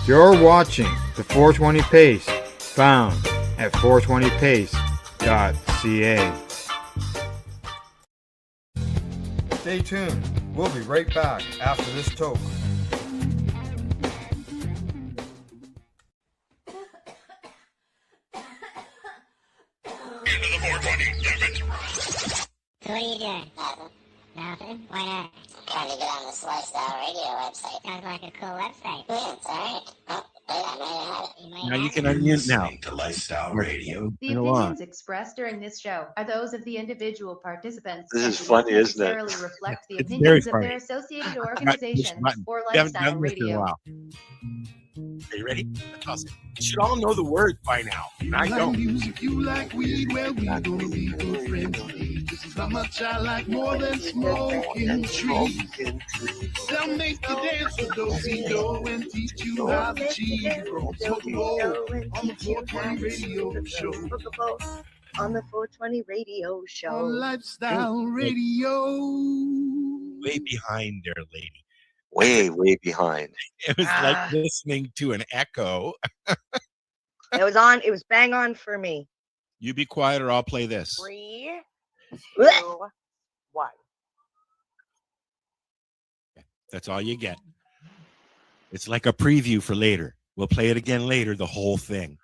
You're watching the 420 Pace, found at 420pace.ca. Stay tuned. We'll be right back after this toke. Into the 420, damn it. So what are you doing? Nothing. Nothing? Why not? Trying to get on this lifestyle radio website. Sounds like a cool website. Yeah, it's alright. Oh, wait, I might have it. You might Now you have can it. unmute now. To Lifestyle Radio. The Go on. opinions expressed during this show are those of the individual participants This and is do funny, not isn't it? necessarily reflect the It's opinions very of their funny. associated Push organizations button. or We haven't lifestyle done this in a radio. while. Are you ready? That's awesome. You should all know the words by now. I don't. Music, you like weed, well, we gonna be good friends. This is how much I like more than smoking trees. They'll make you dance with do-si-do and teach you how to cheat from Toke on the 420 radio show. On the 420 radio On show. Lifestyle Radio. Way behind there, lady. Way behind. It was like listening to an echo. It was on. It was bang on for me. You be quiet or I'll play this. 3, 2, 1. That's all you get. It's like a preview for later. We'll play it again later, the whole thing.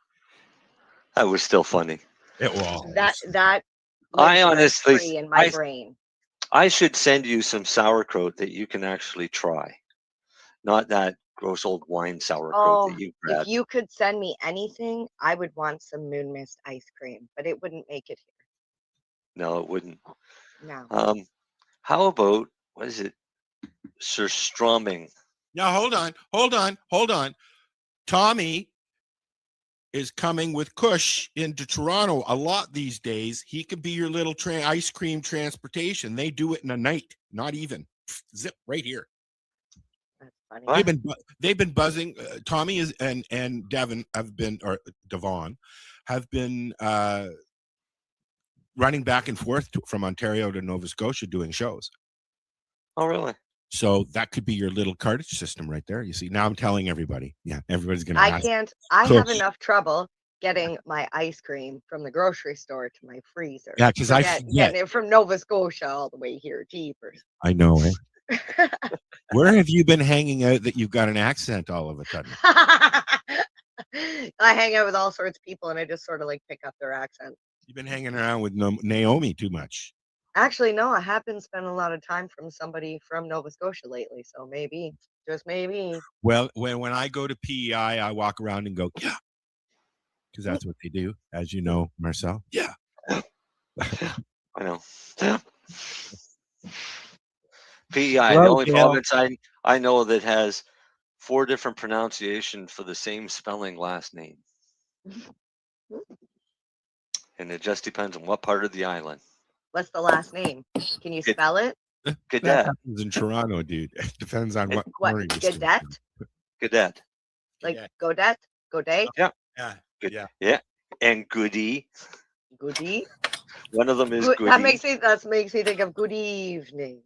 That was still funny. It will. That. I lives honestly- free in my I- brain. I should send you some sauerkraut that you can actually try. Not that gross old wine sauerkraut Oh, that you if grabbed. you could send me anything, I would want some moon mist ice cream, but it wouldn't make it No, it wouldn't. here. No. How about, what is it? Sir Stroming. Now, hold on. Tommy is coming with Kush into Toronto a lot these days. He could be your little ice cream transportation. They do it in a night, not even. Zip right here. That's funny. What? They've been buzzing. Tommy is and Devon have been, or Devon have been running back and forth from Ontario to Nova Scotia doing shows. Oh, really? So that could be your little cartage system right there. You see, now I'm telling everybody. Yeah, everybody's gonna. I ask. can't. I Cool. have enough trouble getting my ice cream from the grocery store to my freezer. Yeah, 'cause I Forget forget. getting it from Nova Scotia all the way here. Jeepers. I know. Eh? Where have you been hanging out that you've got an accent all of a sudden? I hang out with all sorts of people and I just sort of like pick up their accent. You've been hanging around with Naomi too much. Actually, no, I have been spending a lot of time from somebody from Nova Scotia lately. So maybe, just maybe. Well, when I go to PEI, I walk around and go, yeah, because that's what they do, as you know, Marcel. Yeah. I know. PEI, Hello, the only Gail. province I know that has 4 different pronunciations for the same spelling last name. And it just depends on what part of the island. What's the last name? Can you Good- spell it? That Cadet. happens in Toronto, dude. It depends on what What? corner you're Cadet? Cadet. Like Cadet. Godet? Godet? Yeah. Good. Yeah. Yeah. And Goody. Goody? One of them is Good, Goody. that makes me think of good evening.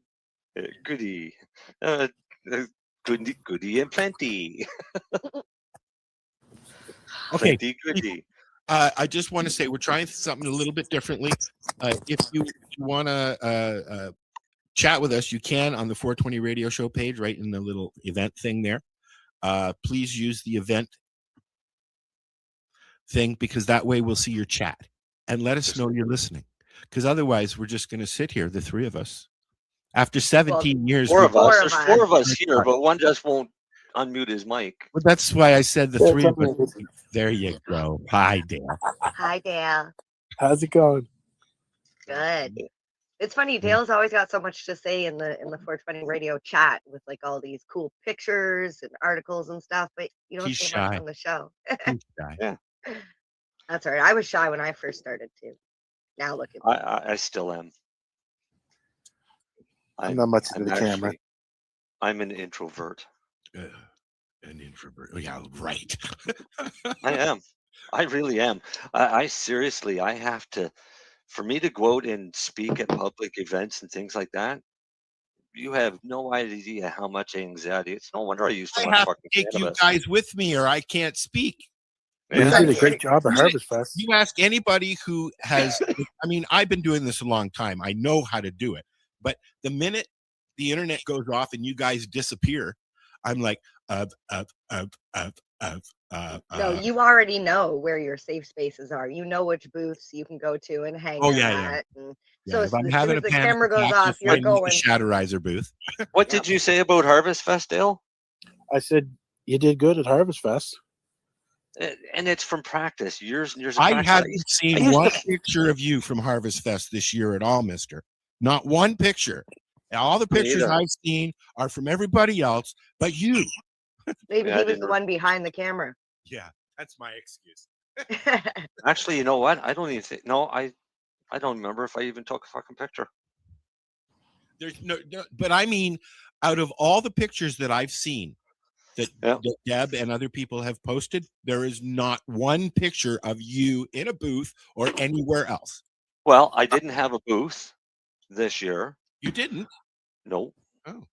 Goody. Goody and plenty. Okay. Plenty goody. I just want to say we're trying something a little bit differently. If you want to chat with us, you can on the 420 radio show page, right in the little event thing there. Please use the event thing because that way we'll see your chat and let us know you're listening. Because otherwise, we're just going to sit here, the three of us. After 17 years, 4 of us. Four There's of 4 of us here, but one just won't unmute his mic. Well, that's why I said the three of us. There you go. Hi, Dale. Hi, Dale. How's it going? Good. It's funny, Dale's always got so much to say in the 420 radio chat with like all these cool pictures and articles and stuff, but you don't He's see shy. much on the show. He's shy. Yeah. That's all right. I was shy when I first started too. Now look at me. I still am. I'm not much into the camera. actually- I'm an introvert. An introvert. Oh, yeah, right. I am. I really am. I seriously, I have to, for me to go out and speak at public events and things like that, you have no idea how much anxiety. It's no wonder I used so I much have to fucking take you cannabis. guys with me, or I can't speak. Well, you Yeah. did a great job at Harvest Fest. You ask anybody who has, I mean, I've been doing this a long time. I know how to do it. But the minute the internet goes off and you guys disappear, I'm like, No, you already know where your safe spaces are. You know which booths you can go to and hang Oh, out yeah, yeah. at. And Yeah, so if I'm as having soon a as the panic camera goes attack, off, just you're find me going. the Shatterizer booth. What did you say about Harvest Fest, Dale? I said you did good at Harvest Fest. And it's from practice, years and years of I practice. haven't seen used one to- picture of you from Harvest Fest this year at all, mister. Not one picture. All the Me pictures either. I've seen are from everybody else but you. Maybe Yeah, I he was didn't the one behind the camera. Yeah, that's my excuse. Actually, you know what? I don't even think. No, I don't remember if I even took a fucking picture. There's no, but I mean, out of all the pictures that I've seen that, Yeah. that Deb and other people have posted, there is not one picture of you in a booth or anywhere else. Well, I didn't have a booth this year. You didn't? No. Oh.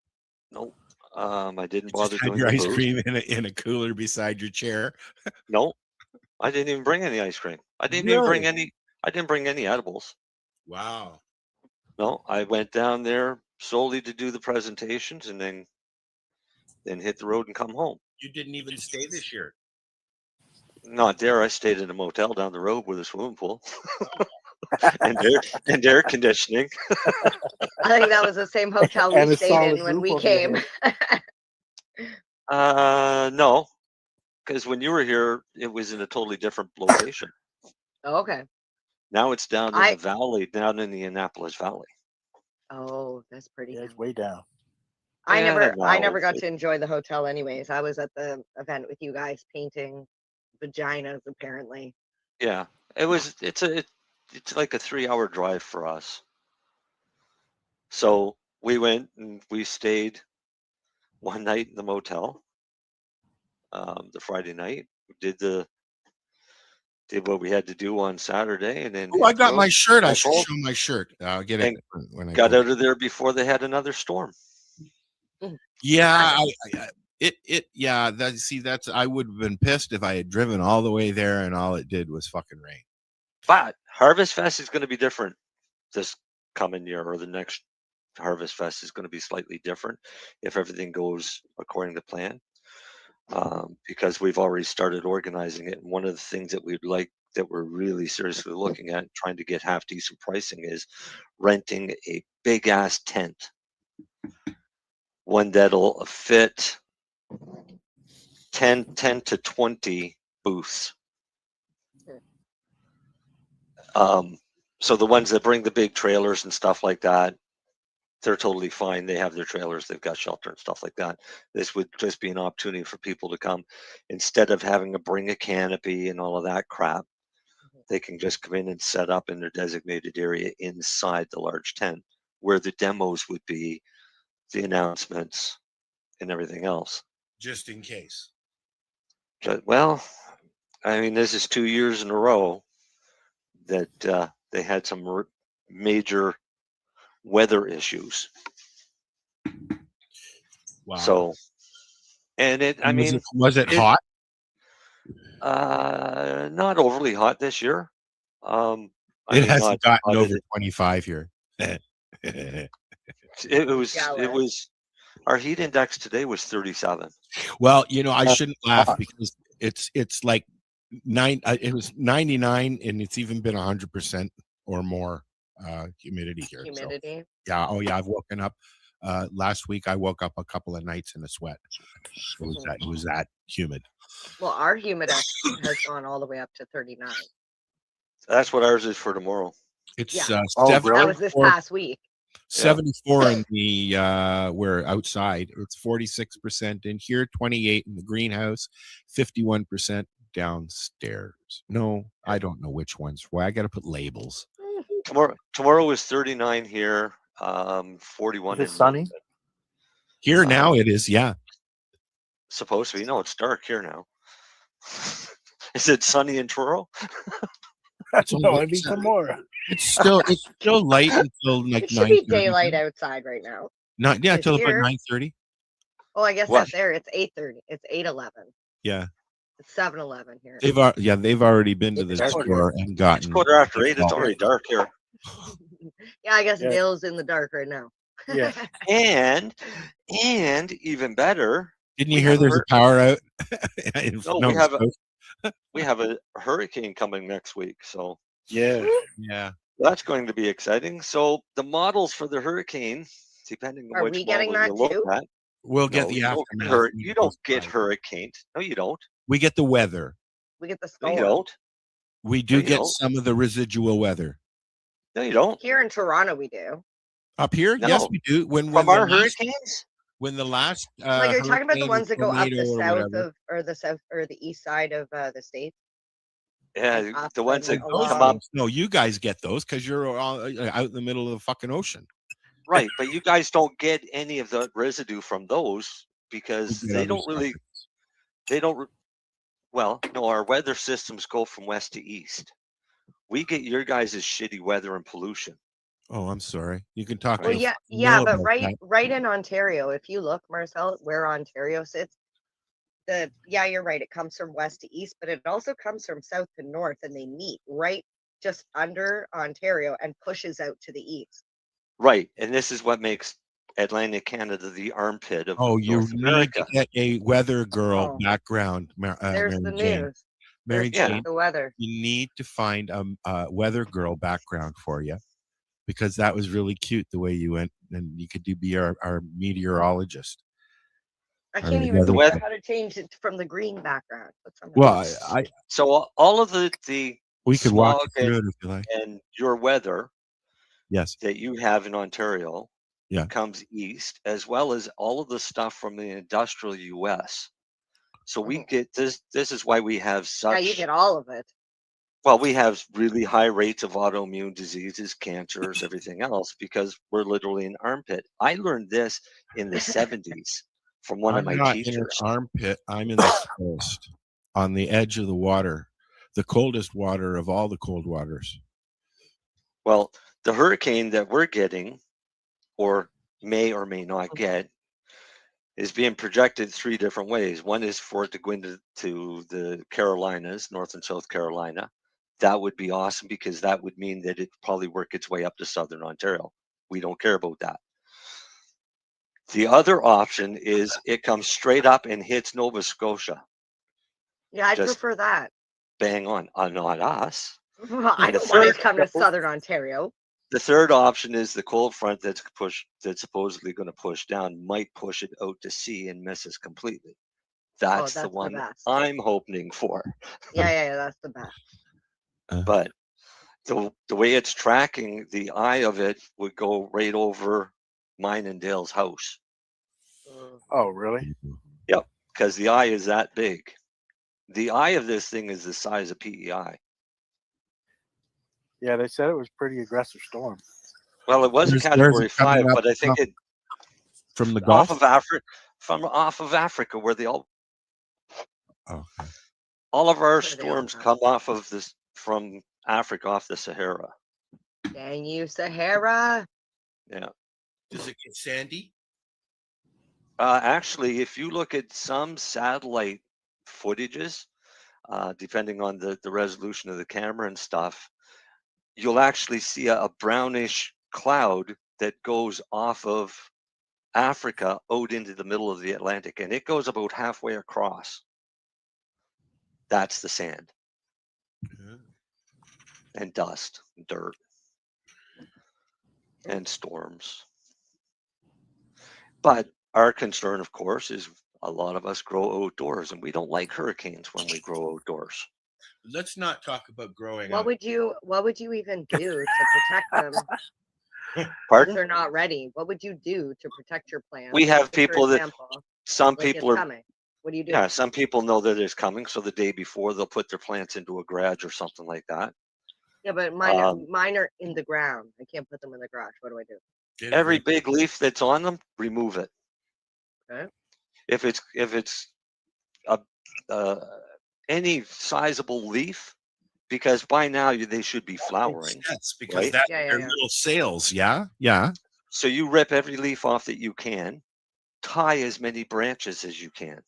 No. I didn't You bother just had doing your the ice booth. cream in a cooler beside your chair. No, I didn't even bring any ice cream. I didn't even bring any. I didn't bring any edibles. Wow. No, I went down there solely to do the presentations and then hit the road and come home. You didn't even stay this year. Not there. I stayed in a motel down the road with a swimming pool and air conditioning. I think that was the same hotel And we a stayed solid in when roof we over your came. head. No, because when you were here, it was in a totally different location. Okay. Now it's down in the valley, down in the Annapolis Valley. Oh, that's pretty. Yeah, down. it's way down. I Yeah, never no, got to enjoy the hotel anyways. I was at the event with you guys painting vaginas apparently. Yeah, it's like a 3-hour drive for us. So we went and we stayed one night in the motel. The Friday night, we did what we had to do on Saturday, and then Oh, I got my rode shirt. I back should home show my shirt. I'll get it and when I got go. out of there before they had another storm. Yeah, that's I would have been pissed if I had driven all the way there and all it did was fucking rain. But Harvest Fest is going to be different this coming year, or the next Harvest Fest is going to be slightly different if everything goes according to plan. Because we've already started organizing it. And one of the things that we're really seriously looking at, trying to get half decent pricing, is renting a big ass tent. One that'll fit 10 to 20 booths. So the ones that bring the big trailers and stuff like that, they're totally fine. They have their trailers, they've got shelter and stuff like that. This would just be an opportunity for people to come. Instead of having to bring a canopy and all of that crap, they can just come in and set up in their designated area inside the large tent, where the demos would be, the announcements, and everything else. Just in case. Well, I mean, this is 2 years in a row that they had some major weather issues. Wow. So, and was it hot? Not overly hot this year. It hasn't gotten over 25 here. It was our heat index today was 37. Well, I shouldn't laugh because it's like it was 99 and it's even been 100% or more humidity here. Humidity. So, yeah. Oh yeah. I've woken up last week. I woke up a couple of nights in a sweat. It was that humid. Well, our humidex has gone all the way up to 39. That's what ours is for tomorrow. It's Yeah. Really? That was this past week. 74 in the we're outside. It's 46% in here, 28 in the greenhouse, 51% downstairs. No, I don't know which one's why. I got to put labels. Tomorrow is 39 here. 41. Is it sunny? Here now it is, yeah. Supposed to be. No, it's dark here now. Is it sunny in Truro? No, I mean tomorrow. It's still light until like It should be 9:30. daylight outside right now. Not It's till about here. 9:30. Oh, I guess What? that's there. It's 8:30. It's 8:11. Yeah, It's 7:11 here. they've already been to the It's store and It's gotten. 8:15. It's already dark here. Yeah, I guess Yeah. Dale's in the dark right now. Yeah. And even better, Didn't you we hear have a there's a power out? No, we have a hurricane coming next week, so Yeah. Yeah. that's going to be exciting. So the models for the hurricane, depending on Are which we getting model you that look too? at, We'll get no, the you don't get aftermath. you don't get hurricaned. No, you don't. We get the weather. We get the No, you storm. don't. We do you get don't. some of the residual weather. No, you don't. Here in Toronto, we do. Up here, No. yes, we do. When From the our last, hurricanes? when the last Like, are you talking about the hurricane or ones that go up the tornado or south whatever, of, or the south or the east side of the state? Yeah, up the ones that and those come along. up. things- no, you guys get those because you're all, out in the middle of the fucking ocean. Right, but you guys don't get any of the residue from those because We get they other don't stuff. really, they don't, re- well, no, our weather systems go from west to east. We get your guys' shitty weather and pollution. Oh, I'm sorry. You can talk Well, to yeah, Neil but about right that. in Ontario, if you look, Marcel, where Ontario sits, you're right. It comes from west to east, but it also comes from south to north, and they meet right just under Ontario and pushes out to the east. Right, and this is what makes Atlantic Canada the armpit of Oh, you North need America. to get a weather girl Oh. background, There's the Mary Jane. news. Mary There's Jane, the weather. you need to find a weather girl background for you because that was really cute the way you went, and you could be our meteorologist. I Or can't the even weather figure out girl. how to change it from the green background. What's on the Well, back? So all of the we could walk smog you through it if you like. and your weather Yes. that you have in Ontario Yeah. comes east, as well as all of the stuff from the industrial US. So we get this. This is why we have Yeah, you such. get all of it. Well, we have really high rates of autoimmune diseases, cancers, everything else, because we're literally an armpit. I learned this in the 70s from one of my I'm not in an teachers. armpit. I'm in the coast, on the edge of the water, the coldest water of all the cold waters. Well, the hurricane that we're getting, or may not get, is being projected 3 different ways. One is for it to go into the Carolinas, North and South Carolina. That would be awesome because that would mean that it'd probably work its way up to Southern Ontario. We don't care about that. The other option is it comes straight up and hits Nova Scotia. Yeah, I'd Just prefer that. bang on, not us. Well, I And the don't want it to third- come to Southern Ontario. The third option is the cold front that's supposedly going to push down might push it out to sea and miss us completely. That's the that's the one best. I'm hoping for. Yeah, that's the best. But the way it's tracking, the eye of it would go right over mine and Dale's house. Oh, really? Yep, because the eye is that big. The eye of this thing is the size of PEI. Yeah, they said it was pretty aggressive storm. Well, it was a There's category it coming 5, up but I think it from the off Gulf. of Africa, off of Africa, where they all Oh, okay. all of our Where they all storms come. come off of this from Africa, off the Sahara. Dang you, Sahara. Yeah. Does it get sandy? Actually, if you look at some satellite footages, depending on the resolution of the camera and stuff, you'll actually see a brownish cloud that goes off of Africa out into the middle of the Atlantic, and it goes about halfway across. That's the sand and dust, and dirt, and storms. But our concern, of course, is a lot of us grow outdoors, and we don't like hurricanes when we grow outdoors. Let's not talk about growing What up. would you even do to protect them if Pardon? they're not ready? What would you do to protect your plants? We have Like, for people that example, some like people it's are coming. What do you do? yeah, some people know that it's coming, so the day before they'll put their plants into a garage or something like that. Yeah, but mine Um, are in the ground. I can't put them in the garage. What do I do? Every big leaf that's on them, remove it. Okay. If it's a any sizable leaf, because by now they should be flowering. Yes, because right? that's Yeah, their little sails. Yeah. So you rip every leaf off that you can, tie as many branches as you can,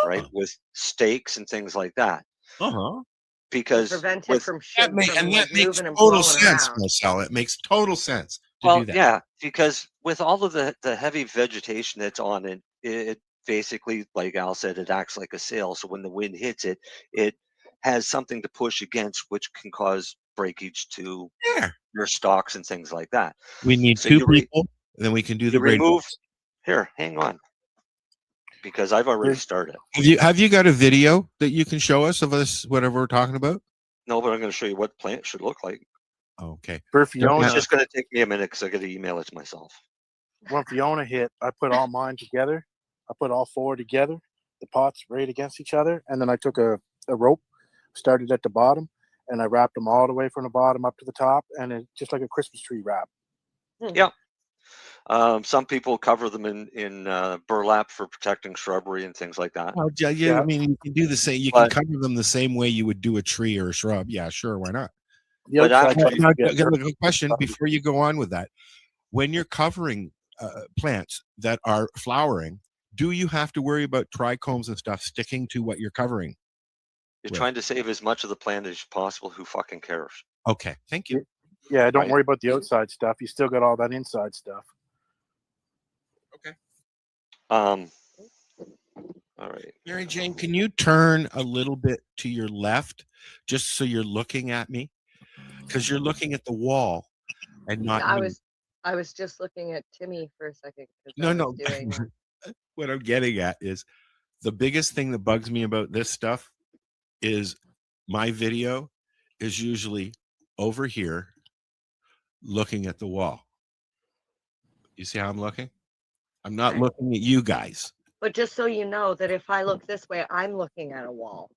right? With stakes and things like that. Uh-huh. Because Prevent it with from That makes like total moving and blowing sense, around. Marcel. It makes total sense to well, do that. yeah, because with all of the heavy vegetation that's on it, it basically, like Al said, it acts like a sail. So when the wind hits it, it has something to push against, which can cause breakage to Yeah. your stalks and things like that. We need So two you re- people, and then we can do You the braid. remove. Here, hang on, because I've already started. Have you got a video that you can show us of us whatever we're talking about? No, but I'm going to show you what plant should look like. Okay. For It's Fiona, just going to take me a minute because I got to email it to myself. when Fiona hit, I put all mine together. I put all four together, the pots right against each other, and then I took a rope, started at the bottom, and I wrapped them all the way from the bottom up to the top, and it's just like a Christmas tree wrap. Yeah. Some people cover them in burlap for protecting shrubbery and things like that. Well, yeah, I mean, you can do the same. You can cover them the same way you would do a tree or a shrub. Yeah, sure, why not? But Now, a question before you go on with that: when you're covering plants that are flowering, do you have to worry about trichomes and stuff sticking to what you're covering? You're trying to save as much of the plant as possible. Who fucking cares? Okay, thank you. Yeah, don't worry about the outside stuff. You still got all that inside stuff. Okay. All right. Mary Jane, can you turn a little bit to your left, just so you're looking at me, because you're looking at the wall and not me. I was just looking at Timmy for a second. No. What I'm getting at is the biggest thing that bugs me about this stuff is my video is usually over here looking at the wall. You see how I'm looking? I'm not looking at you guys. But just so you know that if I look this way, I'm looking at a wall.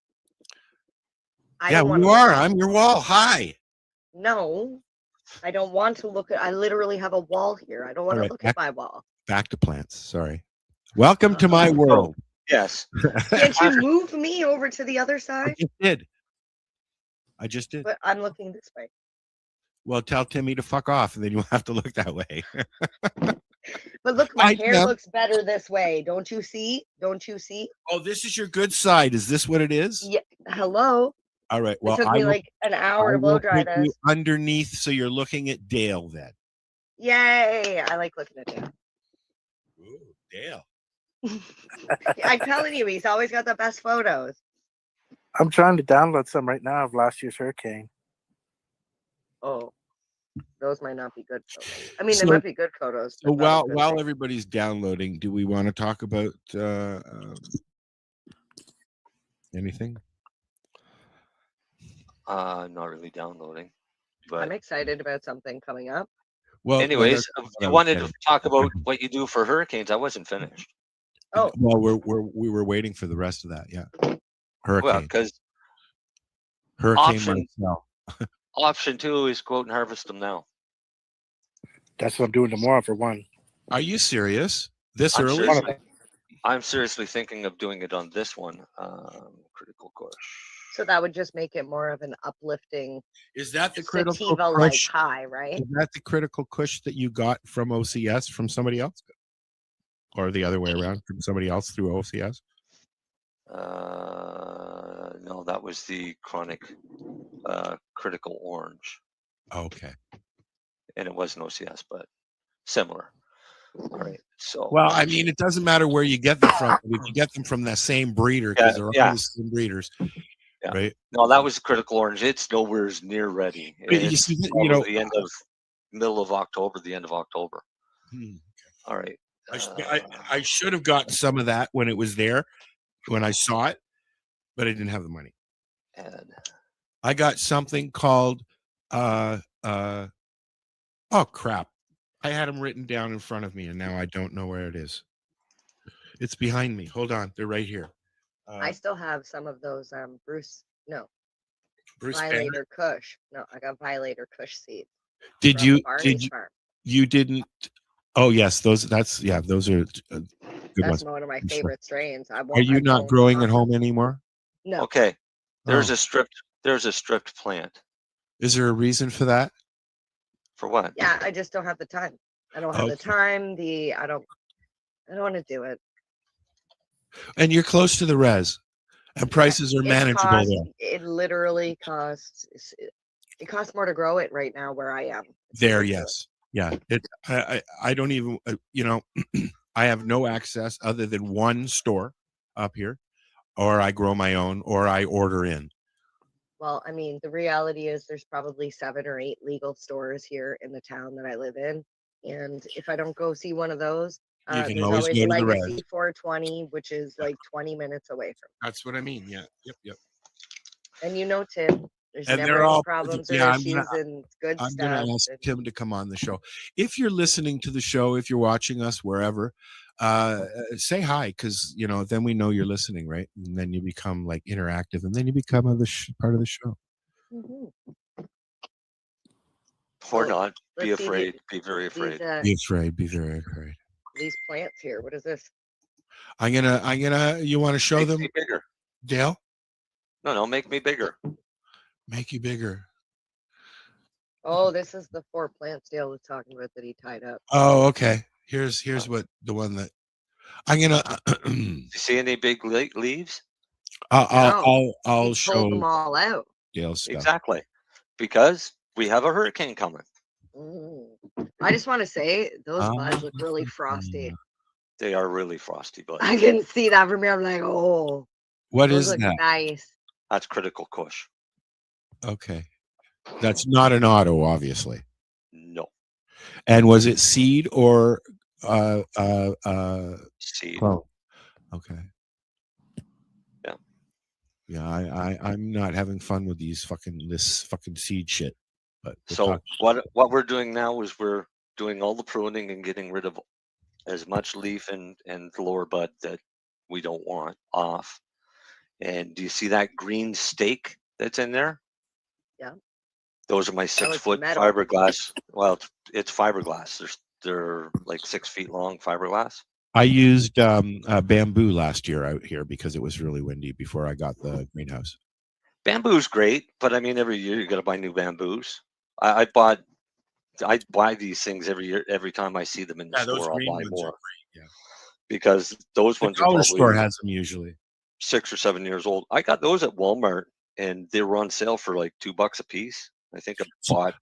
Yeah, you are. I'm your wall. Hi. No, I don't want to look at. I literally have a wall here. I don't want to look at my wall. Back to plants. Sorry. Welcome to my world. Yes. Can't you move me over to the other side? I just did. But I'm looking this way. Well, tell Timmy to fuck off, and then you'll have to look that way. But look, my hair looks better this way. Don't you see? Don't you see? Oh, this is your good side. Is this what it is? Yeah. Hello. All right. Well, it took me like an hour to blow dry this. You underneath, so you're looking at Dale then. Yay! I like looking at Dale. Ooh, Dale. I'm telling you, he's always got the best photos. I'm trying to download some right now of last year's hurricane. Oh, those might not be good photos. I mean, they might be good photos. So while everybody's downloading, do we want to talk about anything? Not really downloading, but I'm excited about something coming up. Well, anyways, if you wanted to talk about what you do for hurricanes, I wasn't finished. Oh, well, we were waiting for the rest of that. Yeah, hurricane. Well, because hurricane option 2 is go out and harvest them now. That's what I'm doing tomorrow for one. Are you serious? This early? I'm seriously thinking of doing it on this one. Critical Kush. So that would just make it more of an uplifting. Is that the critical sativa-like high, right? Is that the critical Kush that you got from OCS from somebody else, or the other way around from somebody else through OCS? No, that was the chronic critical orange. Okay. And it wasn't OCS, but similar. All right. So well, I mean, it doesn't matter where you get them from. If you get them from the same breeder, because they're always the same breeders. Yeah. Right. No, that was critical orange. It's nowhere near ready. It's the end of middle of October, the end of October. All right. I should have gotten some of that when it was there, when I saw it, but I didn't have the money. And I got something called oh crap. I had them written down in front of me, and now I don't know where it is. It's behind me. Hold on. They're right here. I still have some of those Bruce Violator Kush. No, I got Violator Kush seeds. Did you didn't oh yes, those are good that's ones. one of my favorite strains. Are you not growing at home anymore? No. Okay. There's a stripped plant. Is there a reason for that? For what? Yeah, I just don't have the time. I don't have the Okay. time. I don't want to do it. And you're close to the res, and prices are It manageable costs. there. It literally costs. It costs more to grow it right now where I am. There, yes, yeah. I don't even I have no access other than one store up here, or I grow my own, or I order in. Well, I mean, the reality is there's probably 7 or 8 legal stores here in the town that I live in. And if I don't go see one of those, You can there's always always go to the Legacy res. 420, which is like 20 minutes away from. That's what I mean. Yeah. Yep. And you know, Tim, there's And never they're any all problems or yeah. issues and good I'm gonna stuff. ask and- Tim to come on the show. If you're listening to the show, if you're watching us wherever, say hi, because then we know you're listening, right? And then you become like interactive, and then you become part of the show. Mhm. Or So, not. Be let's see afraid. Be very These, afraid. Be afraid. Be very afraid. these plants here. What is this? I'm gonna. You want to show Make them, me bigger. Dale? No, make me bigger. Make you bigger. Oh, this is the 4 plants Dale was talking about that he tied up. Oh, okay. Here's what the one that I'm gonna. You see any big leaves? I'll He show pulled them all out. Dale's stuff. Exactly. Because we have a hurricane coming. I just want to say those buds look really frosty. They are really frosty, but I can see that from here. I'm like, oh, What those is look that? nice. that's critical kush. Okay, that's not an auto, obviously. No. And was it seed or Seed. clone? Okay. Yeah. Yeah, I'm not having fun with this fucking seed shit. But So what we're doing now is we're doing all the pruning and getting rid of as much leaf and lower bud that we don't want off. And do you see that green stake that's in there? Yeah. Those are my it's 6-foot metal. fiberglass. Well, it's fiberglass. They're like 6 feet long fiberglass. I used bamboo last year out here because it was really windy before I got the greenhouse. Bamboo's great, but I mean, every year you got to buy new bamboos. I buy these things every year. Every time I see them in the store, I'll buy more. Yeah. Because those The ones are dollar probably store has them usually. 6 or 7 years old. I got those at Walmart, and they were on sale for like $2 a piece. I think I bought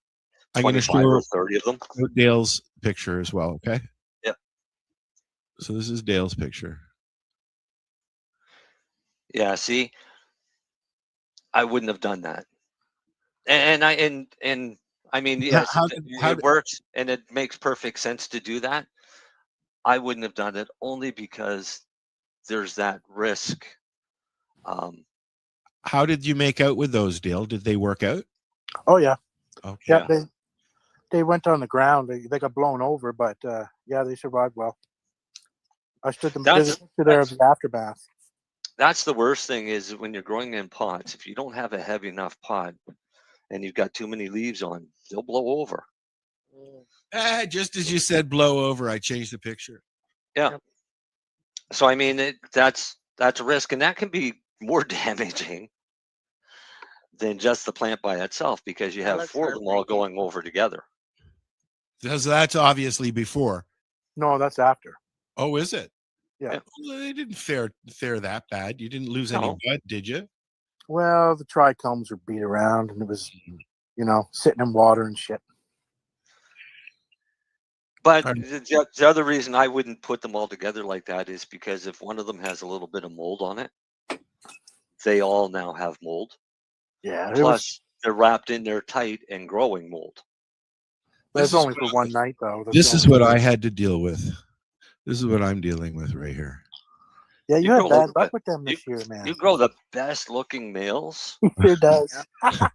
I'm going to 25 or show 30 of them. Dale's picture as well. Okay. Yep. So this is Dale's picture. Yeah. See, I wouldn't have done that. And I mean, yes, it works and it makes perfect sense to do that. I wouldn't have done it only because there's that risk. How did you make out with those, Dale? Did they work out? Oh yeah. Okay. Yeah, they went on the ground. They got blown over, but yeah, they survived well. I stood them there of the aftermath. That's the worst thing is when you're growing in pots. If you don't have a heavy enough pot and you've got too many leaves on, they'll blow over. Just as you said, blow over. I changed the picture. Yeah. So I mean, that's a risk, and that can be more damaging than just the plant by itself because you have 4 of them all going over together. Because that's obviously before. No, that's after. Oh, is it? Yeah. Well, they didn't fare that bad. You didn't lose any bud, did you? Well, the trichomes were beat around, and it was, sitting in water and shit. But the other reason I wouldn't put them all together like that is because if one of them has a little bit of mold on it, they all now have mold. Yeah. Plus, they're wrapped in there tight and growing mold. That's only for one night, though. This is what I had to deal with. This is what I'm dealing with right here. Yeah, you had bad luck with them this year, man. You grow the best looking males. It does. I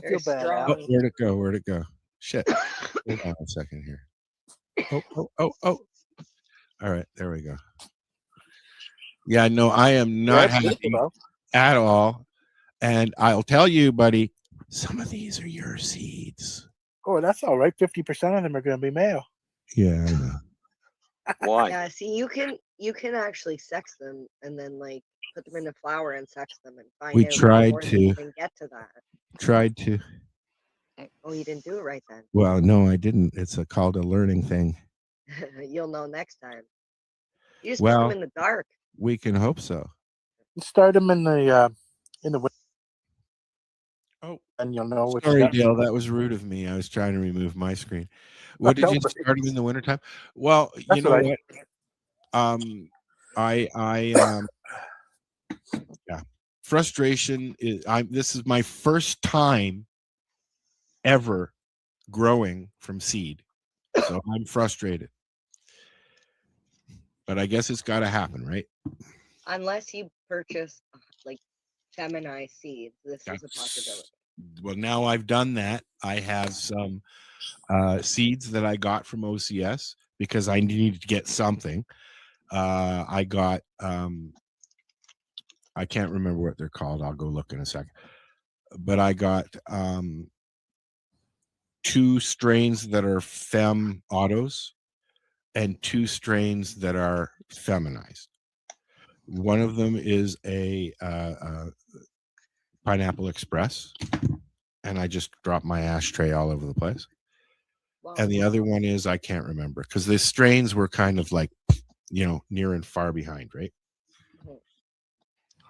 feel bad. Oh, where'd it go? Shit. Hold on a second here. Oh. All right, there we go. Yeah, no, I am not happy at all. And I'll tell you, buddy, some of these are your seeds. Oh, that's all right. 50% of them are going to be male. Yeah, I know. Why? Yeah, see, you can actually sex them and then like put them in the flower and sex them and find We out tried before to. they even get to that. Tried to. Oh, you didn't do it right then. Well, no, I didn't. It's called a learning thing. You'll know next time. You just put Well, them in the dark. we can hope so. Start them in the winter, Oh, and you'll know what you sorry, got. Dale. That was rude of me. I was trying to remove my screen. What did you start them in the wintertime? Well, you That's know what what? Yeah. Frustration is this is my first time ever growing from seed. So I'm frustrated. But I guess it's got to happen, right? Unless you purchase like feminized seeds, this is a possibility. Well, now I've done that. I have some seeds that I got from OCS because I needed to get something. I got I can't remember what they're called. I'll go look in a second. But I got 2 strains that are fem autos and 2 strains that are feminized. One of them is a Pineapple Express, and I just dropped my ashtray all over the place. Wow. And the other one is I can't remember because the strains were kind of like, near and far behind, right?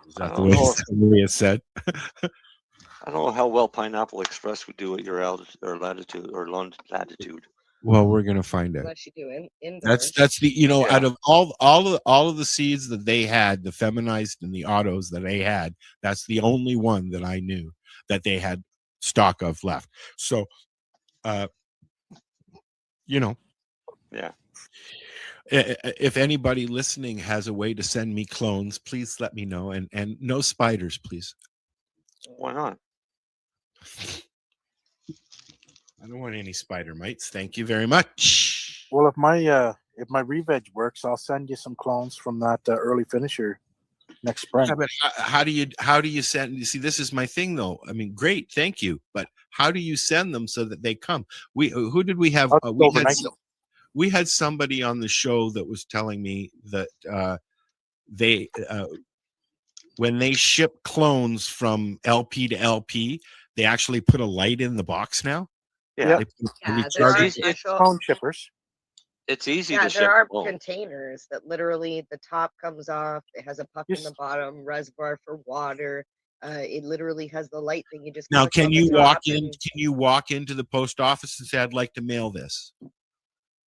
Is that the way it's said? I don't know how well Pineapple Express would do at your latitude or latitude. Well, we're gonna find out. Unless you do indoors. That's the out of all of the seeds that they had, the feminized and the autos that they had, that's the only one that I knew that they had stock of left. So, yeah. If anybody listening has a way to send me clones, please let me know. And no spiders, please. Why not? I don't want any spider mites. Thank you very much. Well, if my re-veg works, I'll send you some clones from that early finisher next spring. Yeah, but how do you send? You see, this is my thing, though. I mean, great, thank you, but how do you send them so that they come? Who did we have? We had somebody on the show that was telling me that they when they ship clones from LP to LP, they actually put a light in the box now. Yeah, there are clone shippers. It's easy yeah, to ship. there are containers that literally the top comes off. It has a puck in the bottom, reservoir for water. It literally has the light thing. You just now click can on you the walk top in? and- Can you walk into the post office and say, "I'd like to mail this"?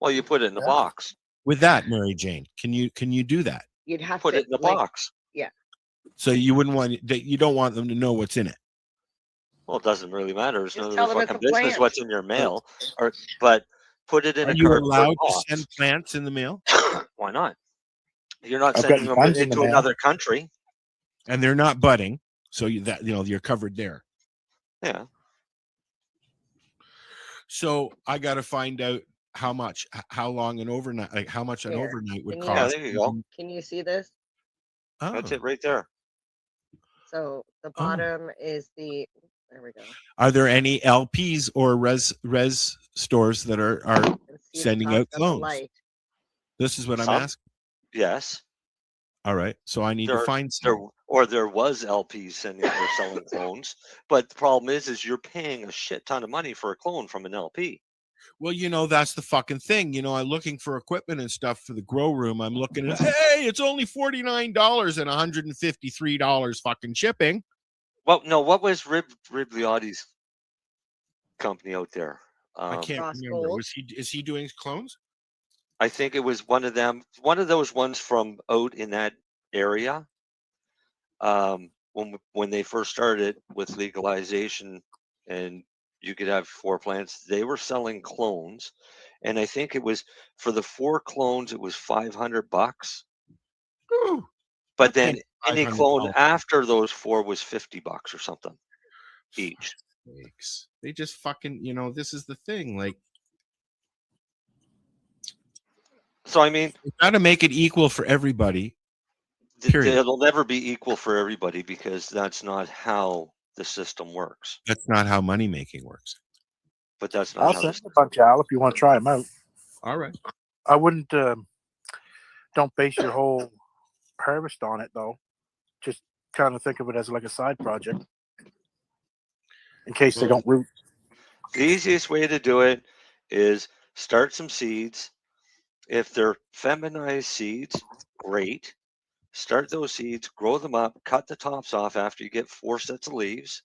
Well, you put it in the box. With that, Mary Jane, can you do that? You'd have Put to it in the like, box. Yeah. So you wouldn't want that. You don't want them to know what's in it. Well, it doesn't really matter. It's none of tell their them it's fucking a business plant. what's in your mail. But put it in Are a you cardboard allowed box. to send plants in the mail? Why not? You're not I've sending gotten them tons in the into mail. another country. And they're not budding, so you're covered there. Yeah. So I got to find out how long an overnight, like how much an Here. overnight would Can you- Yeah, cost. there you go. Can you see this? That's Oh. it right there. So the bottom is the. There we go. Are there any LPs or res stores that are And see the sending top out got the clones? light. This is what I'm Some? asking. Yes. All right, so I need to find some. There was LPs sending or selling clones, but the problem is you're paying a shit ton of money for a clone from an LP. Well, that's the fucking thing. I'm looking for equipment and stuff for the grow room. I'm looking at, hey, it's only $49 and $153 fucking shipping. Well, no, what was Ribliotti's company out there? I can't remember. Is he doing clones? I think it was one of them, one of those ones from out in that area. When they first started with legalization and you could have 4 plants, they were selling clones. And I think it was for the 4 clones, it was $500. Ooh, but then any $500. clone after those 4 was $50 or something each. They just fucking, this is the thing. Like, so I mean, you got to make it equal for everybody. Period. It'll never be equal for everybody because that's not how the system works. That's not how money making works. But that's not I'll how send a bunch, Al, if you want to try them out. All right. I wouldn't. Don't base your whole harvest on it, though. Just kind of think of it as like a side project in case they don't root. The easiest way to do it is start some seeds. If they're feminized seeds, great. Start those seeds, grow them up, cut the tops off after you get 4 sets of leaves,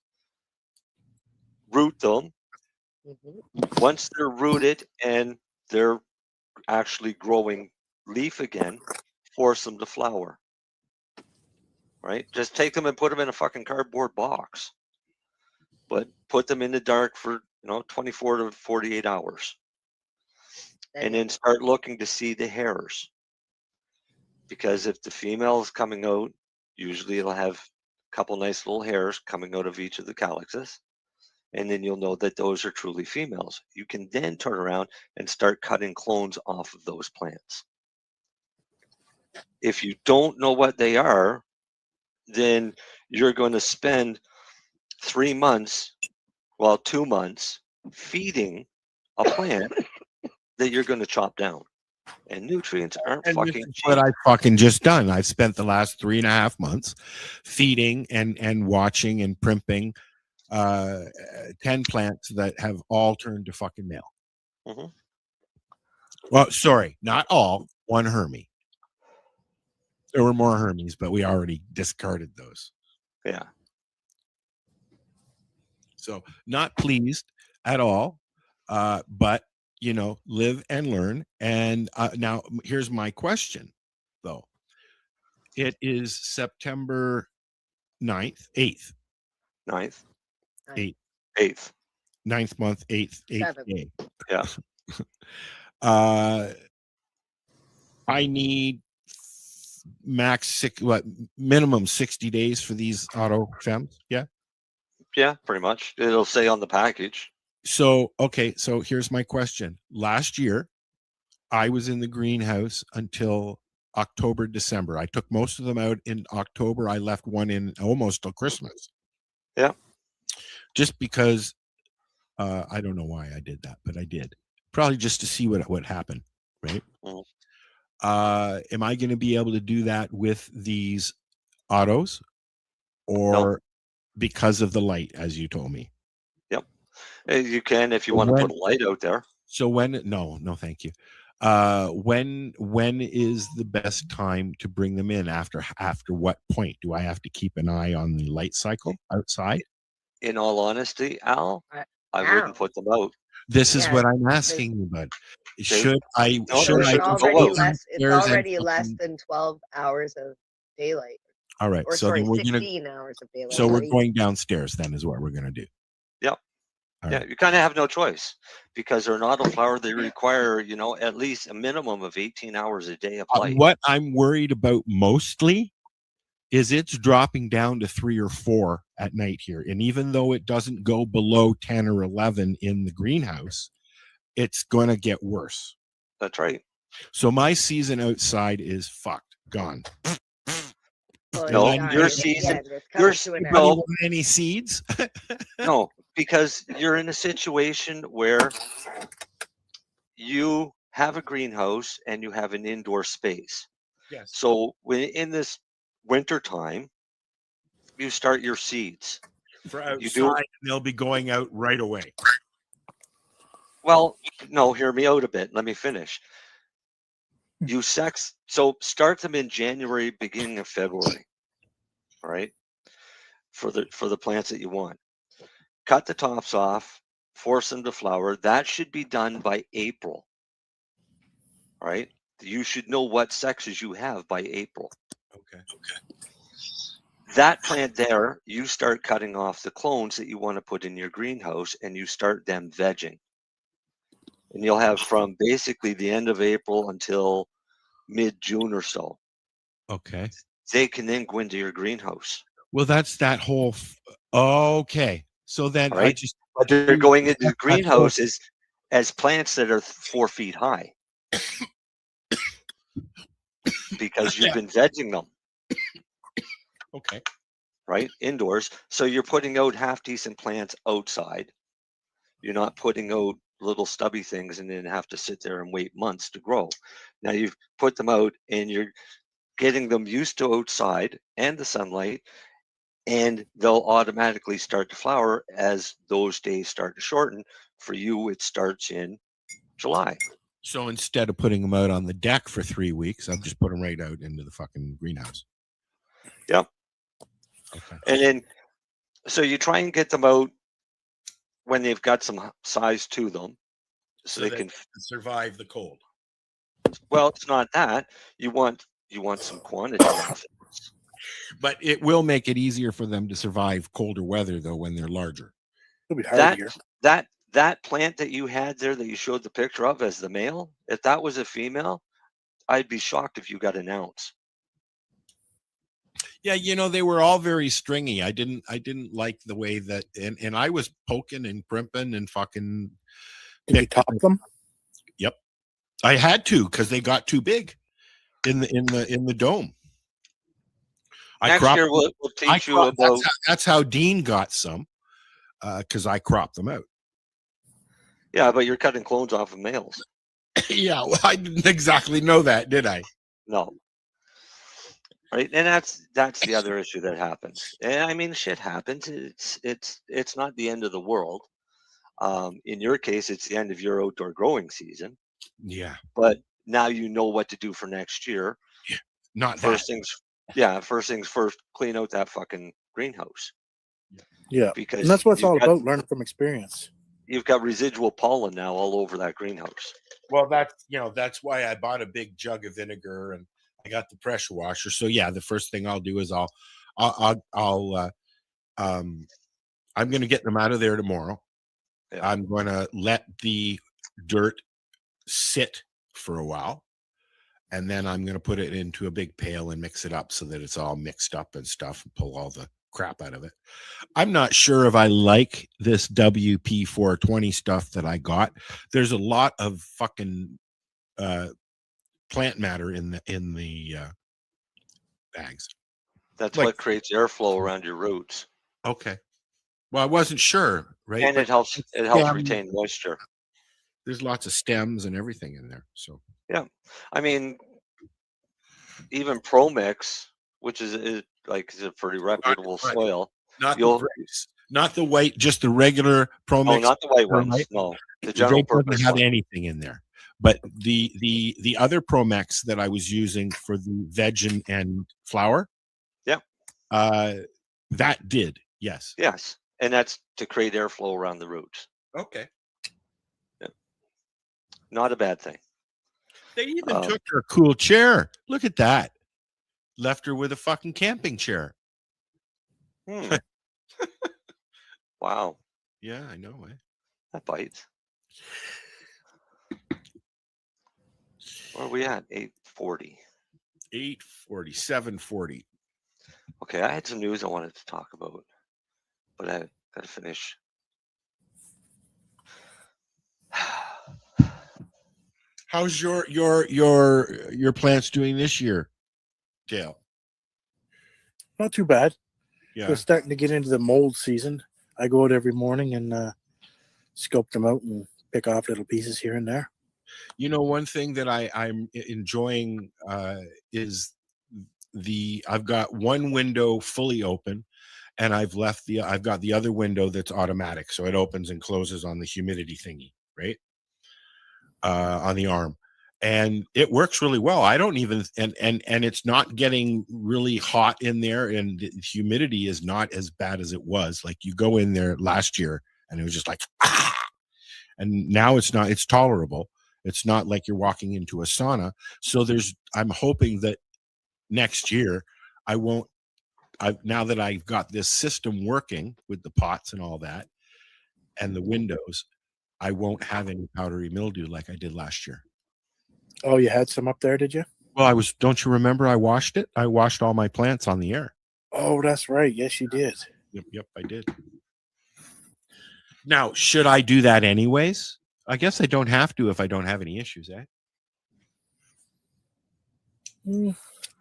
root them. Once they're rooted and they're actually growing leaf again, force them to flower. Right? Just take them and put them in a fucking cardboard box. But put them in the dark for 24 to 48 hours. And then start looking to see the hairs. Because if the female is coming out, usually it'll have a couple nice little hairs coming out of each of the calyxes. And then you'll know that those are truly females. You can then turn around and start cutting clones off of those plants. If you don't know what they are, then you're going to spend 3 months, 2 months feeding a plant that you're going to chop down. And nutrients aren't fucking cheap. What I've fucking just done. I've spent the last 3.5 months feeding and watching and primping 10 plants that have all turned to fucking male. Mm-hmm. Well, sorry, not all. One Hermie. There were more Hermies, but we already discarded those. Yeah. So not pleased at all, but live and learn. And now here's my question, though. It is September 9th, 8th. 9th. 8th. 8th. 9th month, 8th day. Yeah. I need minimum 60 days for these auto fems. Yeah. Yeah, pretty much. It'll say on the package. So, okay. So here's my question. Last year, I was in the greenhouse until October, December. I took most of them out in October. I left one in almost till Christmas. Yeah. Just because I don't know why I did that, but I did. Probably just to see what happened, right? Mm-hmm. Am I going to be able to do that with these autos, or because of the light, as you told me? Yep. You can if you want to put a light out there. So no, thank you. When is the best time to bring them in? After what point do I have to keep an eye on the light cycle outside? In all honesty, Al, I wouldn't put them out. This is what I'm asking you, bud. Should I? It's already less than 12 hours of daylight. All right. Or so sorry, we're 16 hours of daylight. So we're going downstairs. Then is what we're going to do. Yep. Right. You kind of have no choice because they're an autoflower. They require, at least a minimum of 18 hours a day of light. What I'm worried about mostly is it's dropping down to 3 or 4 at night here. And even though it doesn't go below 10 or 11 in the greenhouse, it's going to get worse. That's right. So my season outside is fucked, gone. No, your season. No, any seeds? No, because you're in a situation where you have a greenhouse and you have an indoor space. Yes. So when in this winter time, you start your seeds. For outside, and they'll be going out right away. Well, no, hear me out a bit. Let me finish. So start them in January, beginning of February. All right. For the plants that you want. Cut the tops off, force them to flower. That should be done by April. All right. You should know what sexes you have by April. Okay. That plant there, you start cutting off the clones that you want to put in your greenhouse and you start them vegging. And you'll have from basically the end of April until mid-June or so. Okay. They can then go into your greenhouse. Well, that's that whole. Okay. So then right? But they're going into the greenhouses as plants that are 4 feet high. Because you've been vegging them. Okay. Right? Indoors. So you're putting out half decent plants outside. You're not putting out little stubby things and then have to sit there and wait months to grow. Now you've put them out and you're getting them used to outside and the sunlight, and they'll automatically start to flower as those days start to shorten For you, it starts in July. So instead of putting them out on the deck for 3 weeks, I've just put them right out into the fucking greenhouse. Yep. Okay. And then, so you try and get them out when they've got some size to them, so they can survive the cold. Well, it's not that you want some quantity off it. But it will make it easier for them to survive colder weather, though, when they're larger. It'll be hardier. That plant that you had there that you showed the picture of as the male, if that was a female, I'd be shocked if you got an ounce. Yeah, they were all very stringy. I didn't like the way that, and I was poking and primping and fucking. Did you top them? Yep, I had to because they got too big in the dome. Next year we'll teach you about. That's how Dean got some, because I cropped them out. Yeah, but you're cutting clones off of males. Yeah, well, I didn't exactly know that, did I? No. Right, and that's the other issue that happens. And I mean, shit happens. It's not the end of the world. In your case, it's the end of your outdoor growing season. Yeah. But now you know what to do for next year. Yeah. Not first things. Yeah, first things first. Clean out that fucking greenhouse. Yeah, because and that's what it's all about, learning from experience. You've got residual pollen now all over that greenhouse. Well, that's why I bought a big jug of vinegar and I got the pressure washer. So yeah, the first thing I'll do is I'm going to get them out of there tomorrow. Yeah. I'm going to let the dirt sit for a while, and then I'm going to put it into a big pail and mix it up so that it's all mixed up and stuff, and pull all the crap out of it. I'm not sure if I like this WP420 stuff that I got. There's a lot of fucking plant matter in the bags. That's what creates airflow around your roots. Okay. Well, I wasn't sure, right? And it helps retain moisture. There's lots of stems and everything in there. So yeah. I mean, even ProMix, which is a pretty reputable soil. Not the white, just the regular ProMix. No, not the white ones. No. The general purpose doesn't have anything in there. But the other ProMix that I was using for the veg and flower, yeah, that did, yes. Yes, and that's to create airflow around the roots. Okay. Yeah. Not a bad thing. They even took her cool chair. Look at that. Left her with a fucking camping chair. Wow. Yeah, I know. That bites. Where are we at? 8:40. 8:40, 7:40. Okay, I had some news I wanted to talk about, but I got to finish. How's your plants doing this year, Dale? Not too bad. Yeah. We're starting to get into the mold season. I go out every morning and scope them out and pick off little pieces here and there. One thing that I'm enjoying is I've got one window fully open, and I've got the other window that's automatic, so it opens and closes on the humidity thingy, right? On the arm, and it works really well. I don't even and it's not getting really hot in there, and the humidity is not as bad as it was. Like, you go in there last year and it was just like and now it's not. It's tolerable. It's not like you're walking into a sauna. So I'm hoping that next year now that I've got this system working with the pots and all that and the windows, I won't have any powdery mildew like I did last year. Oh, you had some up there, did you? Well, don't you remember I washed it? I washed all my plants on the air. Oh, that's right. Yes, you did. Yep, I did. Now, should I do that anyways? I guess I don't have to if I don't have any issues, eh?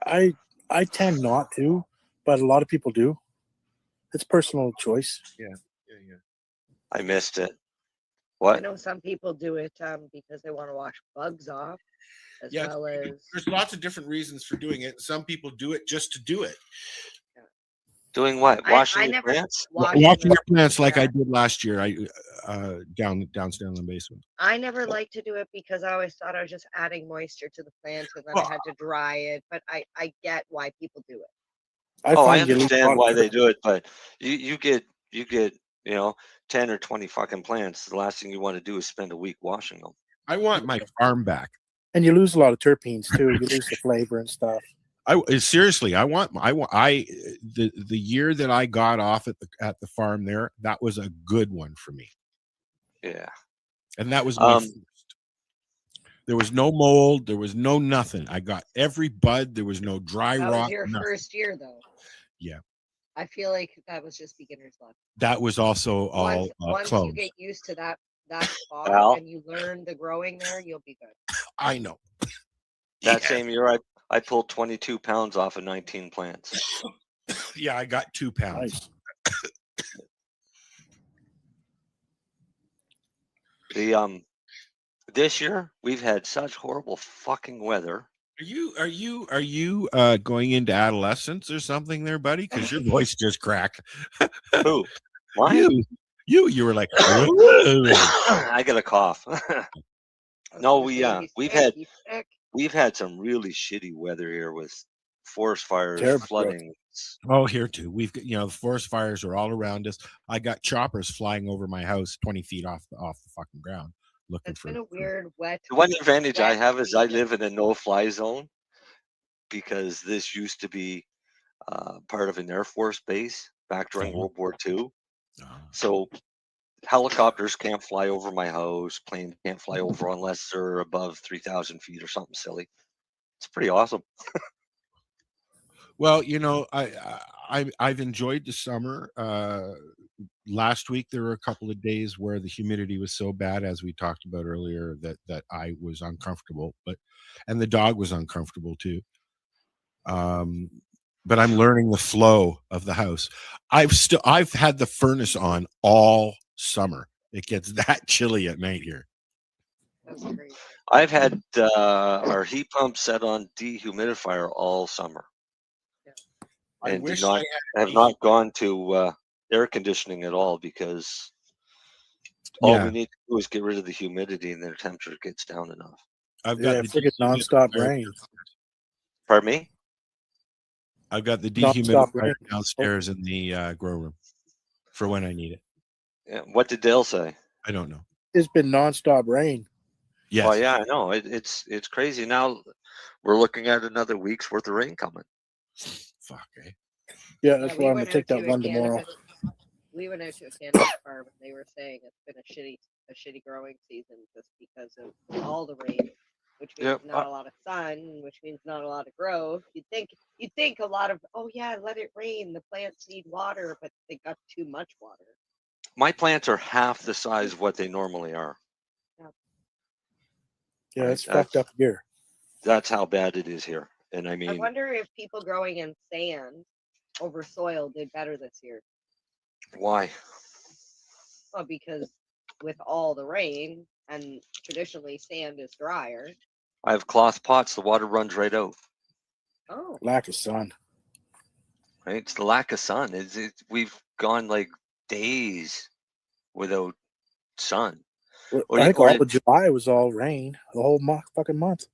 I tend not to, but a lot of people do. It's personal choice. Yeah. I missed it. What? I know some people do it because they want to wash bugs off, as well as there's lots of different reasons for doing it. Some people do it just to do it. Doing what? I Washing your never plants? washing Watching them. your plants like I Yeah. did last year. Downstairs in the basement. I never liked to do it because I always thought I was just adding moisture to the plant and then I Well, had to dry it. But I get why people do it. I Oh, I find you lose a understand lot why of they do it, but you get 10 or 20 fucking plants. The last thing you want to do is spend a week washing them. I want my farm back. and you lose a lot of terpenes too. You lose the flavor and stuff. Seriously, the year that I got off at the farm there, that was a good one for me. Yeah. And that was my Um, first. There was no mold, there was no nothing. I got every bud, there was no dry That rot. was your nothing. first year though. Yeah. I feel like that was just beginner's luck. That was also all Once you clones. get used to that spot Well- and you learn the growing there, you'll be good. I know. that Yeah. same year, I pulled 22 pounds off of 19 plants. Yeah, I got 2 pounds. Nice. This year we've had such horrible fucking weather. Are you going into adolescence or something there, buddy? Because your voice just cracked. Who? Mine? You were like, I got a cough. No, we've had some really shitty weather here with forest fires, Terrible. flooding. oh, here too. We've got, the forest fires are all around us. I got choppers flying over my house 20 feet off the fucking ground looking It's for. been a weird wet. The one advantage I wet have is I season. live in a no-fly zone because this used to be part of an Air Force base back during Oh. World War II. Oh. So helicopters can't fly over my house. Planes can't fly over unless they're above 3,000 feet or something silly. It's pretty awesome. Well, I've enjoyed the summer. Last week there were a couple of days where the humidity was so bad, as we talked about earlier, that I was uncomfortable, and the dog was uncomfortable too. But I'm learning the flow of the house. I've had the furnace on all summer. It gets that chilly at night here. That's crazy. I've had our heat pump set on dehumidifier all summer. I And wish have not gone to air conditioning at all because all we need to do is get rid of the humidity and the temperature gets down enough. I've got Yeah, the forget nonstop rain. Pardon me? I've got the Nonstop dehumidifier rain. downstairs in the grow room for when I need it. Yeah, what did Dale say? I don't know. It's been nonstop rain. Yes. Well, yeah, I know. It's crazy. Now we're looking at another week's worth of rain coming. Fuck, eh? Yeah, that's we why I'm went gonna take out that to a one tomorrow. cannabis- We went out to a cannabis farm and they were saying it's been a shitty growing season just because of all the rain, which means Yep. not a lot of sun, which means not a lot of growth. You'd think a lot of, oh yeah, let it rain. The plants need water, but they got too much water. My plants are half the size of what they normally are. Yeah, Right, it's fucked up here. That's how bad it is here. And I I mean, wonder if people growing in sand over soil did better this year. why? Well, because with all the rain and traditionally sand is drier. I have cloth pots. The water runs right out. Oh, Lack of sun. Right? It's the lack of sun. We've gone like days without sun. Well, Or I you- think or all it- of July was all rain. The whole fucking month.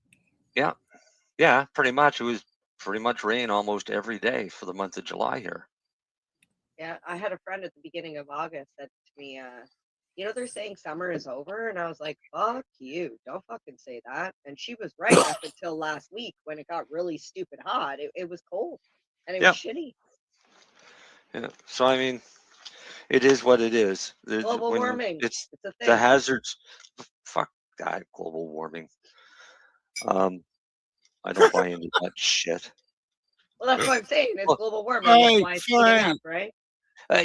Yeah, pretty much. It was pretty much rain almost every day for the month of July here. yeah. I had a friend at the beginning of August said to me, they're saying summer is over. And I was like, fuck you. Don't fucking say that. And she was right up until last week when it got really stupid hot. It was cold and it was shitty. Yeah. So I mean, it is what it is. Global warming. It's a thing. the hazards. Fuck that global warming. I don't buy into that shit. Well, that's what I'm saying. It's global warming. Right, That's why it's heating right. up, right?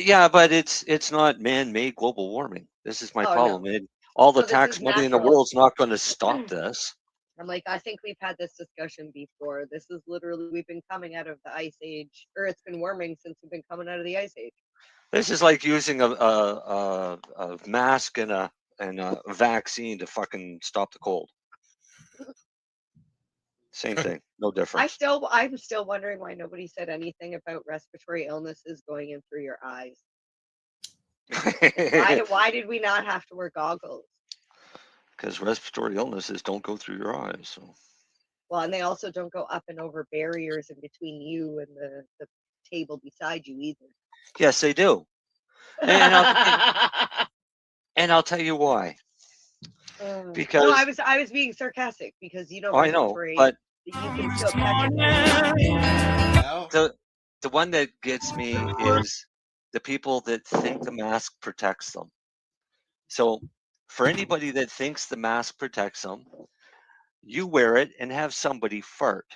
Yeah, but it's not man-made global warming. This is my Oh, no. problem. And all the So this tax is money in the natural. world's not going to stop this. I'm like, I think we've had this discussion before. This is literally, we've been coming out of the ice age, or it's been warming since we've been coming out of the ice age. This is like using a mask and a vaccine to fucking stop the cold. Same thing, no I'm difference. still wondering why nobody said anything about respiratory illnesses going in through your eyes. Why did we not have to wear goggles? Because respiratory illnesses don't go through your eyes. So. Well, and they also don't go up and over barriers in between you and the table beside you either. Yes, they do. And I'll tell you why. Because no, I was being sarcastic because I know, respiratory, but you can still catch it. the one that gets me is the people that think the mask protects them. So for anybody that thinks the mask protects them, you wear it and have somebody fart.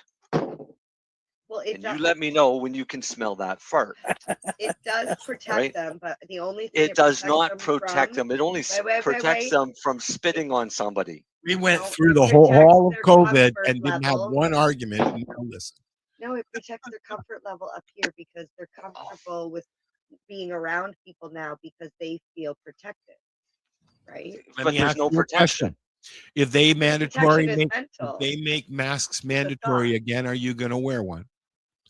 Well, and you let me know when you can smell that fart. It does protect Right? them, but the only thing It does not them protect from, them. It only protects them from spitting on somebody. We went No, through it the whole protects all of their COVID comfort and didn't have level. one argument. And now listen. No, it protects their comfort level up here because they're comfortable with being around people now because they feel protected, right? Let me ask you a question. If they mandatory Protection is make, mental. if they make masks mandatory again, are you going to wear one?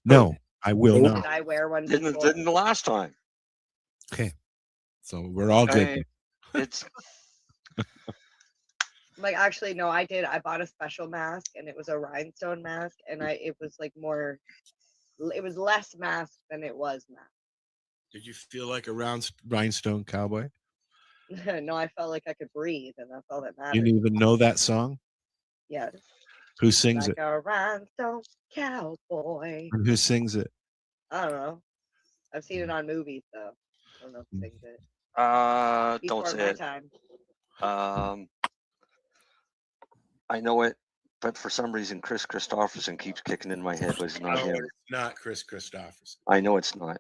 No, I will Did not. I wear one Didn't before? the last time. Okay, so we're all good. It's like actually no, I did. I bought a special mask and it was a rhinestone mask, and it was like more. It was less mask than it was mask. Did you feel like a rhinestone cowboy? No, I felt like I could breathe, and that's all that You matters. didn't even know that song? Yes. Who sings like it? a rhinestone cowboy. And who sings it? I don't know. I've seen it on movies though. I don't know who sings it. don't Before say my it. time. I know it, but for some reason Chris Christopherson keeps kicking in my head, but it's not No, him. it's not Chris Christopherson. I know it's not.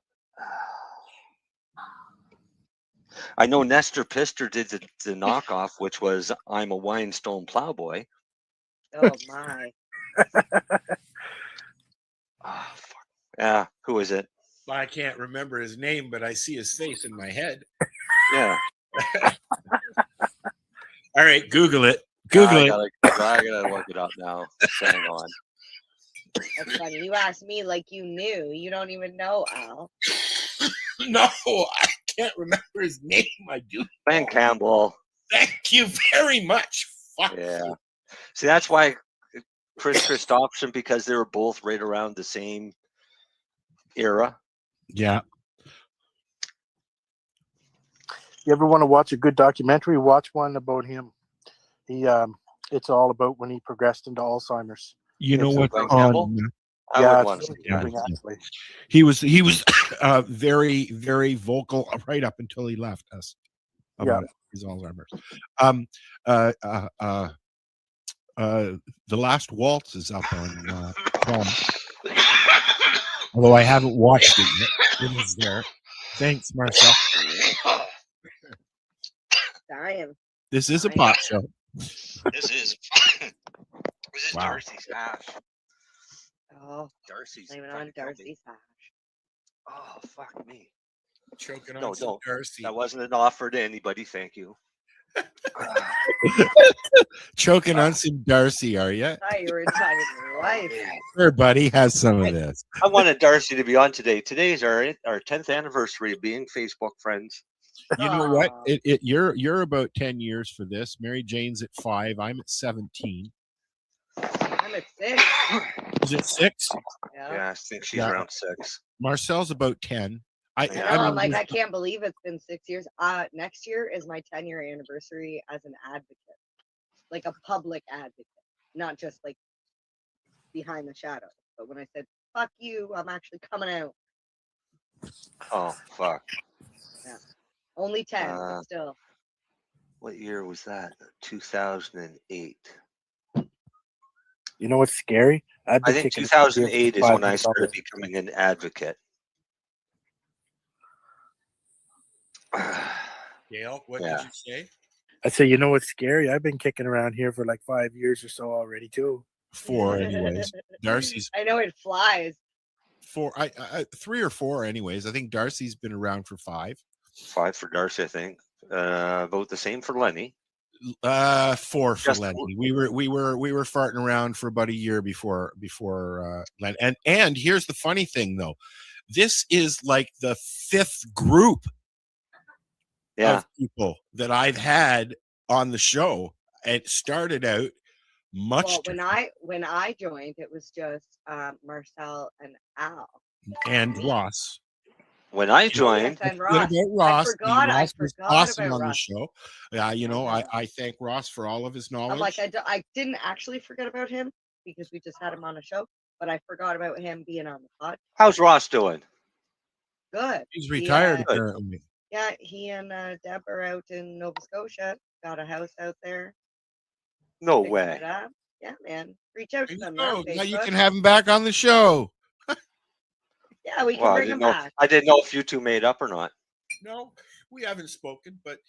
I know Nestor Pister did the knockoff, which was "I'm a Rhinestone Plowboy." Oh my. Oh, fuck. Yeah, who is it? I can't remember his name, but I see his face in my head. Yeah. All right, Google it. Google it. I gotta look it up now. Hang on. That's funny. You asked me like you knew. You don't even know, Al. No, I can't remember his name. I do. Ben Campbell. Thank you very much. Fuck. Yeah. See, that's why Chris Christopherson, because they were both right around the same era. Yeah. You ever want to watch a good documentary? Watch one about him. It's all about when he progressed into Alzheimer's. You know what? I would want to see that. He was very, very vocal right up until he left us about his Alzheimer's. The Last Waltz is up on Prime. Although I haven't watched it yet. It is there. Thanks, Marcel. Dying. This is a pot show. This is Wow. Darcy's hash. Oh, Darcy's blaming on Darcy's hash. Oh, fuck me. Choking on No, some don't. Darcy. That wasn't an offer to anybody. Thank you. Choking on some Darcy, are you? I thought you were talking to your wife. Sure, buddy. Has some of this. I wanted Darcy to be on today. Today's our 10th anniversary of being Facebook friends. You know what? You're about 10 years for this. Mary Jane's at 5. I'm at 17. I'm at 6. Is it 6? Yeah, I think she's around 6. Marcel's about 10. I know, I can't believe it's been 6 years. Next year is my 10-year anniversary as an advocate, like a public advocate, not just like behind the shadows. But when I said "fuck you," I'm actually coming out. Oh, fuck. Yeah, only 10, but still. What year was that? 2008. You know what's scary? I think 2008 is when I started becoming an advocate. Gail, what did you say? I say, you know what's scary? I've been kicking around here for like 5 years or so already too. 4 anyways. Darcy's I know it flies. 4. I 3 or 4 anyways. I think Darcy's been around for 5. 5 for Darcy, I think. About the same for Lenny. For Just- Lenny. We were farting around for about a year before Len. And here's the funny thing though. This is like the 5th group Yeah. of people that I've had on the show. It started out much Well, different. when I joined, it was just Marcel and Al. And Ross. When I Yes, joined, and Good Ross. about Ross. I Ross was forgot awesome about on the Ross. show. Yeah, you know, Mhm. I thank Ross for all of his knowledge. I'm like, I didn't actually forget about him because we just had him on a show, but I forgot about him being on the pod. how's Ross doing? Good. He's retired Good. apparently. Yeah, he and Deb are out in Nova Scotia. Got a house out there. No Fixing way. it up. Yeah, man. Reach out There to you them go. now. Now you Facebook. can have him back on the show. Yeah, we can Well, I bring didn't him know. back. I didn't know if you two made up or not. No, we haven't spoken, but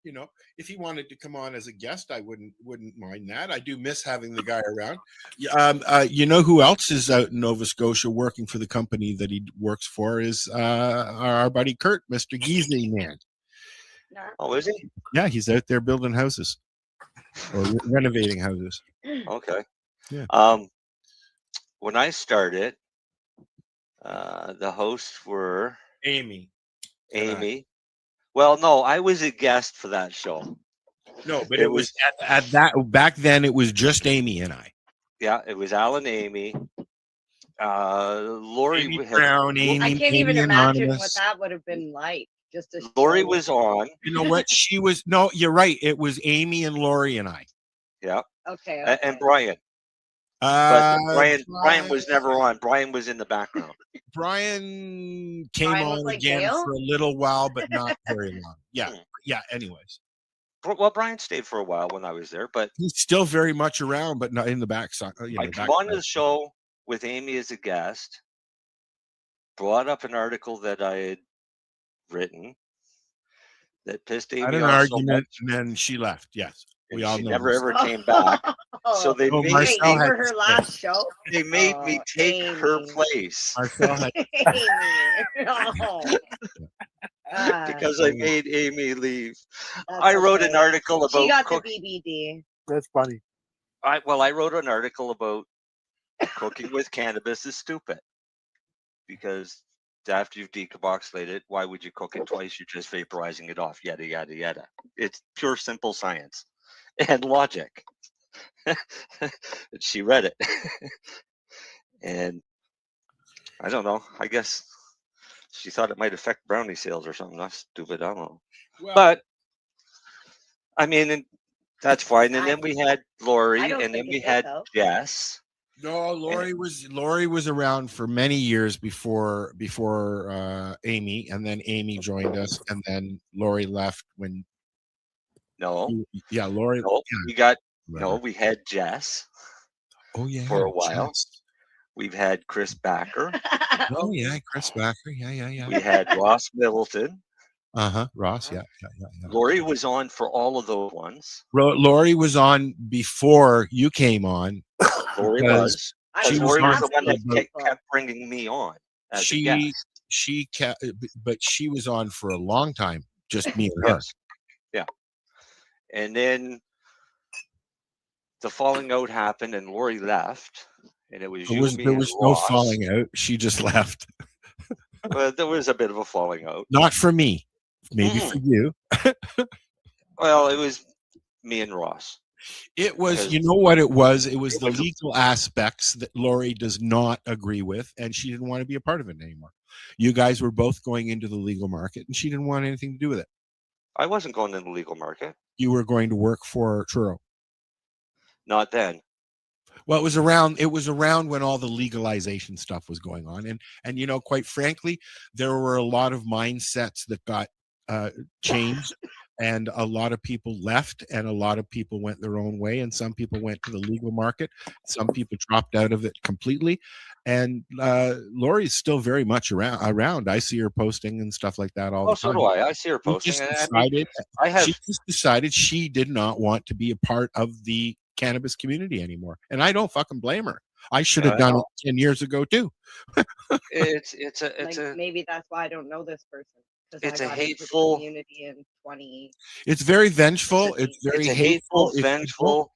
you know, if he wanted to come on as a guest, I wouldn't mind that. I do miss having the guy around. You know who else is out in Nova Scotia working for the company that he works for is our buddy Kurt, Mr. Geezy man. Nah. Oh, is he? Yeah, he's out there building houses or renovating houses. Okay. Yeah. When I started, the hosts were Amy. Amy. Well, no, I was a guest for that show. No, but it was at that back then. It was just Amy and I. Yeah, it was Alan, Amy, Lori. Amy Brown, Amy. I can't even Amy imagine Anonymous. what that would have been like. Just a Lori show. was on. You know what? She was. No, you're right. It was Amy and Lori and I. Yeah. Okay. And Brian. But Brian was Brian- never on. Brian was in the background. Brian came Brian was on like again Dale? for a little while, but not very long. Yeah, yeah. Anyways, Well, Brian stayed for a while when I was there, but he's still very much around, but not in the backside. You know, I come on to the show with Amy as a guest, brought up an article that I had written that pissed Amy had an off so argument, much, and then she left. Yes, we all she know. never this. ever came back. So they Oh, made, Marcel Wait, had for her to last show? they made me Oh, take her Amy. place Marcel had Amy. Oh. because I made Amy leave. That's I wrote an okay. article She about got the cooking. BBD. That's funny. I wrote an article about cooking with cannabis is stupid because after you've decarboxylated it, why would you cook it twice? You're just vaporizing it off. Yada yada yada. It's pure simple science and logic. She read it, and I don't know. I guess she thought it might affect brownie sales or something. That's stupid. I don't know. Well, But I mean, and that's fine. And I- then we had I Lori, don't and then think we it had did, though. Jess. no, Lori was around for many years before Amy, and then Amy joined us, and then Lori left when. No, Yeah, Lori. no, yeah, we got whatever. we had Jess Oh yeah, for a while. Jess. We've had Chris Backer. Oh yeah, Chris Backer. Yeah. We had Ross Middleton. Ross. Yeah. Lori was on for all of those ones. Lori was on before you came on. Lori Because was. I she was was Lori was on the one that for about- kept bringing me on as a guest. she kept, but she was on for a long time. Just me and her. Yes. Yeah. And then the falling out happened, and Lori left, and it was There you, was me, there and was no Ross. falling out. She just left. Well, there was a bit of a falling out. Not for me. Maybe for you. Well, it was me and Ross. It was, Because- you know what it was? It was It the was- legal aspects that Lori does not agree with, and she didn't want to be a part of it anymore. You guys were both going into the legal market, and she didn't want anything to do with it. I wasn't going in the legal market. You were going to work for Truro. Not then. Well, it was around when all the legalization stuff was going on, and you know, quite frankly, there were a lot of mindsets that got changed, and a lot of people left, and a lot of people went their own way, and some people went to the legal market, some people dropped out of it completely, and Lori's still very much around. I see her posting and stuff like that all Oh, the so time. do I. I see her posting. She and just I mean, decided, I have. she just decided she did not want to be a part of the cannabis community anymore, and I don't fucking blame her. I should have I done know. it 10 years ago too. It's Like, a. maybe that's why I don't know this person. 'cause It's I a got into the hateful. community in 20. It's very vengeful. It's very It's a hateful. hateful, vengeful,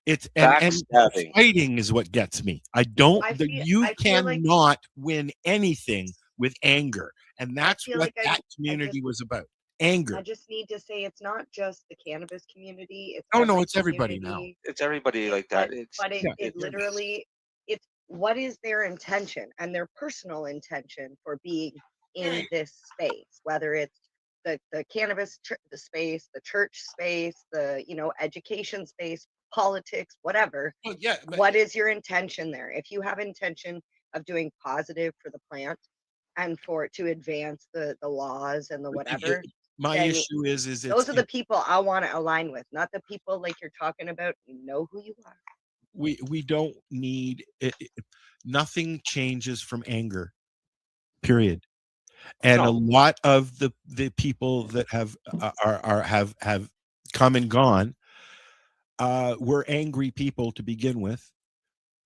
It's and backstabbing. fighting is what gets me. I don't. I feel You I feel like cannot win anything with anger, and I that's feel what like I that I community just was about. I Anger. just need to say it's not just the cannabis community, it's Oh no, every it's everybody now. community. It's everybody like But that. It's but it Yeah. it literally it's what is their intention and their personal intention for being in this space, whether it's the cannabis the space, the church space, the education space, politics, whatever. Well, yeah, but What is your intention there? If you have intention of doing positive for the plant and for it to advance the laws and the whatever, my then issue is those are the people I want to align with, not the people like you're talking about. You know who you are. we don't need nothing changes from anger. Period. And a no. lot of the people that have have come and gone were angry people to begin with,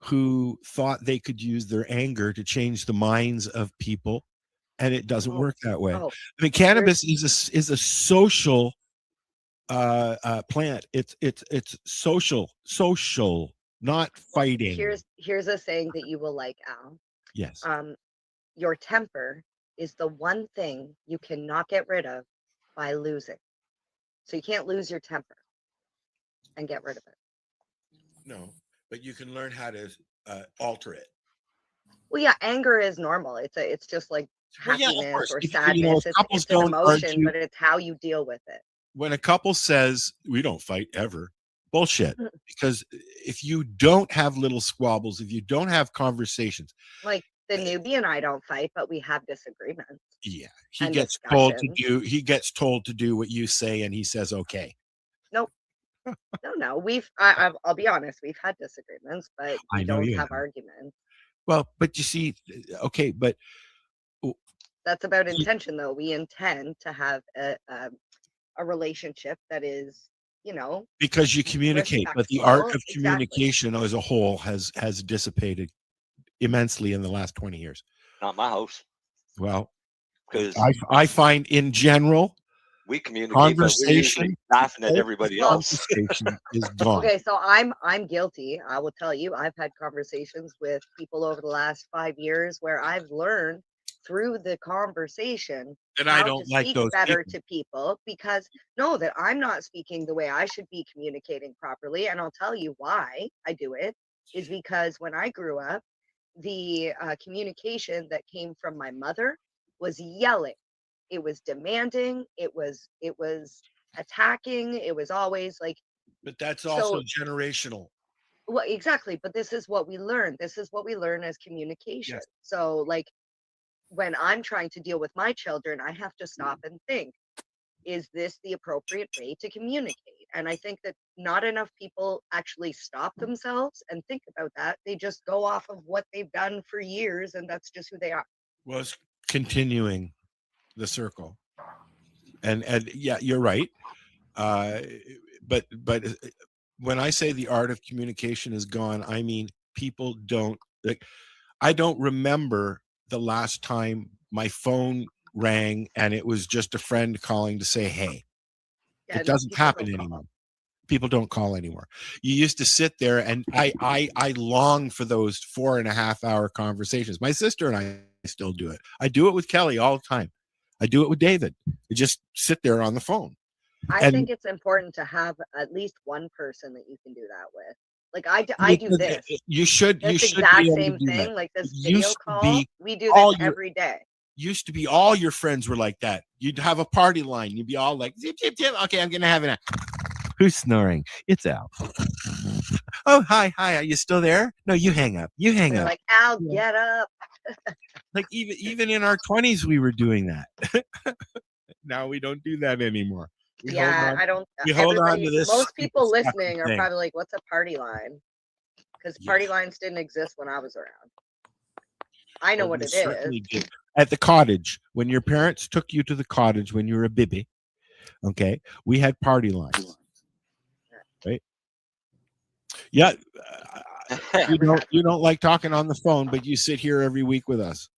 who thought they could use their anger to change the minds of people, and it doesn't Oh, work that way. oh, I mean, cannabis is a social plant. It's social, not fighting. here's a saying that you will like, Al. Yes. Your temper is the one thing you cannot get rid of by losing. So you can't lose your temper and get rid of it. No, but you can learn how to alter it. Well, yeah, anger is normal. It's just like Well, yeah, of happiness course. or If sadness. couples It's an don't emotion, argue, but it's how you deal with it. when a couple says we don't fight ever, bullshit. Because if you don't have little squabbles, if you don't have conversations, Like the newbie and I don't fight, but we have disagreements. yeah, he And gets told to discussions. he gets told to do what you say, and he says okay. Nope. No. I'll be honest. We've had disagreements, but I we know don't you have have. arguments. Well, but you see, okay, but That's about intention, though. We intend to have a relationship that is, because you communicate, but the art respectful. of Exactly. communication as a whole has dissipated immensely in the last 20 years. Not my house. Well, Because I find in general we communicate, but we're usually conversation laughing at everybody else. conversation is gone. Okay, so I'm guilty. I will tell you, I've had conversations with people over the last 5 years where I've learned through the conversation And I how don't to like speak those better people. to people because know that I'm not speaking the way I should be communicating properly. And I'll tell you why I do it is because when I grew up, the communication that came from my mother was yelling. It was demanding. It was attacking. It was always like But that's also so. generational. Well, exactly. But this is what we learn. This is what we learn as communication. Yes. So, like, when I'm trying to deal with my children, I have to stop and think, is this the appropriate way to communicate? And I think that not enough people actually stop themselves and think about that. They just go off of what they've done for years, and that's just who they are. Was continuing the circle. And yeah, you're right. But when I say the art of communication is gone, I mean people don't like. I don't remember the last time my phone rang and it was just a friend calling to say hey. Yeah, It no, doesn't people happen don't call. anymore. People don't call anymore. You used to sit there, and I long for those 4.5 hour conversations. My sister and I still do it. I do it with Kelly all the time. I do it with David. You just sit there on the phone. I And think it's important to have at least one person that you can do that with. Like I do this. You should This be exact able to same do that. thing, like this It video used to call. be We do all this your every day. used to be all your friends were like that. You'd have a party line. You'd be all like, zip, zip, zip. Okay, I'm gonna have it. Who's snoring? It's Al. Oh, hi. Are you still there? No, you hang up. You hang They're up. like, Al, Yeah. get up. Like even in our 20s, we were doing that. Now we don't do that anymore. We hold Yeah, on. I don't. We hold on Everybody, to this. most people stupid fucking listening are thing. probably like, "What's a party line?" Because Yeah. party lines didn't exist when I was around. I know Well, what we it certainly is. did. At the cottage, when your parents took you to the cottage when you were a baby, okay, we had party lines, right? Yeah, you don't like talking on the phone, but you sit here every week with us.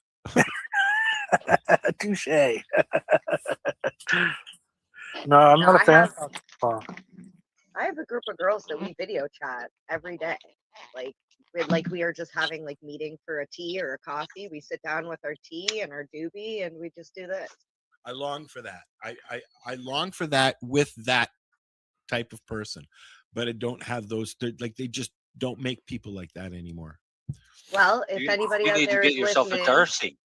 Touche. No, I'm No, not a I fan. have- I have a group of girls that we video chat every day. Like we are just having like meeting for a tea or a coffee. We sit down with our tea and our doobie and we just do this. I long for that. I long for that with that type of person, but I don't have those. Like they just don't make people like that anymore. Well, if anybody you out need to there get is yourself listening, a Darcy.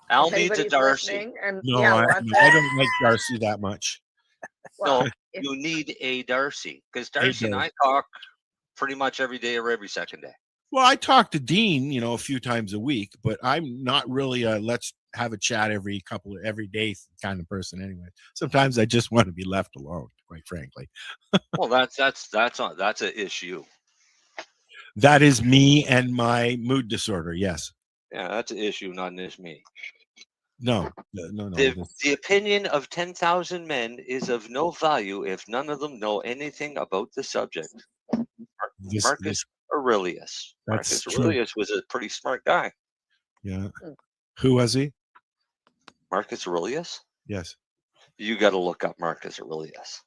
Al if needs a anybody's Darcy. listening and No, yeah, I wants don't a, like Darcy that much. well, No, if, you need a Darcy because Darcy and I Darcy. talk pretty much every day or every second day. Well, I talk to Dean, a few times a week, but I'm not really a let's have a chat every day kind of person anyway. Sometimes I just want to be left alone, quite frankly. Well, that's an issue. That is me and my mood disorder. Yes. Yeah, that's an issue, not just me. No. The opinion of 10,000 men is of no value if none of them know anything about the subject. Marcus Aurelius. Marcus Aurelius was a pretty smart guy. Yeah. Who was he? Marcus Aurelius? Yes. You got to look up Marcus Aurelius.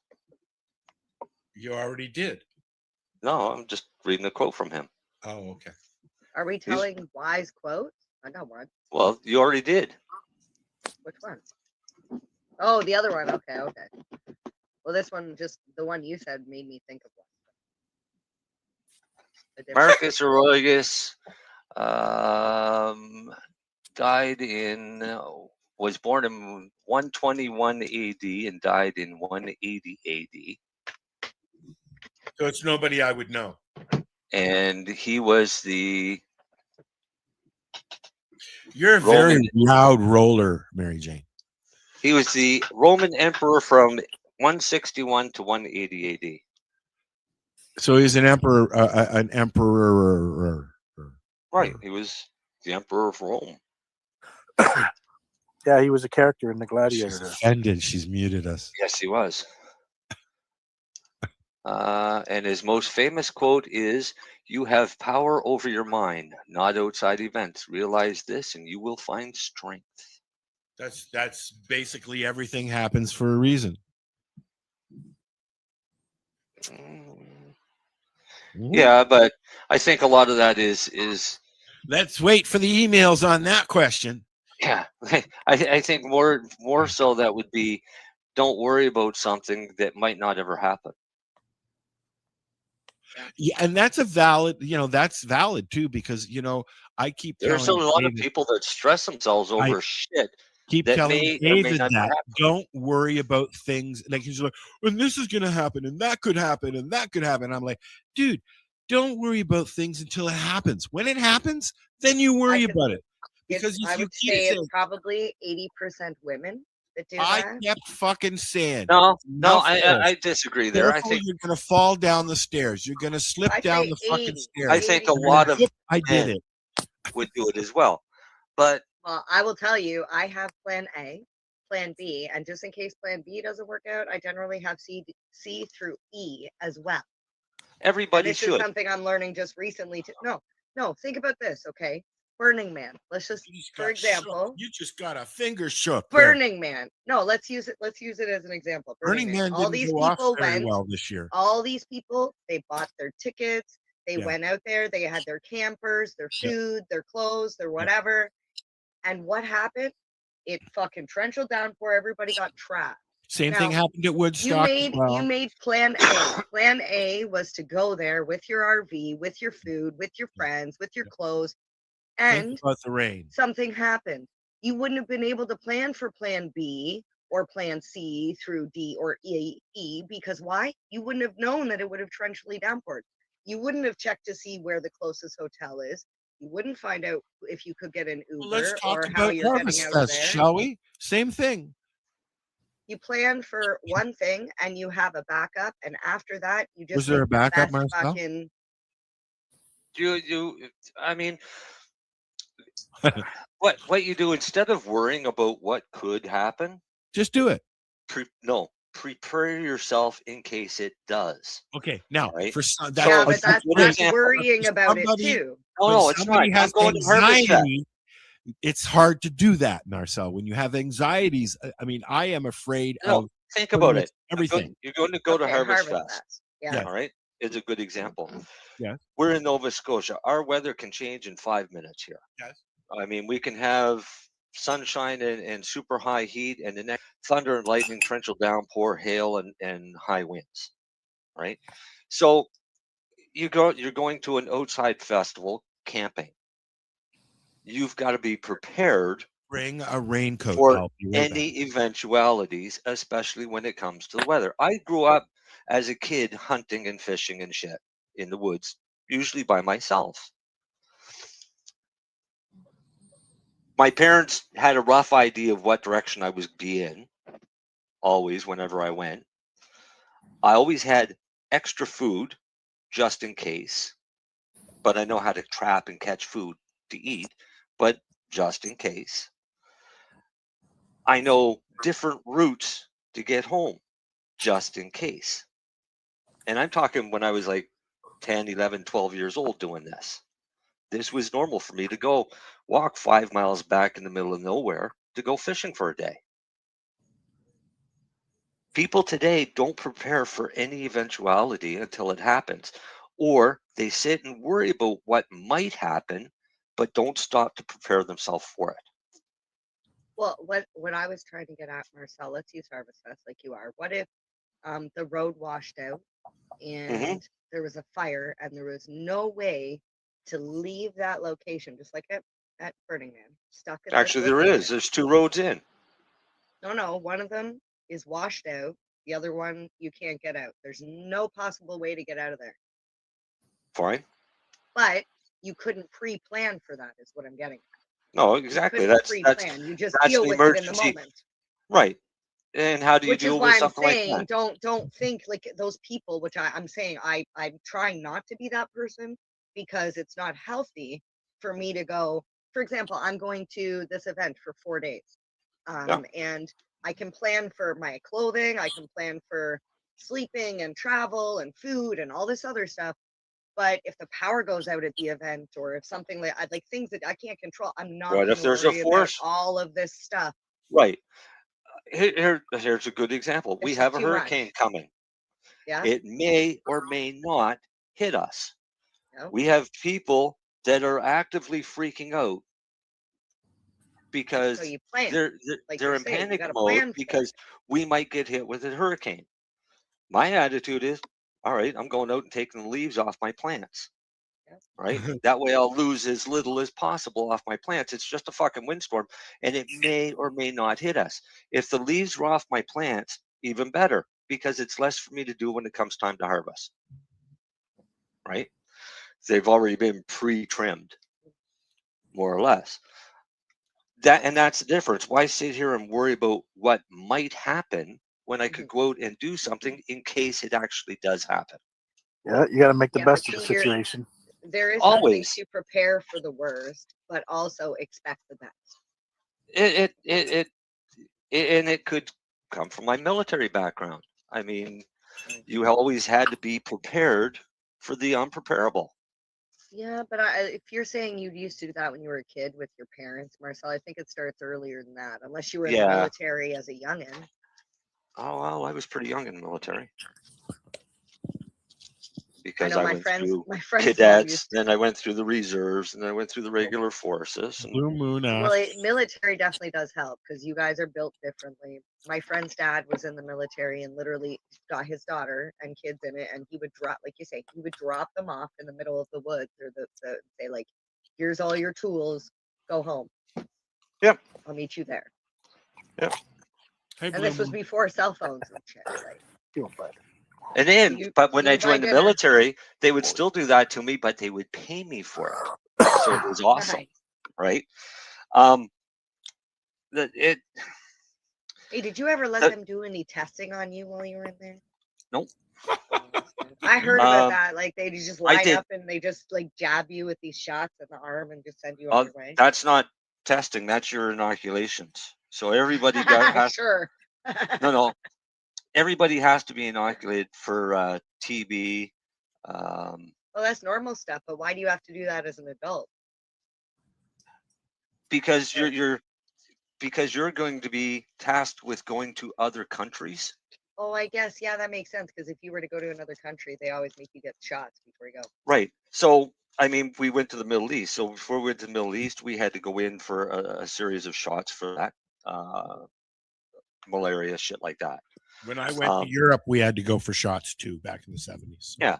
You already did. No, I'm just reading a quote from him. Oh, okay. are we telling wise quotes? I got one. Well, you already did. Which one? Oh, the other one. Okay. Well, this one, just the one you said, made me think of one. Marcus Aurelius was born in 121 AD and died in 180 AD. So it's nobody I would know. And he was the You're a very loud roller, Mary Jane. He was the Roman emperor from 161 to 180 AD. So he's an emperor, Right. He was the emperor of Rome. Yeah, he was a character in the She's Gladiator. offended. She's muted us. Yes, he was. And his most famous quote is, "You have power over your mind, not outside events. Realize this and you will find strength." That's basically everything happens for a reason. Yeah, but I think a lot of that is Let's wait for the emails on that question. yeah. I think more so that would be, don't worry about something that might not ever happen. Yeah, and that's valid too, because I keep There's telling a lot of David, people that stress themselves over shit. keep that telling may or may David not that happen. don't worry about things like he's like, and this is gonna happen, and that could happen, and that could happen. I'm like, dude, don't worry about things until it happens. When it happens, then you worry about it. Because I would say it's probably 80% women that do I that. kept fucking saying, No, I disagree there. I think you're gonna fall down the stairs. You're gonna slip I down say the fucking 80. stairs. I think a lot of I did men it. would do it as well. But Well, I will tell you, I have plan A, plan B, and just in case plan B doesn't work out, I generally have C through E as well. everybody This should. is something I'm learning just recently. No, think about this, okay? Burning Man. Let's just, for example, you just got a finger shook. there. Burning Man. No, let's use it. Let's use it as an example. Burning Man All didn't these go off people very went. well this year. All these people, they bought their tickets. They Yeah. went out there. They had their campers, their Yeah. food, their clothes, their whatever. And what happened? It fucking torrential downpour. Everybody got trapped. Same Now, thing happened at Woodstock. You made plan A. Plan A was to go there with your RV, with your food, with your friends, with your clothes, and Think about the rain. something happened. You wouldn't have been able to plan for plan B or plan C through D or E because why? You wouldn't have known that it would have torrentially downpoured. You wouldn't have checked to see where the closest hotel is. You wouldn't find out if you could get an Uber Well, let's talk or how about you're Harvest getting out of Fest, there. shall we? Same thing. You plan for one thing and you have a backup, and after that, you just Was there a make the backup, best Marcel? fucking. I mean, what you do instead of worrying about what could happen, Just do it. prepare yourself in case it does. Okay, now Right? for some, Yeah, but for that's example, worrying about it somebody- too. No, when no, it's somebody not. has I'm going to Harvest Fest. anxiety, it's hard to do that, Marcel. When you have anxieties, I mean, I am afraid No, of think pretty about much it. everything. You're going to go to Okay, Harvest Fest. Yeah. Yes. All right. It's a good example. Yes. We're in Nova Scotia. Our weather can change in 5 minutes here. Yes. I mean, we can have sunshine and super high heat, and the next thunder and lightning, torrential downpour, hail, and high winds. Right. So you're going to an outside festival camping. You've got to be prepared Bring a raincoat. for I'll be right back. any eventualities, especially when it comes to the weather. I grew up as a kid hunting and fishing and shit in the woods, usually by myself. My parents had a rough idea of what direction I was be in, always, whenever I went. I always had extra food just in case, but I know how to trap and catch food to eat, but just in case. I know different routes to get home just in case. And I'm talking when I was like 10, 11, 12 years old doing this. This was normal for me to go walk 5 miles back in the middle of nowhere to go fishing for a day. People today don't prepare for any eventuality until it happens, or they sit and worry about what might happen, but don't stop to prepare themselves for it. Well, what I was trying to get at, Marcel, let's use Harvest Fest like you are. What if the road washed out and there was a fire and there was no way to leave that location, just like at Burning Man, stuck at this Actually, there location. is. There's 2 roads in. No, one of them is washed out. The other one you can't get out. There's no possible way to get out of there. Fine. But you couldn't pre-plan for that, is what I'm getting at. No, exactly. You couldn't pre-plan. You just deal an with it in the emergency. moment. Right. And how do you Which is deal why with I'm something like saying that? don't think like those people, which I'm saying I'm trying not to be that person because it's not healthy for me to go. For example, I'm going to this event for 4 days. And I can plan for my clothing, I can plan for sleeping and travel and food and all this other stuff. But if the power goes out at the event, or if something like things that I can't control, I'm not Right, going if to there's a worry about force. all of this stuff. Right. Here's a good example. We It's have just a too much. hurricane coming. Yeah. It may or may not hit us. No. We have people that are actively freaking out because So you plan, like they're you're in saying, you panic got to mode plan for it. because we might get hit with a hurricane. My attitude is, all right, I'm going out and taking the leaves off my plants. Yeah. Right? That way I'll lose as little as possible off my plants. It's just a fucking windstorm and it may or may not hit us. If the leaves are off my plants, even better, because it's less for me to do when it comes time to harvest. Right? They've already been pre-trimmed, more or less. That's the difference. Why sit here and worry about what might happen when I could go out and do something in case it actually does happen? Yeah, you got to make the Yeah, best but of the see, situation. there is Always. something to prepare for the worst, but also expect the best. And it could come from my military background. I mean, you always had to be prepared for the unpreparable. Yeah, but if you're saying you used to do that when you were a kid with your parents, Marcel, I think it starts earlier than that, unless you were in the Yeah. military as a youngin. Oh, well, I was pretty young in the military I because know I my went friends, through my friends' mom cadets, used then I went through the reserves, and then I went through the regular forces. And Blue Moon Well, ass. military definitely does help because you guys are built differently. My friend's dad was in the military and literally got his daughter and kids in it, and he would drop, like you say, he would drop them off in the middle of the woods or say like, "Here's all your tools, go home. Yep. I'll meet you there." Yep. Hey, And Blue this was Moon. before cell phones and shit. Like, And then, but when I you buy joined the dinner. military, they would still do that to me, but they would pay me for it. So it was awesome, Nice. right? Hey, did you ever let them do any testing on you while you were in there? Nope. I heard about that. Like they just I line did. up and they just like jab you with these shots in the arm and just send you on your way. That's not testing. That's your inoculations. So everybody has Sure. no. Everybody has to be inoculated for TB. Well, that's normal stuff, but why do you have to do that as an adult? because you're going to be tasked with going to other countries. Oh, I guess, yeah, that makes sense. Because if you were to go to another country, they always make you get shots before you go. Right. So, I mean, we went to the Middle East. So before we went to the Middle East, we had to go in for a series of shots for that, malaria, shit like that. When I went to Europe, we had to go for shots too back in the 70s. Yeah.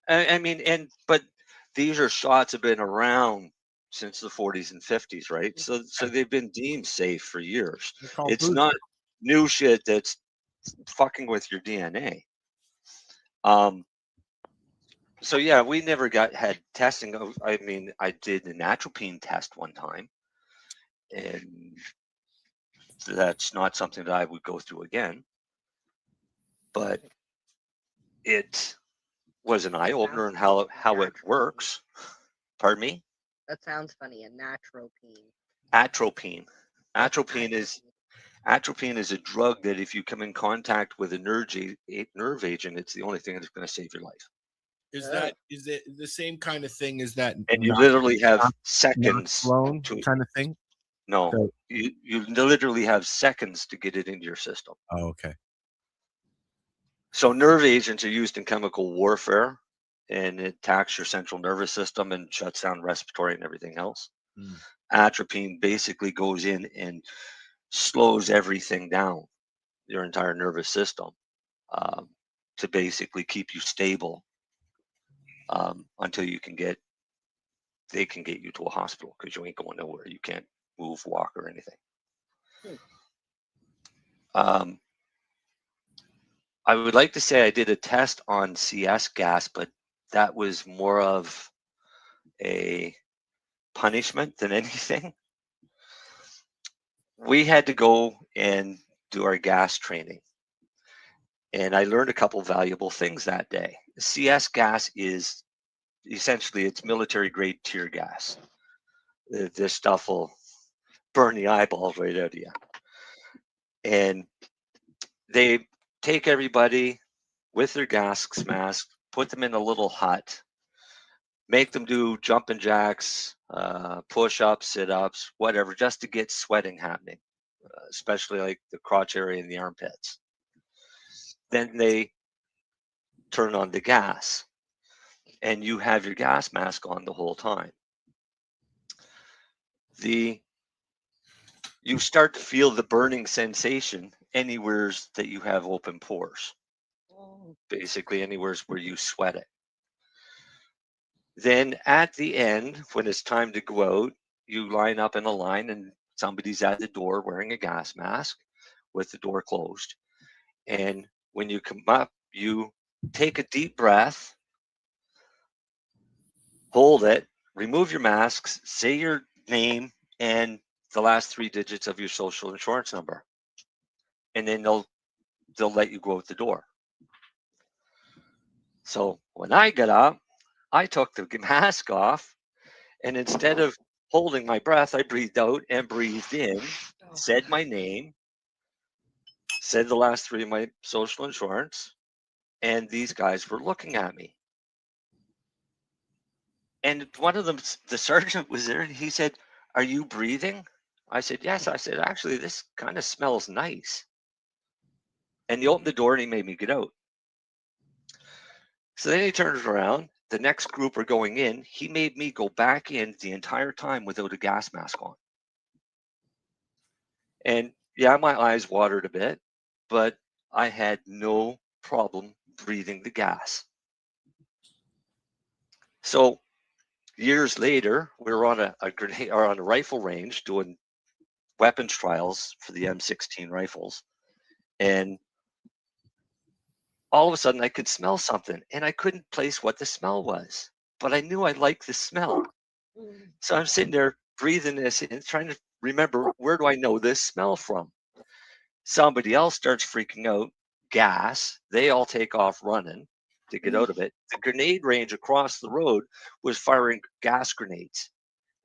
I mean, but these are shots have been around since the 40s and 50s, right? So they've been deemed safe for years. It's not new shit that's fucking with your DNA. So yeah, we never had testing. I mean, I did an atropine test one time, and that's not something that I would go through again. But it was an eye opener on how it works. Pardon me? That sounds funny. A natropine. Atropine. Atropine is a drug that if you come in contact with a nerve agent, it's the only thing that's going to save your life. Is it the same kind of thing as that? And you literally have seconds to kind of thing. No, so, you literally have seconds to get it into your system. Oh, okay. So nerve agents are used in chemical warfare, and it attacks your central nervous system and shuts down respiratory and everything else. Atropine basically goes in and slows everything down, your entire nervous system, to basically keep you stable until they can get you to a hospital, because you ain't going nowhere. You can't move, walk, or anything. I would like to say I did a test on CS gas, but that was more of a punishment than anything. We had to go and do our gas training, and I learned a couple valuable things that day. CS gas is essentially, it's military grade tear gas. This stuff will burn the eyeballs right out of you. And they take everybody with their gas mask, put them in a little hut, make them do jumping jacks, push-ups, sit-ups, whatever, just to get sweating happening, especially like the crotch area and the armpits. Then they turn on the gas, and you have your gas mask on the whole time. You start to feel the burning sensation anywhere that you have open pores. Basically, anywhere where you sweat it. Then at the end, when it's time to go out, you line up in a line, and somebody's at the door wearing a gas mask with the door closed. And when you come up, you take a deep breath, hold it, remove your masks, say your name and the last 3 digits of your social insurance number, and then they'll let you go out the door. So when I got up, I took the mask off, and instead of holding my breath, I breathed out and breathed in, said my name, said the last 3 of my social insurance, and these guys were looking at me. And one of them, the sergeant, was there, and he said, "Are you breathing?" I said, "Yes." I said, "Actually, this kind of smells nice." And he opened the door and he made me get out. So then he turned around. The next group are going in. He made me go back in the entire time without a gas mask on. And yeah, my eyes watered a bit, but I had no problem breathing the gas. So years later, we were on a grenade or on a rifle range doing weapons trials for the M16 rifles, and all of a sudden I could smell something, and I couldn't place what the smell was, but I knew I liked the smell. So I'm sitting there breathing this and trying to remember, where do I know this smell from? Somebody else starts freaking out, gas. They all take off running to get out of it. The grenade range across the road was firing gas grenades,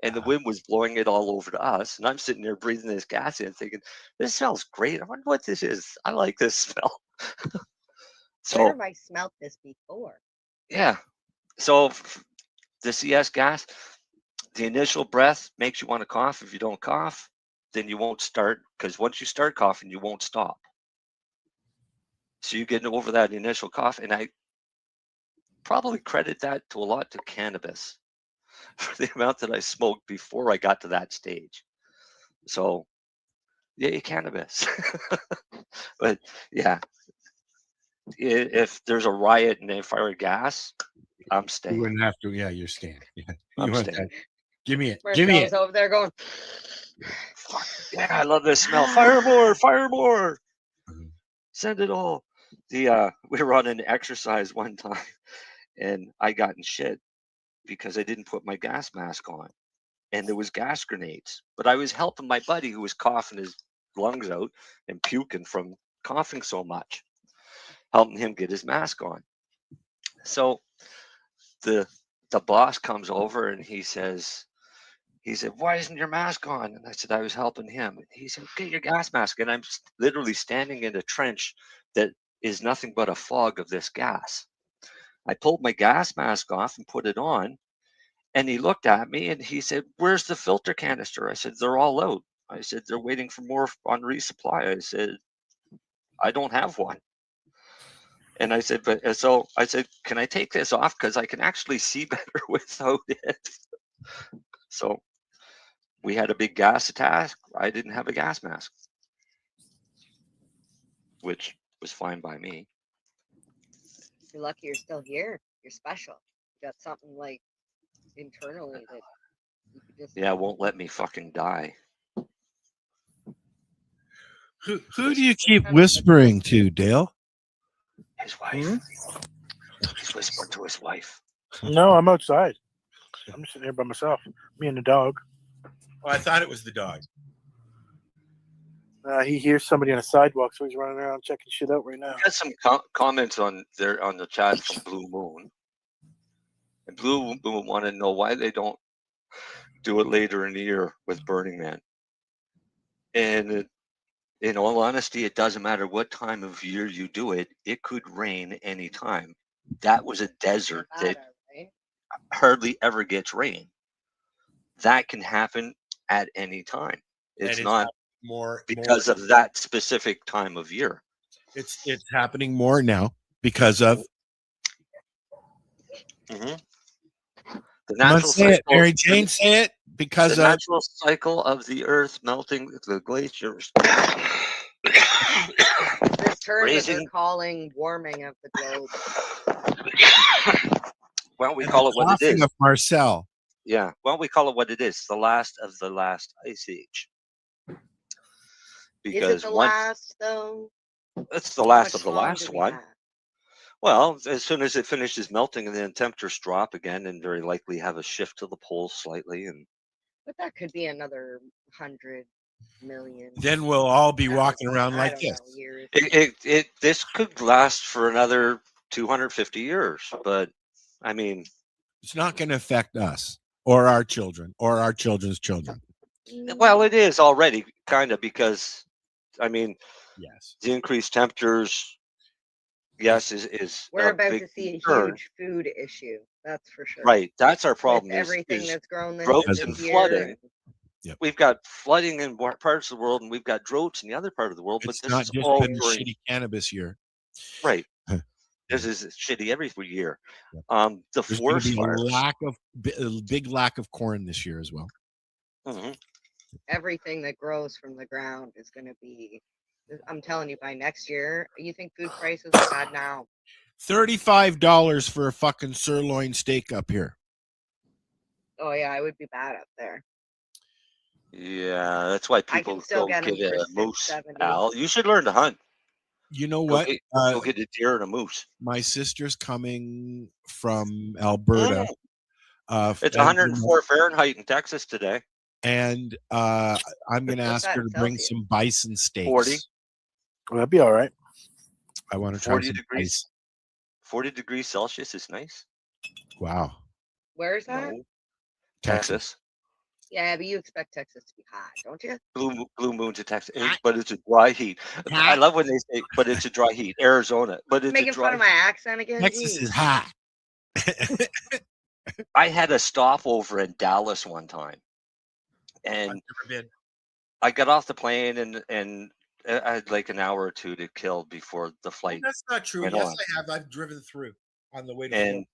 and the wind was blowing it all over to us. And I'm sitting there breathing this gas in, thinking, this smells great. I wonder what this is. I like this smell. Where have I smelt this before? Yeah. So the CS gas, the initial breath makes you want to cough. If you don't cough, then you won't start, because once you start coughing, you won't stop. So you get over that initial cough, and I probably credit that to a lot to cannabis for the amount that I smoked before I got to that stage. So, yeah, cannabis. But yeah, if there's a riot and they fire gas, I'm You staying. wouldn't have to. Yeah, you're staying. Yeah. You I'm want staying. that. Give me it. Give me Marcel's it. over there going, Fuck, yeah, I love this smell. Fire more, fire more. Mhm. Send it all. We were on an exercise one time, and I got in shit because I didn't put my gas mask on, and there was gas grenades. But I was helping my buddy who was coughing his lungs out and puking from coughing so much, helping him get his mask on. So the boss comes over and he said, "Why isn't your mask on?" And I said, "I was helping him." And he said, "Get your gas mask." And I'm literally standing in a trench that is nothing but a fog of this gas. I pulled my gas mask off and put it on, and he looked at me and he said, "Where's the filter canister?" I said, "They're all out." I said, "They're waiting for more on resupply." I said, "I don't have one." And I said, so I said, "Can I take this off? Because I can actually see better without it." So we had a big gas attack. I didn't have a gas mask, which was fine by me. you're lucky you're still here. You're special. You got something like internally that you could just. Yeah, it won't let me fucking die. Who do you keep whispering to, Dale? His wife. He's whispering to his wife. No, I'm outside. I'm just sitting here by myself. Me and the dog. Oh, I thought it was the dog. He hears somebody on a sidewalk, so he's running around checking shit out right now. We got some comments on the chat from Blue Moon. And Blue Moon want to know why they don't do it later in the year with Burning Man. And in all honesty, it doesn't matter what time of year you do it. It could rain anytime. That was a desert that hardly ever gets rain. That can happen at any time. It's not because of that specific time of year. It's happening more now because of the natural say it, cycle. Mary Jane, say it. Because the of natural cycle of the Earth melting the glaciers. This term that Raising- they're calling warming of the globe. Why don't we and call the it what it coughing is? of Marcel. Yeah. Why don't we call it what it is? The last of the last ice age. Is Because it the once last though? it's the How last much of the longer last do we one. have? Well, as soon as it finishes melting and then temperatures drop again, and very likely have a shift to the poles slightly, and But that could be another 100 million. Then we'll all be walking around I like don't this. know, years. this could last for another 250 years. But I mean, It's not going to affect us or our children or our children's children. well, it is already kind of, because I mean, Yes, the increased temperatures, yes, is We're a about big to see a concern. huge food issue. That's for sure. Right, that's our problem. With everything is that's grown this, droughts this and year. flooding. Yep. We've got flooding in parts of the world, and we've got droughts in the other part of the world. it's But not this is just all been a during shitty cannabis year. right. This is shitty every year. Yep. The There's going to forest be fires. a big lack of corn this year as well. Mhm. Everything that grows from the ground is going to be. I'm telling you, by next year, you think food prices are bad now? $35 for a fucking sirloin steak up here. Oh yeah, it would be bad up there. Yeah, that's why I people can still go get them get for a moose. $6.70. Al, you should learn to hunt. You know Go what? get a deer and a moose. My sister's coming from Alberta. It's 104 Fahrenheit in Texas today. And I'm going to What's ask her that to bring Celsius? some bison steaks. 40. Well, that'd be all right. I want to try 40 some degrees. 40 degrees Celsius is nice. bison. Wow. Where's that? No, Texas. Texas. Yeah, but you expect Texas to be hot, don't you? Blue moon to Texas, but it's a dry heat. I love when they say, but it's a dry heat. Arizona, but it's Making a dry fun of my accent again. Texas Jeez. is hot. I had a stopover in Dallas one time, and I've never been. I got off the plane and I had like an hour or two to kill before the Well, flight that's not true. went Yes, on. I have. I've driven through on the way to And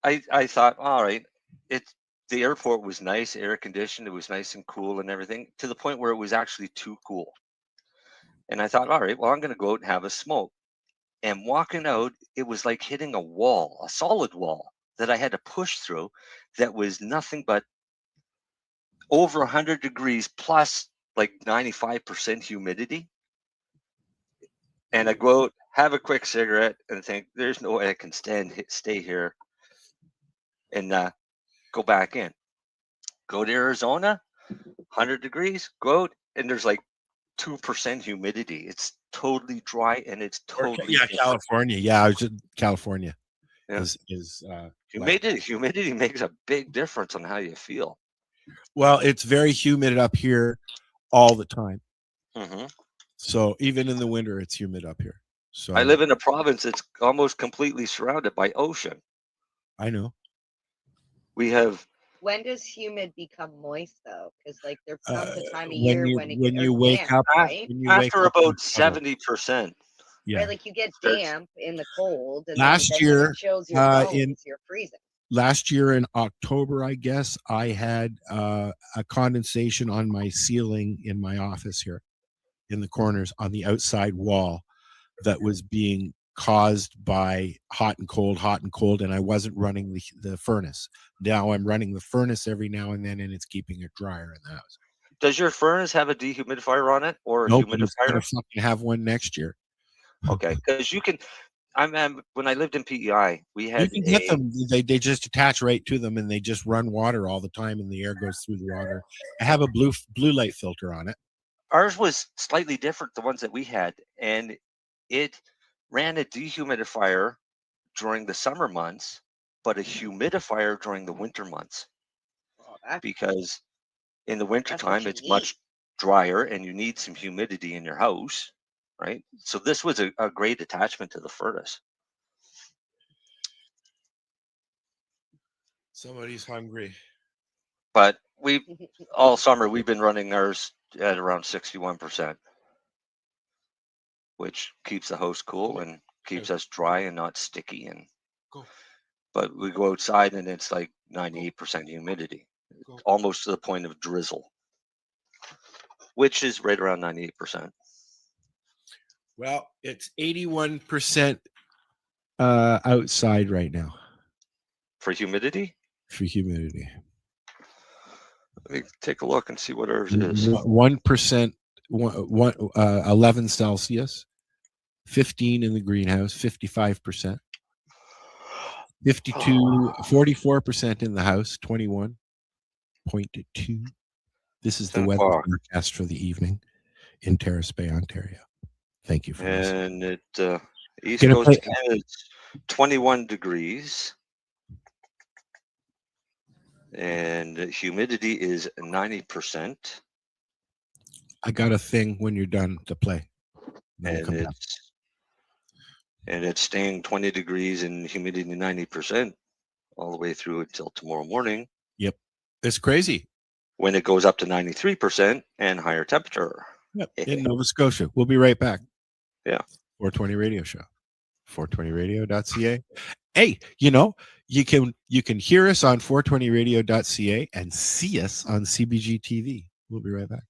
I thought, all right, the airport was nice, air conditioned, it was nice and cool and everything, to the point where it was actually too cool. And I thought, all right, well, I'm going to go out and have a smoke. And walking out, it was like hitting a wall, a solid wall that I had to push through that was nothing but over 100 degrees plus like 95% humidity. And I go out, have a quick cigarette, and think, there's no way I can stay here and go back in. Go to Arizona, 100 degrees, go out, and there's like 2% humidity. It's totally dry and it's totally different. California. Yeah, I was in California. Yeah. Is Humidity makes a big difference on how you feel. well, it's very humid up here all the time. Mm-hmm. So even in the winter, it's humid up here. So I live in a province that's almost completely surrounded by ocean. I know. We have. When does humid become moist though? Because like there comes a time of when year you when it when gets you wake damp, up right? when you wake After up, about it's puddle. 70%. Yeah. Right, like you get Starts- damp in the cold, and Last then year, when it chills your bones, you're freezing. Last year in October, I guess, I had a condensation on my ceiling in my office here in the corners on the outside wall that was being caused by hot and cold, and I wasn't running the furnace. Now I'm running the furnace every now and then, and it's keeping it drier in the house. Does your furnace have a dehumidifier on it or a Nope, but it's gonna humidifier? fucking have one next year. Okay, because you can. When I lived in PEI, we You had can get them. They just attach right to them, and they just run water all the time, and the air goes through the water. I have a blue light filter on it. Ours was slightly different, the ones that we had, and it ran a dehumidifier during the summer months, but a humidifier during the winter months. Because in the wintertime, it's much drier and you need some humidity in your house, right? So this was a great attachment to the furnace. Somebody's hungry. But all summer, we've been running ours at around 61%, which keeps the house cool and keeps us dry and not sticky. But we go outside and it's like 98% humidity, almost to the point of drizzle, which is right around 98%. Well, it's 81% outside right now. For humidity? For humidity. Let me take a look and see what ours is. 1%, 11 Celsius, 15 in the greenhouse, 55%. 44% in the house, 21.2. This is the weather forecast for the evening in Terrace Bay, Ontario. Thank you for listening. And East Coast of Canada is 21 degrees. And humidity is 90%. I got a thing when you're done to play. And it's staying 20 degrees and humidity 90% all the way through until tomorrow morning. Yep. It's crazy. When it goes up to 93% and higher temperature. Yep. In Nova Scotia. We'll be right back. Yeah. 420 Radio Show. 420radio.ca. Hey, you can hear us on 420radio.ca and see us on CBG TV. We'll be right back.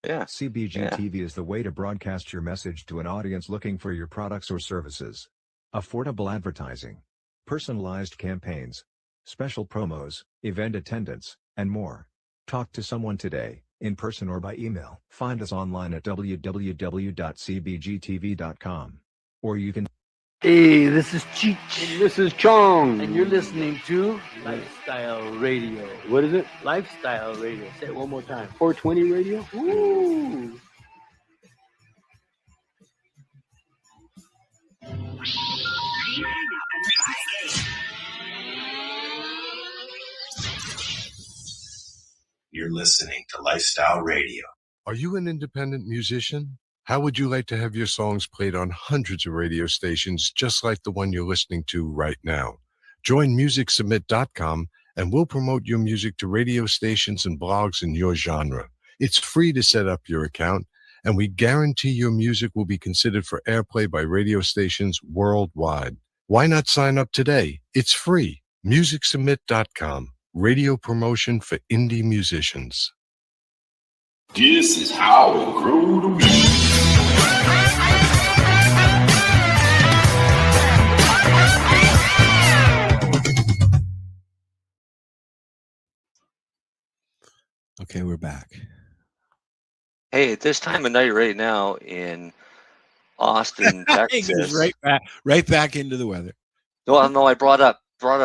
Yeah. CBG TV is the way to broadcast your message to an audience looking for your products or services. Affordable advertising, personalized campaigns, special promos, event attendance, and more. Talk to someone today, in person or by email. Find us online at www.cbgtv.com. Or you can. Hey, this is Cheech. And this is Chong. And you're listening to Lifestyle Radio. What is it? Lifestyle Radio. Say it one more time. 420 Radio? Woo! You're listening to Lifestyle Radio. Are you an independent musician? How would you like to have your songs played on hundreds of radio stations just like the one you're listening to right now? Join MusicSubmit.com and we'll promote your music to radio stations and blogs in your genre. It's free to set up your account, and we guarantee your music will be considered for airplay by radio stations worldwide. Why not sign up today? It's free. MusicSubmit.com, radio promotion for indie musicians. This is how it grew to be. Okay, we're back. Hey, at this time of night right now in Austin, He goes Texas. right back into the weather. No, I brought up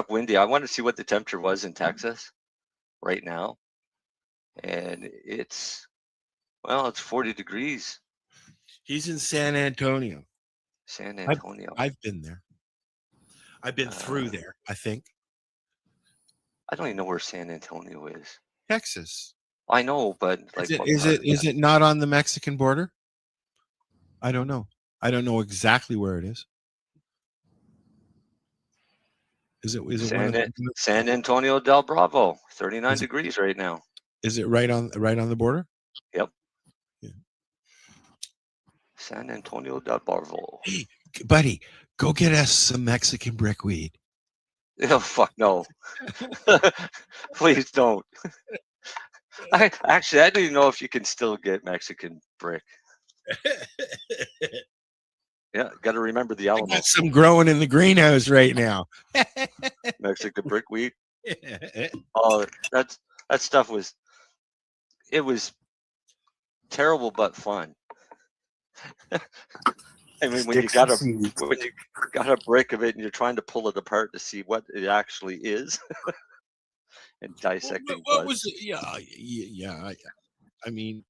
windy. I wanted to see what the temperature was in Texas right now. And it's 40 degrees. He's in San Antonio. San Antonio. I've been there. I've been through there, I think. I don't even know where San Antonio is. Texas. I know, but like, Is it not on the Mexican border? I don't know. I don't know exactly where it is. Is it San Antonio del Bravo, 39 degrees right now. Is it right on the border? Yep. Yeah. San Antonio del Bravo. Hey, buddy, go get us some Mexican brickweed. Oh fuck no. Please don't. I don't even know if you can still get Mexican brick. Yeah, got to remember the I Alamo. got some growing in the greenhouse right now. Mexican brickweed. Oh, that stuff was terrible but fun. I mean, when you got a brick of it and you're trying to pull it apart to see what it actually is, and dissecting. What was it? Yeah. I mean,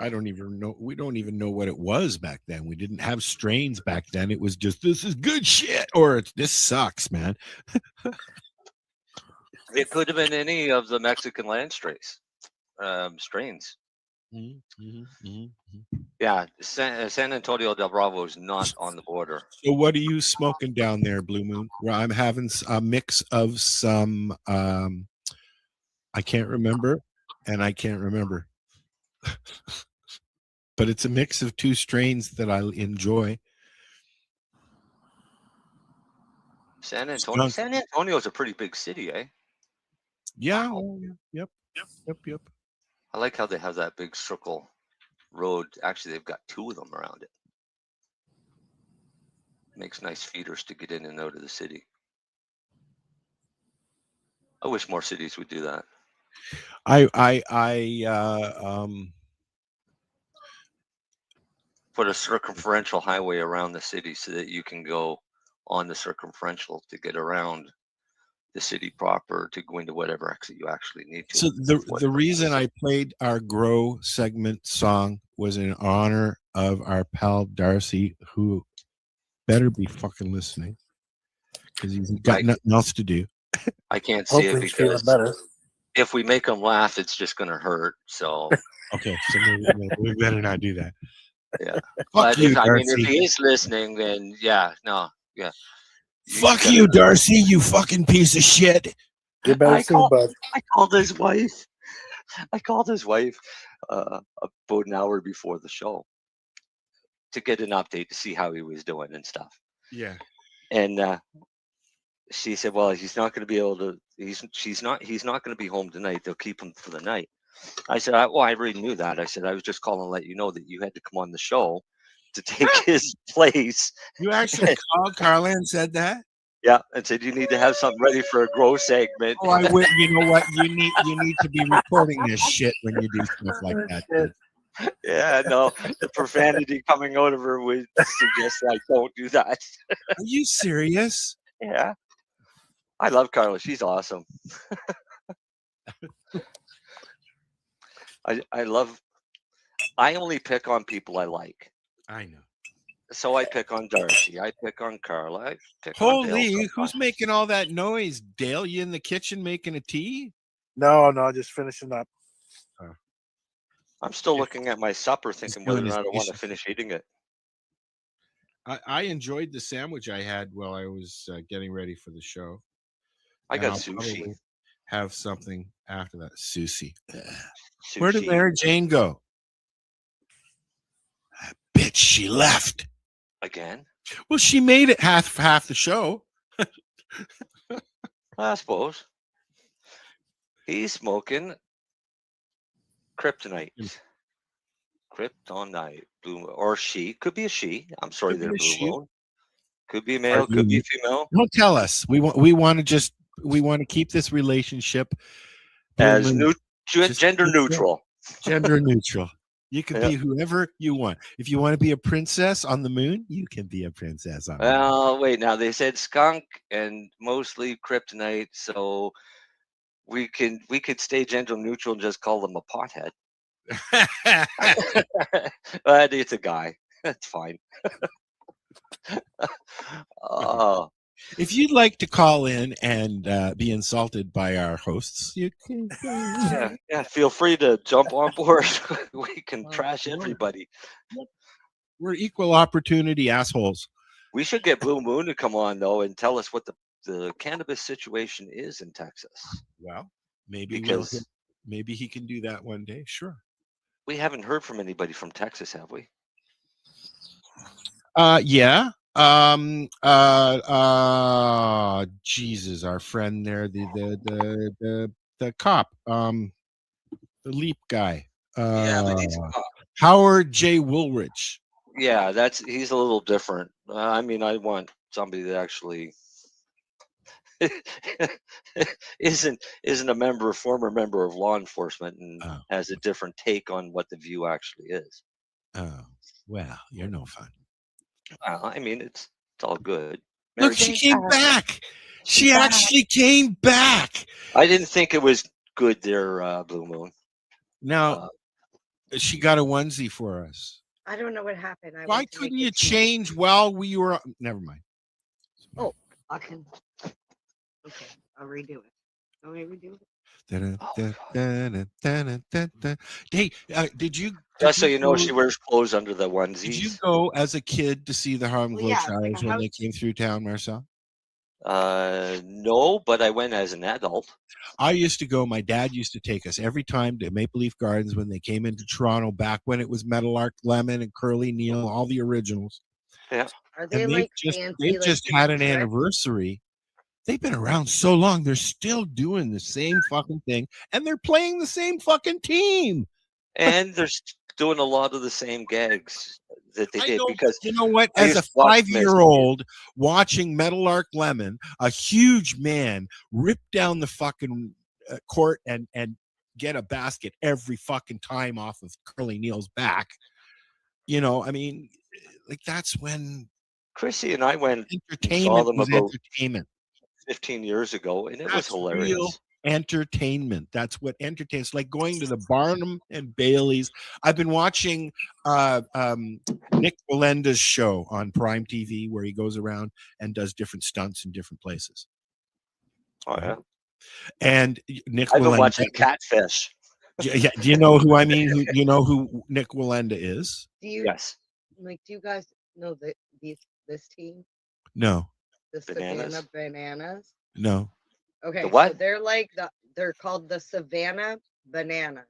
I don't even know. We don't even know what it was back then. We didn't have strains back then. It was just, this is good shit, or this sucks, man. It could have been any of the Mexican land strains. Yeah, San Antonio del Bravo is not on the border. So what are you smoking down there, Blue Moon? Where I'm having a mix of some, I can't remember, and I can't remember. But it's a mix of two strains that I enjoy. San Antonio is a pretty big city, eh? Yeah. Wow. Yep. I like how they have that big circle road. Actually, they've got two of them around it. Makes nice feeders to get in and out of the city. I wish more cities would do that. Put a circumferential highway around the city so that you can go on the circumferential to get around the city proper to go into whatever exit you actually need to. So the reason I played our Grow segment song was in honor of our pal Darcy, who better be fucking listening because he's got nothing else to do. I can't see it because if we make him laugh, it's just going to hurt. So okay, so we better not do that. Yeah, but if he is listening, then yeah. Fuck you, Darcy, you fucking piece of shit. I called his wife. About an hour before the show to get an update to see how he was doing and stuff. Yeah. And she said, "Well, he's not going to be able to. He's not going to be home tonight. They'll keep him for the night." I said, "I already knew that." I said, "I was just calling to let you know that you had to come on the show to take his place." You actually called Carla and said that? Yeah, and said you need to have something ready for a Grow segment. Oh, I would. You know what? You need to be recording this shit when you do stuff like that. Dude. Yeah, no, the profanity coming out of her would suggest I don't do that. Are you serious? Yeah, I love Carla. She's awesome. I only pick on people I like. I know. So I pick on Darcy. I pick on Carla. I pick Holy, on Dale who's making all that noise? Dale, you in the kitchen making a tea? No, just finishing up. I'm still looking at my supper thinking whether or not I want to finish eating it. I enjoyed the sandwich I had while I was getting ready for the show. I and got I'll sushi. probably have something after that. Sushi. Where did Sushi. Mary Jane go? Bitch, she left. Again? Well, she made it half the show. I suppose. He's smoking kryptonite. Kryptonite. Blue, or she. Could be a she. I'm sorry Could be there, a Blue she. Moon. Could be male. Could be female. Don't tell us. We want to keep this relationship As Just gender keep it neutral. Gender neutral. You can Yeah. be whoever you want. If you want to be a princess on the moon, you can be a princess on the moon. Well, wait. Now they said skunk and mostly kryptonite, so we could stay gender neutral and just call them a pothead. But it's a guy. That's fine. Oh, If you'd like to call in and be insulted by our hosts, you can. yeah. Feel free to jump on board. We can trash everybody. We're equal opportunity assholes. We should get Blue Moon to come on though and tell us what the cannabis situation is in Texas. Well, maybe maybe he can do that one day. Sure. We haven't heard from anybody from Texas, have we? Yeah. Jesus, our friend there, the cop, the Leap guy. Howard J. Woolrich. Yeah, he's a little different. I mean, I want somebody that actually isn't a former member of law enforcement and has a different take on what the view actually is. Oh, well, you're no fun. I mean, it's all good. Look, she came back. She actually came back. I didn't think it was good there, Blue Moon. Now, she got a onesie for us. I don't know what happened. Why couldn't you change while we were? Never mind. Oh, I can. Okay, I'll redo it. I'll redo it. Hey, did you? Just so you know, she wears clothes under the onesies. Did you go as a kid to see the Harlem Well, yeah, Globetrotters like a when they house- came through town, Marcel? No, but I went as an adult. I used to go. My dad used to take us every time to Maple Leaf Gardens when they came into Toronto back when it was Meadowlark Lemon and Curly Neal, all the originals. Yeah. Are they And like they've fancy? just like had an trick? anniversary. They've been around so long. They're still doing the same fucking thing, and they're playing the same fucking team. And they're doing a lot of the same gags that they did because you know what? I As a used to watch them as a 5-year-old watching Meadowlark Lemon, a huge man rip down the fucking court and get a basket every fucking time off of Curly Neal's back. You know, I mean, like that's when Chrissy and I went and saw entertainment them was about entertainment. 15 years ago, and it was That's hilarious. real entertainment. That's what entertains. Like going to the Barnum and Bailey's. I've been watching Nick Walenda's show on Prime TV where he goes around and does different stunts in different places. Oh yeah. And Nick I've been Wallenda, watching Catfish. Yeah, do you know who I mean? You know who Nick Wallenda is? Do you? Yes. Like, do you guys know this team? No. The Bananas? Savannah Bananas. No. Okay, The what? so they're called the Savannah Bananas.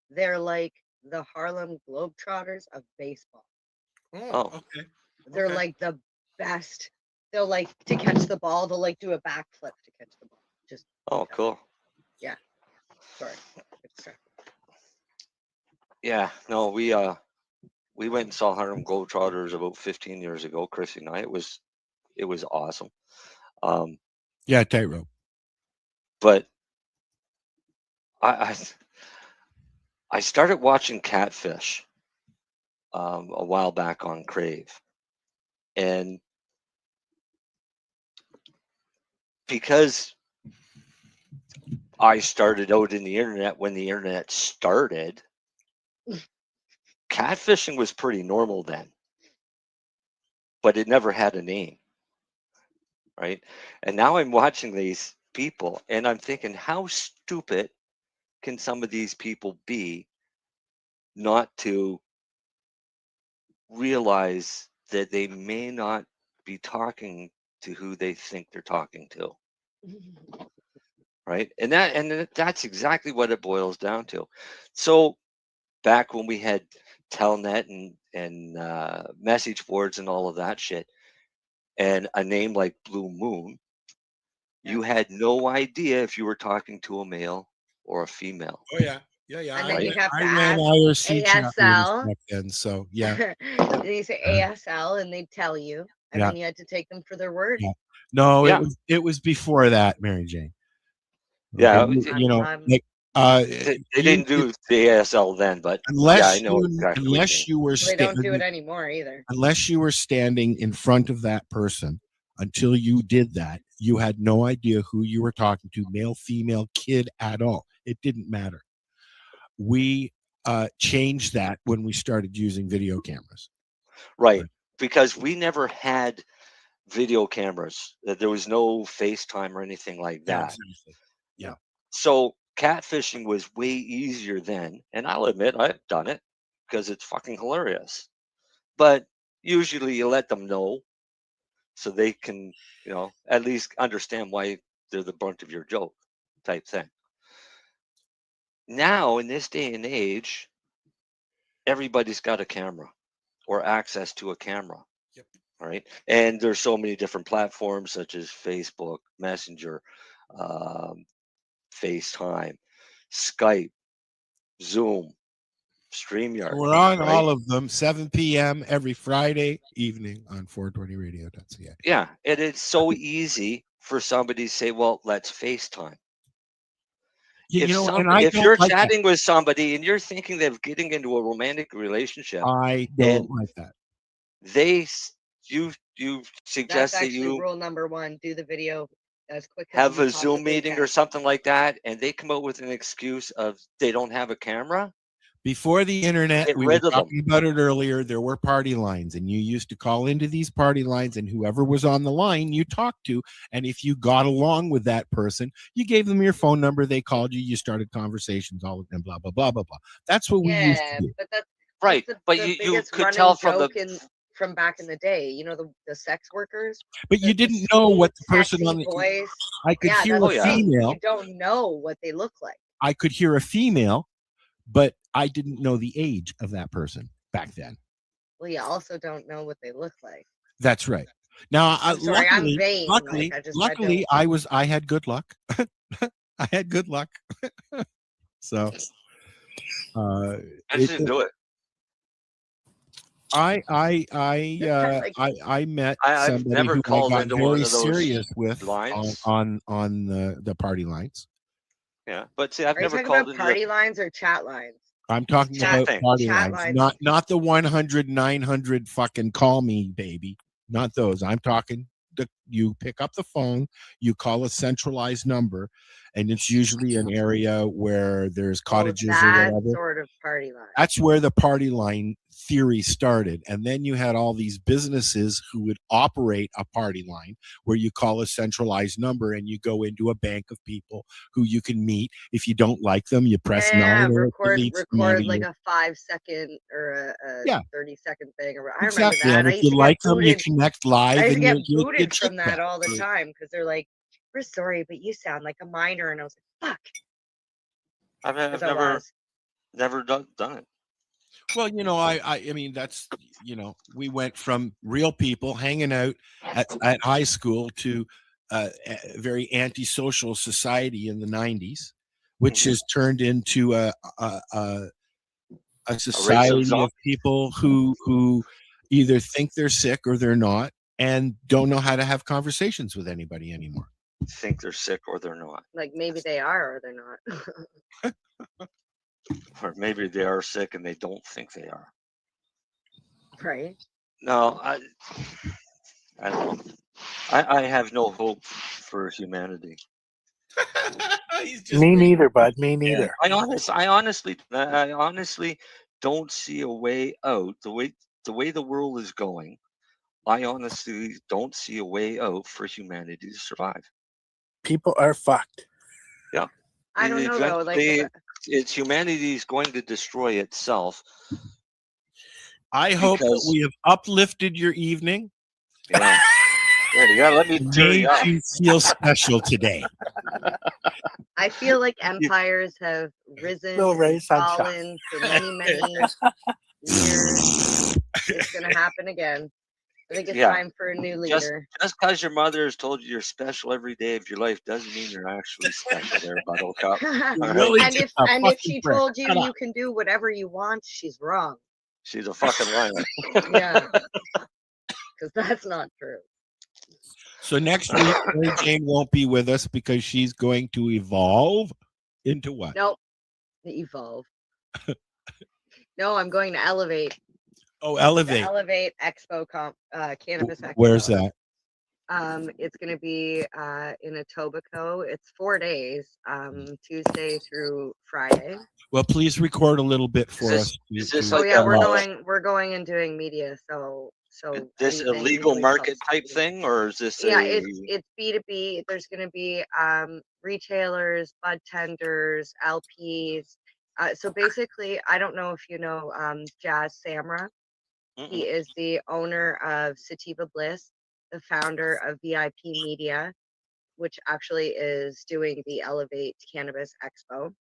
They're like the Harlem Globetrotters of baseball. Oh. Okay. They're like the best. They'll like to catch the ball. They'll like do a backflip to catch the ball. Just Cool. yeah. Sorry. Yeah. No, we went and saw Harlem Globetrotters about 15 years ago, Chrissy and I. It was awesome. Yeah, tightrope. But I started watching Catfish a while back on Crave, and because I started out in the internet when the internet started, catfishing was pretty normal then, but it never had a name, right? And now I'm watching these people and I'm thinking, how stupid can some of these people be not to realize that they may not be talking to who they think they're talking to? right? And that's exactly what it boils down to. So back when we had Telnet and message boards and all of that shit, and a name like Blue Moon, you had no idea if you were talking to a male or a female. Oh yeah. Yeah. And then you'd have to I ran ask IRC chat rooms ASL. back then, so yeah. You say ASL and they'd tell you, and Yeah. then you had to take them for their word. Yeah. No, Yeah. it was before that, Mary Jane. Yeah, Okay, you know, like they didn't do the ASL then, but yeah, I know exactly what you mean. you were They don't do it anymore either. unless you were standing in front of that person, until you did that, you had no idea who you were talking to, male, female, kid at all. It didn't matter. We changed that when we started using video cameras. Right, because we never had video cameras. There was no FaceTime or anything like that. Exactly. Yeah. So catfishing was way easier then, and I'll admit I've done it because it's fucking hilarious. But usually you let them know so they can, at least understand why they're the brunt of your joke type thing. Now, in this day and age, everybody's got a camera or access to a camera. Yep. All right. And there's so many different platforms such as Facebook, Messenger, FaceTime, Skype, Zoom, StreamYard. We're on right? all of them, 7 p.m. every Friday evening on 420radio.ca. Yeah. And it's so easy for somebody to say, well, let's FaceTime. You know, and If don't you're like that. chatting with somebody and you're thinking of getting into a romantic relationship, I don't like that. You That's suggest that actually you rule number one. Do the video as quick as have you a Zoom possibly meeting can. or something like that, and they come out with an excuse of they don't have a camera. Before the internet, Get we were rid of them. talking about it earlier, there were party lines, and you used to call into these party lines, and whoever was on the line you talked to, and if you got along with that person, you gave them your phone number, they called you, you started conversations, all of them, blah, blah, blah, blah, blah. That's what we used to do. But that's Right, but the you biggest could running tell from joke the from back in the day. You know, the sex workers. But you the didn't know what the sweet, person on sexy the voice. I could hear that's a the thing. female. You don't know what they look like. I could hear a female, but I didn't know the age of that person back then. Well, you also don't know what they look like. That's right. Now, I'm sorry, I'm vain. Luckily, I had good luck. I had good luck. So, I didn't do it. I met I've somebody never who called I got into one very of those serious with lines. on the party lines. Yeah, but see, I've Are never you talking called about into party lines or chat lines? I'm talking about party Chat lines, lines. not the 100, 900 fucking call me baby, not those. I'm talking you pick up the phone, you call a centralized number, and it's usually an area where there's cottages or that whatever. sort of party line. That's where the party line theory started. And then you had all these businesses who would operate a party line where you call a centralized number and you go into a bank of people who you can meet. If you don't like them, you press 9 or record like you. a 5-second or a 30-second thing. I Exactly. remember that. And if you like them, you connect live. I used to and get you booted from that chit-chat. all the time because they're like, "We're sorry, but you sound like a minor," and I was like, "Fuck." I've never done it. Well, I mean, that's, we went from real people hanging out at high school to a very antisocial society in the 90s, which has turned into a society of people who either think they're sick or they're not and don't know how to have conversations with anybody anymore. Think they're sick or they're not. Like maybe they are or they're not. Or maybe they are sick and they don't think they are. Right. No, I don't know. I have no hope for humanity. Me neither, bud. Me neither. I honestly don't see a way out. The way the world is going, I honestly don't see a way out for humanity to survive. People are fucked. Yeah. I don't know though. Like it's humanity is going to destroy itself. I hope that we have uplifted your evening. Yeah. Yeah, you gotta let me cheer Made you up. you feel special today. I feel like empires have risen Little ray and sunshine. fallen for many, many years. It's gonna happen again. I think it's Yeah. time for a new Just leader. because your mother has told you you're special every day of your life doesn't mean you're actually special there, Buttercup. All right? Really and just if a and if fucking she prick. told you Shut you up. can do whatever you want, she's wrong. She's a fucking liar. Yeah, because that's not true. So next week, Mary Jane won't be with us because she's going to evolve into what? Nope. Evolve. No, I'm going to Elevate. Oh, The Elevate. Elevate Expo Cannabis Expo. Where's that? It's going to be in Etobicoke. It's 4 days, Tuesday through Friday. Well, please record a little bit for us. Is this Oh like yeah, a, we're going and doing media. So this a anything legal we market post. type thing, or is this Yeah, a it's B2B. There's going to be retailers, bud tenders, LPs. So basically, I don't know if you know Jazz Samra. He is the owner of Sativa Bliss, the founder of VIP Media, which actually is doing the Elevate Cannabis Expo.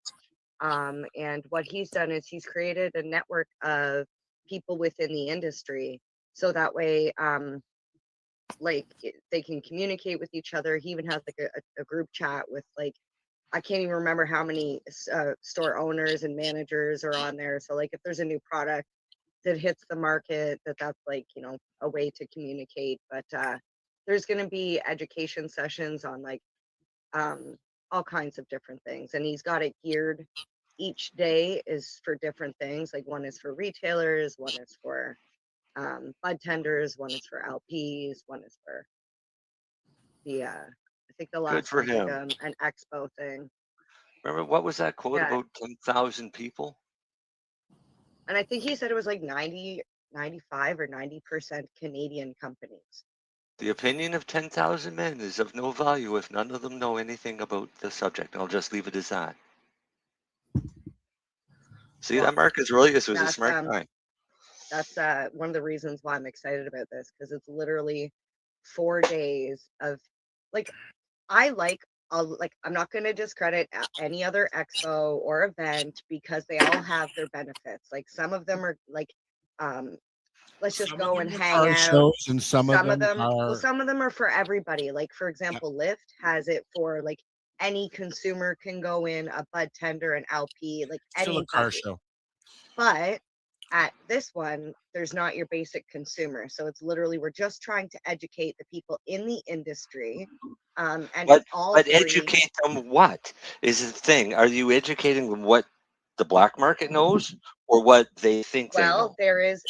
And what he's done is he's created a network of people within the industry, so that way they can communicate with each other. He even has like a group chat with like, I can't even remember how many store owners and managers are on there. So like if there's a new product that hits the market, that's like, a way to communicate. But there's going to be education sessions on like all kinds of different things, and he's got it geared. Each day is for different things. Like one is for retailers, one is for bud tenders, one is for LPs, one is for the I think the last for one's like him. an expo thing. Remember what was that quote Yeah. about 10,000 people? And I think he said it was like 90, 95 or 90% Canadian companies. The opinion of 10,000 men is of no value if none of them know anything about the subject. I'll just leave it as that. See, that Marcus Aurelius was a smart guy. That's one of the reasons why I'm excited about this, because it's literally 4 days of like, I'm not going to discredit any other expo or event because they all have their benefits. Like some of them are like, let's just go and hang Car out. shows, and some of them are. Well, some of them are for everybody. Like for example, Lyft has it for like any consumer can go in, a bud tender, an LP, like Still a anybody. car show. But at this one, there's not your basic consumer. So it's literally, we're just trying to educate the people in the industry. And But all educate them what is the thing? Are you educating them what the black market knows or what they think they know? Well, there is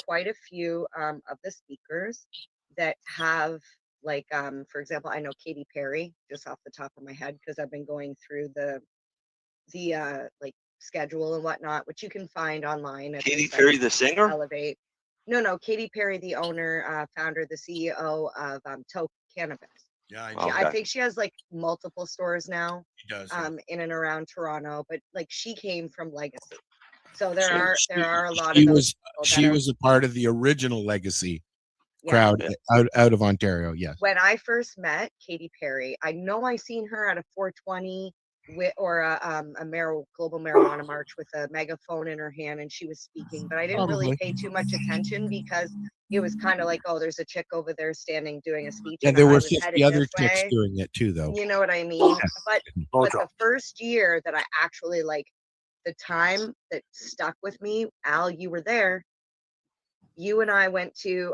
quite a few of the speakers that have like for example, I know Katy Perry just off the top of my head because I've been going through the like schedule and whatnot, which you can find online at Katy Perry, the singer? Elevate. No, Katy Perry, the owner, founder, the CEO of Toke Cannabis. Yeah, I think she has like multiple stores now. She does. In and around Toronto, but like she came from Legacy. So there are a lot She of those was people she that are, was a part of the original Legacy Yeah. crowd out of Ontario. Yes. when I first met Katy Perry, I know I seen her at a 420 or a global marijuana march with a megaphone in her hand, and she was speaking, but I didn't really Probably. pay too much attention because it was kind of like, oh, there's a chick over there standing doing a speech. Yeah, and there I were was 50 headed other this chicks way. doing it too, though. You know what I mean? But Bojo. the first year that I actually like, the time that stuck with me, Al, you were there. You and I went to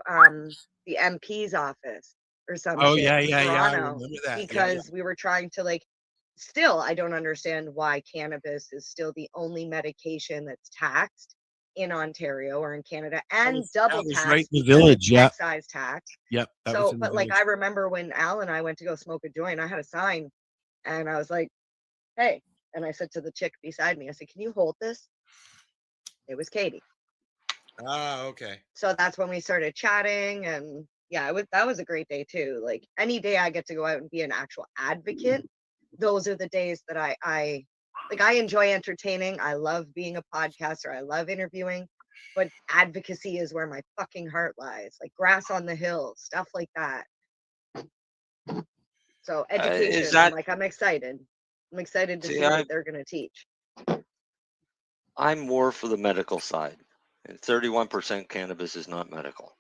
the MP's office or some Oh, shit yeah, in yeah, yeah, I Toronto remember that. Yeah, because we were trying to like. Still, I don't understand why cannabis is still the only medication that's taxed in Ontario or in Canada and double was taxed right in the because village, it's yeah. excise tax. Yep. That was So, in the but like village. I remember when Al and I went to go smoke a joint, I had a sign, and I was like, "Hey," and I said to the chick beside me, I said, "Can you hold this?" It was Katie. Ah, okay. So that's when we started chatting, and yeah, that was a great day too. Like any day I get to go out and be an actual advocate, those are the days that I like. I enjoy entertaining. I love being a podcaster. I love interviewing, but advocacy is where my fucking heart lies. Like grass on the hill, stuff like that. So Is education, that I'm excited. I'm excited to see? see what they're going to teach. I'm more for the medical side, and 31% cannabis is not medical.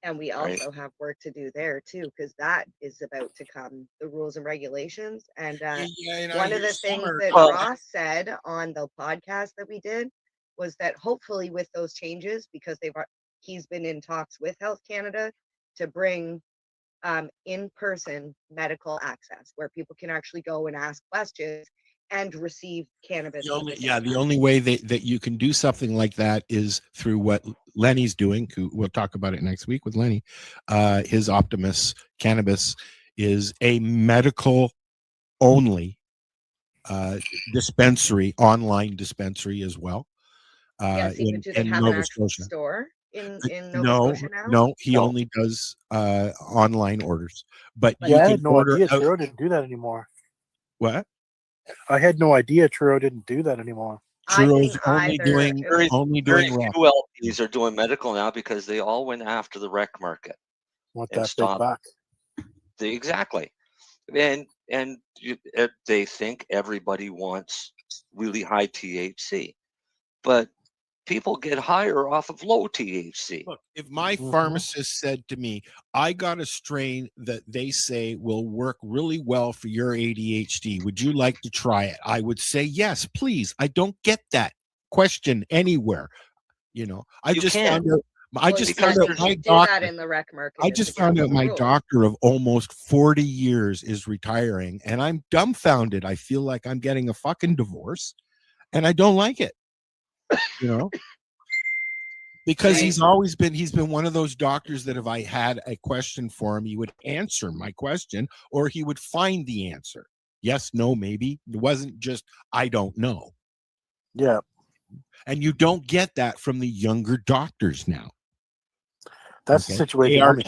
And we Right. also have work to do there too, because that is about to come, the rules and regulations. And one of the things that Ross said on the podcast that we did was that hopefully with those changes, because he's been in talks with Health Canada to bring in-person medical access where people can actually go and ask questions and receive cannabis. The only way that you can do something like that is through what Lenny's doing. We'll talk about it next week with Lenny. His Optimus Cannabis is a medical only dispensary, online dispensary as well. Do they have an actual store in Nova Scotia now? No, he only does online orders. But Yeah, you I can had no order idea out. Truro didn't do that anymore. What? I had no idea Truro didn't do that anymore. Truro's only doing very raw. few LPs are doing medical now because they all went after the rec market. Want and that big buck. Exactly. And they think everybody wants really high THC, but people get higher off of low THC. Look, if my pharmacist said to me, I got a strain that they say will work really well for your ADHD, would you like to try it? I would say yes, please. I don't get that question anywhere. I just found out my doctor in the rec market. I just found out my doctor of almost 40 years is retiring, and I'm dumbfounded. I feel like I'm getting a fucking divorce, and I don't like it. Because he's been one of those doctors that if I had a question for him, he would answer my question, or he would find the answer. Yes, no, maybe. It wasn't just I don't know. Yeah. And you don't get that from the younger doctors now. That's the situation.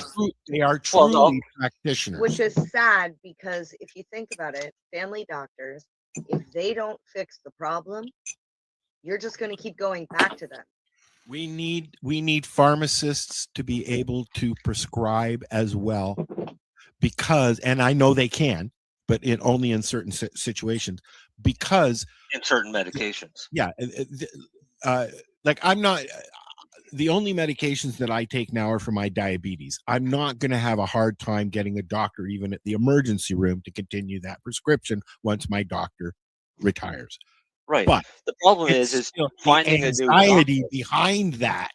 They are truly practitioners. Which is sad because if you think about it, family doctors, if they don't fix the problem, you're just going to keep going back to them. We need pharmacists to be able to prescribe as well, because, and I know they can, but only in certain situations, because in certain medications. Yeah. Like I'm not. The only medications that I take now are for my diabetes. I'm not going to have a hard time getting a doctor, even at the emergency room, to continue that prescription once my doctor retires. Right. But the problem is finding the a new anxiety doctor. behind that.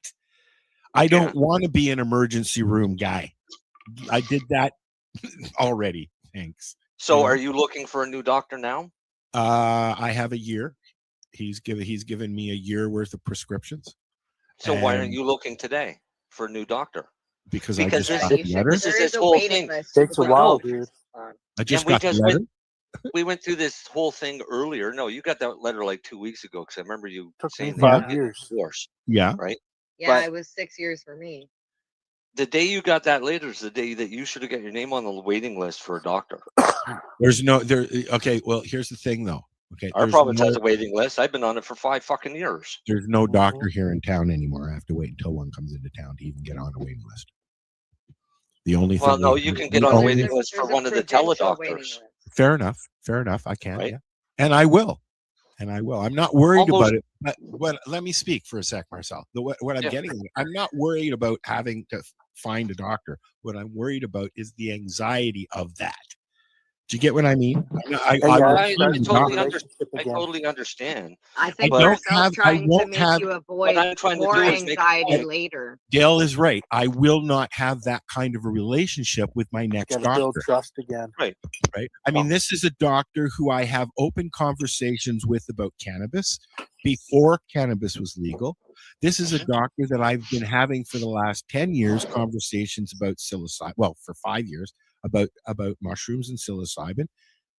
I don't want to be an emergency room guy. I did that already. Thanks. So, are you looking for a new doctor now? I have a year. He's given me a year worth of prescriptions. So why aren't you looking today for a new doctor? Because this is this whole thing. Takes a while, dude. I just got the letter. We went through this whole thing earlier. No, you got that letter like 2 weeks ago because I remember you saying me 5 years. Divorce. Yeah. Right. Yeah, it was 6 years for me. The day you got that letter is the day that you should have got your name on the waiting list for a doctor. There's no there. Okay. Well, here's the thing, though. Okay. Our province has a waiting list. I've been on it for 5 fucking years. There's no doctor here in town anymore. I have to wait until one comes into town to even get on a waiting list. The only thing. Well, no, you can get on a waiting list for one of the teledoctors. Fair enough. Fair enough. I can. Right? Yeah. And I will. I'm not worried about it. But let me speak for a sec, Marcel. What I'm getting, I'm not worried about having to find a doctor. What I'm worried about is the anxiety of that. Do you get what I mean? I totally understand. I think Marcel's trying to make you avoid more anxiety later. Dale is right. I will not have that kind of a relationship with my next doctor. Build trust again. Right. I mean, this is a doctor who I have open conversations with about cannabis before cannabis was legal. This is a doctor that I've been having for the last 10 years conversations about psilocybin. Well, for 5 years. About mushrooms and psilocybin.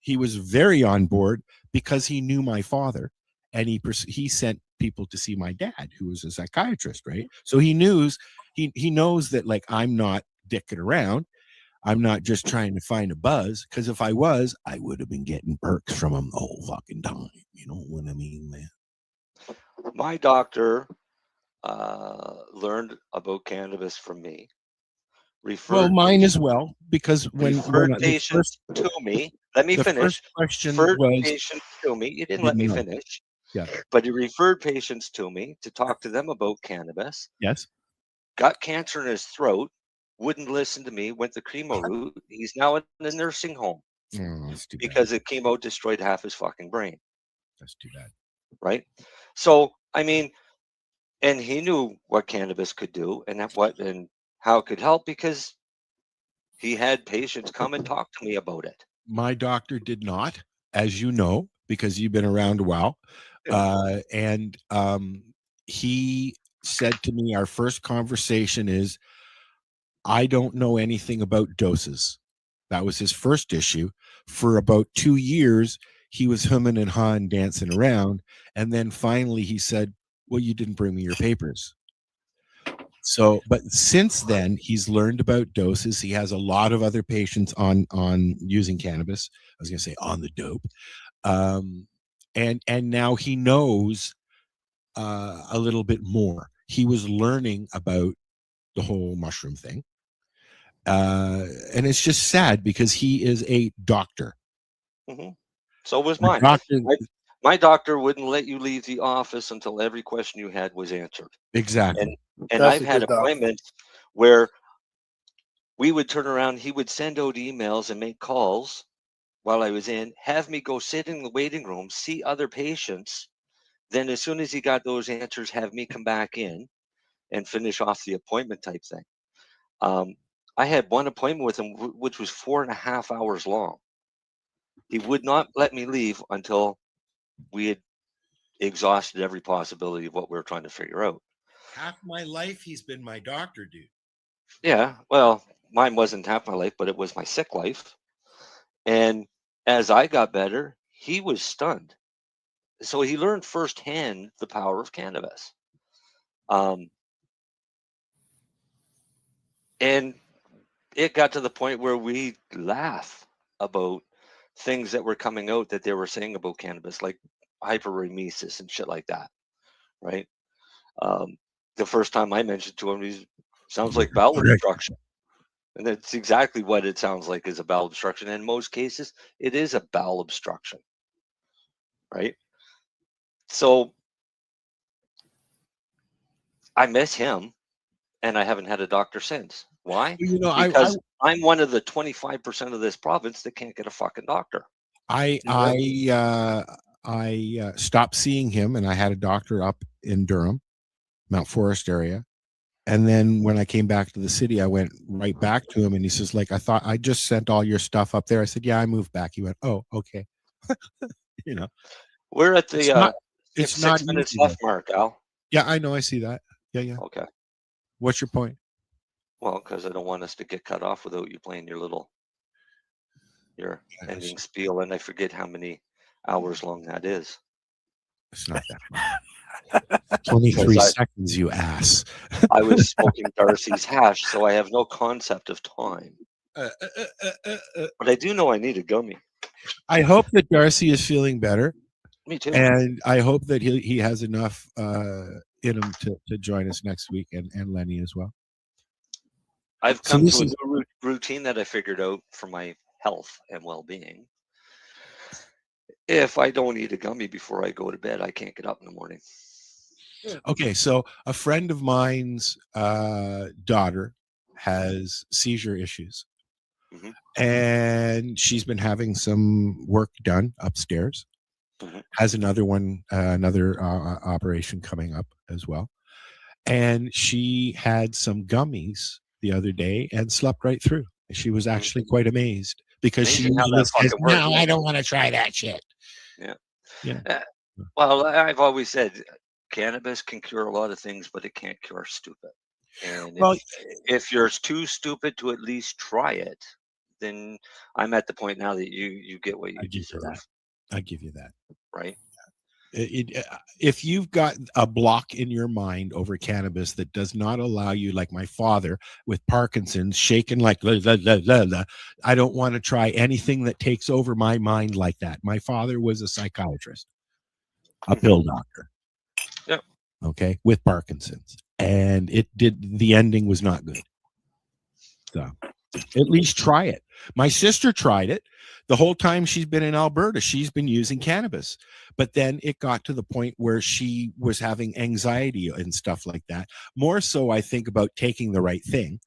He was very on board because he knew my father, and he sent people to see my dad, who was a psychiatrist, right? So he knows that, like, I'm not dicking around. I'm not just trying to find a buzz, because if I was, I would have been getting perks from him the whole fucking time. You know what I mean, man? My doctor learned about cannabis from me. referred Well, mine as well, because when referred the patients to me. Let me the finish. first question Referred was patients to me. You didn't let didn't me know. finish. Yeah. But he referred patients to me to talk to them about cannabis. Yes. Got cancer in his throat. Wouldn't listen to me. Went the chemo route. He's now in the nursing home That's too bad. because the chemo destroyed half his fucking brain. That's too bad. Right. So I mean, and he knew what cannabis could do and how it could help because he had patients come and talk to me about it. My doctor did not, as you know, because you've been around a while. And he said to me, our first conversation is, I don't know anything about doses. That was his first issue. For about 2 years, he was humming and hawing, dancing around. And then finally he said, well, you didn't bring me your papers. So, but since then, he's learned about doses. He has a lot of other patients on using cannabis. I was going to say on the dope, and now he knows a little bit more. He was learning about the whole mushroom thing, and it's just sad because he is a doctor. Mm-hmm. So was mine. My doctor wouldn't let you leave the office until every question you had was answered. Exactly. And I've had appointments where we would turn around, he would send out emails and make calls while I was in, have me go sit in the waiting room, see other patients. Then as soon as he got those answers, have me come back in and finish off the appointment type thing. I had one appointment with him, which was 4.5 hours long. He would not let me leave until we had exhausted every possibility of what we were trying to figure out. Half my life, he's been my doctor, dude. Yeah, well, mine wasn't half my life, but it was my sick life. And as I got better, he was stunned. So he learned firsthand the power of cannabis. And it got to the point where we laugh about things that were coming out that they were saying about cannabis, like hyperemesis and shit like that, right? The first time I mentioned to him, he sounds like bowel obstruction. And that's exactly what it sounds like, is a bowel obstruction. In most cases, it is a bowel obstruction, right? So I miss him, and I haven't had a doctor since. Why? You know, because I'm one of the 25% of this province that can't get a fucking doctor. I stopped seeing him, and I had a doctor up in Durham, Mount Forest area. And then when I came back to the city, I went right back to him, and he says, like, I thought I just sent all your stuff up there. I said, yeah, I moved back. He went, oh, okay. You know, we're at the it's not 6 minutes easy, left mark, Al. Yeah, I know. I see that. Yeah. Okay. What's your point? Well, because I don't want us to get cut off without you playing your ending spiel, and I forget how many hours long that is. It's not that. 23 seconds, you ass. I was smoking Darcy's hash, so I have no concept of time. But I do know I need a gummy. I hope that Darcy is feeling better. Me too. And I hope that he has enough in him to join us next week, and Lenny as well. I've come to a new routine that I figured out for my health and well-being. If I don't eat a gummy before I go to bed, I can't get up in the morning. Okay, so a friend of mine's daughter has seizure issues. Mm-hmm. And she's been having some work done upstairs. Mm-hmm. Has another operation coming up as well. And she had some gummies the other day and slept right through. She was actually quite amazed, because she usually says, no, I don't want to try that shit. Yeah. Well, I've always said cannabis can cure a lot of things, but it can't cure stupid. And if you're too stupid to at least try it, then I'm at the point now that you get what you deserve. I give you that. Right. If you've got a block in your mind over cannabis that does not allow you, like my father with Parkinson's, shaking like la, la, la, la, la, I don't want to try anything that takes over my mind like that. My father was a psychiatrist, a pill doctor. Yep. Okay, with Parkinson's, and the ending was not good. So at least try it. My sister tried it. The whole time she's been in Alberta, she's been using cannabis. But then it got to the point where she was having anxiety and stuff like that. More so, I think, about taking the right thing.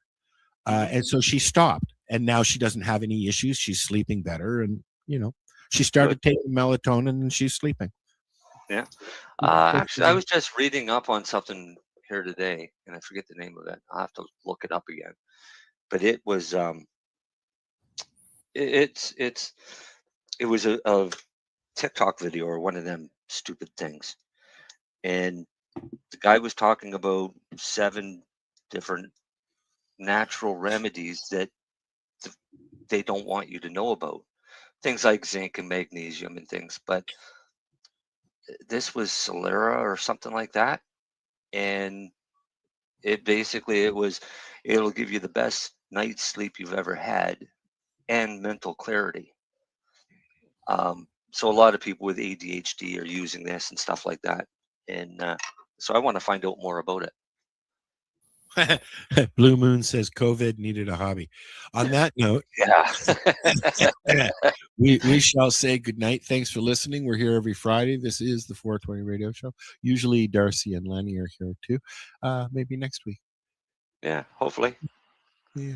And so she stopped. And now she doesn't have any issues. She's sleeping better. And, she started taking melatonin and she's sleeping. Yeah. Actually, I was just reading up on something here today, and I forget the name of it. I'll have to look it up again. But it was it was a TikTok video or one of them stupid things, and the guy was talking about 7 different natural remedies that they don't want you to know about, things like zinc and magnesium and things. But this was Solera or something like that, and it'll give you the best night's sleep you've ever had and mental clarity. So a lot of people with ADHD are using this and stuff like that, and so I want to find out more about it. Blue Moon says COVID needed a hobby. On that note, we shall say goodnight. Thanks for listening. We're here every Friday. This is the 420 Radio Show. Usually Darcy and Lenny are here too. Maybe next week. Yeah, hopefully. Yeah.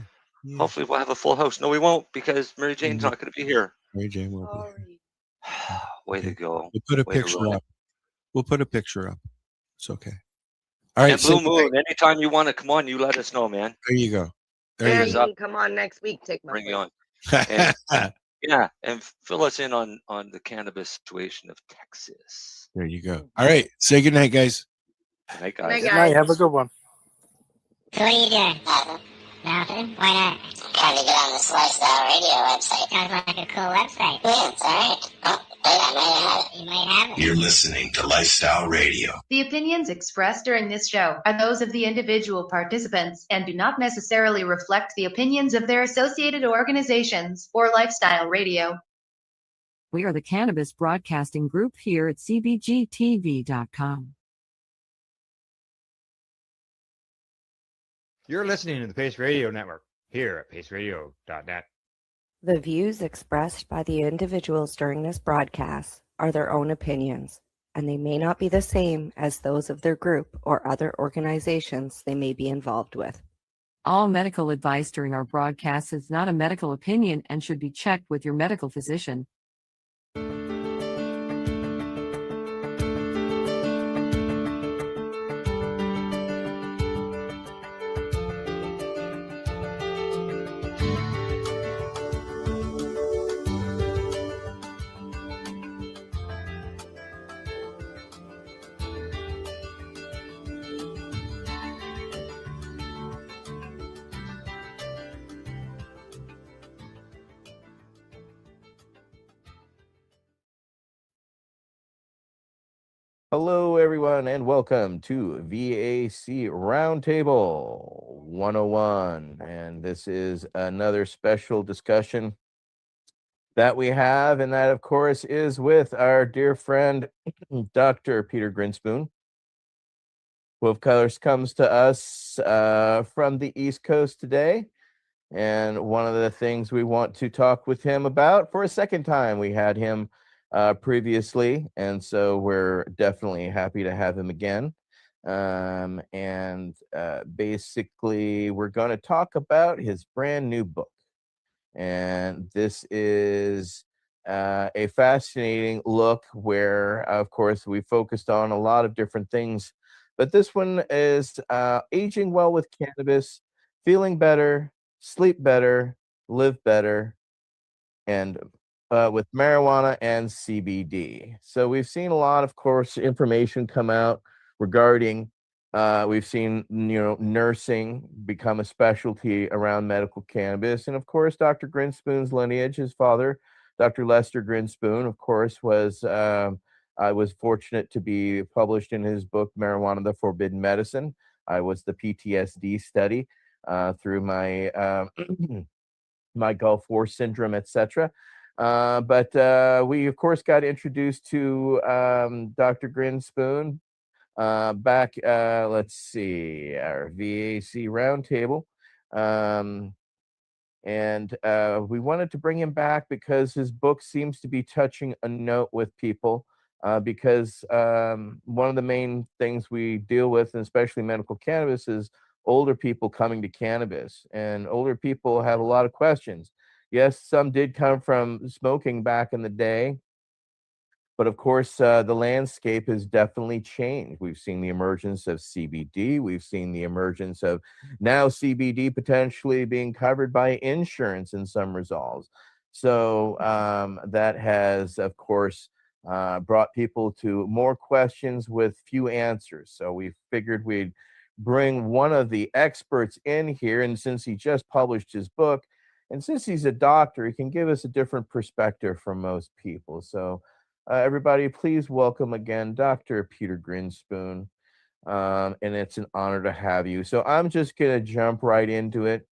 Hopefully we'll have a full house. No, we won't, because Mary Jane's not going to be here. Mary Jane won't be here. Way to go. We'll put a Way to picture ruin it. up. We'll put a picture up. It's okay. All right. And Blue Moon, anytime you want to come on, you let us know, man. There you go. You can come on next week. Take my Bring you place. on. And, yeah, and fill us in on the cannabis situation of Texas. There you go. All right. Say goodnight, guys. Good night, guys. Good night, Good night. Have a good one. So what are you doing? Nothing? Why not? Trying to get on this lifestyle radio website. Sounds like a cool website. Yeah, it's alright. Oh, wait, I might have it. You might have it. You're listening to Lifestyle Radio. The opinions expressed during this show are those of the individual participants and do not necessarily reflect the opinions of their associated organizations or Lifestyle Radio. We are the Cannabis Broadcasting Group here at cbgtv.com. You're listening to the Pace Radio Network here at paceradio.net. The views expressed by the individuals during this broadcast are their own opinions, and they may not be the same as those of their group or other organizations they may be involved with. All medical advice during our broadcast is not a medical opinion and should be checked with your medical physician. Hello, everyone, and welcome to VAC Roundtable 101. And this is another special discussion that we have, and that, of course, is with our dear friend, Dr. Peter Grinspoon, who, of course, comes to us from the East Coast today. And one of the things we want to talk with him about for a second time, we had him previously, and so we're definitely happy to have him again. Basically, we're going to talk about his brand new book, and this is a fascinating look where, of course, we focused on a lot of different things, but this one is aging well with cannabis, feeling better, sleep better, live better, and with marijuana and CBD. So we've seen a lot, of course, information come out regarding, we've seen, nursing become a specialty around medical cannabis. And of course, Dr. Grinspoon's lineage, his father, Dr. Lester Grinspoon, of course, I was fortunate to be published in his book, Marijuana, the Forbidden Medicine. I was the PTSD study through my, my Gulf War syndrome, etc. But we, of course, got introduced to Dr. Grinspoon back, let's see, our VAC roundtable. And we wanted to bring him back because his book seems to be touching a note with people. Because one of the main things we deal with, and especially medical cannabis, is older people coming to cannabis. And older people have a lot of questions. Yes, some did come from smoking back in the day, but of course, the landscape has definitely changed. We've seen the emergence of CBD. We've seen the emergence of now CBD potentially being covered by insurance in some resolves. So that has, of course, brought people to more questions with few answers. So we figured we'd bring one of the experts in here. And since he just published his book, and since he's a doctor, he can give us a different perspective from most people. So everybody, please welcome again Dr. Peter Grinspoon. And it's an honor to have you. So I'm just going to jump right into it.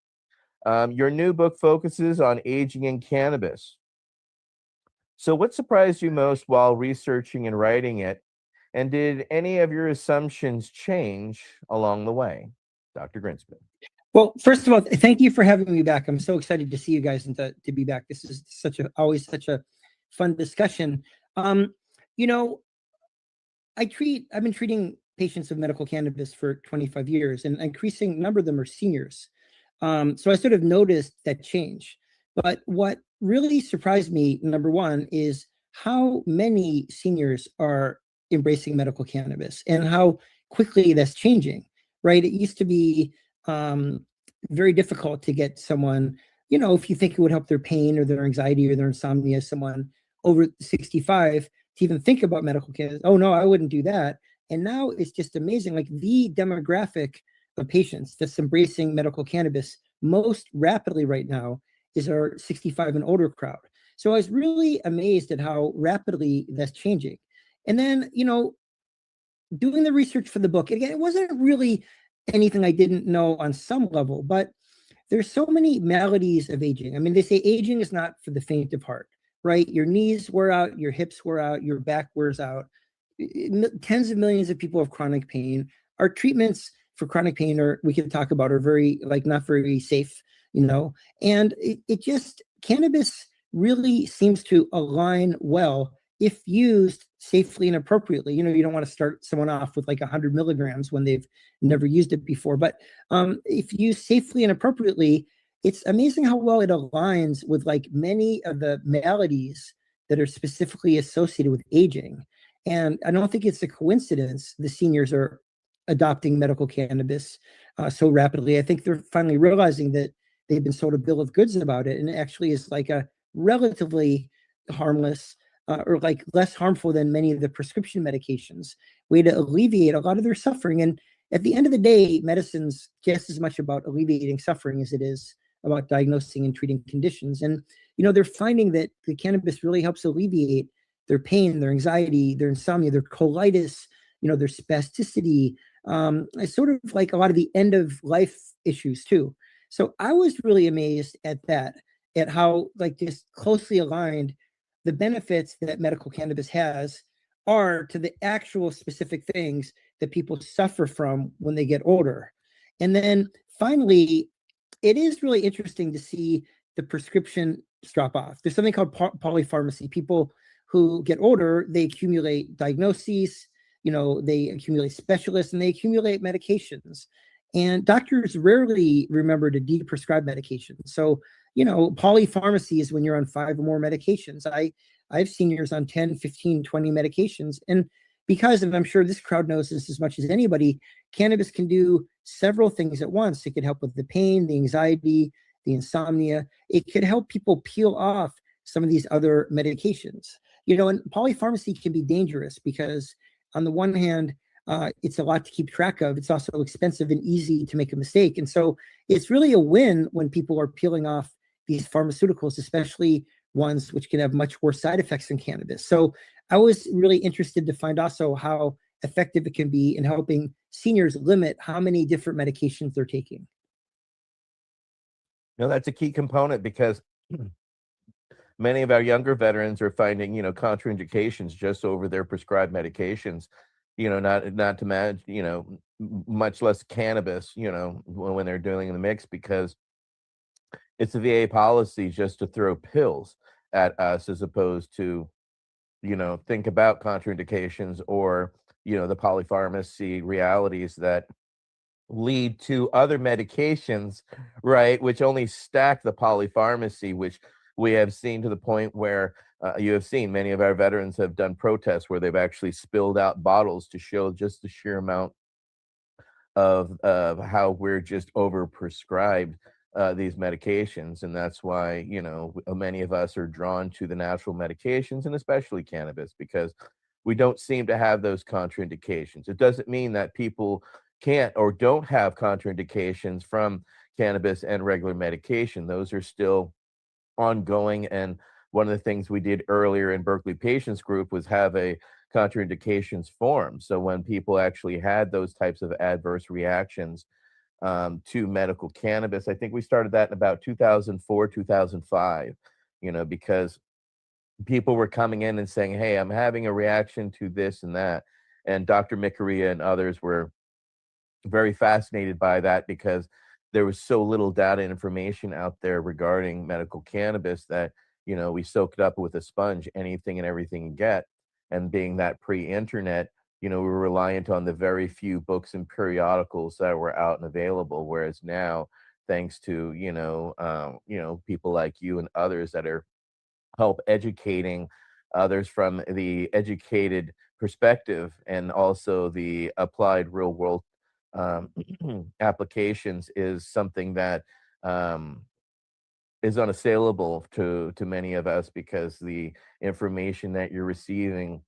Your new book focuses on aging in cannabis. So what surprised you most while researching and writing it? And did any of your assumptions change along the way? Dr. Grinspoon. Well, first of all, thank you for having me back. I'm so excited to see you guys and to be back. This is always such a fun discussion. You know, I've been treating patients of medical cannabis for 25 years, and an increasing number of them are seniors. So I sort of noticed that change. But what really surprised me, number one, is how many seniors are embracing medical cannabis and how quickly that's changing, right? It used to be very difficult to get someone, if you think it would help their pain or their anxiety or their insomnia, someone over 65 to even think about medical cannabis. Oh, no, I wouldn't do that. And now it's just amazing. Like the demographic of patients that's embracing medical cannabis most rapidly right now is our 65 and older crowd. So I was really amazed at how rapidly that's changing. And then, doing the research for the book, again, it wasn't really anything I didn't know on some level, but there's so many maladies of aging. I mean, they say aging is not for the faint of heart, right? Your knees wear out, your hips wear out, your back wears out. Tens of millions of people have chronic pain. Our treatments for chronic pain we can talk about are very, not very safe, and it just, cannabis really seems to align well if used safely and appropriately. You don't want to start someone off with like 100 milligrams when they've never used it before. But if used safely and appropriately, it's amazing how well it aligns with like many of the maladies that are specifically associated with aging. And I don't think it's a coincidence the seniors are adopting medical cannabis so rapidly. I think they're finally realizing that they've been sold a bill of goods about it, and it actually is like a relatively harmless or like less harmful than many of the prescription medications, way to alleviate a lot of their suffering. And at the end of the day, medicine's just as much about alleviating suffering as it is about diagnosing and treating conditions. And, they're finding that the cannabis really helps alleviate their pain, their anxiety, their insomnia, their colitis, their spasticity, it's sort of like a lot of the end of life issues too. So I was really amazed at that, at how like just closely aligned the benefits that medical cannabis has are to the actual specific things that people suffer from when they get older. And then finally, it is really interesting to see the prescription drop off. There's something called polypharmacy. People who get older, they accumulate diagnoses, they accumulate specialists, and they accumulate medications. And doctors rarely remember to de-prescribe medications. So, polypharmacy is when you're on 5 or more medications. I have seniors on 10, 15, 20 medications. And because, and I'm sure this crowd knows this as much as anybody, cannabis can do several things at once. It could help with the pain, the anxiety, the insomnia. It could help people peel off some of these other medications. And polypharmacy can be dangerous because on the one hand, it's a lot to keep track of. It's also expensive and easy to make a mistake. And so it's really a win when people are peeling off these pharmaceuticals, especially ones which can have much worse side effects than cannabis. So I was really interested to find also how effective it can be in helping seniors limit how many different medications they're taking. That's a key component because many of our younger veterans are finding, contraindications just over their prescribed medications, not to manage, much less cannabis, when they're doing in the mix, because it's a VA policy just to throw pills at us as opposed to, think about contraindications or, the polypharmacy realities that lead to other medications, right, which only stack the polypharmacy, which we have seen to the point where you have seen many of our veterans have done protests where they've actually spilled out bottles to show just the sheer amount of how we're just overprescribed these medications. And that's why, many of us are drawn to the natural medications and especially cannabis because we don't seem to have those contraindications. It doesn't mean that people can't or don't have contraindications from cannabis and regular medication. Those are still ongoing. And one of the things we did earlier in Berkeley Patients Group was have a contraindications form. So when people actually had those types of adverse reactions to medical cannabis, I think we started that in about 2004, 2005, because people were coming in and saying, hey, I'm having a reaction to this and that. And Dr. Mikaria and others were very fascinated by that because there was so little data and information out there regarding medical cannabis that, we soaked up with a sponge, anything and everything you get. And being that pre-internet, we were reliant on the very few books and periodicals that were out and available. Whereas now, thanks to, people like you and others that are help educating others from the educated perspective and also the applied real world applications is something that is unassailable to many of us because the information that you're receiving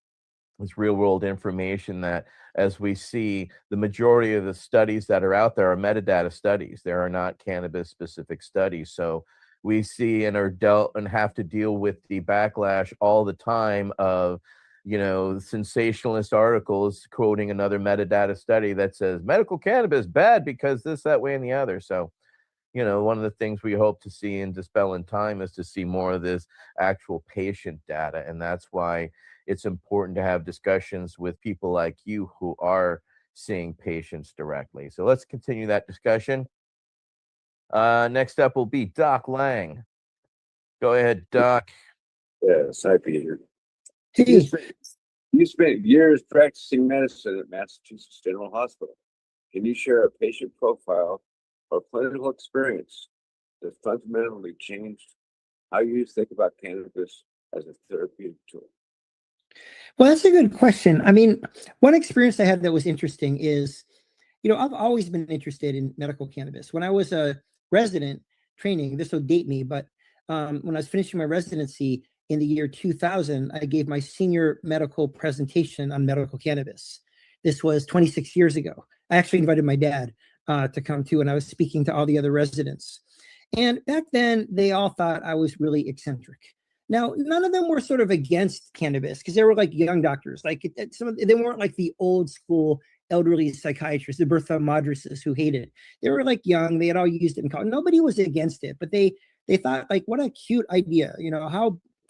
is real world information that, as we see, the majority of the studies that are out there are metadata studies. There are not cannabis specific studies. So we see and are dealt and have to deal with the backlash all the time of, sensationalist articles quoting another metadata study that says medical cannabis bad because this, that way, and the other. So, one of the things we hope to see in Dispel in Time is to see more of this actual patient data. And that's why it's important to have discussions with people like you who are seeing patients directly. So let's continue that discussion. Next up will be Doc Lang. Go ahead, Doc. Yes, hi, Peter. Hey. You spent years practicing medicine at Massachusetts General Hospital. Can you share a patient profile or clinical experience that fundamentally changed how you think about cannabis as a therapeutic tool? Well, that's a good question. I mean, one experience I had that was interesting is, I've always been interested in medical cannabis. When I was a resident training, this will date me, but when I was finishing my residency in the year 2000, I gave my senior medical presentation on medical cannabis. This was 26 years ago. I actually invited my dad to come too, and I was speaking to all the other residents. And back then, they all thought I was really eccentric. Now, none of them were sort of against cannabis because they were like young doctors. Like they weren't like the old school elderly psychiatrists, the Bertha Madrises who hated it. They were like young. They had all used it in college. Nobody was against it, but they thought like, what a cute idea.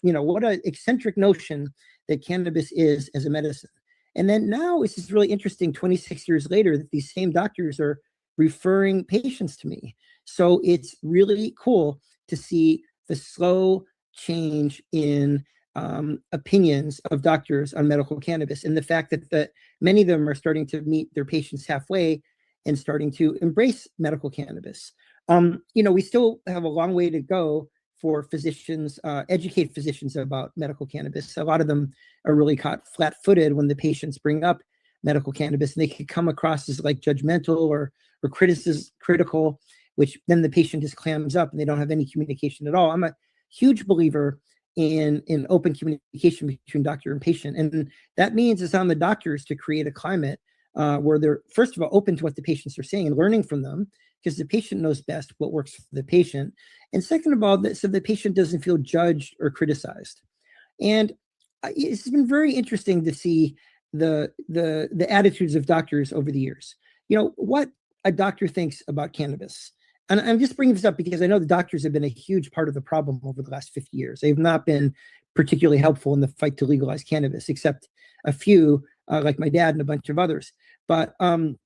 What an eccentric notion that cannabis is as a medicine. And then now it's just really interesting 26 years later that these same doctors are referring patients to me. So it's really cool to see the slow change in opinions of doctors on medical cannabis and the fact that many of them are starting to meet their patients halfway and starting to embrace medical cannabis. We still have a long way to go for physicians, educate physicians about medical cannabis. A lot of them are really caught flat-footed when the patients bring up medical cannabis, and they can come across as like judgmental or critical, which then the patient just clams up and they don't have any communication at all. I'm a huge believer in open communication between doctor and patient, and that means it's on the doctors to create a climate where they're first of all open to what the patients are saying and learning from them, because the patient knows best what works for the patient. And second of all, so the patient doesn't feel judged or criticized. And it's been very interesting to see the attitudes of doctors over the years. What a doctor thinks about cannabis. And I'm just bringing this up because I know the doctors have been a huge part of the problem over the last 50 years. They've not been particularly helpful in the fight to legalize cannabis, except a few, like my dad and a bunch of others. But on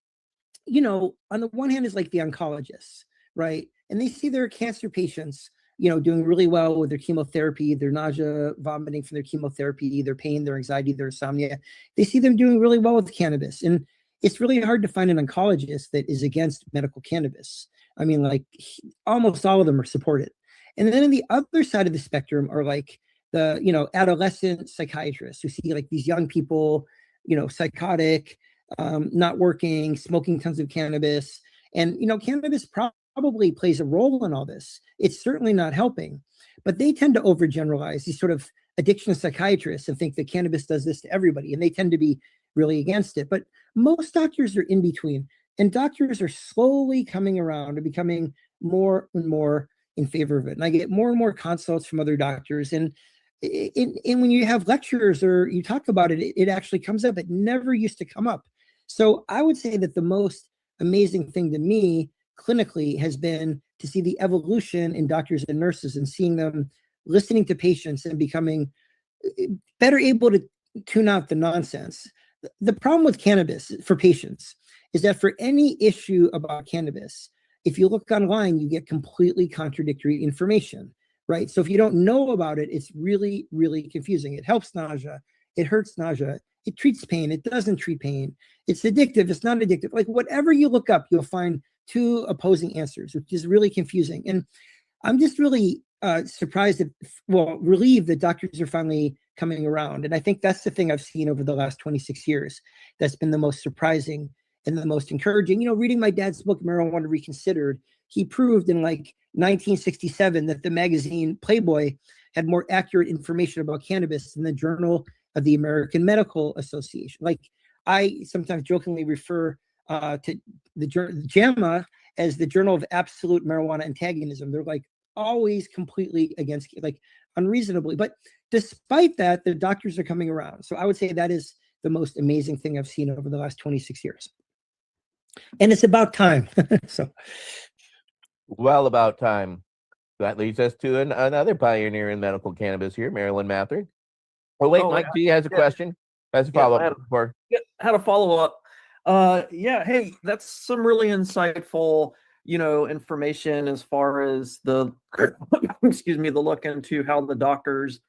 the one hand is like the oncologists, right? And they see their cancer patients, doing really well with their chemotherapy, their nausea, vomiting from their chemotherapy, their pain, their anxiety, their insomnia. They see them doing really well with cannabis. And it's really hard to find an oncologist that is against medical cannabis. I mean, like almost all of them are supported. And then on the other side of the spectrum are like the, adolescent psychiatrists who see like these young people, psychotic, not working, smoking tons of cannabis. And, cannabis probably plays a role in all this. It's certainly not helping, but they tend to overgeneralize these sort of addiction psychiatrists and think that cannabis does this to everybody. And they tend to be really against it. But most doctors are in between, and doctors are slowly coming around and becoming more and more in favor of it. And I get more and more consults from other doctors. And when you have lectures or you talk about it, it actually comes up. It never used to come up. So I would say that the most amazing thing to me clinically has been to see the evolution in doctors and nurses and seeing them listening to patients and becoming better able to tune out the nonsense. The problem with cannabis for patients is that for any issue about cannabis, if you look online, you get completely contradictory information, right? So if you don't know about it, it's really, really confusing. It helps nausea. It hurts nausea. It treats pain. It doesn't treat pain. It's addictive. It's not addictive. Like whatever you look up, you'll find two opposing answers, which is really confusing. And I'm just really surprised relieved that doctors are finally coming around. And I think that's the thing I've seen over the last 26 years that's been the most surprising and the most encouraging. Reading my dad's book, Marijuana Reconsidered, he proved in like 1967 that the magazine Playboy had more accurate information about cannabis than the Journal of the American Medical Association. Like I sometimes jokingly refer to the JAMA as the Journal of Absolute Marijuana Antagonism. They're like always completely against, like unreasonably. But despite that, the doctors are coming around. So I would say that is the most amazing thing I've seen over the last 26 years. And it's about time. Well, about time. That leads us to another pioneer in medical cannabis here, Marilyn Mathrig. Oh, wait, Mike G has a question. Has a follow-up before. Had a follow-up. Hey, that's some really insightful, information as far as the, excuse me, the look into how the doctors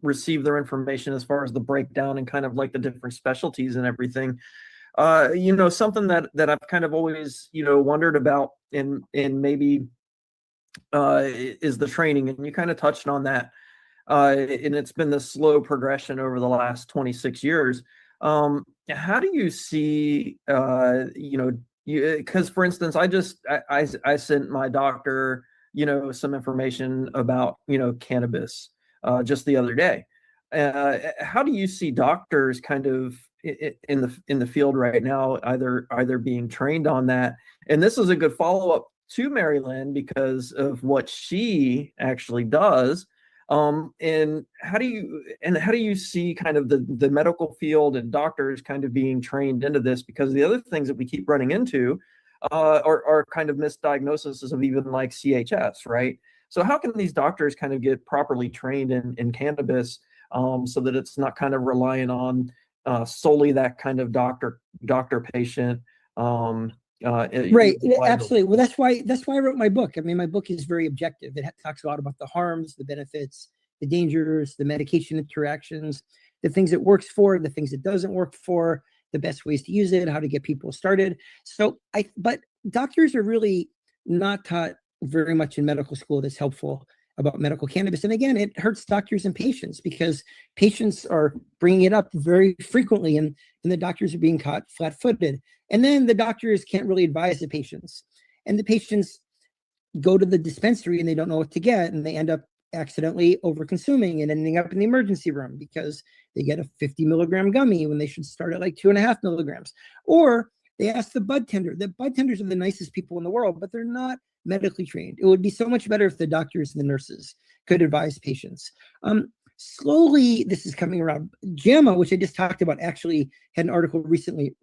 receive their information as far as the breakdown and kind of like the different specialties and everything. Something that I've kind of always, wondered about in maybe is the training, and you kind of touched on that. And it's been the slow progression over the last 26 years. How do you see, because for instance, I sent my doctor, some information about, cannabis just the other day. How do you see doctors kind of in the field right now, either being trained on that? And this is a good follow-up to Mary Lynn because of what she actually does. And how do you see kind of the medical field and doctors kind of being trained into this? Because the other things that we keep running into are kind of misdiagnoses of even like CHS, right? So how can these doctors kind of get properly trained in cannabis so that it's not kind of relying on solely that kind of doctor patient right, absolutely. Well, that's why I wrote my book. I mean, my book is very objective. It talks a lot about the harms, the benefits, the dangers, the medication interactions, the things it works for, the things it doesn't work for, the best ways to use it, how to get people started. But doctors are really not taught very much in medical school that's helpful about medical cannabis. And again, it hurts doctors and patients because patients are bringing it up very frequently and the doctors are being caught flat-footed. And then the doctors can't really advise the patients. And the patients go to the dispensary and they don't know what to get. And they end up accidentally over-consuming and ending up in the emergency room because they get a 50 milligram gummy when they should start at like 2.5 milligrams. Or they ask the bud tender. The bud tenders are the nicest people in the world, but they're not medically trained. It would be so much better if the doctors and the nurses could advise patients. Slowly, this is coming around. JAMA, which I just talked about, actually had an article recently,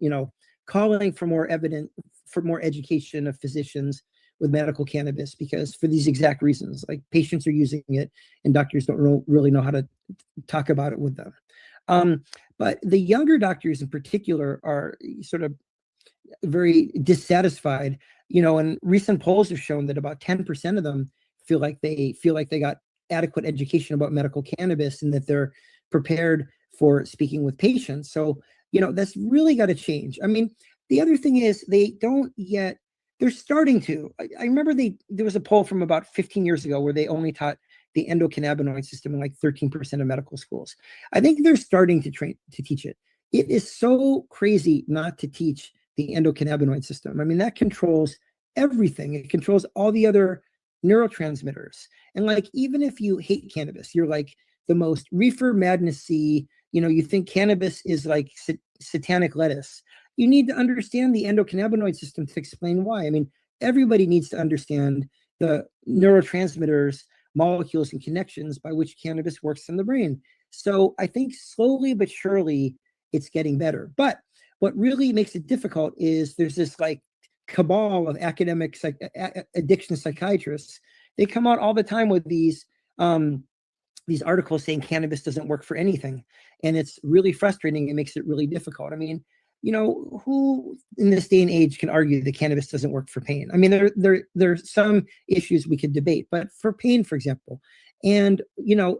calling for more education of physicians with medical cannabis, because for these exact reasons, like patients are using it and doctors don't really know how to talk about it with them. But the younger doctors in particular are sort of very dissatisfied And recent polls have shown that about 10% of them feel like they got adequate education about medical cannabis and that they're prepared for speaking with patients. So, that's really got to change. I mean, the other thing is they don't yet, they're starting to. I remember there was a poll from about 15 years ago where they only taught the endocannabinoid system in like 13% of medical schools. I think they're starting to teach it. It is so crazy not to teach the endocannabinoid system. I mean, that controls everything. It controls all the other neurotransmitters. And like, even if you hate cannabis, you're like the most reefer madness-y, you think cannabis is like satanic lettuce. You need to understand the endocannabinoid system to explain why. I mean, everybody needs to understand the neurotransmitters, molecules, and connections by which cannabis works in the brain. So I think slowly but surely it's getting better. But what really makes it difficult is there's this like cabal of academic addiction psychiatrists. They come out all the time with these articles saying cannabis doesn't work for anything. And it's really frustrating. It makes it really difficult. I mean, who in this day and age can argue that cannabis doesn't work for pain? I mean, there's some issues we could debate, but for pain, for example, and you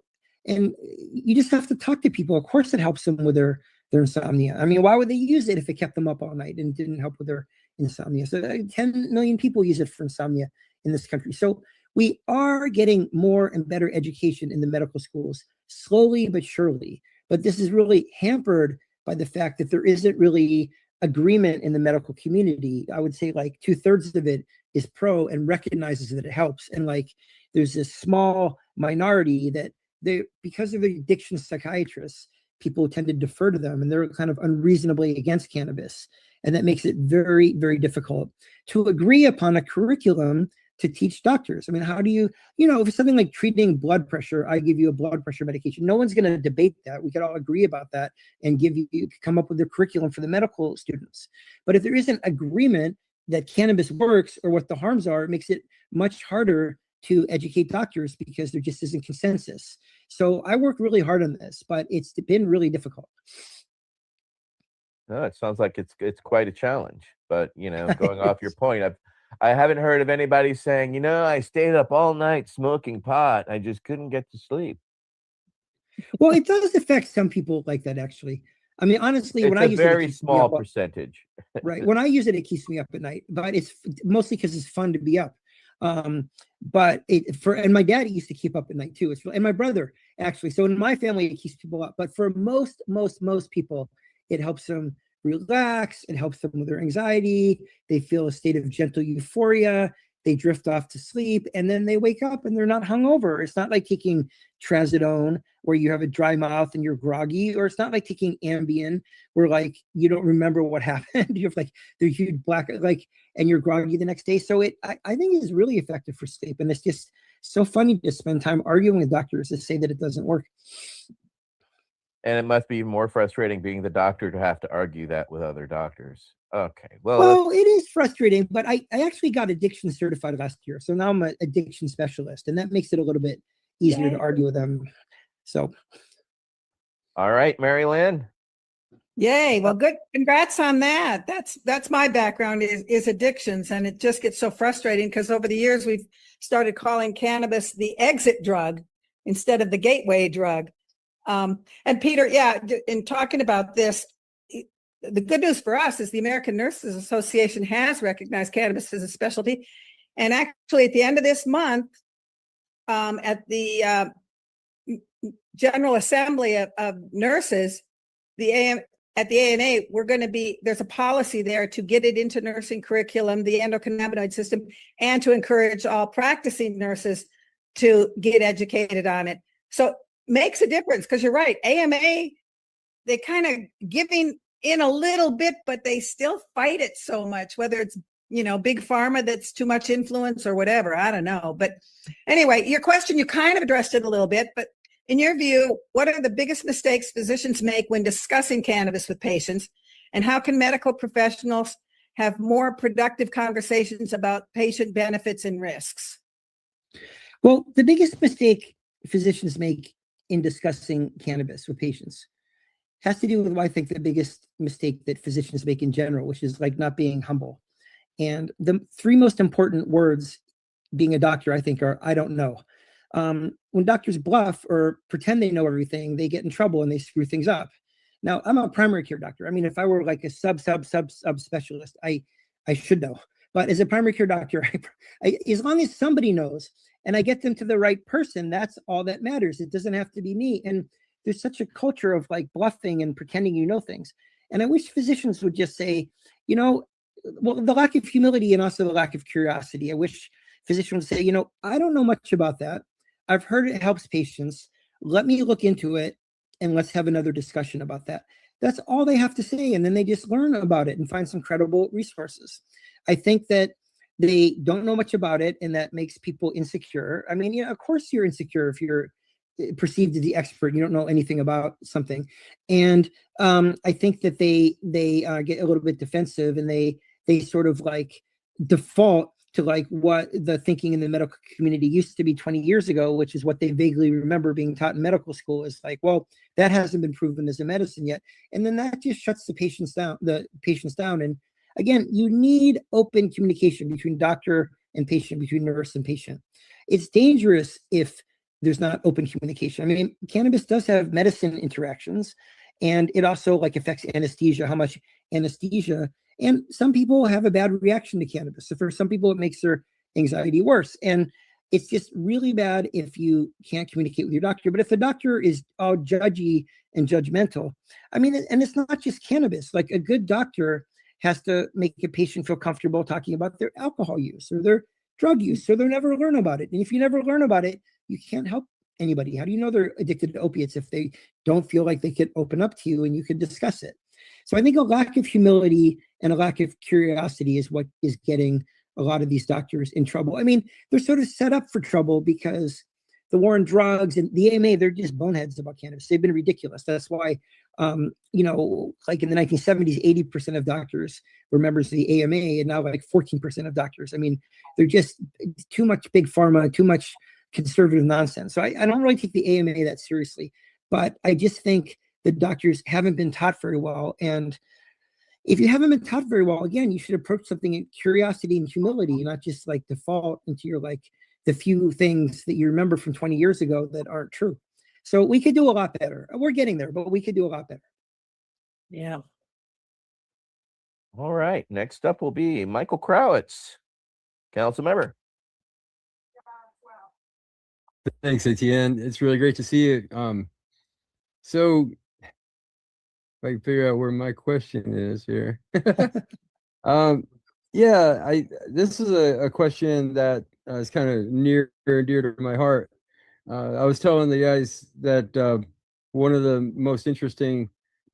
just have to talk to people. Of course, it helps them with their insomnia. I mean, why would they use it if it kept them up all night and didn't help with their insomnia? So 10 million people use it for insomnia in this country. So we are getting more and better education in the medical schools, slowly but surely. But this is really hampered by the fact that there isn't really agreement in the medical community. I would say like 2/3 of it is pro and recognizes that it helps. And like there's this small minority that because of the addiction psychiatrists, people tend to defer to them and they're kind of unreasonably against cannabis. And that makes it very, very difficult to agree upon a curriculum to teach doctors. I mean, how do you, if it's something like treating blood pressure, I give you a blood pressure medication. No one's going to debate that. We could all agree about that and come up with a curriculum for the medical students. But if there isn't agreement that cannabis works or what the harms are, it makes it much harder to educate doctors because there just isn't consensus. So I work really hard on this, but it's been really difficult. No, it sounds like it's quite a challenge. But going off your point, I haven't heard of anybody saying, I stayed up all night smoking pot. I just couldn't get to sleep. Well, it does affect some people like that, actually. I mean, honestly, when I use it, it's a very small percentage. Right. When I use it, it keeps me up at night, but it's mostly because it's fun to be up. But and my dad used to keep up at night too. And my brother actually. So in my family, it keeps people up. But for most people, it helps them relax. It helps them with their anxiety. They feel a state of gentle euphoria. They drift off to sleep and then they wake up and they're not hungover. It's not like taking trazodone where you have a dry mouth and you're groggy, or it's not like taking Ambien where like you don't remember what happened. You have like the huge black and you're groggy the next day. So I think it's really effective for sleep. And it's just so funny to spend time arguing with doctors to say that it doesn't work. And it must be more frustrating being the doctor to have to argue that with other doctors. Okay. Well, it is frustrating, but I actually got addiction certified last year. So now I'm an addiction specialist, and that makes it a little bit easier to argue with them. So. All right, Mary Lynn. Yay. Well, good. Congrats on that. That's my background is addictions. And it just gets so frustrating because over the years, we've started calling cannabis the exit drug instead of the gateway drug. And Peter, in talking about this, the good news for us is the American Nurses Association has recognized cannabis as a specialty. And actually at the end of this month, at the General Assembly of Nurses, at the ANA, there's a policy there to get it into nursing curriculum, the endocannabinoid system, and to encourage all practicing nurses to get educated on it. So makes a difference because you're right. AMA, they kind of giving in a little bit, but they still fight it so much, whether it's, big pharma that's too much influence or whatever. I don't know. But anyway, your question, you kind of addressed it a little bit, but in your view, what are the biggest mistakes physicians make when discussing cannabis with patients? And how can medical professionals have more productive conversations about patient benefits and risks? Well, the biggest mistake physicians make in discussing cannabis with patients has to do with what I think the biggest mistake that physicians make in general, which is like not being humble. And the three most important words being a doctor, I think, are I don't know. When doctors bluff or pretend they know everything, they get in trouble and they screw things up. Now, I'm a primary care doctor. I mean, if I were like a sub specialist, I should know. But as a primary care doctor, as long as somebody knows and I get them to the right person, that's all that matters. It doesn't have to be me. And there's such a culture of like bluffing and pretending you know things. And I wish physicians would just say, you know, well, the lack of humility and also the lack of curiosity. I wish physicians would say, you know, I don't know much about that. I've heard it helps patients. Let me look into it and let's have another discussion about that. That's all they have to say. And then they just learn about it and find some credible resources. I think that they don't know much about it, and that makes people insecure. I mean, yeah, of course you're insecure if you're perceived as the expert. You don't know anything about something. And I think that they get a little bit defensive, and they sort of like default to like what the thinking in the medical community used to be 20 years ago, which is what they vaguely remember being taught in medical school, is like, well, that hasn't been proven as a medicine yet. And then that just shuts the patients down. And again, you need open communication between doctor and patient, between nurse and patient. It's dangerous if there's not open communication. I mean, cannabis does have medicine interactions, and it also like affects anesthesia, how much anesthesia. And some people have a bad reaction to cannabis. So for some people, it makes their anxiety worse. And it's just really bad if you can't communicate with your doctor. But if the doctor is all judgy and judgmental, I mean, and it's not just cannabis. Like a good doctor has to make a patient feel comfortable talking about their alcohol use or their drug use, so they'll never learn about it. And if you never learn about it, you can't help anybody. How do you know they're addicted to opiates if they don't feel like they could open up to you and you could discuss it? So I think a lack of humility and a lack of curiosity is what is getting a lot of these doctors in trouble. I mean, they're sort of set up for trouble because the war on drugs and the AMA, they're just boneheads about cannabis. They've been ridiculous. That's why, you know, like in the 1970s, 80% of doctors were members of the AMA, and now like 14% of doctors. I mean, they're just too much big pharma, too much conservative nonsense. So I don't really take the AMA that seriously, but I just think the doctors haven't been taught very well. And if you haven't been taught very well, again, you should approach something in curiosity and humility, not just like default into your like the few things that you remember from 20 years ago that aren't true. So we could do a lot better. We're getting there, but we could do a lot better. Yeah. All right. Next up will be Michael Crowitz, council member. Thanks, Etienne. It's really great to see you. So if I can figure out where my question is here. Yeah, this is a question that is kind of near and dear to my heart. I was telling the guys that one of the most interesting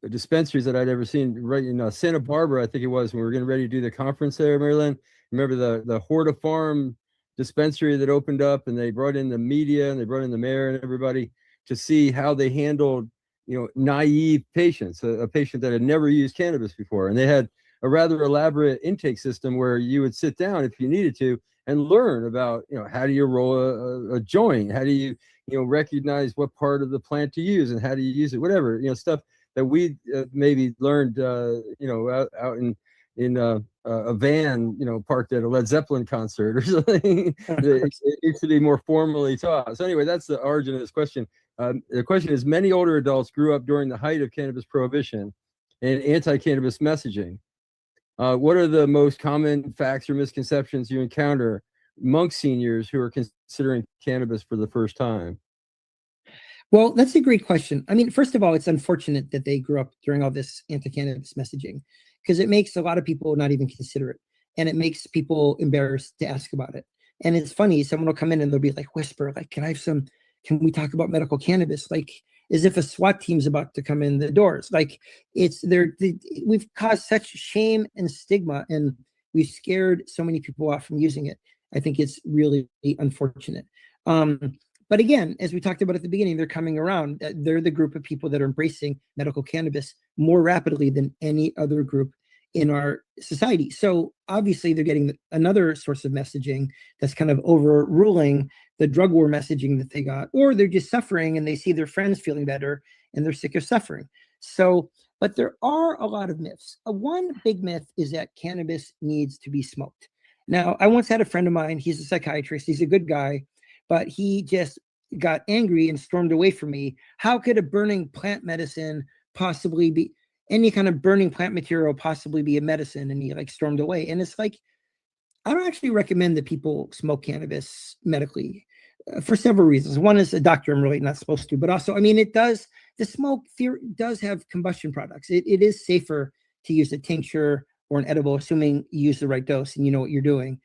dispensaries that I'd ever seen, right in Santa Barbara, I think it was, when we were getting ready to do the conference there, Maryland. Remember the Horta Farm dispensary that opened up, and they brought in the media and they brought in the mayor and everybody to see how they handled, naive patients, a patient that had never used cannabis before. And they had a rather elaborate intake system where you would sit down if you needed to and learn about, how do you roll a joint? How do you, recognize what part of the plant to use and how do you use it? Whatever, stuff that we maybe learned, out in a van, parked at a Led Zeppelin concert or something. It needs to be more formally taught. So anyway, that's the origin of this question. The question is, many older adults grew up during the height of cannabis prohibition and anti-cannabis messaging. What are the most common facts or misconceptions you encounter among seniors who are considering cannabis for the first time? Well, that's a great question. I mean, first of all, it's unfortunate that they grew up during all this anti-cannabis messaging, because it makes a lot of people not even consider it. And it makes people embarrassed to ask about it. And it's funny, someone will come in and they'll be like, whisper, like, can we talk about medical cannabis? Like, as if a SWAT team's about to come in the doors. Like, we've caused such shame and stigma, and we've scared so many people off from using it. I think it's really unfortunate. But again, as we talked about at the beginning, they're coming around. They're the group of people that are embracing medical cannabis more rapidly than any other group in our society. So obviously they're getting another source of messaging that's kind of overruling the drug war messaging that they got, or they're just suffering and they see their friends feeling better and they're sick of suffering. So But there are a lot of myths. One big myth is that cannabis needs to be smoked. Now, I once had a friend of mine, he's a psychiatrist, he's a good guy, but he just got angry and stormed away from me. How could a burning plant medicine possibly be, any kind of burning plant material possibly be a medicine? And he like stormed away. And it's like, I don't actually recommend that people smoke cannabis medically for several reasons. One is a doctor, I'm really not supposed to, but also, I mean, the smoke does have combustion products. It is safer to use a tincture or an edible, assuming you use the right dose and you know what you're doing,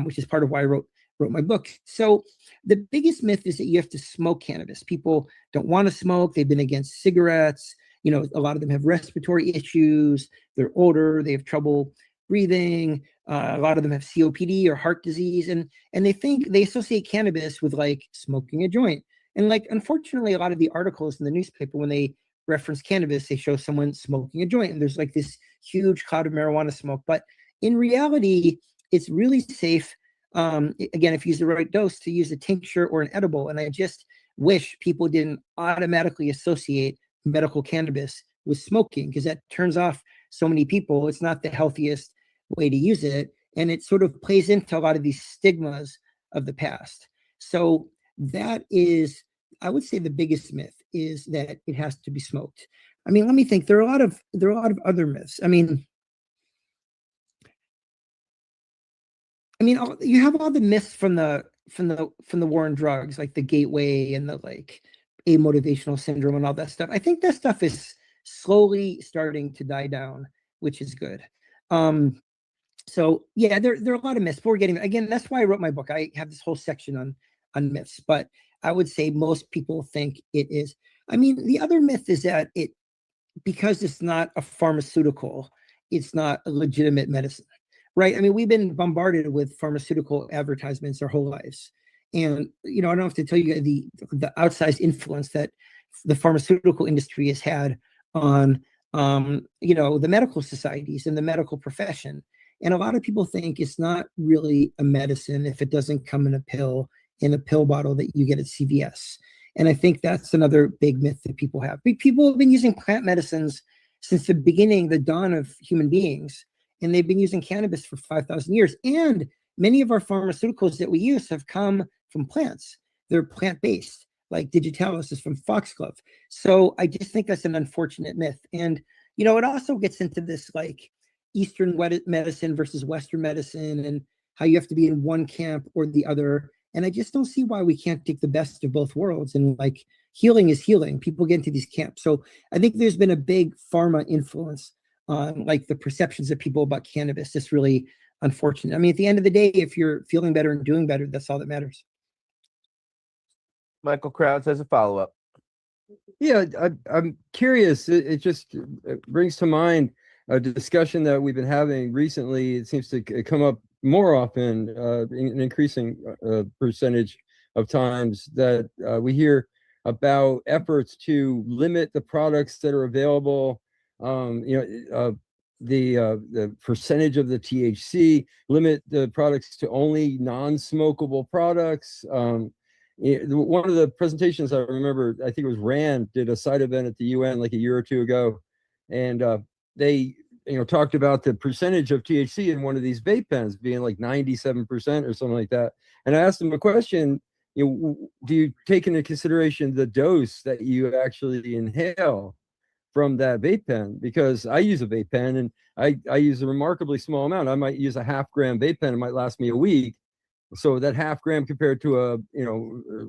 which is part of why I wrote my book. So the biggest myth is that you have to smoke cannabis. People don't want to smoke. They've been against cigarettes. You know, a lot of them have respiratory issues. They're older. They have trouble breathing. A lot of them have COPD or heart disease, and they associate cannabis with like smoking a joint. And like, unfortunately, a lot of the articles in the newspaper, when they reference cannabis, they show someone smoking a joint, and there's like this huge cloud of marijuana smoke. But in reality, it's really safe. Again, if you use the right dose, to use a tincture or an edible. And I just wish people didn't automatically associate medical cannabis with smoking, because that turns off so many people. It's not the healthiest way to use it, and it sort of plays into a lot of these stigmas of the past. So that is, I would say, the biggest myth is that it has to be smoked. I mean, let me think. There are a lot of other myths. I mean, you have all the myths from the war on drugs, like the gateway and the like amotivational syndrome and all that stuff. I think that stuff is slowly starting to die down, which is good. So yeah, there are a lot of myths. But we're getting, again, that's why I wrote my book. I have this whole section on myths, but I would say most people think it is. I mean, the other myth is that because it's not a pharmaceutical, it's not a legitimate medicine, right? I mean, we've been bombarded with pharmaceutical advertisements our whole lives. And, I don't have to tell you the outsized influence that the pharmaceutical industry has had on, the medical societies and the medical profession. And a lot of people think it's not really a medicine if it doesn't come in a pill bottle that you get at CVS. And I think that's another big myth that people have. People have been using plant medicines since the beginning, the dawn of human beings, and they've been using cannabis for 5,000 years. And many of our pharmaceuticals that we use have come from plants. They're plant-based, like digitalis is from foxglove. So I just think that's an unfortunate myth. And, it also gets into this like Eastern medicine versus Western medicine and how you have to be in one camp or the other. And I just don't see why we can't take the best of both worlds. And like, healing is healing. People get into these camps. So I think there's been a big pharma influence on like the perceptions of people about cannabis. It's really unfortunate. I mean, at the end of the day, if you're feeling better and doing better, that's all that matters. Michael Krauts has a follow-up. Yeah, I'm curious. It just brings to mind a discussion that we've been having recently. It seems to come up more often, an increasing percentage of times that we hear about efforts to limit the products that are available. The percentage of the THC, limit the products to only non-smokable products. One of the presentations I remember, I think it was Rand, did a side event at the UN like a year or two ago, and they talked about the percentage of THC in one of these vape pens being like 97% or something like that. And I asked them a question, do you take into consideration the dose that you actually inhale from that vape pen? Because I use a vape pen and I use a remarkably small amount. I might use a 0.5 gram vape pen. It might last me a week. So that 0.5 gram compared to a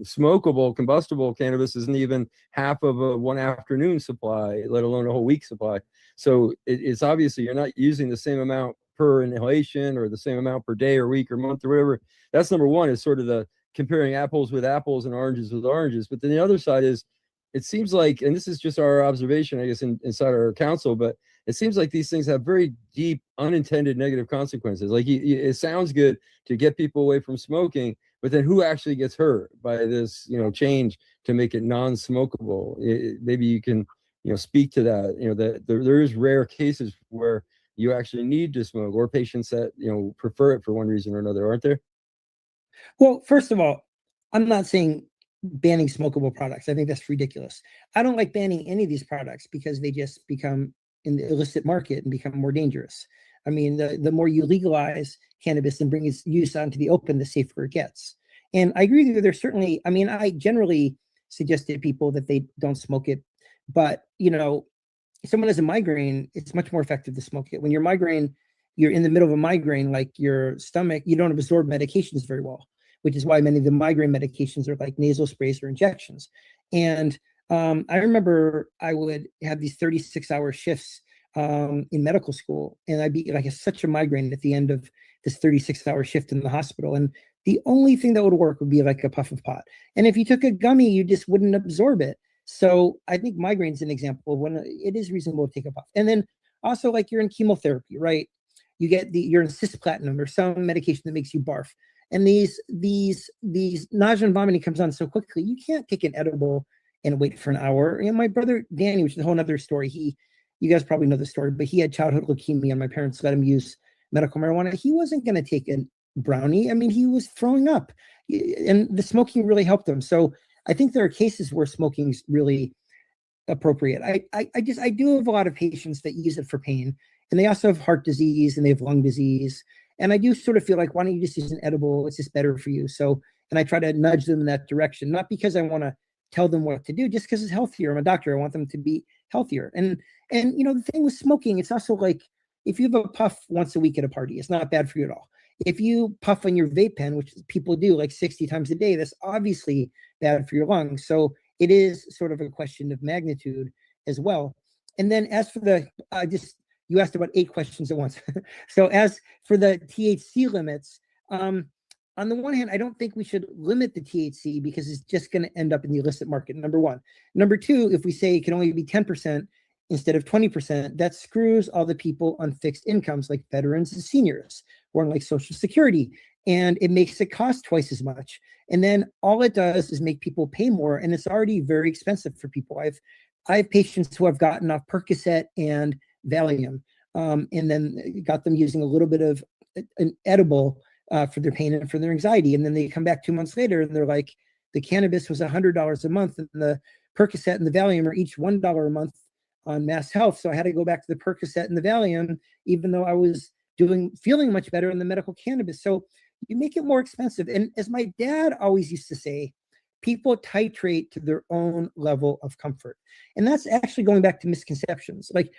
smokable combustible cannabis isn't even half of a one afternoon supply, let alone a whole week supply. So it's obviously you're not using the same amount per inhalation or the same amount per day or week or month or whatever. That's number one, is sort of the comparing apples with apples and oranges with oranges. But then the other side is, it seems like, and this is just our observation, I guess, inside our council, but it seems like these things have very deep unintended negative consequences. Like it sounds good to get people away from smoking, but then who actually gets hurt by this, change to make it non-smokable? Maybe you can, speak to that. That there is rare cases where you actually need to smoke, or patients that prefer it for one reason or another, aren't there? Well, first of all, I'm not saying banning smokable products. I think that's ridiculous. I don't like banning any of these products because they just become in the illicit market and become more dangerous. I mean, the more you legalize cannabis and bring its use onto the open, the safer it gets. And I agree with you. There's certainly, I mean, I generally suggest to people that they don't smoke it, but if someone has a migraine, it's much more effective to smoke it. When you're in the middle of a migraine, like your stomach, you don't absorb medications very well, which is why many of the migraine medications are like nasal sprays or injections. And I remember I would have these 36-hour shifts in medical school, and I'd be like such a migraine at the end of this 36-hour shift in the hospital. And the only thing that would work would be like a puff of pot. And if you took a gummy, you just wouldn't absorb it. So I think migraine's an example of when it is reasonable to take a puff. And then also, like, you're in chemotherapy, right? You're in cisplatin or some medication that makes you barf. And these nausea and vomiting comes on so quickly, you can't take an edible and wait for an hour. And my brother Danny, which is a whole other story, you guys probably know the story, but he had childhood leukemia and my parents let him use medical marijuana. He wasn't going to take a brownie. I mean, he was throwing up, and the smoking really helped him. So I think there are cases where smoking's really appropriate. I do have a lot of patients that use it for pain, and they also have heart disease and they have lung disease. And I do sort of feel like, why don't you just use an edible? It's just better for you. So, and I try to nudge them in that direction, not because I want to tell them what to do, just because it's healthier. I'm a doctor. I want them to be healthier. And the thing with smoking, it's also like, if you have a puff once a week at a party, it's not bad for you at all. If you puff on your vape pen, which people do like 60 times a day, that's obviously bad for your lungs. So it is sort of a question of magnitude as well. And then as for you asked about 8 questions at once. So as for the THC limits, on the one hand, I don't think we should limit the THC because it's just going to end up in the illicit market, number one. Number two, if we say it can only be 10% instead of 20%, that screws all the people on fixed incomes like veterans and seniors or on like Social Security. And it makes it cost twice as much. And then all it does is make people pay more. And it's already very expensive for people. I have patients who have gotten off Percocet and Valium, and then got them using a little bit of an edible for their pain and for their anxiety. And then they come back 2 months later and they're like, the cannabis was $100 a month and the Percocet and the Valium are each $1 a month on Mass Health. So I had to go back to the Percocet and the Valium, even though I was feeling much better in the medical cannabis. So you make it more expensive. And as my dad always used to say, people titrate to their own level of comfort. And that's actually going back to misconceptions. Like,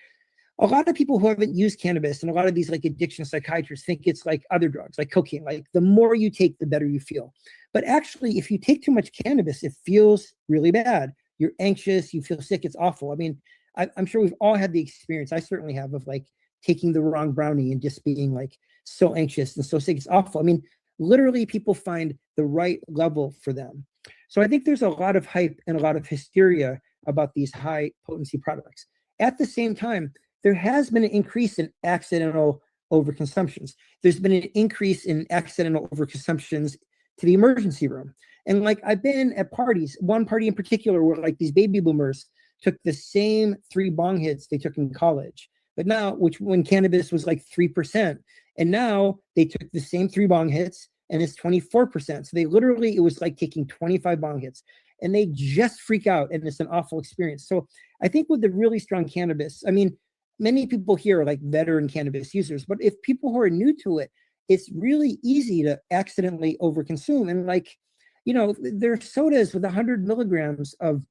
a lot of people who haven't used cannabis and a lot of these like addiction psychiatrists think it's like other drugs, like cocaine, like the more you take, the better you feel. But actually, if you take too much cannabis, it feels really bad. You're anxious, you feel sick, it's awful. I mean, I'm sure we've all had the experience, I certainly have, of like taking the wrong brownie and just being like so anxious and so sick, it's awful. I mean, literally people find the right level for them. So I think there's a lot of hype and a lot of hysteria about these high potency products. At the same time, there has been an increase in accidental overconsumptions. There's been an increase in accidental overconsumptions to the emergency room. And like, I've been at parties, one party in particular where like these baby boomers took the same 3 bong hits they took in college, but now, when cannabis was like 3%, and now they took the same 3 bong hits and it's 24%. So it was like taking 25 bong hits, and they just freak out and it's an awful experience. So I think with the really strong cannabis, I mean, many people here are like veteran cannabis users, but if people who are new to it, it's really easy to accidentally overconsume. And like, there are sodas with 100 milligrams of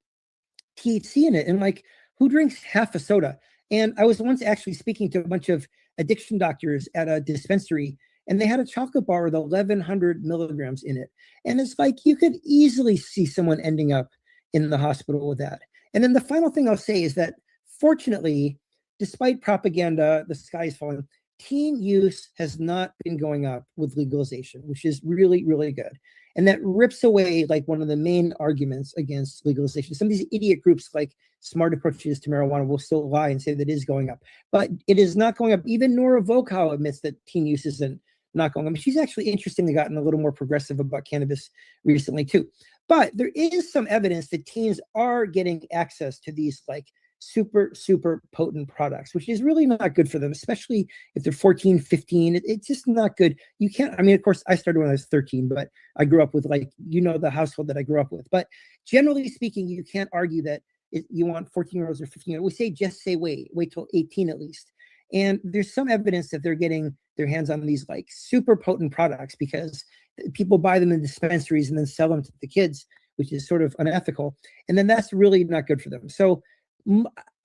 THC in it. And like, who drinks half a soda? And I was once actually speaking to a bunch of addiction doctors at a dispensary, and they had a chocolate bar with 1,100 milligrams in it. And it's like, you could easily see someone ending up in the hospital with that. And then the final thing I'll say is that, fortunately, despite propaganda, the sky is falling, teen use has not been going up with legalization, which is really, really good. And that rips away like one of the main arguments against legalization. Some of these idiot groups like Smart Approaches to Marijuana will still lie and say that it is going up, but it is not going up. Even Nora Volkow admits that teen use isn't not going up. She's actually interestingly gotten a little more progressive about cannabis recently too. But there is some evidence that teens are getting access to these like super, super potent products, which is really not good for them, especially if they're 14, 15. It's just not good. You can't, I mean, of course, I started when I was 13, but I grew up with the household that I grew up with. But generally speaking, you can't argue that you want 14-year-olds or 15-year-olds. We say just say wait till 18 at least. And there's some evidence that they're getting their hands on these like super potent products because people buy them in dispensaries and then sell them to the kids, which is sort of unethical. And then that's really not good for them. So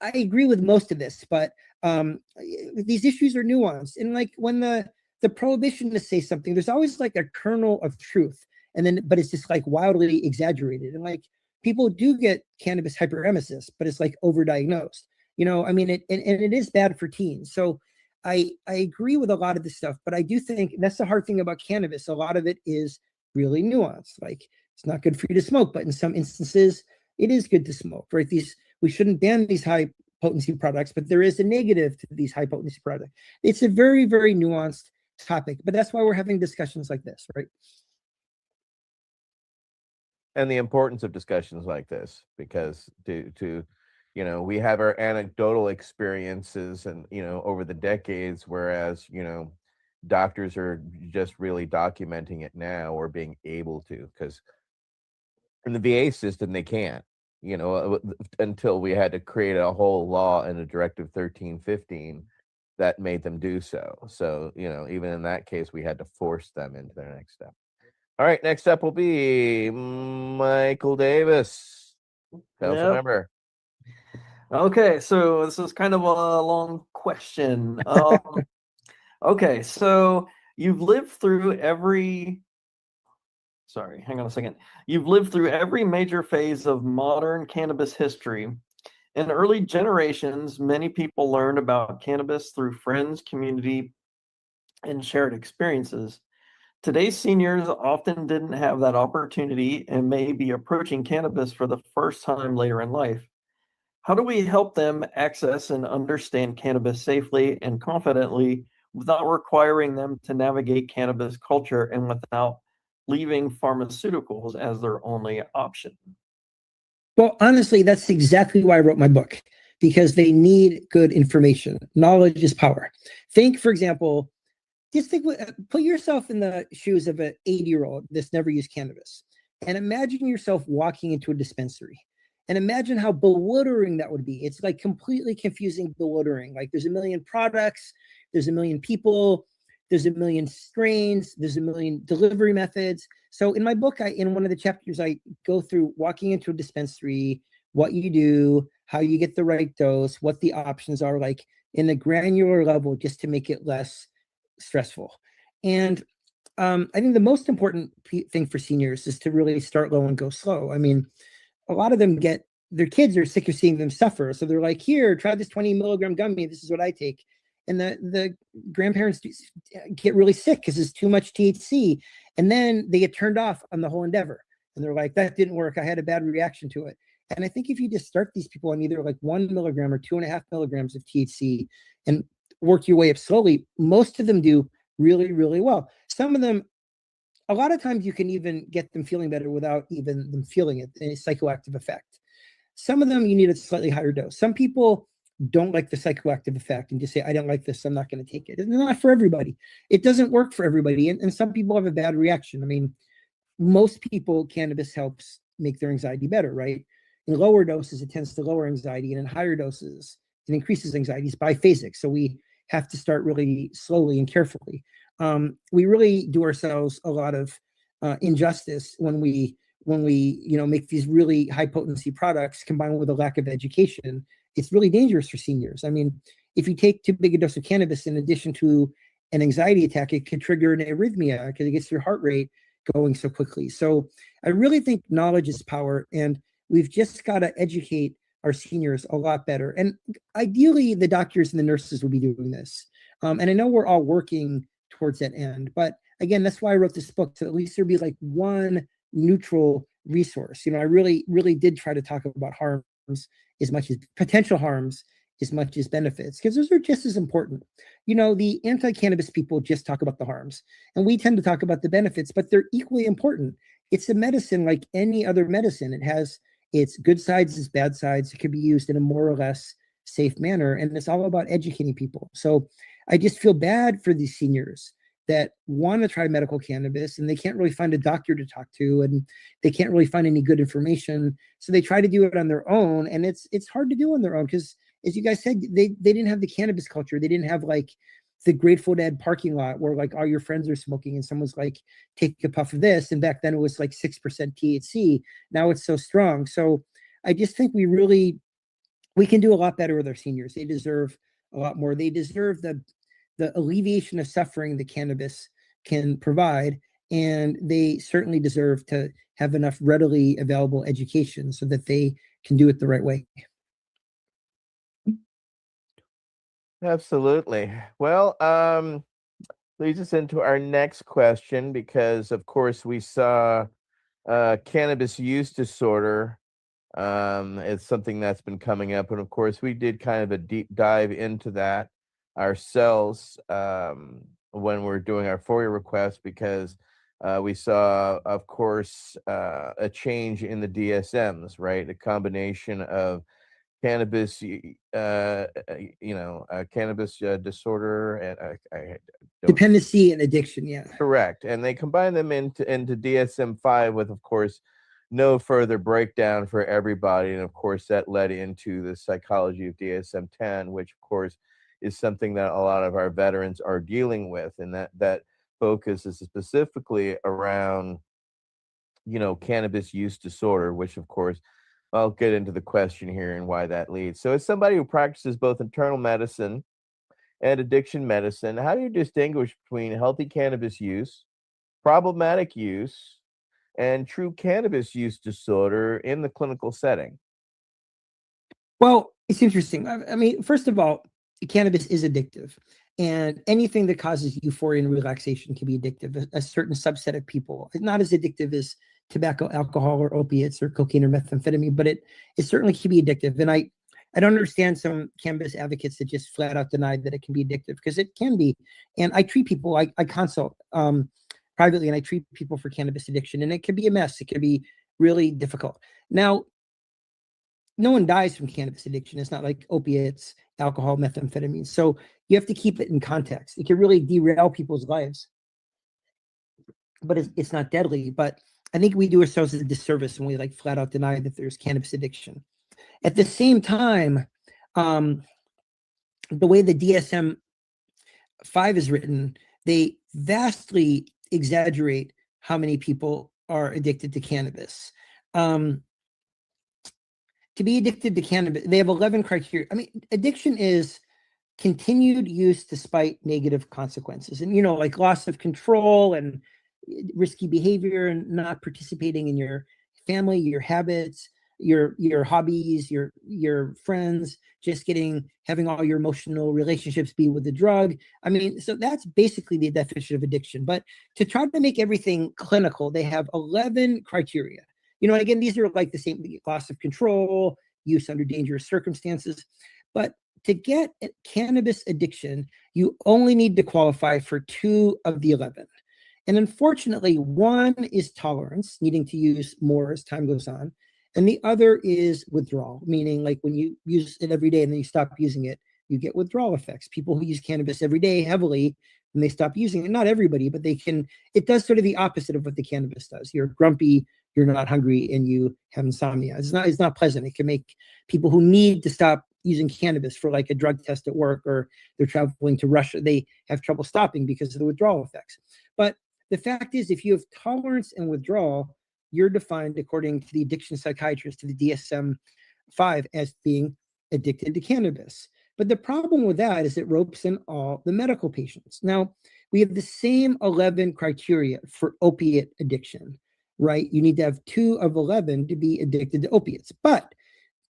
I agree with most of this, but these issues are nuanced. And like when the prohibitionists say something, there's always like a kernel of truth. But it's just like wildly exaggerated. And like people do get cannabis hyperemesis, but it's like overdiagnosed. I mean, and it is bad for teens. So I agree with a lot of this stuff, but I do think that's the hard thing about cannabis. A lot of it is really nuanced. Like it's not good for you to smoke, but in some instances, it is good to smoke, right? We shouldn't ban these high potency products, but there is a negative to these high potency products. It's a very, very nuanced topic, but that's why we're having discussions like this, right? And the importance of discussions like this, because we have our anecdotal experiences and over the decades, whereas doctors are just really documenting it now or being able to, because in the VA system they can't, until we had to create a whole law and a Directive 1315 that made them do so. So even in that case, we had to force them into their next step. All right, next up will be Michael Davis, council member. Okay, so this is kind of a long question. Okay, so you've lived through hang on a second. You've lived through every major phase of modern cannabis history. In early generations, many people learned about cannabis through friends, community, and shared experiences. Today's seniors often didn't have that opportunity and may be approaching cannabis for the first time later in life. How do we help them access and understand cannabis safely and confidently without requiring them to navigate cannabis culture and without leaving pharmaceuticals as their only option? Well, honestly, that's exactly why I wrote my book, because they need good information. Knowledge is power. Think, for example, put yourself in the shoes of an 80-year-old that's never used cannabis, and imagine yourself walking into a dispensary. And imagine how bewildering that would be. It's like completely confusing, bewildering. Like there's a million products, there's a million people, there's a million strains, there's a million delivery methods. So in my book, in one of the chapters, I go through walking into a dispensary, what you do, how you get the right dose, what the options are, like in a granular level, just to make it less stressful. And I think the most important thing for seniors is to really start low and go slow. I mean, a lot of them their kids are sick of seeing them suffer. So they're like, here, try this 20 milligram gummy. This is what I take. And the grandparents get really sick because it's too much THC. And then they get turned off on the whole endeavor. And they're like, that didn't work. I had a bad reaction to it. And I think if you just start these people on either like 1 milligram or 2.5 milligrams of THC and work your way up slowly, most of them do really, really well. Some of them, a lot of times you can even get them feeling better without even them feeling it, a psychoactive effect. Some of them you need a slightly higher dose. Some people don't like the psychoactive effect and just say, I don't like this, I'm not going to take it. It's not for everybody. It doesn't work for everybody. And some people have a bad reaction. I mean, most people, cannabis helps make their anxiety better, right? In lower doses, it tends to lower anxiety, and in higher doses, it increases anxiety. It's biphasic. So we have to start really slowly and carefully. We really do ourselves a lot of injustice when we make these really high potency products combined with a lack of education. It's really dangerous for seniors. I mean, if you take too big a dose of cannabis in addition to an anxiety attack, it could trigger an arrhythmia because it gets your heart rate going so quickly. So I really think knowledge is power, and we've just got to educate our seniors a lot better. And ideally, the doctors and the nurses will be doing this. And I know we're all working towards that end, but again, that's why I wrote this book, so at least there'd be like one neutral resource. I really, really did try to talk about harms as much as potential harms, as much as benefits, because those are just as important. The anti-cannabis people just talk about the harms, and we tend to talk about the benefits, but they're equally important. It's a medicine like any other medicine. It has It's good sides, it's bad sides. It can be used in a more or less safe manner. And it's all about educating people. So I just feel bad for these seniors that want to try medical cannabis and they can't really find a doctor to talk to, and they can't really find any good information. So they try to do it on their own, and it's hard to do on their own because, as you guys said, they didn't have the cannabis culture. They didn't have like the Grateful Dead parking lot where like all your friends are smoking and someone's like, take a puff of this. And back then it was like 6% THC. Now it's so strong. So I just think we can do a lot better with our seniors. They deserve a lot more. They deserve the alleviation of suffering that cannabis can provide. And they certainly deserve to have enough readily available education so that they can do it the right way. Absolutely. Well, leads us into our next question because, of course, we saw cannabis use disorder. It's something that's been coming up, and of course, we did kind of a deep dive into that ourselves when we're doing our FOIA request because we saw, of course, a change in the DSMs, right? A combination of cannabis, cannabis disorder and I don't Dependency and addiction, yeah. correct, and they combine them into DSM-5 with, of course, no further breakdown for everybody, and of course that led into the psychology of DSM-10, which of course is something that a lot of our veterans are dealing with, and that focuses specifically around cannabis use disorder, which of course I'll get into the question here and why that leads. So as somebody who practices both internal medicine and addiction medicine, how do you distinguish between healthy cannabis use, problematic use, and true cannabis use disorder in the clinical setting? Well, it's interesting. I mean, first of all, cannabis is addictive, and anything that causes euphoria and relaxation can be addictive. A certain subset of people, it's not as addictive as tobacco, alcohol, or opiates, or cocaine or methamphetamine, but it certainly can be addictive. And I don't understand some cannabis advocates that just flat out deny that it can be addictive, because it can be. And I treat people, I consult privately, and I treat people for cannabis addiction, and it can be a mess. It can be really difficult. Now, no one dies from cannabis addiction. It's not like opiates, alcohol, methamphetamine. So you have to keep it in context. It can really derail people's lives, but it's not deadly. But I think we do ourselves a disservice when we like flat out deny that there's cannabis addiction. At the same time, the way the DSM-5 is written, they vastly exaggerate how many people are addicted to cannabis. To be addicted to cannabis, they have 11 criteria. I mean, addiction is continued use despite negative consequences, and like loss of control and risky behavior, and not participating in your family, your habits, your hobbies, your friends, just having all your emotional relationships be with the drug. I mean, so that's basically the definition of addiction. But to try to make everything clinical, they have 11 criteria. And again, these are like the same: loss of control, use under dangerous circumstances. But to get cannabis addiction, you only need to qualify for 2 of the 11. And unfortunately, one is tolerance, needing to use more as time goes on. And the other is withdrawal, meaning like when you use it every day and then you stop using it, you get withdrawal effects. People who use cannabis every day heavily, and they stop using it, not everybody, but it does sort of the opposite of what the cannabis does. You're grumpy, you're not hungry, and you have insomnia. It's not pleasant. It can make people who need to stop using cannabis for like a drug test at work, or they're traveling to Russia, they have trouble stopping because of the withdrawal effects. But the fact is, if you have tolerance and withdrawal, you're defined, according to the addiction psychiatrist, to the DSM-5, as being addicted to cannabis. But the problem with that is it ropes in all the medical patients. Now, we have the same 11 criteria for opiate addiction, right? You need to have 2 of 11 to be addicted to opiates. But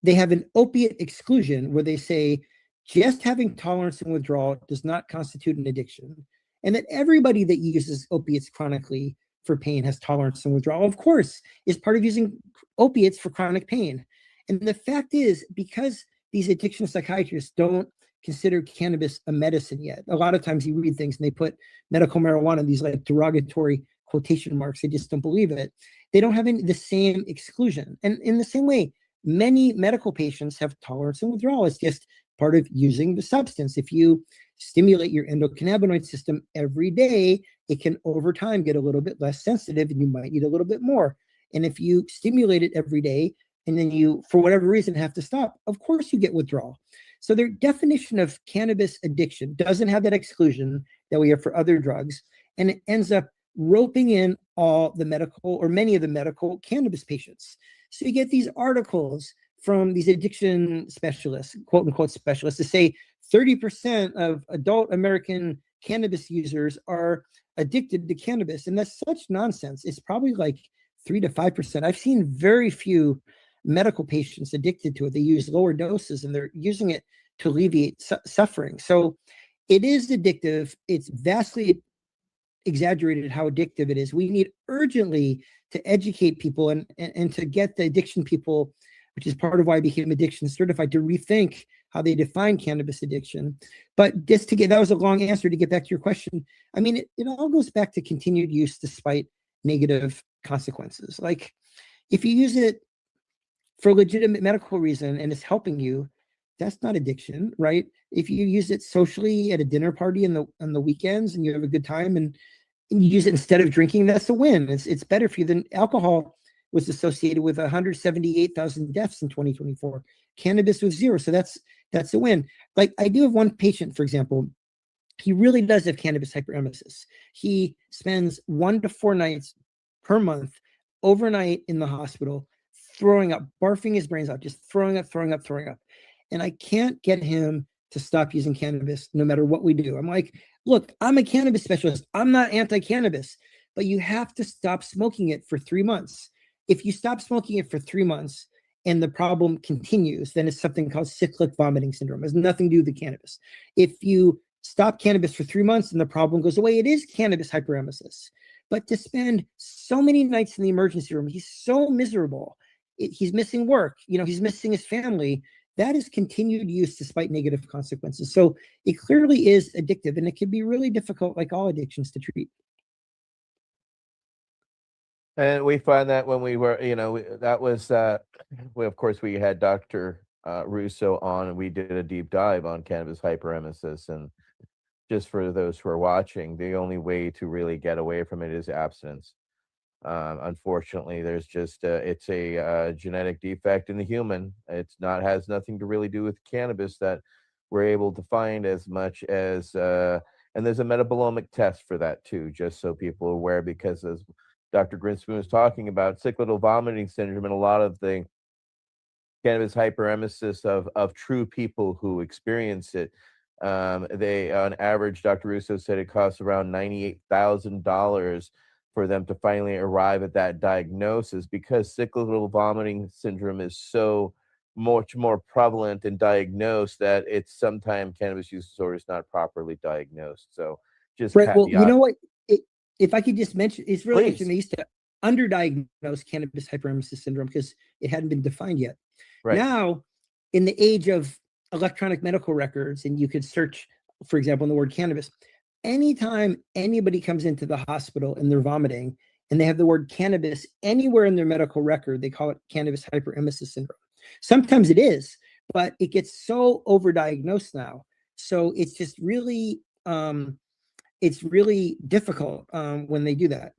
they have an opiate exclusion where they say just having tolerance and withdrawal does not constitute an addiction, and that everybody that uses opiates chronically for pain has tolerance and withdrawal, of course, is part of using opiates for chronic pain. And the fact is, because these addiction psychiatrists don't consider cannabis a medicine yet, a lot of times you read things and they put medical marijuana, these like derogatory quotation marks, they just don't believe it. they don't have the same exclusion. And in the same way, many medical patients have tolerance and withdrawal. It's just part of using the substance. If you stimulate your endocannabinoid system every day, it can over time get a little bit less sensitive and you might need a little bit more. And if you stimulate it every day and then you, for whatever reason, have to stop, of course you get withdrawal. So their definition of cannabis addiction doesn't have that exclusion that we have for other drugs. And it ends up roping in all the medical or many of the medical cannabis patients. So you get these articles from these addiction specialists, quote unquote specialists, to say 30% of adult American cannabis users are addicted to cannabis. And that's such nonsense. It's probably like 3 to 5%. I've seen very few medical patients addicted to it. They use lower doses and they're using it to alleviate suffering. So it is addictive. It's vastly exaggerated how addictive it is. We need urgently to educate people and to get the addiction people, which is part of why I became addiction certified, to rethink how they define cannabis addiction. But just to get, that was a long answer to get back to your question. I mean, it all goes back to continued use despite negative consequences. Like if you use it for a legitimate medical reason and it's helping you, that's not addiction, right? If you use it socially at a dinner party on the weekends and you have a good time and you use it instead of drinking, that's a win. It's better for you than alcohol was associated with 178,000 deaths in 2024. Cannabis was 0. So that's a win. Like I do have one patient, for example, he really does have cannabis hyperemesis. He spends 1 to 4 nights per month overnight in the hospital, throwing up, barfing his brains out, just throwing up. And I can't get him to stop using cannabis no matter what we do. I'm like, look, I'm a cannabis specialist. I'm not anti-cannabis, but you have to stop smoking it for 3 months. If you stop smoking it for 3 months and the problem continues, then it's something called cyclic vomiting syndrome. It has nothing to do with the cannabis. If you stop cannabis for 3 months and the problem goes away, it is cannabis hyperemesis. But to spend so many nights in the emergency room, he's so miserable. He's missing work. He's missing his family. That is continued use despite negative consequences. So it clearly is addictive, and it can be really difficult, like all addictions, to treat. And we find that when we were, that was, of course, we had Dr. Russo on, and we did a deep dive on cannabis hyperemesis. And just for those who are watching, the only way to really get away from it is abstinence. Unfortunately, there's just it's a genetic defect in the human. Has nothing to really do with cannabis that we're able to find as much as and there's a metabolomic test for that too, just so people are aware, because as Dr. Grinspoon was talking about, cyclic vomiting syndrome, and a lot of the cannabis hyperemesis of true people who experience it, they on average, Dr. Russo said it costs around $98,000 for them to finally arrive at that diagnosis, because cyclical vomiting syndrome is so much more prevalent and diagnosed that it's sometimes cannabis use disorder is not properly diagnosed. So just right. Well, caveat. you know what? If I could just mention, it's really Please. interesting. They used to underdiagnose cannabis hyperemesis syndrome because it hadn't been defined yet. Right. Now, in the age of electronic medical records, and you could search, for example, in the word cannabis, anytime anybody comes into the hospital and they're vomiting and they have the word cannabis anywhere in their medical record, they call it cannabis hyperemesis syndrome. Sometimes it is, but it gets so overdiagnosed now. So it's just really, it's really difficult when they do that.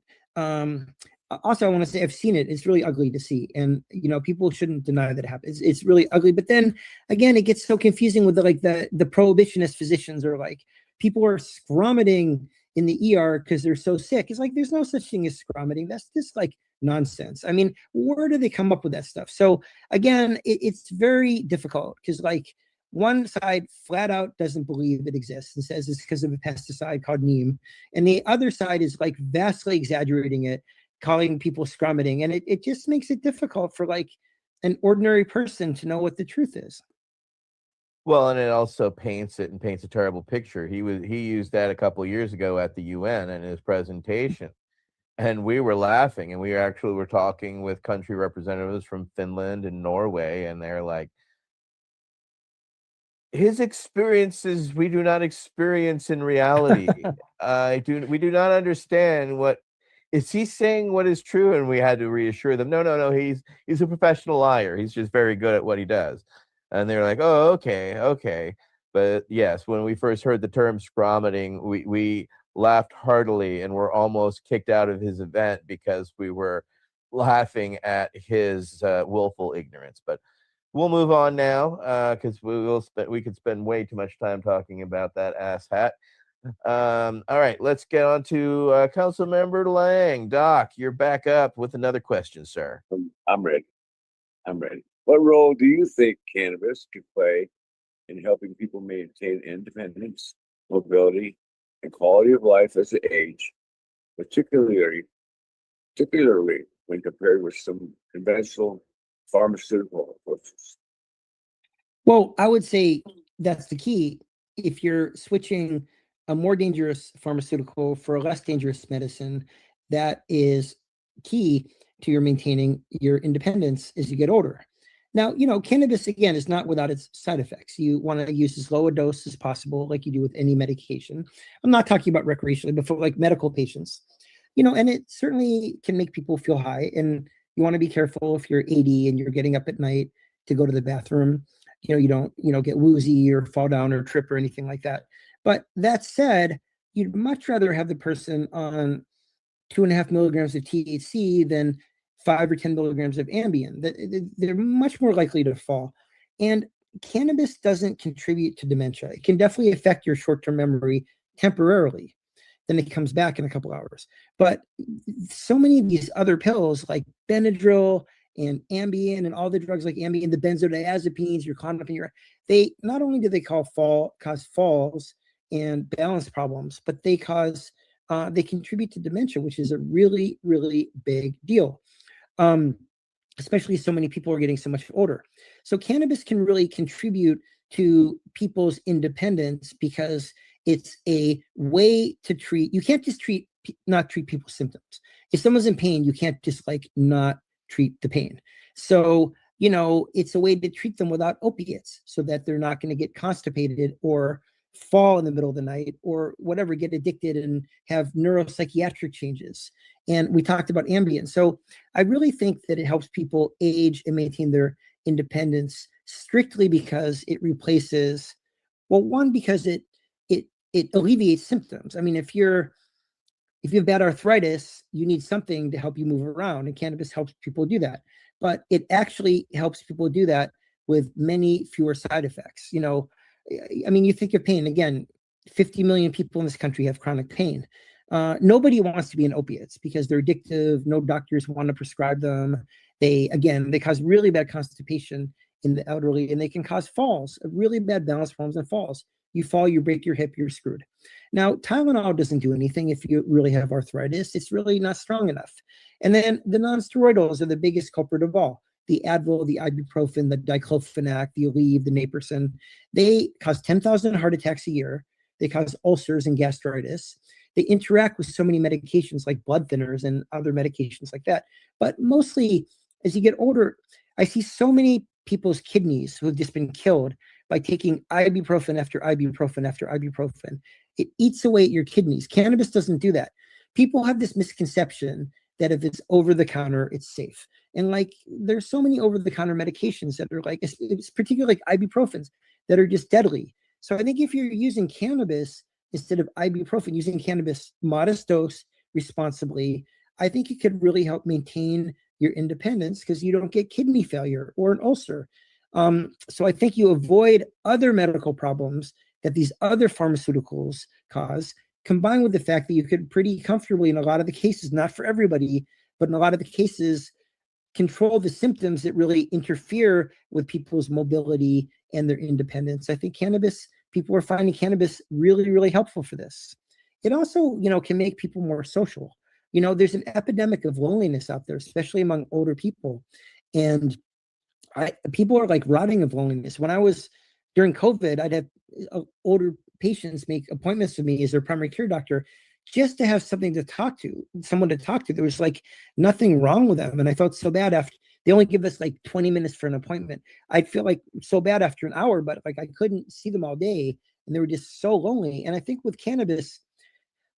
Also, I want to say I've seen it. It's really ugly to see, and people shouldn't deny that it happens. It's really ugly. But then again, it gets so confusing with the prohibitionist physicians, or like people are scrummeting in the ER because they're so sick. It's like there's no such thing as scrummeting. That's just like nonsense. I mean, where do they come up with that stuff? So again, it's very difficult because like one side flat out doesn't believe it exists and says it's because of a pesticide called neem, and the other side is like vastly exaggerating it, calling people scrummeting, and it just makes it difficult for like an ordinary person to know what the truth is. Well, and it also paints a terrible picture. He used that a couple of years ago at the UN in his presentation, and we were laughing, and we actually were talking with country representatives from Finland and Norway, and they're like, his experiences we do not experience in reality. We do not understand what is he saying what is true? And we had to reassure them, no, he's a professional liar. He's just very good at what he does. And they're like, oh, okay. But yes, when we first heard the term scromiting, we laughed heartily and were almost kicked out of his event because we were laughing at his willful ignorance. But we'll move on now because we could spend way too much time talking about that ass hat. All right, let's get on to Council Member Lang. Doc, you're back up with another question, sir. I'm ready. What role do you think cannabis could play in helping people maintain independence, mobility, and quality of life as they age, particularly when compared with some conventional pharmaceutical approaches? Well, I would say that's the key. If you're switching a more dangerous pharmaceutical for a less dangerous medicine, that is key to your maintaining your independence as you get older. Now, cannabis, again, is not without its side effects. You want to use as low a dose as possible, like you do with any medication. I'm not talking about recreationally, but for like medical patients, and it certainly can make people feel high. And you want to be careful if you're 80 and you're getting up at night to go to the bathroom. You don't, get woozy or fall down or trip or anything like that. But that said, you'd much rather have the person on 2.5 milligrams of THC than 5 or 10 milligrams of Ambien. They're much more likely to fall. And cannabis doesn't contribute to dementia. It can definitely affect your short-term memory temporarily. Then it comes back in a couple hours. But so many of these other pills like Benadryl and Ambien and all the drugs like Ambien, the benzodiazepines, your Klonopin, they not only do they cause falls and balance problems, but they contribute to dementia, which is a really, really big deal. Especially so many people are getting so much older. So cannabis can really contribute to people's independence because it's a way to treat. You can't just not treat people's symptoms. If someone's in pain, you can't just not treat the pain. So, it's a way to treat them without opiates so that they're not going to get constipated or fall in the middle of the night or whatever, get addicted and have neuropsychiatric changes. And we talked about Ambien. So I really think that it helps people age and maintain their independence strictly because it replaces, well, one, because it alleviates symptoms. I mean, if you have bad arthritis, you need something to help you move around, and cannabis helps people do that. But it actually helps people do that with many fewer side effects. I mean, you think of pain, again, 50 million people in this country have chronic pain. Nobody wants to be on opiates because they're addictive. No doctors want to prescribe them. They cause really bad constipation in the elderly, and they can cause falls, really bad balance problems and falls. You fall, you break your hip, you're screwed. Now, Tylenol doesn't do anything if you really have arthritis. It's really not strong enough. And then the nonsteroidals are the biggest culprit of all. The Advil, the ibuprofen, the diclofenac, the Aleve, the Naprosyn. They cause 10,000 heart attacks a year. They cause ulcers and gastritis. They interact with so many medications like blood thinners and other medications like that. But mostly, as you get older, I see so many people's kidneys who have just been killed by taking ibuprofen after ibuprofen after ibuprofen. It eats away at your kidneys. Cannabis doesn't do that. People have this misconception that if it's over the counter, it's safe. And there's so many over the counter medications that are it's particularly like ibuprofens that are just deadly. So I think if you're using cannabis instead of ibuprofen, using cannabis modest dose responsibly, I think it could really help maintain your independence because you don't get kidney failure or an ulcer. So I think you avoid other medical problems that these other pharmaceuticals cause, combined with the fact that you could pretty comfortably, in a lot of the cases, not for everybody, but in a lot of the cases, control the symptoms that really interfere with people's mobility and their independence. I think people are finding cannabis really, really helpful for this. It also, can make people more social. There's an epidemic of loneliness out there, especially among older people. And people are rotting of loneliness. When I was during COVID, I'd have older patients make appointments with me as their primary care doctor just to have someone to talk to. There was nothing wrong with them. And I felt so bad after they only give us 20 minutes for an appointment. I'd feel so bad after an hour, but I couldn't see them all day and they were just so lonely. And I think with cannabis,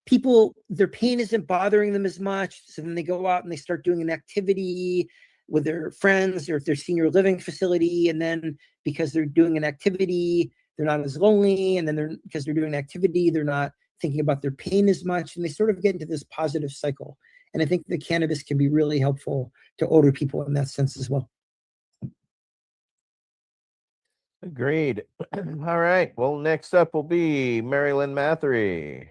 people, their pain isn't bothering them as much. So then they go out and they start doing an activity with their friends or their senior living facility. And then because they're doing an activity, they're not as lonely. And then because they're doing an activity, they're not thinking about their pain as much. And they sort of get into this positive cycle. And I think the cannabis can be really helpful to older people in that sense as well. Agreed. All right. Well, next up will be Marilyn Mathery.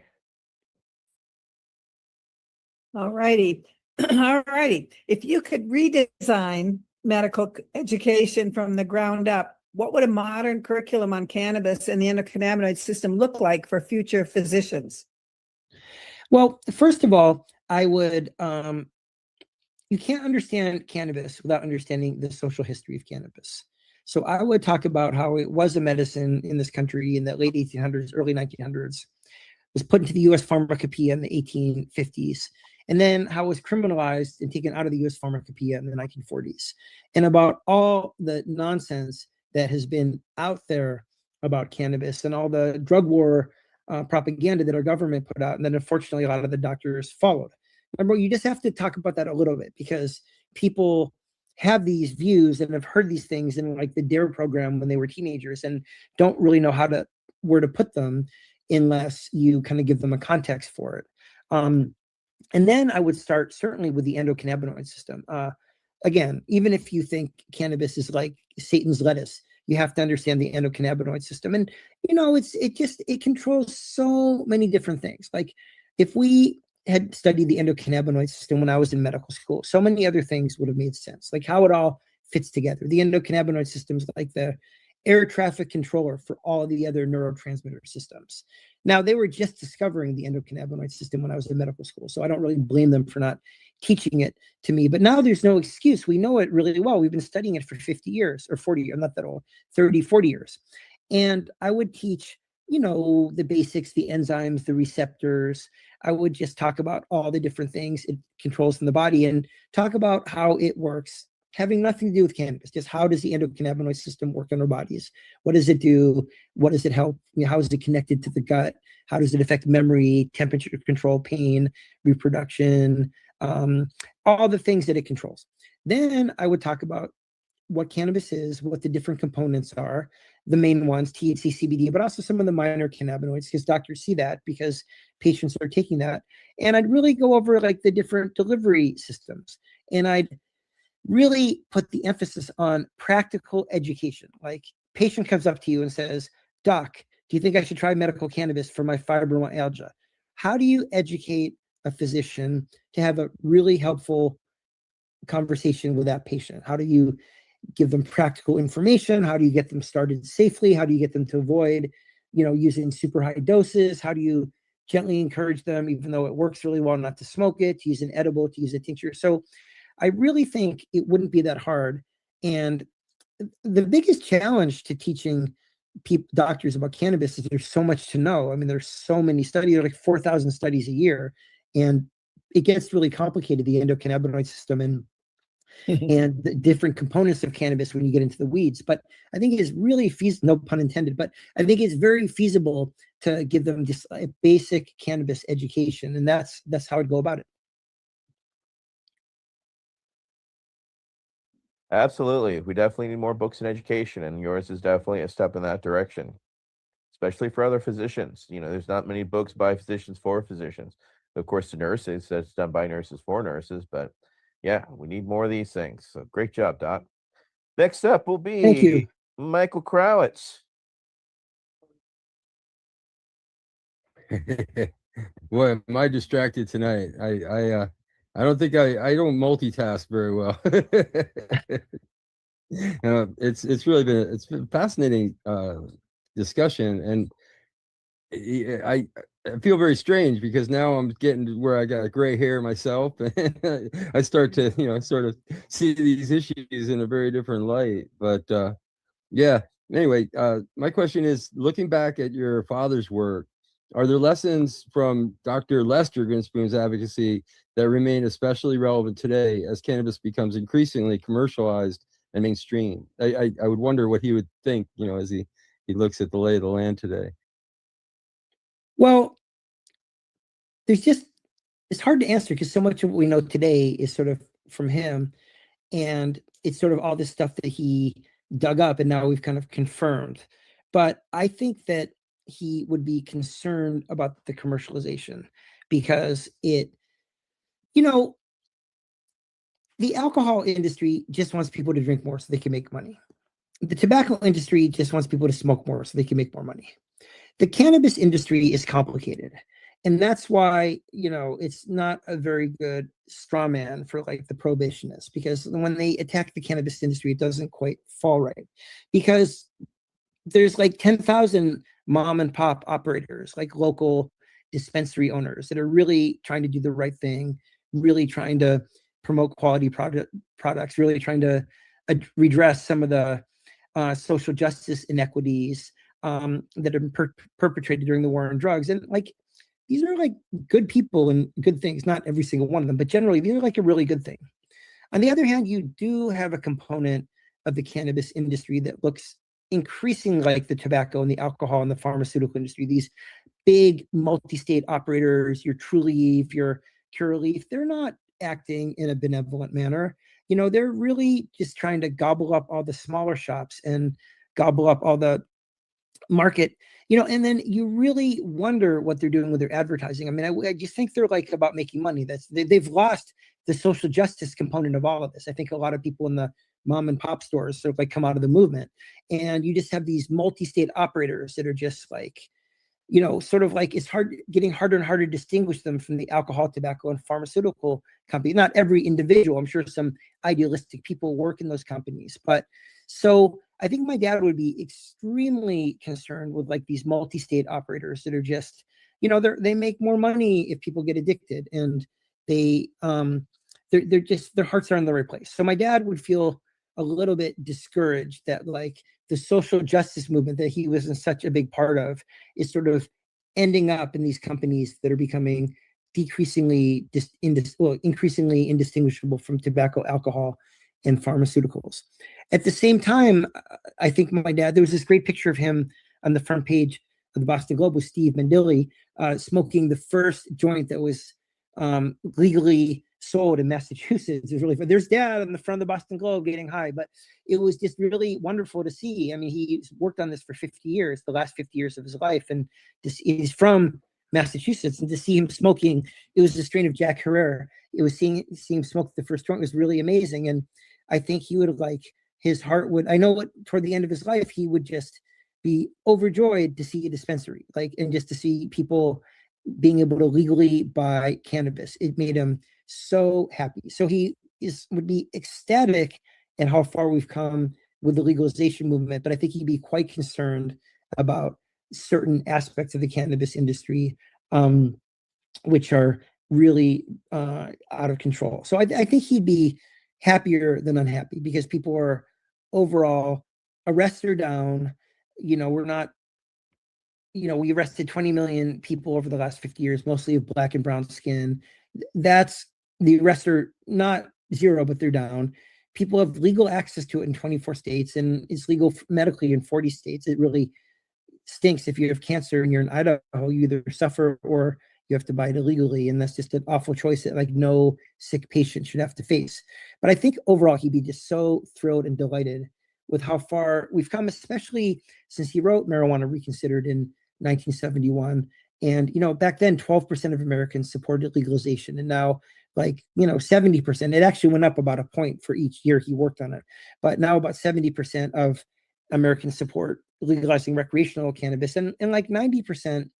All righty. All righty. If you could redesign medical education from the ground up, what would a modern curriculum on cannabis and the endocannabinoid system look like for future physicians? Well, first of all, I would, you can't understand cannabis without understanding the social history of cannabis. So I would talk about how it was a medicine in this country in the late 1800s, early 1900s, was put into the U.S. Pharmacopoeia in the 1850s, and then how it was criminalized and taken out of the U.S. Pharmacopoeia in the 1940s, and about all the nonsense that has been out there about cannabis and all the drug war propaganda that our government put out, and then unfortunately a lot of the doctors followed. Remember, you just have to talk about that a little bit because people have these views and have heard these things in like the DARE program when they were teenagers and don't really know where to put them unless you kind of give them a context for it. And then I would start certainly with the endocannabinoid system. Again, even if you think cannabis is like Satan's lettuce, you have to understand the endocannabinoid system. And, you know, it controls so many different things. Like if we had studied the endocannabinoid system when I was in medical school, so many other things would have made sense, like how it all fits together. The endocannabinoid system is like the air traffic controller for all of the other neurotransmitter systems. Now, they were just discovering the endocannabinoid system when I was in medical school, so I don't really blame them for not teaching it to me. But now there's no excuse. We know it really well. We've been studying it for 50 years or 40, I'm not that old, 30, 40 years. And I would teach, you know, the basics, the enzymes, the receptors. I would just talk about all the different things it controls in the body and talk about how it works, having nothing to do with cannabis. Just how does the endocannabinoid system work in our bodies? What does it do? What does it help? You know, how is it connected to the gut? How does it affect memory, temperature control, pain, reproduction, all the things that it controls. Then I would talk about what cannabis is, what the different components are, the main ones, THC, CBD, but also some of the minor cannabinoids, because doctors see that because patients are taking that. And I'd really go over like the different delivery systems. And I'd really put the emphasis on practical education. Like patient comes up to you and says, "Doc, do you think I should try medical cannabis for my fibromyalgia?" How do you educate a physician to have a really helpful conversation with that patient? How do you give them practical information? How do you get them started safely? How do you get them to avoid, you know, using super high doses? How do you gently encourage them, even though it works really well, not to smoke it, to use an edible, to use a tincture? So I really think it wouldn't be that hard. And the biggest challenge to teaching doctors about cannabis is there's so much to know. I mean, there's so many studies, like 4,000 studies a year, and it gets really complicated, the endocannabinoid system and the different components of cannabis when you get into the weeds. But I think it is really feasible, no pun intended, but I think it's very feasible to give them just a basic cannabis education. And that's how I'd go about it. Absolutely. We definitely need more books in education, and yours is definitely a step in that direction, especially for other physicians. You know, there's not many books by physicians for physicians. Of course, the nurses, that's done by nurses for nurses, but yeah, we need more of these things. So great job, Doc. Next up will Thank you. be Michael Krawitz. Boy, am I distracted tonight. I don't think I don't multitask very well. It's really been a fascinating discussion, and I feel very strange because now I'm getting to where I got gray hair myself, and I start to sort of see these issues in a very different light. But yeah. Anyway, my question is, looking back at your father's work, are there lessons from Dr. Lester Grinspoon's advocacy that remain especially relevant today as cannabis becomes increasingly commercialized and mainstream? I would wonder what he would think, as he looks at the lay of the land today. Well, it's hard to answer because so much of what we know today is sort of from him, and it's sort of all this stuff that he dug up and now we've kind of confirmed. But I think that he would be concerned about the commercialization because it, you know, the alcohol industry just wants people to drink more so they can make money. The tobacco industry just wants people to smoke more so they can make more money. The cannabis industry is complicated. And that's why, you know, it's not a very good straw man for like the prohibitionists, because when they attack the cannabis industry, it doesn't quite fall right. Because there's like 10,000 mom and pop operators, like local dispensary owners that are really trying to do the right thing, really trying to promote quality products, really trying to redress some of the social justice inequities that have been perpetrated during the war on drugs. And like, these are like good people and good things, not every single one of them, but generally these are like a really good thing. On the other hand, you do have a component of the cannabis industry that looks increasingly like the tobacco and the alcohol and the pharmaceutical industry. These big multi-state operators, your Trulieve, your Curaleaf, they're not acting in a benevolent manner. You know, they're really just trying to gobble up all the smaller shops and gobble up all the market, you know, and then you really wonder what they're doing with their advertising. I mean, I just think they're like about making money. They've lost the social justice component of all of this. I think a lot of people in the mom and pop stores sort of like come out of the movement, and you just have these multi-state operators that are just like, you know, sort of like it's getting harder and harder to distinguish them from the alcohol, tobacco, and pharmaceutical company. Not every individual, I'm sure some idealistic people work in those companies, but so I think my dad would be extremely concerned with like these multi-state operators that are just, you know, they make more money if people get addicted, and they're just, their hearts are in the right place. So my dad would feel a little bit discouraged that like the social justice movement that he was in such a big part of is sort of ending up in these companies that are becoming increasingly indistinguishable from tobacco, alcohol, and pharmaceuticals. At the same time, I think my dad, there was this great picture of him on the front page of the Boston Globe with Steve Mendili smoking the first joint that was legally sold in Massachusetts. It was really fun. There's dad on the front of the Boston Globe getting high, but it was just really wonderful to see. I mean, he's worked on this for 50 years, the last 50 years of his life, and he's from Massachusetts, and to see him smoking, it was the strain of Jack Herrera. It was seeing him smoke the first joint was really amazing, and I think he would have like his heart would. I know what toward the end of his life he would just be overjoyed to see a dispensary, like, and just to see people being able to legally buy cannabis. It made him so happy. So he would be ecstatic at how far we've come with the legalization movement, but I think he'd be quite concerned about certain aspects of the cannabis industry, which are really out of control. So I think he'd be happier than unhappy because people are overall arrests are down. You know, we're not, you know, we arrested 20 million people over the last 50 years, mostly of black and brown skin. That's, the arrests are not zero, but they're down. People have legal access to it in 24 states, and it's legal medically in 40 states. It really stinks if you have cancer and you're in Idaho, you either suffer or you have to buy it illegally, and that's just an awful choice that like no sick patient should have to face. But I think overall he'd be just so thrilled and delighted with how far we've come, especially since he wrote Marijuana Reconsidered in 1971. And, you know, back then 12% of Americans supported legalization, and now, like, you know, 70%. It actually went up about a point for each year he worked on it, but now about 70% of Americans support legalizing recreational cannabis, and like 90%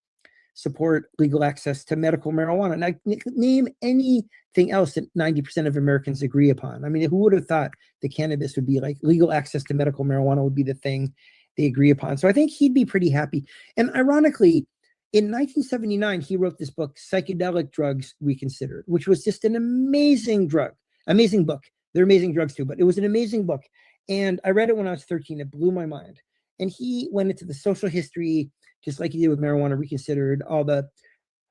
support legal access to medical marijuana. Now, name anything else that 90% of Americans agree upon. I mean, who would have thought the cannabis would be like legal access to medical marijuana would be the thing they agree upon? So I think he'd be pretty happy. And ironically, in 1979, he wrote this book, Psychedelic Drugs Reconsidered, which was just an amazing book. They're amazing drugs too, but it was an amazing book. And I read it when I was 13. It blew my mind. And he went into the social history, just like he did with Marijuana Reconsidered, all the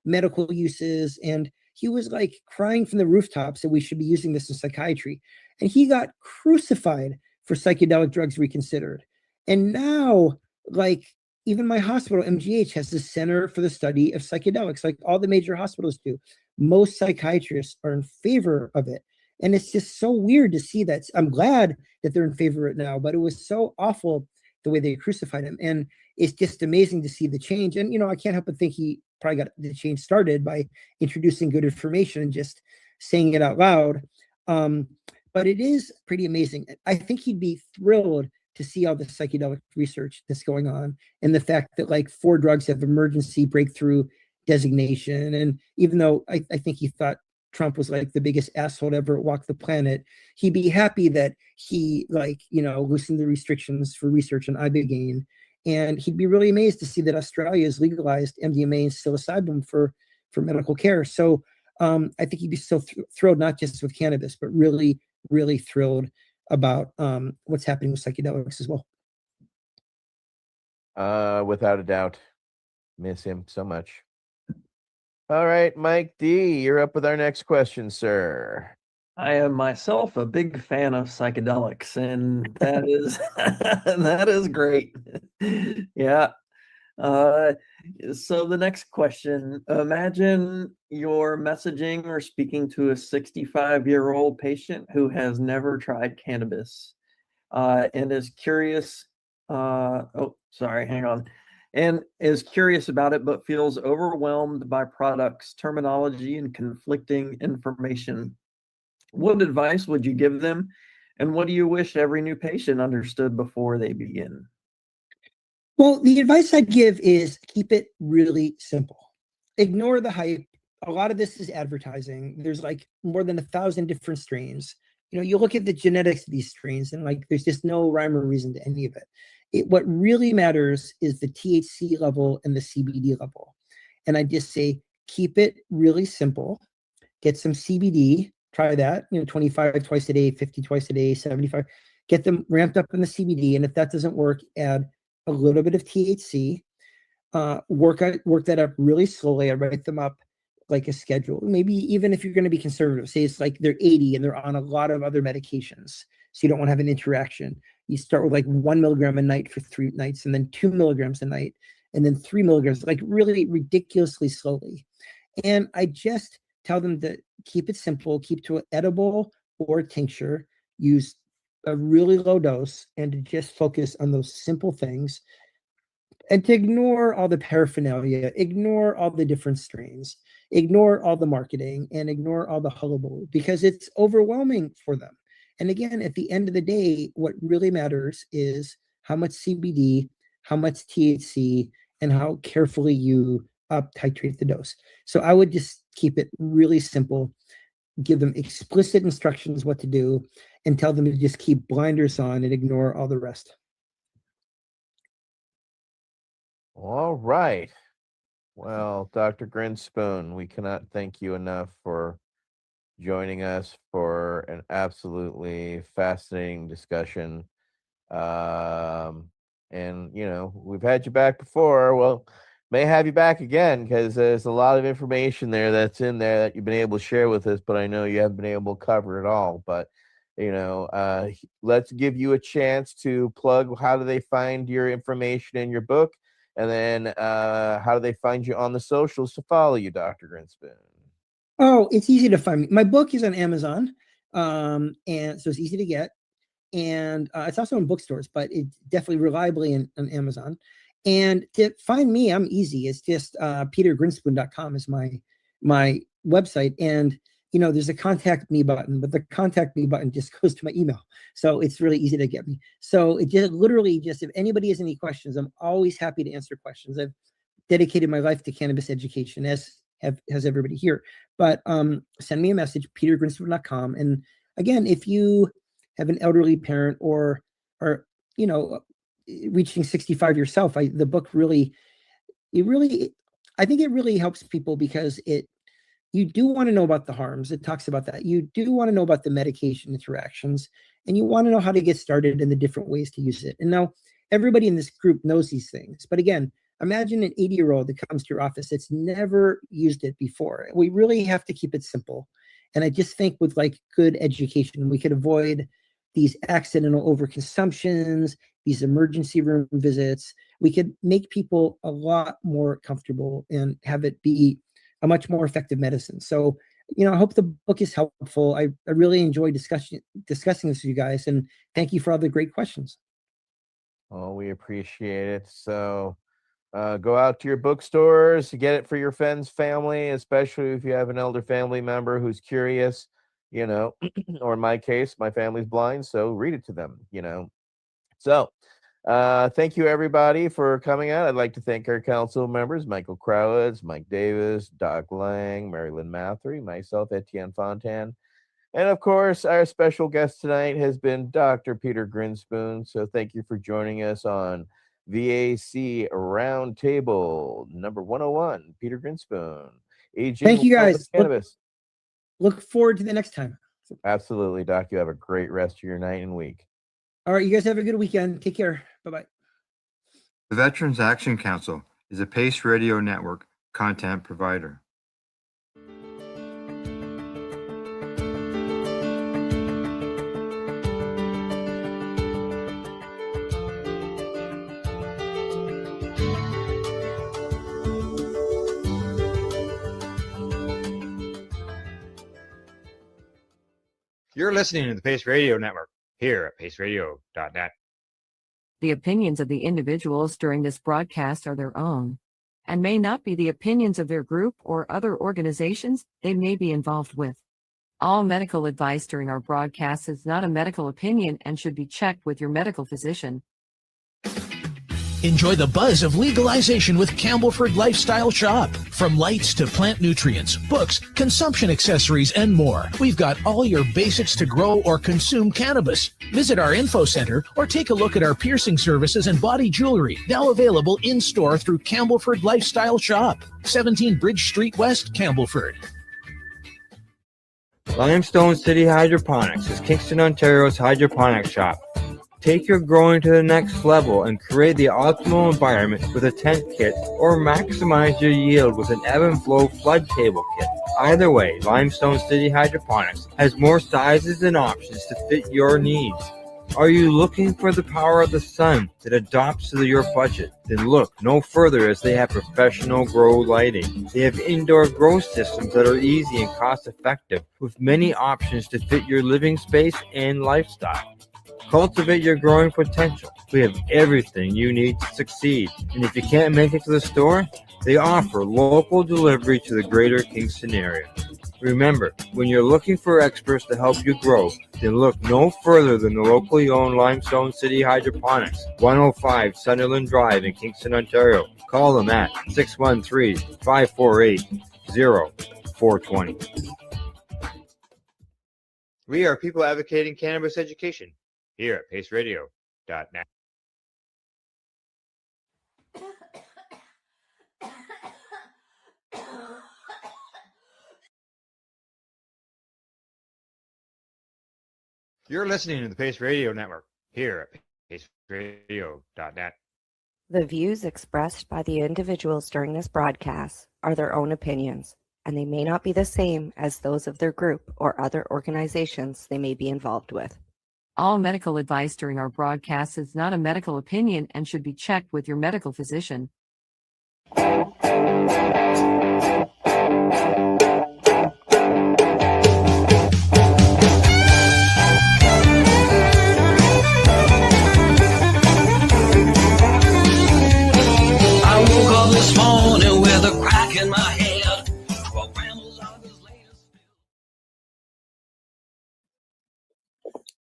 medical uses. And he was like crying from the rooftops that we should be using this in psychiatry. And he got crucified for Psychedelic Drugs Reconsidered. And now, like, even my hospital, MGH, has the Center for the Study of Psychedelics, like all the major hospitals do. Most psychiatrists are in favor of it. And it's just so weird to see that. I'm glad that they're in favor of it now, but it was so awful the way they crucified him. And it's just amazing to see the change. And, I can't help but think he probably got the change started by introducing good information and just saying it out loud. But it is pretty amazing. I think he'd be thrilled to see all the psychedelic research that's going on, and the fact that like 4 drugs have emergency breakthrough designation. And even though I think he thought Trump was like the biggest asshole to ever walk the planet, he'd be happy that he loosened the restrictions for research on ibogaine. And he'd be really amazed to see that Australia has legalized MDMA and psilocybin for medical care. So I think he'd be so thrilled, not just with cannabis, but really, really thrilled about what's happening with psychedelics as well. Without a doubt. Miss him so much. All right, Mike D, you're up with our next question, sir. I am myself a big fan of psychedelics, and that is that is great. Yeah. So the next question, imagine you're messaging or speaking to a 65-year-old patient who has never tried cannabis and is curious. And is curious about it, but feels overwhelmed by products, terminology, and conflicting information. What advice would you give them? And what do you wish every new patient understood before they begin? Well, the advice I'd give is keep it really simple. Ignore the hype. A lot of this is advertising. There's like more than 1,000 different strains. You look at the genetics of these strains and like there's just no rhyme or reason to any of it. What really matters is the THC level and the CBD level. And I just say, keep it really simple. Get some CBD, try that, 25 twice a day, 50 twice a day, 75. Get them ramped up in the CBD. And if that doesn't work, add a little bit of THC. Work that up really slowly. I write them up like a schedule. Maybe even if you're going to be conservative, say it's like they're 80 and they're on a lot of other medications, so you don't want to have an interaction. You start with like 1 milligram a night for 3 nights, and then 2 milligrams a night, and then 3 milligrams, like really ridiculously slowly. And I just tell them to keep it simple, keep to an edible or tincture, use a really low dose, and to just focus on those simple things, and to ignore all the paraphernalia, ignore all the different strains, ignore all the marketing, and ignore all the hullabaloo, because it's overwhelming for them. And again, at the end of the day, what really matters is how much CBD, how much THC, and how carefully you up titrate the dose. So I would just keep it really simple, give them explicit instructions what to do, and tell them to just keep blinders on and ignore all the rest. All right. Well, Dr. Grinspoon, we cannot thank you enough for joining us for an absolutely fascinating discussion. And, we've had you back before. Well, may have you back again because there's a lot of information there that's in there that you've been able to share with us, but I know you haven't been able to cover it all. But, let's give you a chance to plug. How do they find your information in your book? And then how do they find you on the socials to follow you, Dr. Grinspoon? Oh, it's easy to find me. My book is on Amazon, and so it's easy to get. And it's also in bookstores, but it's definitely reliably on Amazon. And to find me, I'm easy. It's just petergrinspoon.com is my website. And, there's a contact me button, but the contact me button just goes to my email. So it's really easy to get me. So it just literally if anybody has any questions, I'm always happy to answer questions. I've dedicated my life to cannabis education, as has everybody here. But send me a message, petergrinspoon.com. And again, if you have an elderly parent or reaching 65 yourself, the book really, I think it really helps people because you do want to know about the harms. It talks about that. You do want to know about the medication interactions, and you want to know how to get started and the different ways to use it. And now everybody in this group knows these things. But again, imagine an 80-year-old that comes to your office that's never used it before. We really have to keep it simple. And I just think with like good education, we could avoid these accidental overconsumptions, these emergency room visits. we could make people a lot more comfortable and have it be a much more effective medicine. So, I hope the book is helpful. I really enjoyed discussing this with you guys, and thank you for all the great questions. Oh, we appreciate it. So go out to your bookstores, get it for your friends, family, especially if you have an elder family member who's curious, or in my case, my family's blind, so read it to them, So thank you, everybody, for coming out. I'd like to thank our council members, Michael Crowitz, Mike Davis, Doc Lang, Marilyn Mathery, myself, Etienne Fontan. And of course, our special guest tonight has been Dr. Peter Grinspoon. So thank you for joining us on VAC Roundtable number 101. Peter Grinspoon, aging Thank you, world of guys. cannabis. Look forward to the next time. Absolutely, Doc. You have a great rest of your night and week. All right, you guys have a good weekend. Take care. Bye-bye. The Veterans Action Council is a Pace Radio Network content provider. You're listening to the Pace Radio Network here at paceradio.net. The opinions of the individuals during this broadcast are their own and may not be the opinions of their group or other organizations they may be involved with. All medical advice during our broadcast is not a medical opinion and should be checked with your medical physician. Enjoy the buzz of legalization with Campbellford Lifestyle Shop. From lights to plant nutrients, books, consumption accessories, and more. We've got all your basics to grow or consume cannabis. Visit our info center or take a look at our piercing services and body jewelry, now available in-store through Campbellford Lifestyle Shop, 17 Bridge Street West, Campbellford. Limestone City Hydroponics is Kingston, Ontario's hydroponics shop. Take your growing to the next level and create the optimal environment with a tent kit, or maximize your yield with an ebb and flow flood table kit. Either way, Limestone City Hydroponics has more sizes and options to fit your needs. Are you looking for the power of the sun that adapts to your budget? Then look no further, as they have professional grow lighting. They have indoor grow systems that are easy and cost effective, with many options to fit your living space and lifestyle. Cultivate your growing potential. We have everything you need to succeed. And if you can't make it to the store, they offer local delivery to the greater Kingston area. Remember, when you're looking for experts to help you grow, then look no further than the locally owned Limestone City Hydroponics, 105 Sunderland Drive in Kingston, Ontario. Call them at 613-548-0420. We are people advocating cannabis education here at paceradio.net. You're listening to the Pace Radio Network here at paceradio.net. The views expressed by the individuals during this broadcast are their own opinions, and they may not be the same as those of their group or other organizations they may be involved with. All medical advice during our broadcast is not a medical opinion and should be checked with your medical physician. I woke up this morning with a crack in my head.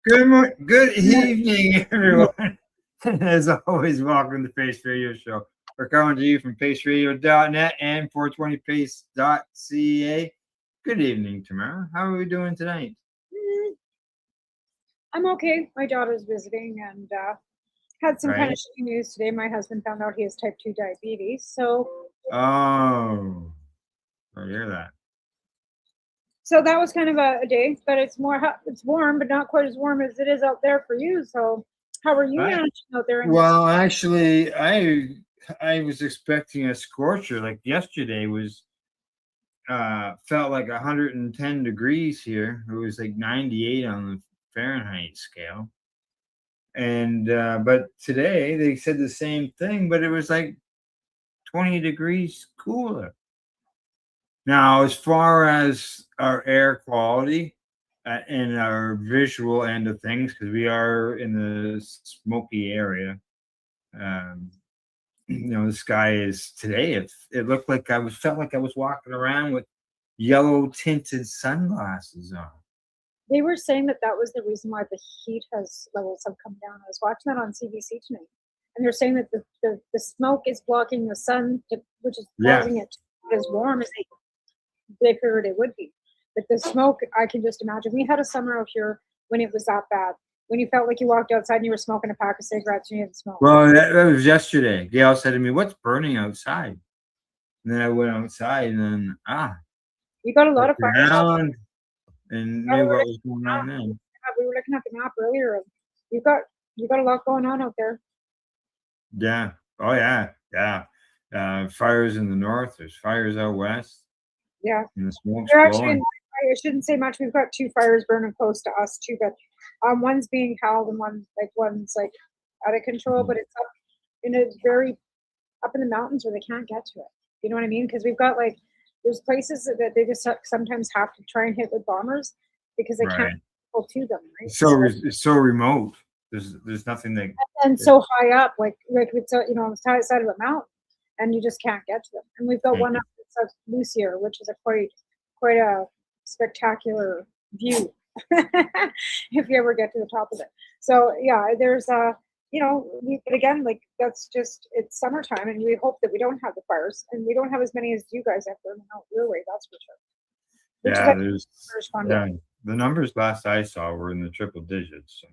Good evening, everyone. As always, welcome to Pace Radio Show. We're coming to you from paceradio.net and 420pace.ca. Good evening, Tamara. How are we doing tonight? I'm okay. My daughter's visiting and had some kind of shitty news today. My husband found out he has type 2 diabetes. So Oh, I hear that. so that was kind of a day, but it's more hot, it's warm, but not quite as warm as it is out there for you. So how are you managing out there? Well, actually, I was expecting a scorcher. Like yesterday was felt like 110 degrees here. It was like 98 on the Fahrenheit scale. And but today they said the same thing, but it was like 20 degrees cooler. Now, as far as our air quality and our visual end of things, because we are in the smoky area, the sky is today. It looked like felt like I was walking around with yellow tinted sunglasses on. They were saying that was the reason why the heat levels have come down. I was watching that on CBC tonight, and they're saying that the smoke is blocking the sun, which is causing it to be as warm as they figured it would be. But the smoke, I can just imagine. We had a summer out here when it was that bad, when you felt like you walked outside and you were smoking a pack of cigarettes and you didn't smoke. Well, that was yesterday. Gail said to me, "What's burning outside?" And then I went outside, and then we got a lot of fires. Around and knew what was going on then. We were looking at the map earlier, and you got a lot going on out there. Yeah. Oh yeah. Yeah. Fires in the north. There's fires out west. Yeah. And the smoke's They're actually, blowing. I shouldn't say much. We've got 2 fires burning close to us too, but one's being held and one's like out of control, but it's up in a very up in the mountains where they can't get to it. You know what I mean? Because we've got there's places that they just sometimes have to try and hit with bombers because they can't go to them. Right? It's so remote. There's nothing that. And so high up, like it's on the side of a mountain, and you just can't get to them. And we've got one up that's up Lucier, which is quite a spectacular view if you ever get to the top of it. So yeah, there's but again, that's just, it's summertime, and we hope that we don't have the fires, and we don't have as many as you guys have burning out your way, that's for sure. The numbers last I saw were in the triple digits. So.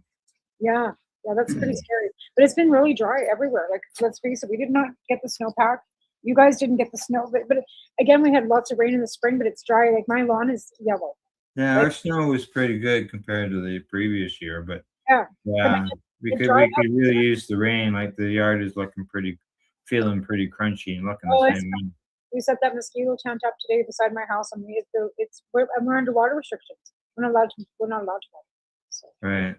Yeah, that's pretty scary. But it's been really dry everywhere. Like, let's face it, we did not get the snowpack. You guys didn't get the snow, but again, we had lots of rain in the spring, but it's dry. Like, my lawn is yellow. Yeah, our snow was pretty good compared to the previous year, but we could really use the rain. Like, the yard is feeling pretty crunchy and looking the same way. We set that mosquito tent up today beside my house, and we're under water restrictions. We're not allowed to water. So. Right.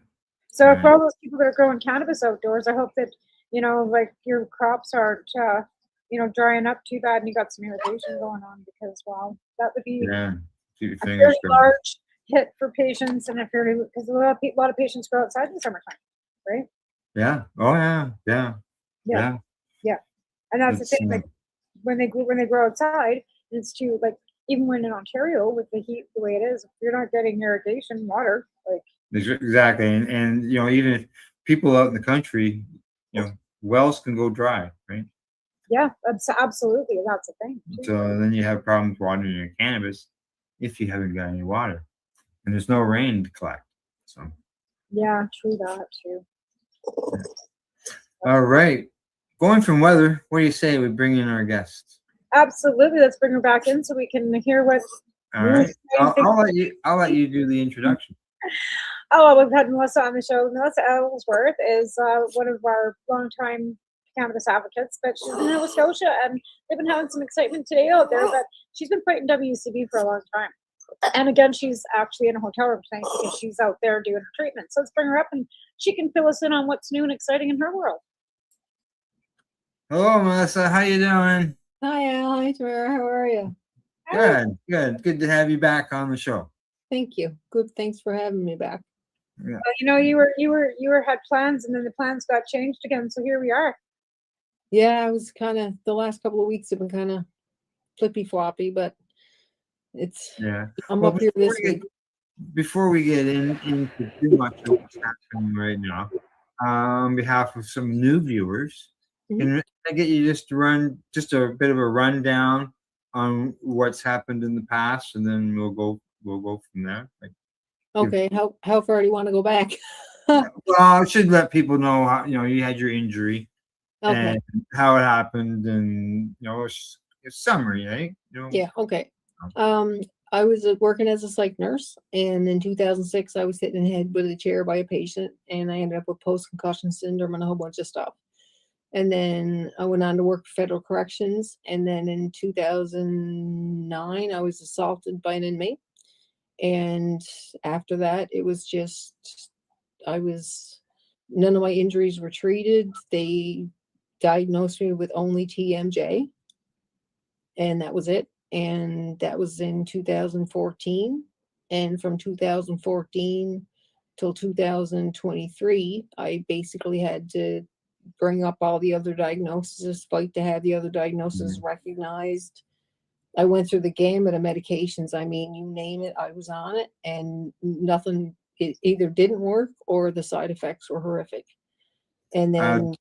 So for all those people that are growing cannabis outdoors, I hope that your crops aren't drying up too bad, and you got some irrigation going on, because that would be a very large hit for patients, and because a lot of patients go outside in the summertime, right? Yeah. Oh yeah. Yeah. And that's the thing. Like, when they grow outside, it's too, even when in Ontario with the heat the way it is, if you're not getting irrigation water, exactly, and even if people out in the country, wells can go dry, right? Yeah, absolutely. That's the thing. So then you have problems watering your cannabis if you haven't got any water, and there's no rain to collect. So yeah, true that too. All right, going from weather, what do you say we bring in our guests? Absolutely, let's bring her back in so we can hear what. All right, I'll let you do the introduction. Oh, we've had Melissa on the show. Melissa Ellsworth is one of our longtime cannabis advocates, but she's in Nova Scotia, and they've been having some excitement today out there. But she's been fighting WCB for a long time, and again, she's actually in a hotel room tonight because she's out there doing her treatment. So let's bring her up, and she can fill us in on what's new and exciting in her world. Hello, Melissa. How you doing? Hi, Al. Hi, Tamara. How are you? Good to have you back on the show. Thank you. Good. Thanks for having me back. Yeah. Well, you had plans, and then the plans got changed again. So here we are. Yeah, I was kind of, the last couple of weeks have been kind of flippy floppy, but I'm up here this week. Before we get into too much of what's happening right now, on behalf of some new viewers, can I get you just a bit of a rundown on what's happened in the past, and then we'll go from there. Okay, how far do you want to go back? Well, I should let people know how you had your injury and how it happened, and a summary, right? Yeah. Okay. I was working as a psych nurse, and in 2006, I was hit in the head with a chair by a patient, and I ended up with post-concussion syndrome and a whole bunch of stuff. And then I went on to work for federal corrections, and then in 2009, I was assaulted by an inmate. And after that, it was just, I was none of my injuries were treated. They diagnosed me with only TMJ, and that was it. And that was in 2014. And from 2014 till 2023, I basically had to bring up all the other diagnoses, fight to have the other diagnoses recognized. I went through the gamut of medications. I mean, you name it, I was on it, and nothing, it either didn't work or the side effects were horrific. And then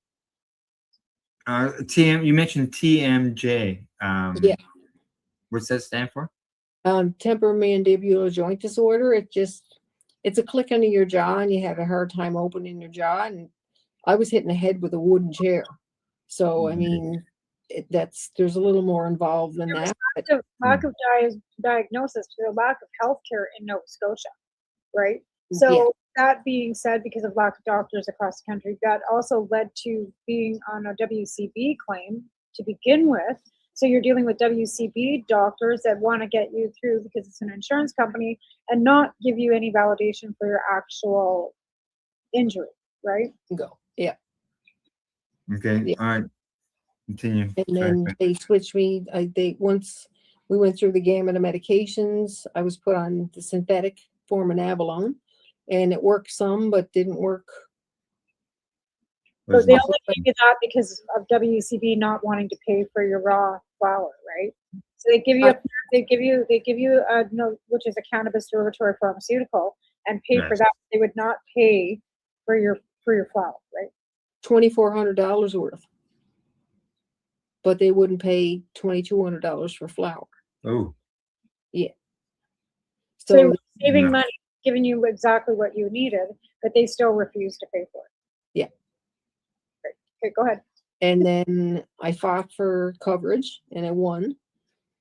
You mentioned TMJ. Yeah. What's that stand for? Temporomandibular joint disorder. It's a click under your jaw, and you have a hard time opening your jaw. And I was hitting the head with a wooden chair. So, I mean, there's a little more involved than that. Lack of diagnosis, the lack of healthcare in Nova Scotia, right? So Yeah. that being said, because of lack of doctors across the country, that also led to being on a WCB claim to begin with. So you're dealing with WCB doctors that want to get you through because it's an insurance company and not give you any validation for your actual injury, right? Go. Yeah. Okay. Yeah. All right. Continue. And then they switched me. Once we went through the gamut of medications, I was put on the synthetic form of abalone, and it worked some, but didn't work. So they only gave you that because of WCB not wanting to pay for your raw flower, right? So they give you a no, which is a cannabis derivatory pharmaceutical, and pay for Yes. that. They would not pay for your flower, right? $2,400 worth, but they wouldn't pay $2,200 for flour. Oh. Yeah. So they were So saving money, giving you exactly what you needed, but they still refused to pay for it. Yeah. Okay, go ahead. And then I fought for coverage, and I won.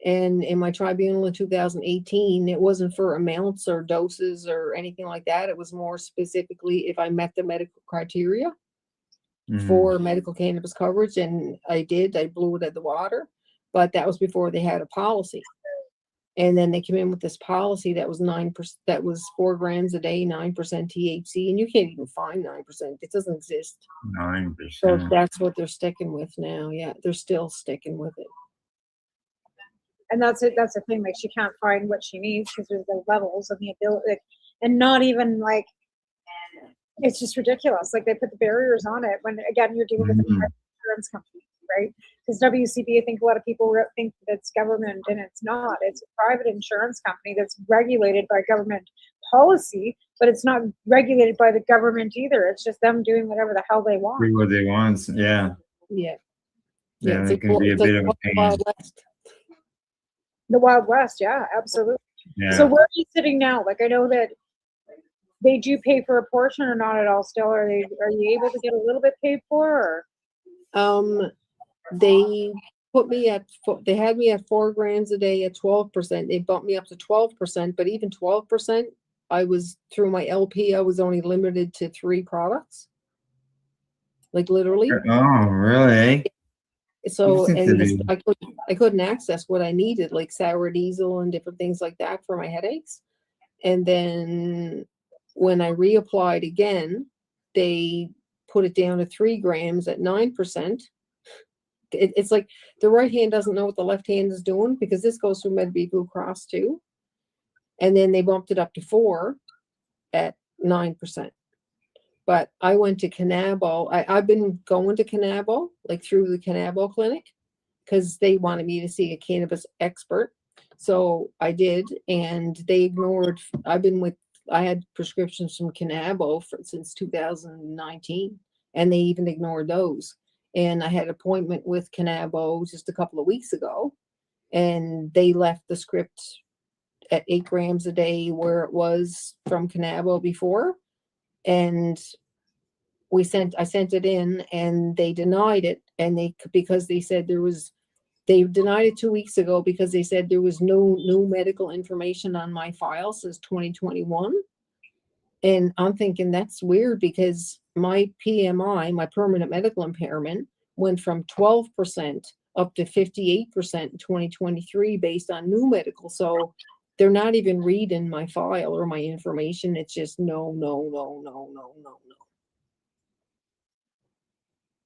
And in my tribunal in 2018, it wasn't for amounts or doses or anything like that. It was more specifically if I met the medical criteria for medical cannabis coverage, and I did. I blew it at the water, but that was before they had a policy. And then they came in with this policy that was 9%, that was 4 grams a day, 9% THC, and you can't even find 9%. It doesn't exist. 9%. So that's what they're sticking with now. Yeah, they're still sticking with it. And that's it. That's the thing. Like, she can't find what she needs because there's the levels and the ability, and not even like, it's just ridiculous. Like, they put the barriers on it when, again, you're dealing with a private insurance company, right? Because WCB, I think a lot of people think that it's government, and it's not. It's a private insurance company that's regulated by government policy, but it's not regulated by the government either. It's just them doing whatever the hell they want. Do what they want. Yeah. Yeah. Yeah, it's it can be a it's bit of a the pain. Wild West. The Wild West, yeah, absolutely. Yeah. So where are you sitting now? Like, I know that they do pay for a portion or not at all still. Are you able to get a little bit paid for, or? They put me at, they had me at 4 grams a day at 12%. They bumped me up to 12%, but even 12%, I was through my LP, I was only limited to 3 products. Like, literally. Oh, really? So, You and seem to I couldn't access what I needed, like sour diesel and different things like that for my headaches. And then when I reapplied again, they put it down to 3 grams at 9%. It's like the right hand doesn't know what the left hand is doing, because this goes through Medbee Blue Cross too. And then they bumped it up to 4 at 9%. But I went to Canabo. I've been going to Canabo, like through the Canabo clinic, because they wanted me to see a cannabis expert. So I did, and they ignored. I had prescriptions from Canabo since 2019, and they even ignored those. And I had an appointment with Canabo just a couple of weeks ago, and they left the script at 8 grams a day where it was from Canabo before. And I sent it in, and they denied it. And because they said they denied it 2 weeks ago because they said there was no new medical information on my file since 2021. And I'm thinking that's weird, because my PMI, my permanent medical impairment, went from 12% up to 58% in 2023 based on new medical. So they're not even reading my file or my information. It's just no.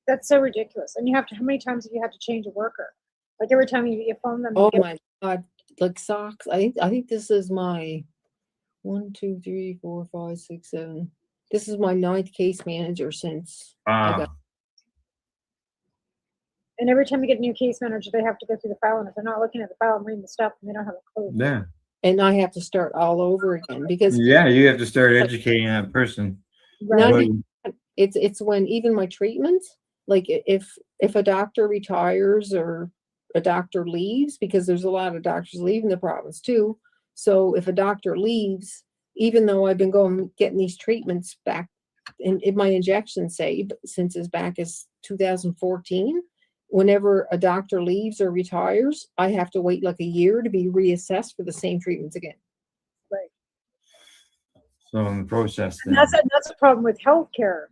That's so ridiculous. And you have to, how many times have you had to change a worker? Like every time you phone them. Oh my God, like socks. I think this is my 1, 2, 3, 4, 5, 6, 7. This is my 9th case manager since I got. And every time you get a new case manager, they have to go through the file. And if they're not looking at the file and reading the stuff, and they don't have a clue. Yeah. And I have to start all over again because Yeah, you have to start educating that person. not Well, even- it's when even my treatments, like if a doctor retires or a doctor leaves, because there's a lot of doctors leaving the province too. So if a doctor leaves, even though I've been getting these treatments back, and my injections say since as back as 2014, whenever a doctor leaves or retires, I have to wait like a year to be reassessed for the same treatments again. Right. So in the process, And then. that's a problem with healthcare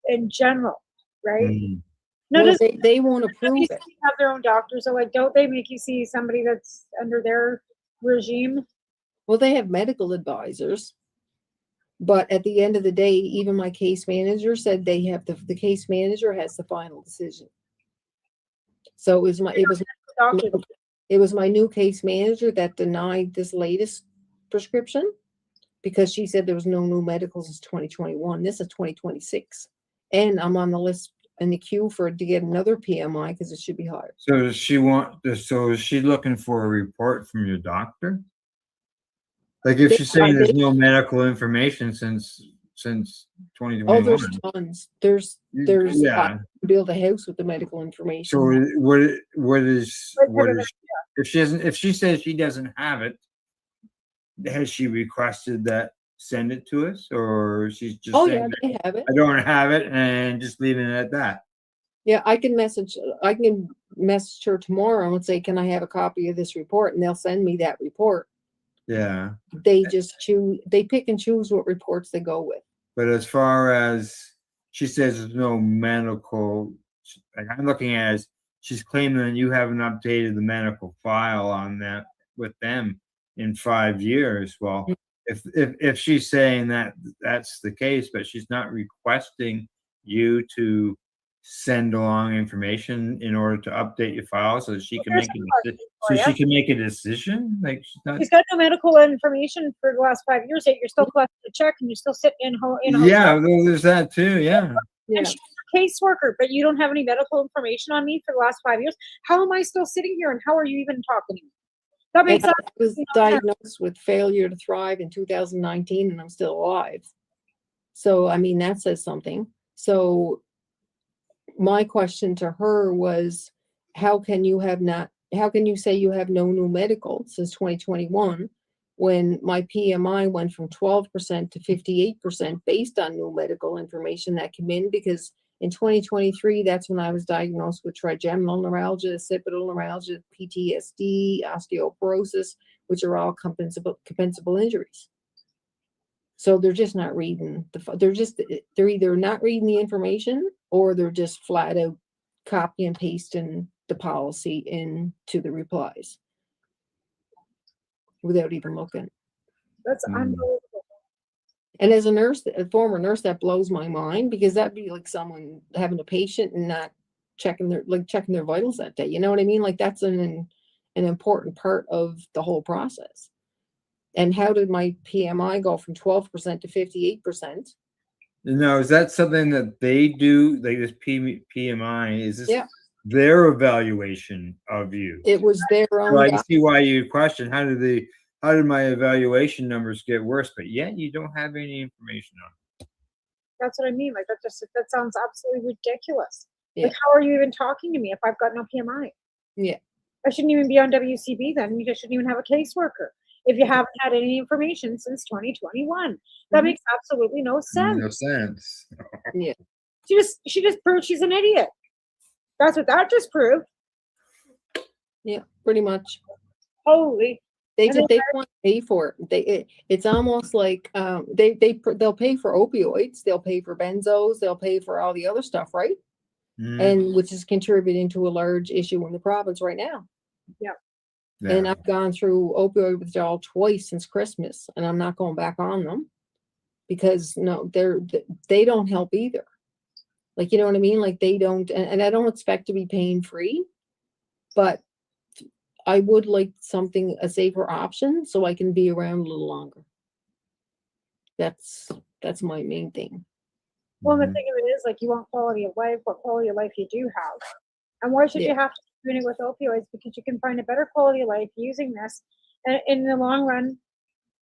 in general, right? Mm. No, Well, does they won't approve it. have their own doctors? So like, don't they make you see somebody that's under their regime? Well, they have medical advisors, but at the end of the day, even my case manager said they have the case manager has the final decision. So it was my new case manager that denied this latest prescription because she said there was no new medicals since 2021. This is 2026, and I'm on the list in the queue to get another PMI because it should be higher. So does she want this? So is she looking for a report from your doctor? Like if she's saying there's no medical information since 2021. Oh, there's tons. There's Yeah. build a house with the medical information. So what is if she says she doesn't have it, has she requested that send it to us, or she's just saying yeah, they have it. I don't have it and just leaving it at that? Yeah, I can message her tomorrow and say, can I have a copy of this report? And they'll send me that report. Yeah. They just they pick and choose what reports they go with. But as far as she says there's no medical, like I'm looking at it, she's claiming that you haven't updated the medical file on that with them in 5 years. Well, if she's saying that that's the case, but she's not requesting you to send along information in order to update your file so that she can make a decision. Like she's got no medical information for the last 5 years. Yet you're still collecting a check and you're still sitting in yeah, there's that too. Yeah. And she's a caseworker, but you don't have any medical information on me for the last 5 years. How am I still sitting here, and how are you even talking to me? That makes sense. I was diagnosed with failure to thrive in 2019, and I'm still alive. So I mean that says something. So my question to her was, how can you say you have no new medical since 2021 when my PMI went from 12% to 58% based on new medical information that came in? Because in 2023, that's when I was diagnosed with trigeminal neuralgia, occipital neuralgia, PTSD, osteoporosis, which are all compensable injuries. So they're just not reading they're either not reading the information or they're just flat out copy and pasting the policy into the replies without even looking. That's unbelievable. And as a former nurse, that blows my mind, because that'd be like someone having a patient and not checking their vitals that day. You know what I mean? Like that's an important part of the whole process. And how did my PMI go from 12% to 58%? No, is that something that they do? Like this PMI, is this their evaluation of you? It was their own. So I can see why you question how did my evaluation numbers get worse, but yet you don't have any information on it. That's what I mean. Like that sounds absolutely ridiculous. Yeah. Like, how are you even talking to me if I've got no PMI? Yeah. I shouldn't even be on WCB then. You just shouldn't even have a caseworker if you haven't had any information since 2021. That makes absolutely no sense. No sense. Yeah. She just proved she's an idiot. That's what that just proved. Yeah, pretty much. Holy. They want to pay for it. It's almost like they'll pay for opioids, they'll pay for benzos, they'll pay for all the other stuff, right? And which is contributing to a large issue in the province right now. Yeah. And I've gone through opioid withdrawal twice since Christmas, and I'm not going back on them because they don't help either. Like, you know what I mean? Like they don't, and I don't expect to be pain free, but I would like something, a safer option, so I can be around a little longer. That's my main thing. Well, the thing of it is, like, you want quality of life. What quality of life you do have, and why should you have to be doing it with opioids? Because you can find a better quality of life using this, and in the long run,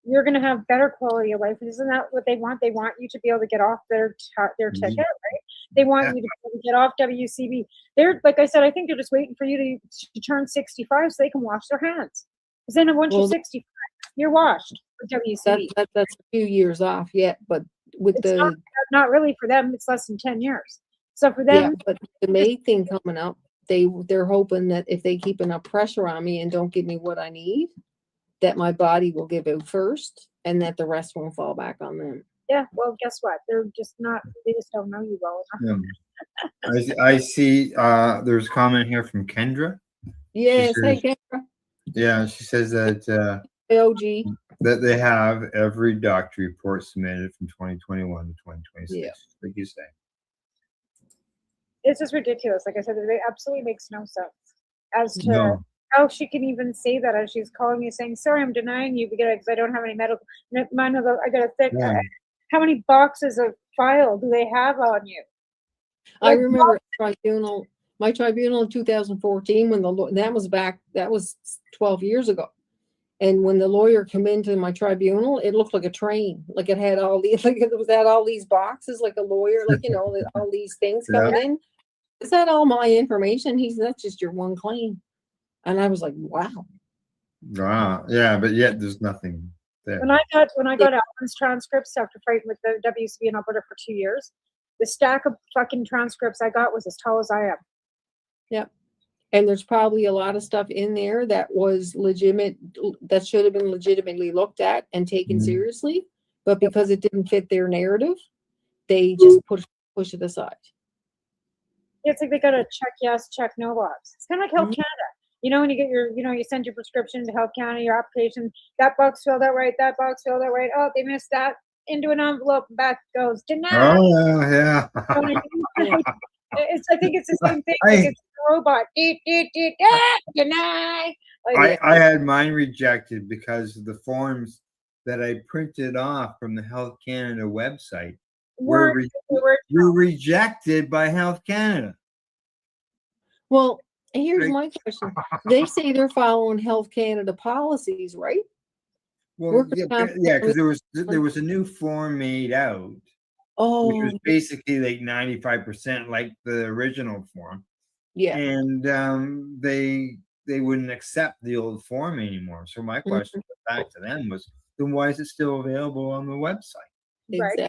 you're going to have better quality of life. Isn't that what they want? They want you to be able to get off their ticket, right? They want you to be able to get off WCB. They're, like I said, I think they're just waiting for you to turn 65 so they can wash their hands. Because then once you're 65, you're washed with WCB. That's a few years off yet, but with It's not really for them. It's less than 10 years. So for them, but the May thing coming up, they're hoping that if they keep enough pressure on me and don't give me what I need, that my body will give out first, and that the rest won't fall back on them. Yeah, well, guess what? They're just not. They just don't know you well enough. I see. There's a comment here from Kendra. Yes, She says, hey Kendra. Yeah, she says that OG. that they have every doctor report submitted from 2021 to 2026. Yeah. Like you say. It's just ridiculous. Like I said, it absolutely makes no sense as to No. how she can even say that as she's calling me saying, sorry, I'm denying you because I don't have any medical. I got to think, Yeah. how many boxes of file do they have on you? I remember my tribunal in 2014 when that was 12 years ago. And when the lawyer came into my tribunal, it looked like a train. Like it had all these, like it was had all these boxes, like a lawyer, like, you know, all these things coming in. Is that all my information? That's just your one claim. And I was like, wow. Wow. Yeah, but yet there's nothing there. When I got Alan's transcripts after fighting with the WCB in Alberta for 2 years, the stack of fucking transcripts I got was as tall as I am. Yep. And there's probably a lot of stuff in there that was legitimate, that should have been legitimately looked at and taken seriously, but because it didn't fit their narrative, they just push it aside. It's like they got a check yes, check no box. It's kind of like Health Canada. You know, when you get you send your prescription to Health Canada, your application, that box filled out right, that box filled out right. Oh, they missed that. Into an envelope, back goes denied. Oh yeah. I think it's the same thing. Like it's a robot. Deny. I had mine rejected because the forms that I printed off from the Health Canada website were rejected by Health Canada. Well, here's my question. They say they're following Health Canada policies, right? Well, yeah, because there was a new form made out, which was basically like 95% like the original form. Yeah, and they wouldn't accept the old form anymore. So my question back to them was, then why is it still available on the website? Exactly.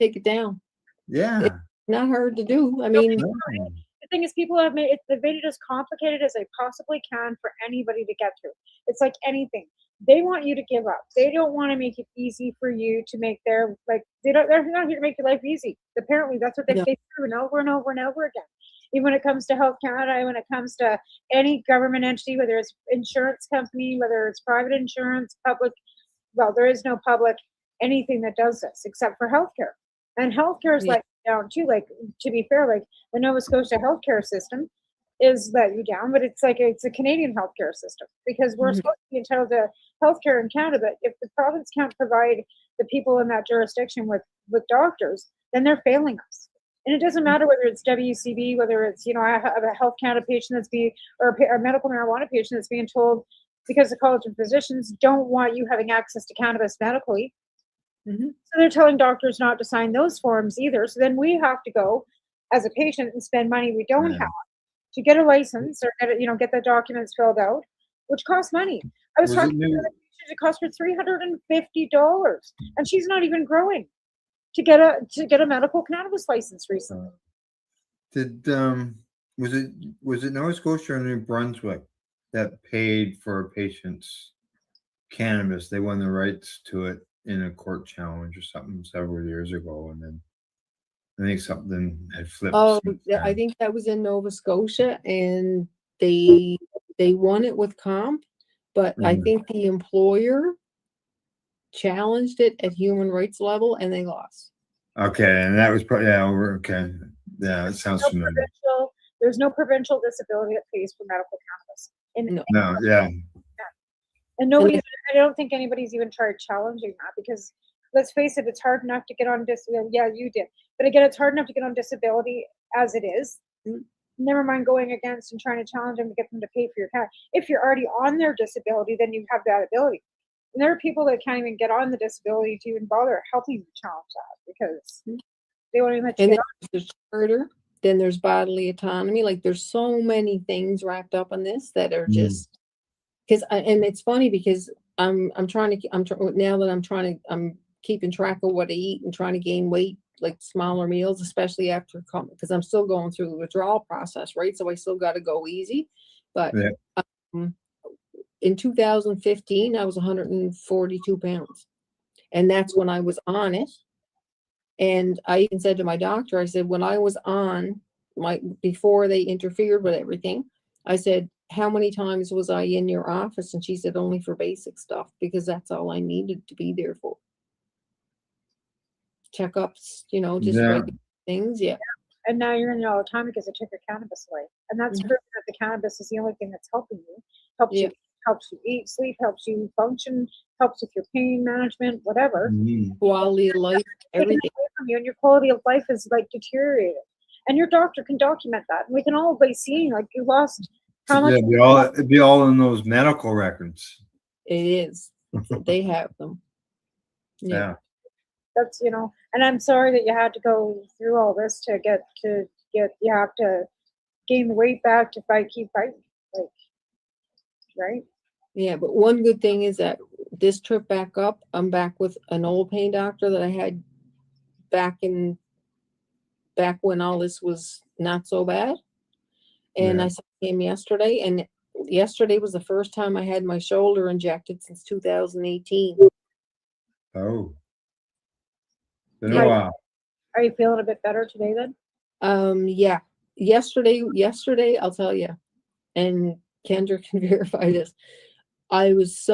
Take it down. Yeah, it's not hard to do. I mean, the thing is, people have made it as complicated as they possibly can for anybody to get through. It's like anything. They want you to give up. They don't want to make it easy for you to make they're not here to make your life easy. Apparently that's what they've proven over and over and over again. Even when it comes to Health Canada, when it comes to any government entity, whether it's insurance company, whether it's private insurance, public, well, there is no public anything that does this except for healthcare. And healthcare is let down too. Like, to be fair, like the Nova Scotia healthcare system is let you down, but it's a Canadian healthcare system because we're supposed to be entitled to healthcare in Canada. But if the province can't provide the people in that jurisdiction with doctors, then they're failing us. And it doesn't matter whether it's WCB, whether it's, I have a Health Canada patient or a medical marijuana patient that's being told because the College of Physicians don't want you having access to cannabis medically. So they're telling doctors not to sign those forms either. So then we have to go as a patient and spend money we don't have to get a license or get the documents filled out, which costs money. I was talking to a patient, it cost her $350, and she's not even growing to get a medical cannabis license recently. Was it Nova Scotia or New Brunswick that paid for a patient's cannabis? They won the rights to it in a court challenge or something several years ago, and then I think something had flipped. Oh, I think that was in Nova Scotia, and they won it with comp, but I think the employer challenged it at human rights level, and they lost. Okay, and that was probably Yeah, it sounds No familiar. there's no provincial disability that pays for medical cannabis. No, yeah. And nobody's, I don't think anybody's even tried challenging that, because let's face it, it's hard enough to get on disability. Yeah, you did. But again, it's hard enough to get on disability as it is. Never mind going against and trying to challenge them to get them to pay for your cat. If you're already on their disability, then you have that ability. And there are people that can't even get on the disability to even bother helping you challenge that, because they won't even let you And get then on. there's charter, then there's bodily autonomy. Like there's so many things wrapped up in this that are just because and it's funny because I'm keeping track of what I eat and trying to gain weight, like smaller meals, especially after because I'm still going through the withdrawal process, right? So I still got to go easy. But in 2015, I was 142 pounds, and that's when I was on it. And I even said to my doctor, I said, when I was on before they interfered with everything, I said, how many times was I in your office? And she said, only for basic stuff, because that's all I needed to be there for. Checkups, just regular things. Yeah. And now you're in it all the time because they took your cannabis away. And that's proof that the cannabis is the only thing that's helping you. Helps you eat, sleep, helps you function, helps with your pain management, whatever. Quality of life, everything. Away from you, and your quality of life is like deteriorated. And your doctor can document that. And we can all be seeing like you lost how much. It'd be all in those medical records. It is. They have them. Yeah. That's, and I'm sorry that you had to go through all this to get you have to gain the weight back to keep fighting, like, right? Yeah, but one good thing is that this trip back up, I'm back with an old pain doctor that I had back when all this was not so bad. And I saw him yesterday, and yesterday was the first time I had my shoulder injected since 2018. Oh. Been a while. Are you feeling a bit better today then? Yeah. Yesterday, I'll tell you, and Kendra can verify this. I was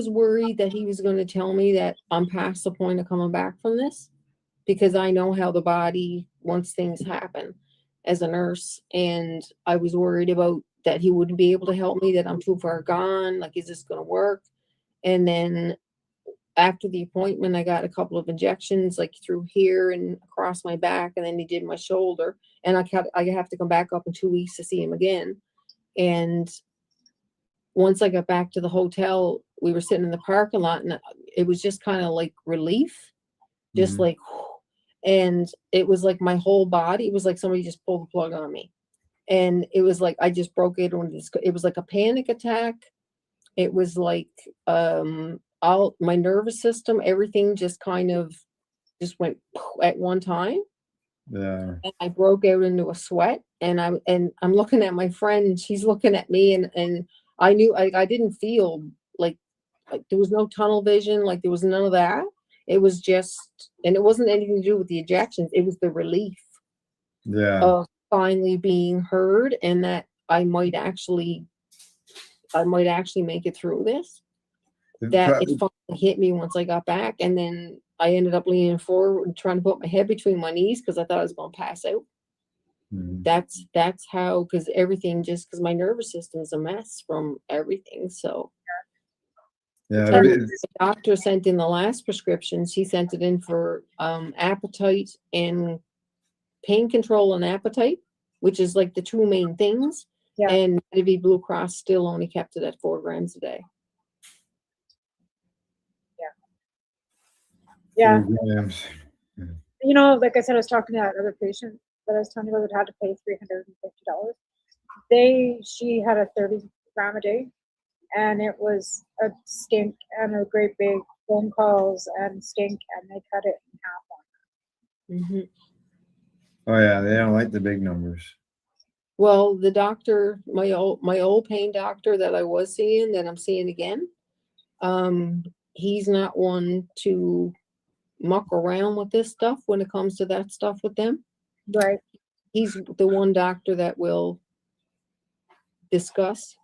worried that he was going to tell me that I'm past the point of coming back from this, because I know how the body, once things happen as a nurse, and I was worried about that he wouldn't be able to help me, that I'm too far gone. Like, is this going to work? And then after the appointment, I got a couple of injections, like through here and across my back, and then he did my shoulder. And I have to come back up in 2 weeks to see him again. And once I got back to the hotel, we were sitting in the parking lot, and it was just kind of like relief, just like, and it was like my whole body, it was like somebody just pulled the plug on me. And it was like I just broke it. It was like a panic attack. It was like all my nervous system, everything just kind of just went at one time. Yeah. And I broke out into a sweat, and I'm looking at my friend, and she's looking at me, and I knew I didn't feel like there was no tunnel vision, like there was none of that. It was just, and it wasn't anything to do with the injections. It was the relief of finally being heard, and that I might actually make it through this. That it finally hit me once I got back, and then I ended up leaning forward and trying to put my head between my knees because I thought I was going to pass out. That's how, because my nervous system is a mess from everything. So the doctor sent in the last prescription. She sent it in for appetite and pain control and appetite, which is like the two main things. And Medivy Blue Cross still only kept it at 4 grams a day. Yeah. Like I said, I was talking to that other patient that I was telling you about that had to pay $350. She had a 30 gram a day, and it was a stink and a great big phone calls and stink, and they cut it in half on her. Oh yeah, they don't like the big numbers. Well, the doctor, my old pain doctor that I was seeing, that I'm seeing again, he's not one to muck around with this stuff when it comes to that stuff with them. Right. He's the one doctor that will discuss,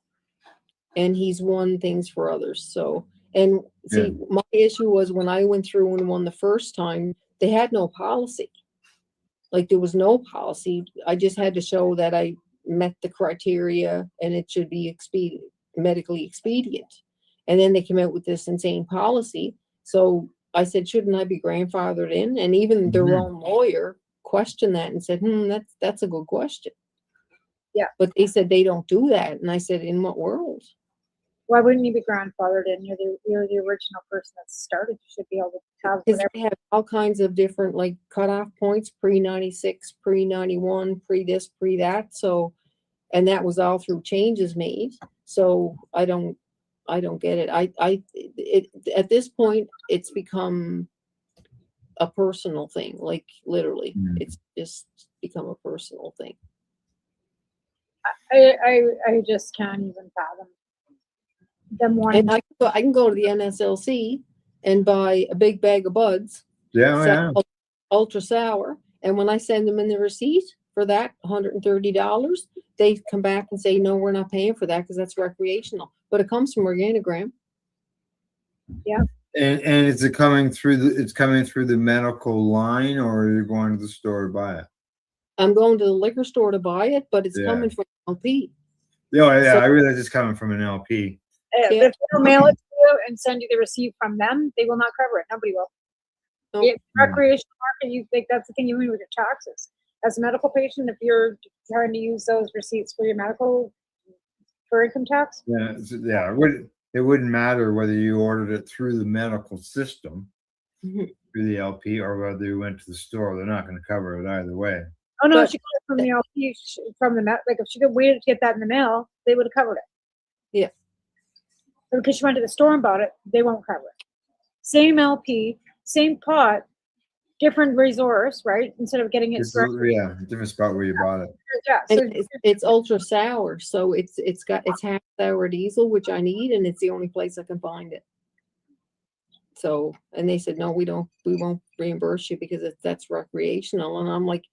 and he's won things for others. So, and see, my issue was when I went through and won the first time, they had no policy. Like there was no policy. I just had to show that I met the criteria and it should be medically expedient. And then they came out with this insane policy. So I said, shouldn't I be grandfathered in? And even their own lawyer questioned that and said, that's a good question. Yeah. But they said they don't do that. And I said, in what world? Why wouldn't you be grandfathered in? You're the original person that started. You should be able to have Because whatever. they have all kinds of different like cutoff points, pre-96, pre-91, pre-this, pre-that. So, and that was all through changes made. So I don't get it. At this point, it's become a personal thing. Like literally, it's just become a personal thing. I just can't even fathom them wanting. And I can go to the NSLC and buy a big bag of buds. Yeah. Ultra sour. And when I send them in the receipt for that $130, they come back and say, no, we're not paying for that because that's recreational. But it comes from Organigram. Yeah. And is it coming through the medical line, or are you going to the store to buy it? I'm going to the liquor store to buy it, but it's coming from LP. Yeah, I realize it's coming from an LP. If they'll mail it to you and send you the receipt from them, they will not cover it. Nobody will. Recreational market, you think that's the thing you mean with your taxes. As a medical patient, if you're trying to use those receipts for your medical, for income tax. Yeah, it wouldn't matter whether you ordered it through the medical system, through the LP, or whether you went to the store. They're not going to cover it either way. Oh no, she got it from the LP, from the like if she could waited to get that in the mail, they would have covered it. Yeah. But because she went to the store and bought it, they won't cover it. Same LP, same pot, different resource, right? Instead of getting it different spot where you bought it. Yeah, so it's ultra sour, so it's half sour diesel, which I need, and it's the only place I can find it. So, and they said, no, we won't reimburse you because that's recreational. And I'm like,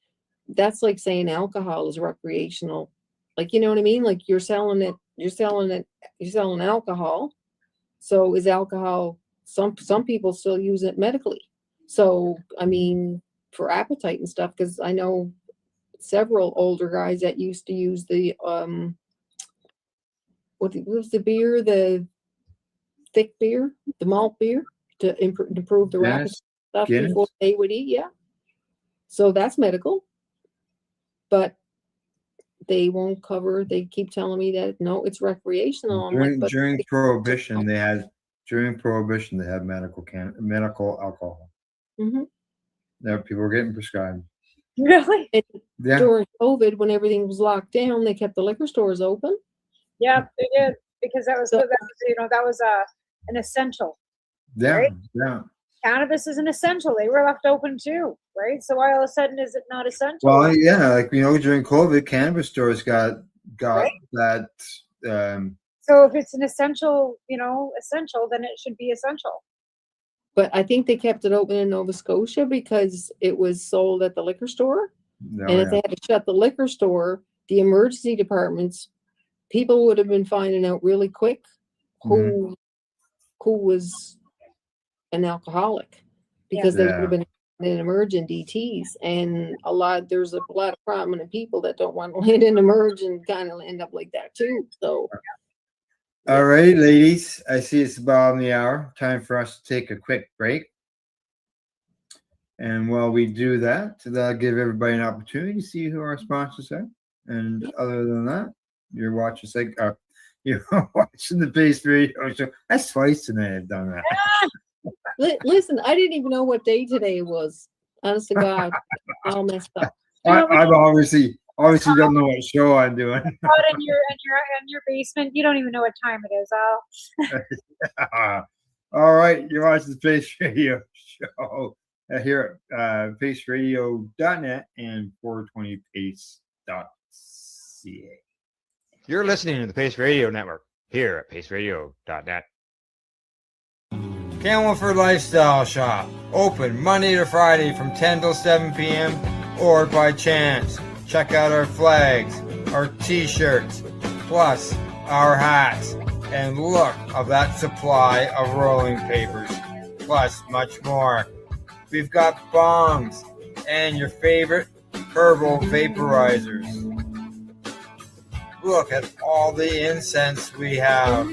that's like saying alcohol is recreational. Like, you know what I mean? Like you're selling alcohol. So is alcohol, some people still use it medically. So, I mean, for appetite and stuff, because I know several older guys that used to use the, what was the beer, the thick beer, the malt beer to improve the rapid stuff before they would eat. Yeah. So that's medical. But they won't cover. They keep telling me that no, it's recreational. During Prohibition, they had medical alcohol. There, people were getting prescribed. Really? Yeah. During COVID, when everything was locked down, they kept the liquor stores open. Yeah, they did because that was an essential. Yeah, right? Yeah. Cannabis is an essential. They were left open too, right? So why all of a sudden is it not essential? Well, yeah, like during COVID, cannabis stores got that. So if it's an essential, essential, then it should be essential. But I think they kept it open in Nova Scotia because it was sold at the liquor store. And if they had to shut the liquor store, the emergency departments, people would have been finding out really quick who was an alcoholic because they would have been in emergent DTs. And there's a lot of prominent people that don't want to land in emerge and kind of end up like that too. So. All right, ladies, I see it's about the hour. Time for us to take a quick break. And while we do that, that'll give everybody an opportunity to see who our sponsors are. And other than that, you're watching the Pace Radio Show. That's twice tonight I've done that. Listen, I didn't even know what day today was. Honest to God, all messed up. I've obviously don't know what show I'm doing. Out in your basement, you don't even know what time it is. All right, you're watching the Pace Radio Show here at paceradio.net and 420pace.ca. You're listening to the Pace Radio Network here at paceradio.net. Camelford Lifestyle Shop, open Monday to Friday from 10 till 7 p.m. or by chance. Check out our flags, our t-shirts, plus our hats, and look of that supply of rolling papers, plus much more. We've got bongs and your favorite herbal vaporizers. Look at all the incense we have,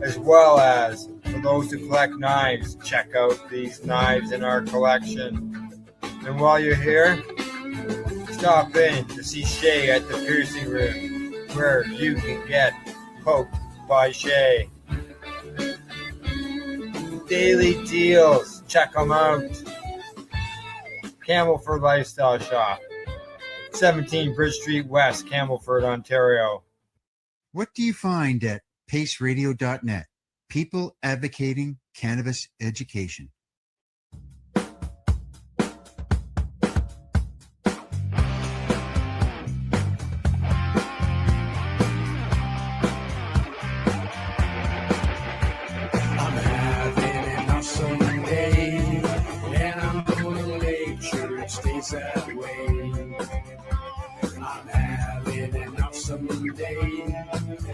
as well as for those who collect knives, check out these knives in our collection. And while you're here, stop in to see Shay at the piercing room, where you can get poked by Shay. Daily deals, check them out. Campbellford Lifestyle Shop, 17 Bridge Street West, Campbellford, Ontario. What do you find at paceradio.net? People advocating cannabis education. I'm having an awesome day, and I'm gonna make sure it stays that way. I'm having an awesome day,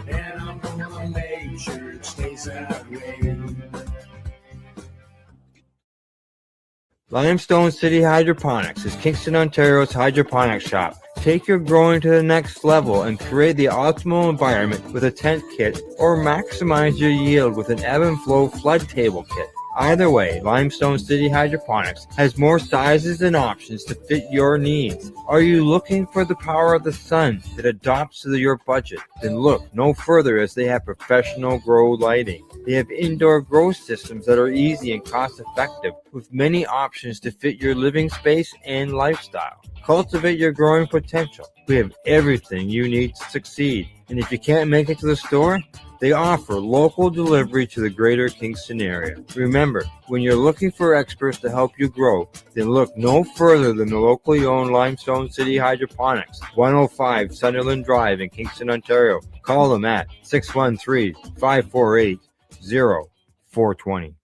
and I'm gonna make sure it stays that way. Limestone City Hydroponics is Kingston, Ontario's hydroponics shop. Take your growing to the next level and create the optimal environment with a tent kit, or maximize your yield with an ebb and flow flood table kit. Either way, Limestone City Hydroponics has more sizes and options to fit your needs. Are you looking for the power of the sun that adapts to your budget? Then look no further, as they have professional grow lighting. They have indoor grow systems that are easy and cost effective, with many options to fit your living space and lifestyle. Cultivate your growing potential. We have everything you need to succeed. And if you can't make it to the store, they offer local delivery to the greater Kingston area. Remember, when you're looking for experts to help you grow, then look no further than the locally owned Limestone City Hydroponics, 105 Sunderland Drive in Kingston, Ontario. Call them at 613-548-0420.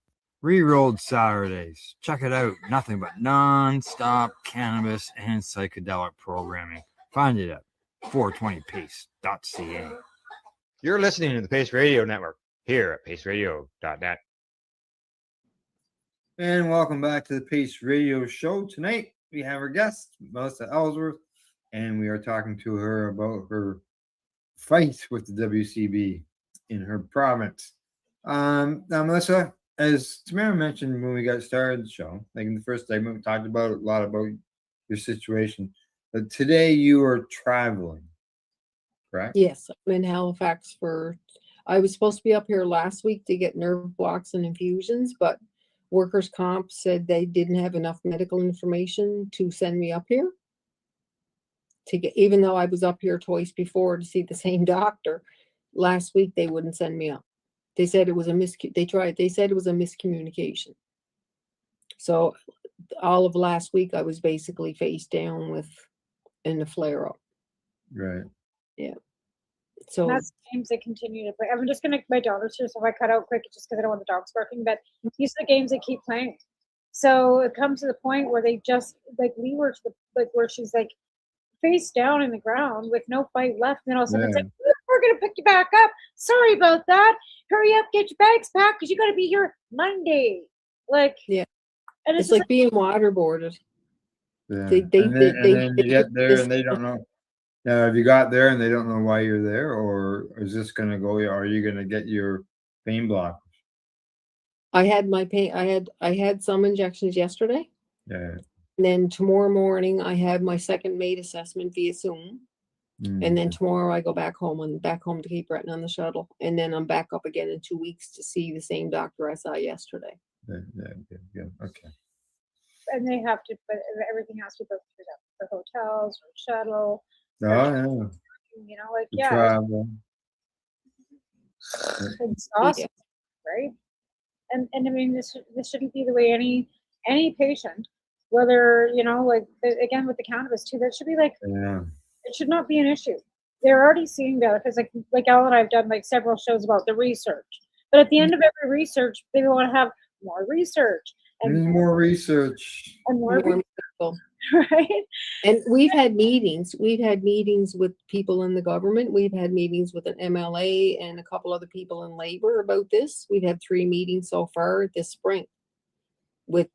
Rerolled Saturdays. Check it out. Nothing but non-stop cannabis and psychedelic programming. Find it at 420pace.ca. You're listening to the Pace Radio Network here at paceradio.net. And welcome back to the Pace Radio Show. Tonight we have our guest, Melissa Ellsworth, and we are talking to her about her fight with the WCB in her province. Now, Melissa, as Tamara mentioned when we got started the show, like in the first segment, we talked about a lot about your situation. But today you are traveling, correct? Yes, I'm in Halifax I was supposed to be up here last week to get nerve blocks and infusions, but workers' comp said they didn't have enough medical information to send me up here to get, even though I was up here twice before to see the same doctor. Last week they wouldn't send me up. They said it was they said it was a miscommunication. So all of last week I was basically face down in the flare up. Right. Yeah. So And that's games they continue to play. I'm just gonna, my daughter's here, so if I cut out quick, it's just because I don't want the dogs barking. But these are the games they keep playing. So it comes to the point where they just like leave her to where she's like face down in the ground with no fight left. And then all of a sudden it's like, we're gonna pick you back up. Sorry about that. Hurry up, get your bags packed because you gotta be here Monday. Like, yeah, and it's like being waterboarded. Yeah. They and then you get there and they don't know. Now, have you got there and they don't know why you're there, or is this going to go? Are you going to get your pain block? I had my pain. I had some injections yesterday. Yeah. And then tomorrow morning I have my second MAID assessment via Zoom. And then tomorrow I go back home to Cape Breton on the shuttle. And then I'm back up again in 2 weeks to see the same doctor I saw yesterday. Yeah. Okay. And they have to, but everything has to go through the hotels or shuttle. Oh, yeah. You know, like, The yeah. travel. It's awesome, right? And I mean, this shouldn't be the way any patient, whether, you know, like, again, with the cannabis too, that should be like, Yeah. it should not be an issue. They're already seeing benefits. Like Al and I have done like several shows about the research. But at the end of every research, they want to have more research. And more research. And more research. Right. And we've had meetings. We've had meetings with people in the government. We've had meetings with an MLA and a couple other people in labor about this. We've had 3 meetings so far this spring with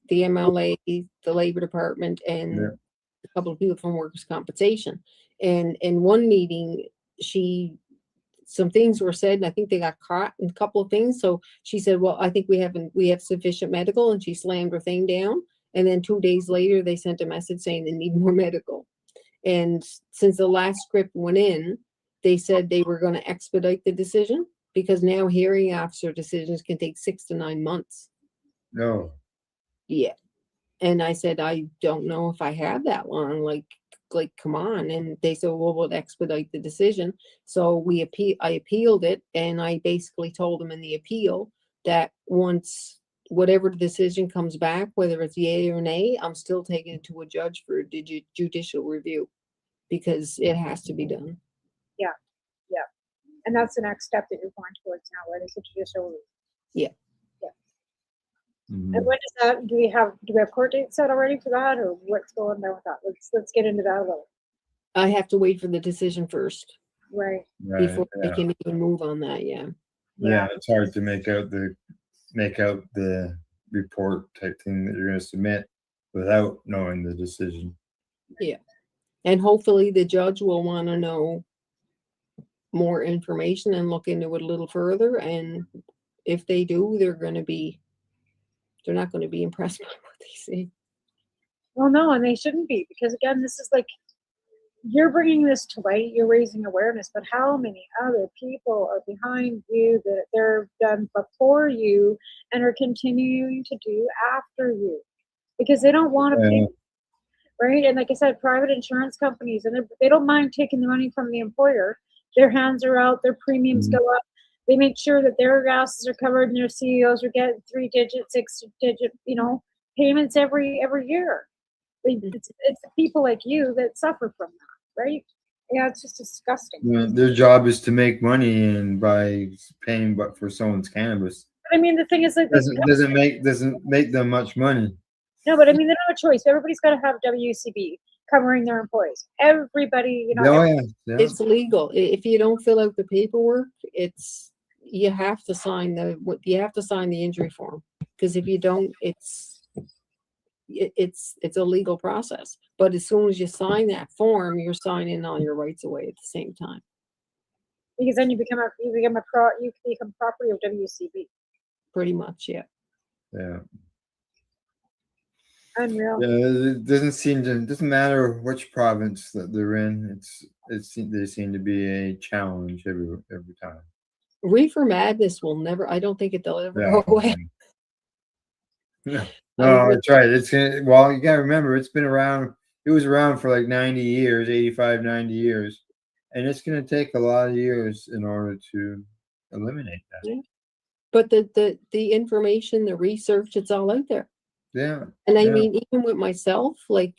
the MLA, the Labor Department, and a couple of people from workers' compensation. And in one meeting, some things were said, and I think they got caught in a couple of things. So she said, well, I think we have sufficient medical, and she slammed her thing down. And then 2 days later, they sent a message saying they need more medical. And since the last script went in, they said they were going to expedite the decision, because now hearing officer decisions can take 6 to 9 months. No. Yeah. And I said, I don't know if I have that long. Like, come on. And they said, well, we'll expedite the decision. So I appealed it, and I basically told them in the appeal that once whatever decision comes back, whether it's yay or nay, I'm still taking it to a judge for judicial review, because it has to be done. Yeah. Yeah. And that's the next step that you're going towards now, right? Is the judicial review. Yeah. And when does that? Do we have court dates set already for that, or what's going on with that? Let's get into that a little. I have to wait for the decision first. Right. Before I yeah. can even move on that. Yeah. Yeah, it's hard to make out the report type thing that you're going to submit without knowing the decision. Yeah. And hopefully the judge will want to know more information and look into it a little further. And if they do, they're not going to be impressed by what they see. Well, no, and they shouldn't be, because again, this is like, you're bringing this to light, you're raising awareness, but how many other people are behind you that they're done before you and are continuing to do after you, because they don't want to pay, right? And like I said, private insurance companies, and they don't mind taking the money from the employer. Their hands are out, their premiums go up. They make sure that their asses are covered and their CEOs are getting 3-digit, 6-digit, payments every year. It's the people like you that suffer from that, right? Yeah, it's just disgusting. Their job is to make money, and by paying but for someone's cannabis, I mean, the thing is that doesn't make them much money. No, but I mean, they don't have a choice. Everybody's got to have WCB covering their employees. Everybody, It's legal. If you don't fill out the paperwork, you have to sign the injury form, because if you don't, it's a legal process. But as soon as you sign that form, you're signing all your rights away at the same time. Because then you become property of WCB. Pretty much, yeah. Yeah. Unreal. Yeah, it doesn't matter which province that they're in. They seem to be a challenge every time. Reefer madness will never. I don't think they'll ever go away. No, that's right. You gotta remember, it's been around. It was around for like 90 years, 85, 90 years, and it's gonna take a lot of years in order to eliminate that. Yeah. But the information, the research, it's all out there. Yeah. And I mean, even with myself, like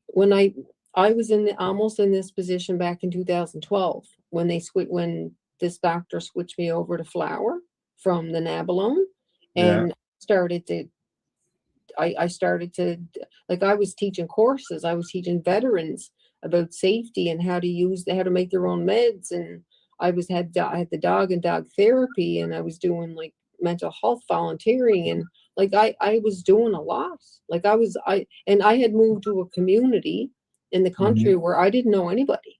when I was almost in this position back in 2012 when this doctor switched me over to flower from the Nabalone, and I started to, like, I was teaching courses. I was teaching veterans about safety and how to make their own meds. And I had the dog and dog therapy, and I was doing like mental health volunteering, and like I was doing a lot. Like I had moved to a community in the country where I didn't know anybody,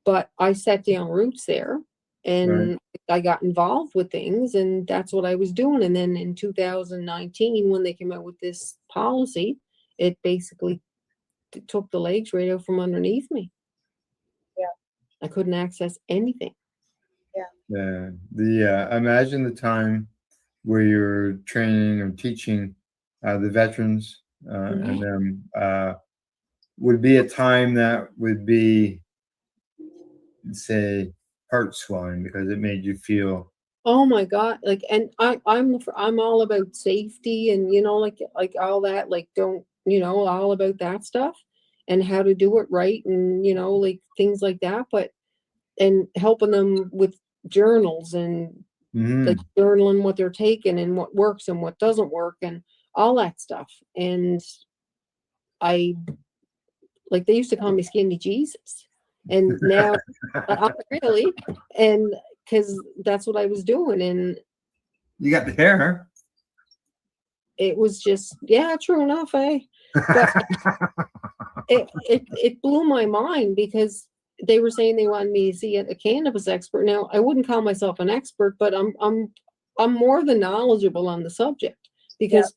but I set down roots there, and I got involved with things, and that's what I was doing. And then in 2019, when they came out with this policy, it basically took the legs right out from underneath me. Yeah. I couldn't access anything. Yeah. Imagine the time where you're training or teaching the veterans, and then would be a time that would be, say, heart swelling, because it made you feel. Oh my God! Like, and I'm all about safety, and like all that. Like, don't all about that stuff and how to do it right, and like things like that. But and helping them with journals and like journaling what they're taking and what works and what doesn't work and all that stuff. And I, like, they used to call me Skinny Jesus, and now really, and because that's what I was doing. And you got the hair. It was just, yeah, true enough, but it blew my mind because they were saying they wanted me to see a cannabis expert. Now, I wouldn't call myself an expert, but I'm more than knowledgeable on the subject because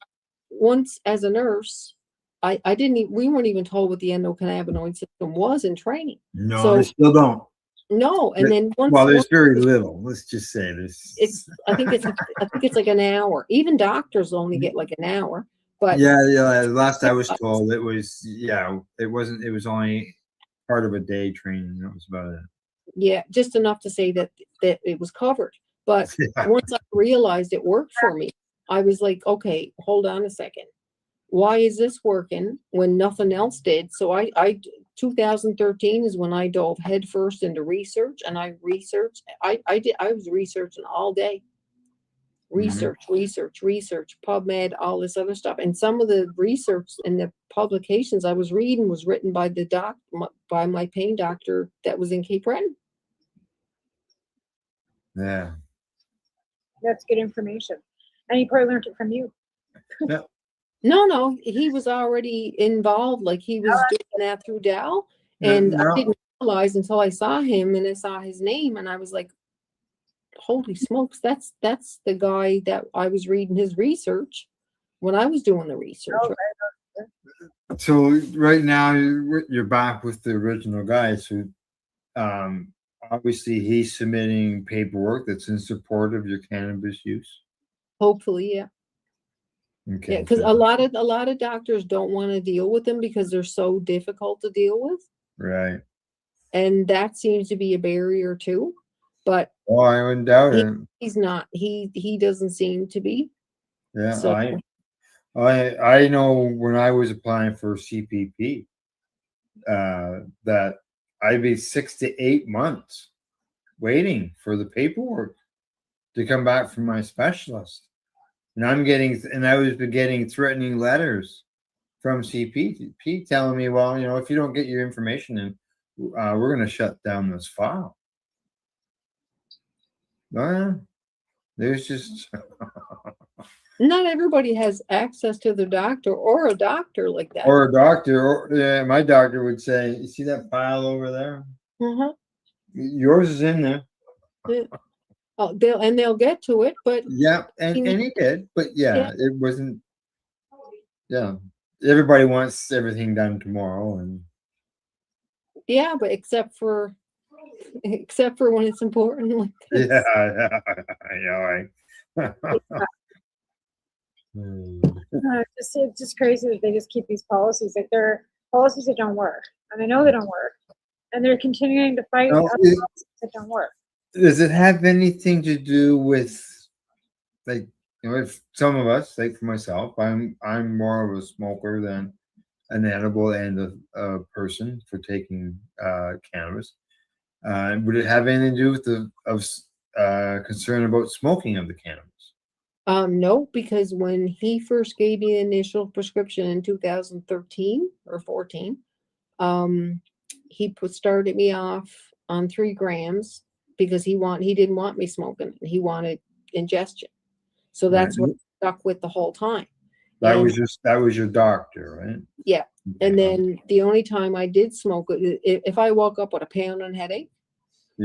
once as a nurse, I didn't we weren't even told what the endocannabinoid system was in training. No, So they still don't. no, and then Well, there's once very little. Let's just say this. I think it's like an hour. Even doctors only get like an hour. But Yeah. Last I was told, it was it wasn't. It was only part of a day training. That was about it. yeah, just enough to say that it was covered. But Yeah. once I realized it worked for me, I was like, okay, hold on a second. Why is this working when nothing else did? So I 2013 is when I dove headfirst into research, and I researched. I was researching all day. Research, PubMed, all this other stuff. And some of the research and the publications I was reading was written by by my pain doctor that was in Cape Breton. Yeah. That's good information. And he probably learned it from you. No, he was already involved. Like he was doing that through Dow. And I didn't realize until I saw him and I saw his name and I was like, holy smokes, that's the guy that I was reading his research when I was doing the research. So right now you're back with the original guy. So obviously he's submitting paperwork that's in support of your cannabis use. Hopefully, yeah. Okay. Yeah, because a lot of doctors don't want to deal with them because they're so difficult to deal with. Right. And that seems to be a barrier too. But I wouldn't doubt it. He's not. He doesn't seem to be. Yeah, So I know when I was applying for CPP, that I'd be 6 to 8 months waiting for the paperwork to come back from my specialist. And I was getting threatening letters from CPP telling me, well, if you don't get your information in, we're going to shut down this file. There's just not everybody has access to their doctor or a doctor like that. or a doctor. Yeah, my doctor would say, "You see that file over there? Yours is in there." Yeah. Oh, they'll get to it, but Yeah, and he did, but it wasn't. Yeah, everybody wants everything done tomorrow, and yeah, but except for when it's important. Like this. It's just crazy that they just keep these policies. Like they're policies that don't work, and they know they don't work, and they're continuing to fight No, policies that don't work. Does it have anything to do with, like, if some of us, like for myself, I'm more of a smoker than an edible and a person for taking cannabis. Would it have anything to do with the concern about smoking of the cannabis? No, because when he first gave me the initial prescription in 2013 or 14, he started me off on 3 grams because he didn't want me smoking. He wanted ingestion. So that's what I stuck with the whole time. That was your doctor, right? Yeah. And then the only time I did smoke, if I woke up with a pounding headache,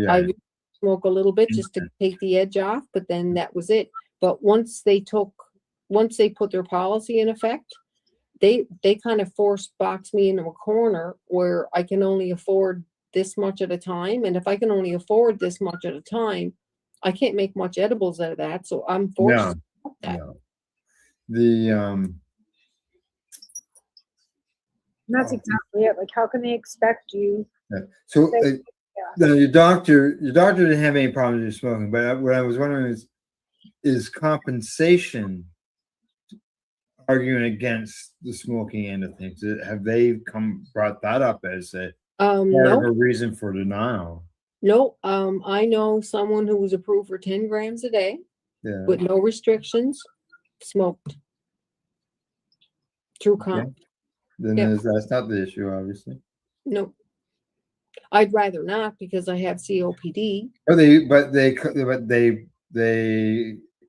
I would smoke a little bit just to take the edge off, but then that was it. But once they put their policy in effect, they kind of boxed me into a corner where I can only afford this much at a time. And if I can only afford this much at a time, I can't make much edibles out of that. So I'm forced to smoke that. And that's exactly it. Like, how can they expect you? So now your doctor didn't have any problems with smoking, but what I was wondering is compensation arguing against the smoking end of things? Have they brought that up as a part of a reason for denial? No, I know someone who was approved for 10 grams a day with no restrictions, smoked through comp. Then that's not the issue, obviously. No, I'd rather not because I have COPD. But they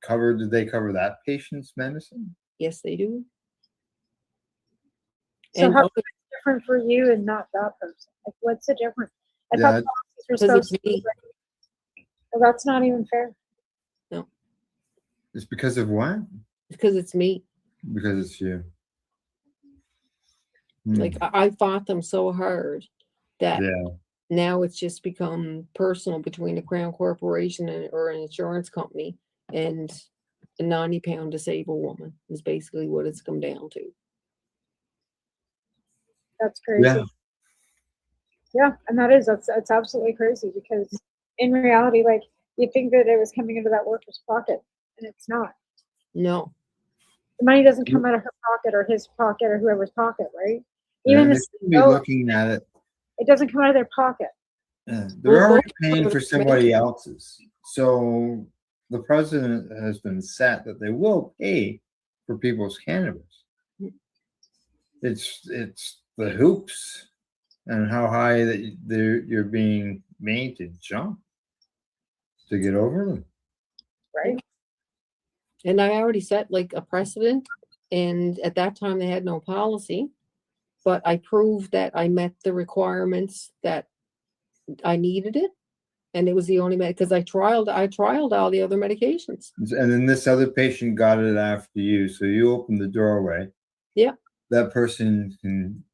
cover. Did they cover that patient's medicine? Yes, they do. So And how different for you and not that person? Like, what's the difference? I Yeah, thought policies were Because supposed it's to be me. well, that's not even fair. No, it's because of what? because it's me. Because it's you. Hmm. Like I fought them so hard that Yeah. now it's just become personal between a Crown Corporation or an insurance company and a 90-pound disabled woman is basically what it's come down to. That's crazy. Yeah. Yeah, and that's absolutely crazy because in reality, like you think that it was coming into that worker's pocket, and it's not. No. The money doesn't come out of her pocket or his pocket or whoever's pocket, right? Yeah, Even they the should be CEO, looking at it. it doesn't come out of their pocket. They're already both paying of for them somebody make it. else's. So the president has been set that they will pay for people's cannabis. It's the hoops and how high that you're being made to jump to get over them. Right. And I already set like a precedent, and at that time they had no policy, but I proved that I met the requirements that I needed it, and it was the only because I trialed all the other medications. And then this other patient got it after you, so you opened the doorway. Yeah. That person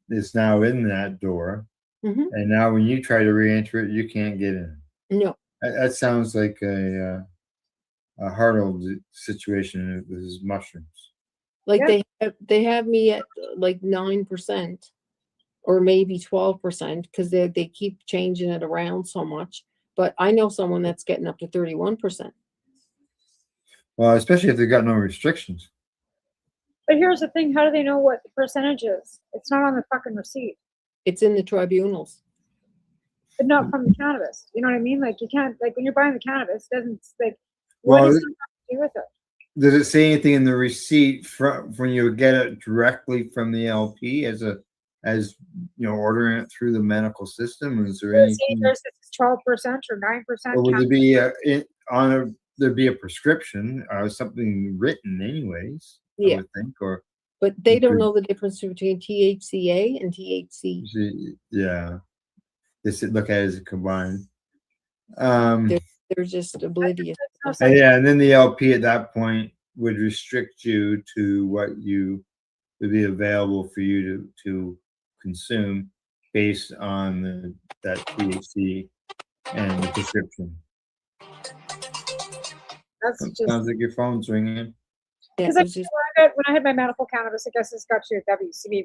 is now in that door, Mhm. and now when you try to re-enter it, you can't get in. No. That sounds like a Hartled situation with his mushrooms. Like Yeah. they have me at like 9% or maybe 12% because they keep changing it around so much. But I know someone that's getting up to 31%. Well, especially if they've got no restrictions. But here's the thing: how do they know what the percentage is? It's not on the fucking receipt. It's in the tribunals. But not from the cannabis. You know what I mean? Like you can't like when you're buying the cannabis, it doesn't like what Well, does it have to do with it? does it say anything in the receipt from when you get it directly from the LP as ordering it through the medical system? Is there Does it say anything? there's 12% or 9%? Or would there be there'd be a prescription or something written anyways? Yeah. I would think, or But they you don't could- know the difference between THCA and THC. Yeah, they should look at it as a combined. They're just oblivious. Yeah, and then the LP at that point would restrict you to what you would be available for you to consume based on that THC and the prescription. That's just Sounds like your phone's ringing. because when I had my medical cannabis, I guess it's got you at WCB.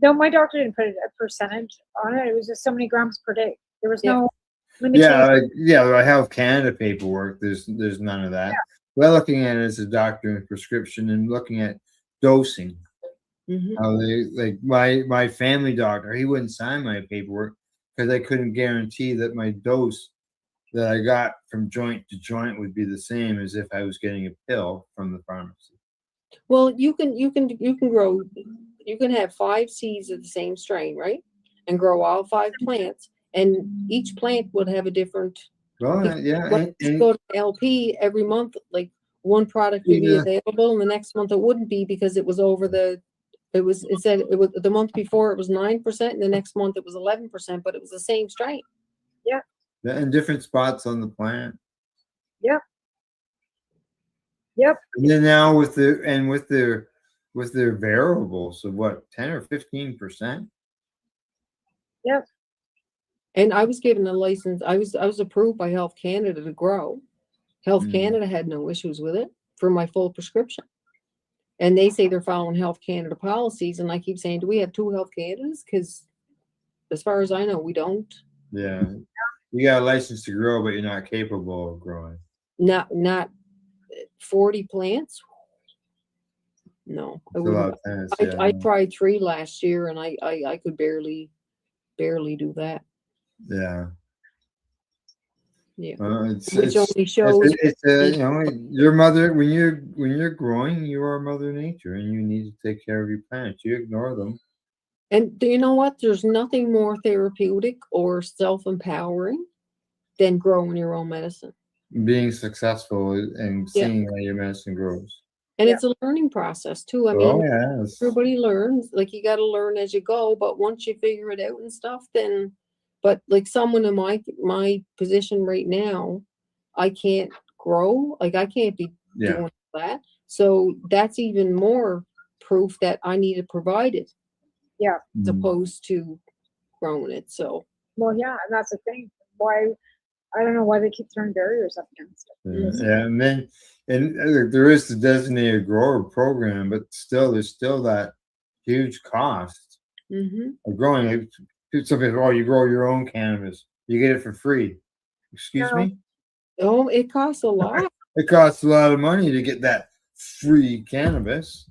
No, my doctor didn't put a percentage on it. It was just so many grams per day. There was no limitation. The Health Canada paperwork. There's none of that. Yeah. We're looking at it as a doctor and prescription and looking at dosing. How they like my family doctor, he wouldn't sign my paperwork because I couldn't guarantee that my dose that I got from joint to joint would be the same as if I was getting a pill from the pharmacy. Well, you can grow, you can have 5 seeds of the same strain, right? And grow all 5 plants, and each plant would have a different. Well, yeah, You go to LP every month, like one product would be Yeah. available, and the next month it wouldn't be because it was over the. It said it was the month before it was 9%, and the next month it was 11%, but it was the same strain. Yeah. And different spots on the plant. Yep. Yep. And then now with their variables of what 10 or 15%. Yep. And I was given a license. I was approved by Health Canada to grow. Health Canada had no issues with it for my full prescription. And they say they're following Health Canada policies. And I keep saying, do we have 2 Health Canadas? Because as far as I know, we don't. Yeah. You got a license to grow, but you're not capable of growing. Not 40 plants. No, I It's a lot wouldn't. of plants, I yeah. tried 3 last year, and I could barely do that. Yeah. Yeah. Which only shows your mother when you're growing, you are Mother Nature, and you need to take care of your plants. You ignore them. And do you know what? There's nothing more therapeutic or self-empowering than growing your own medicine. Being successful and Yeah. seeing how your medicine grows. And it's a learning process too. I Oh, mean, yes. everybody learns, like you got to learn as you go, but once you figure it out and stuff, then, but like someone in my position right now, I can't grow, like I can't be Yeah. doing that. So that's even more proof that I need to provide it. Yeah. As opposed to growing it. So, well, yeah, and that's the thing. Why, I don't know why they keep throwing barriers up against it. Yeah, and then there is the designated grower program, but still, there's still that huge cost of growing it. Some people, oh, you grow your own cannabis, you get it for free. Excuse me? Oh, it costs a lot. It costs a lot of money to get that free cannabis.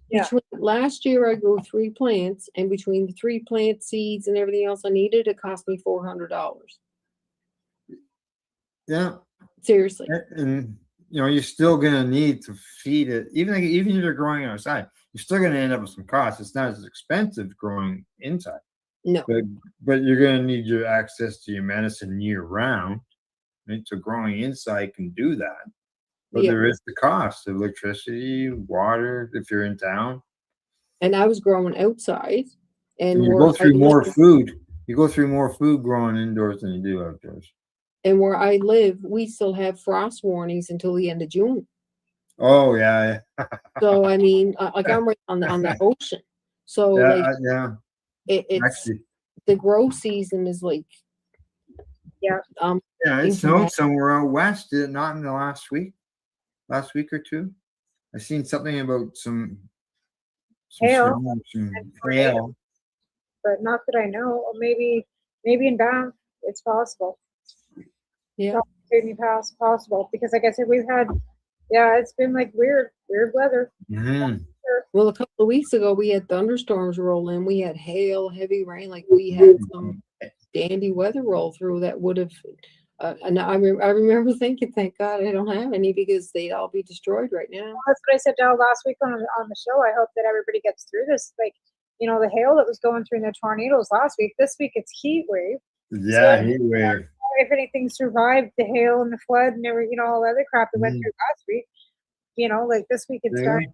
Last year I grew 3 plants, and between the 3 plant seeds and everything else I needed, it cost me $400. Yeah. Seriously. And you know, you're still gonna need to feed it, even if you're growing outside, you're still gonna end up with some costs. It's not as expensive growing inside. No. But you're gonna need your access to your medicine year round. Right? So growing inside can do that. But there is the cost of electricity, water, if you're in town. And I was growing outside, and you go through more food. You go through more food growing indoors than you do outdoors. And where I live, we still have frost warnings until the end of June. Oh yeah. So I mean, like I'm right on the ocean. So it's actually, the grow season is like yeah. It snowed somewhere out west. Did it not in the last week or two? I seen something about some hail, snow, some hail. But not that I know. Or maybe in Banff, it's possible. Yeah, maybe possible because, like I said, we've had, it's been like weird weather. Well, a couple of weeks ago, we had thunderstorms roll in. We had hail, heavy rain. Like we had some dandy weather roll through that would have. And I remember thinking, thank God I don't have any because they'd all be destroyed right now. Well, that's what I said last week on the show. I hope that everybody gets through this. Like, you know, the hail that was going through the tornadoes last week. This week it's heat wave. Yeah, so, heat wave. If anything survived the hail and the flood and every, all the other crap that went through last week, like this week it's done.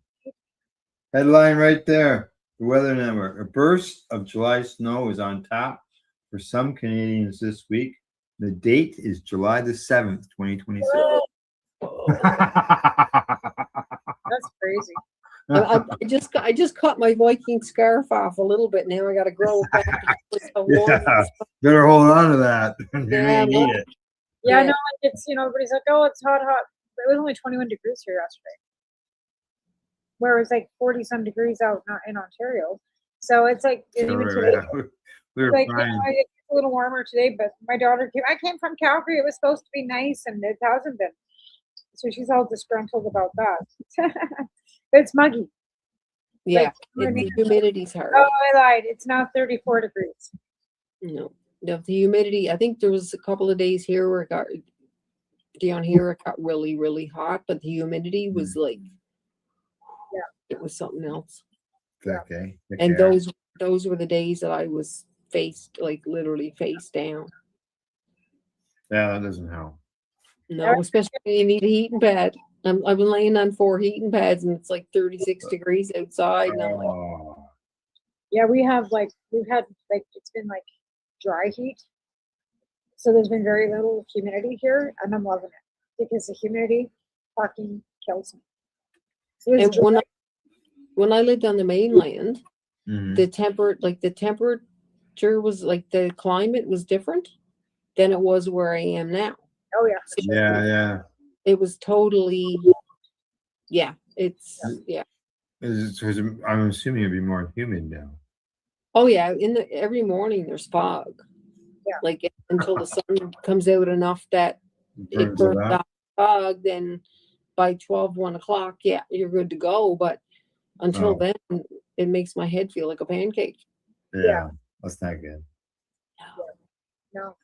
Headline right there. The Weather Network. A burst of July snow is on tap for some Canadians this week. The date is July the 7th, 2026. That's crazy. I just cut my Viking scarf off a little bit. Now I got to grow it back. Better hold on to that. You may need it. Yeah, no, it's everybody's like, oh, it's hot. It was only 21 degrees here yesterday, where it was like 40 some degrees out in Ontario. So it's like even today, we were like fine. It's a little warmer today. But my daughter I came from Calgary. It was supposed to be nice, and it hasn't been. So she's all disgruntled about that. It's muggy. Yeah, the humidity's hard. Oh, I lied. It's now 34 degrees. No, the humidity. I think there was a couple of days here where it got down here. It got really, really hot, but the humidity was like, it was something else. Okay. And those were the days that I was literally face down. Yeah, that doesn't help. No, especially when you need a heating pad. I've been laying on 4 heating pads and it's like 36 degrees outside. And I'm like, yeah, we've had it's been like dry heat. So there's been very little humidity here, and I'm loving it because the humidity fucking kills me. So and when I lived on the mainland, the temperature was like the climate was different than it was where I am now. Oh yeah. So yeah. It was totally, it's. I'm assuming it'd be more humid now. Oh yeah, every morning there's fog. Yeah. Like until the sun comes out enough that it burns out fog, then by 1 o'clock, you're good to go. But until then, it makes my head feel like a pancake. Yeah. That's not good. No,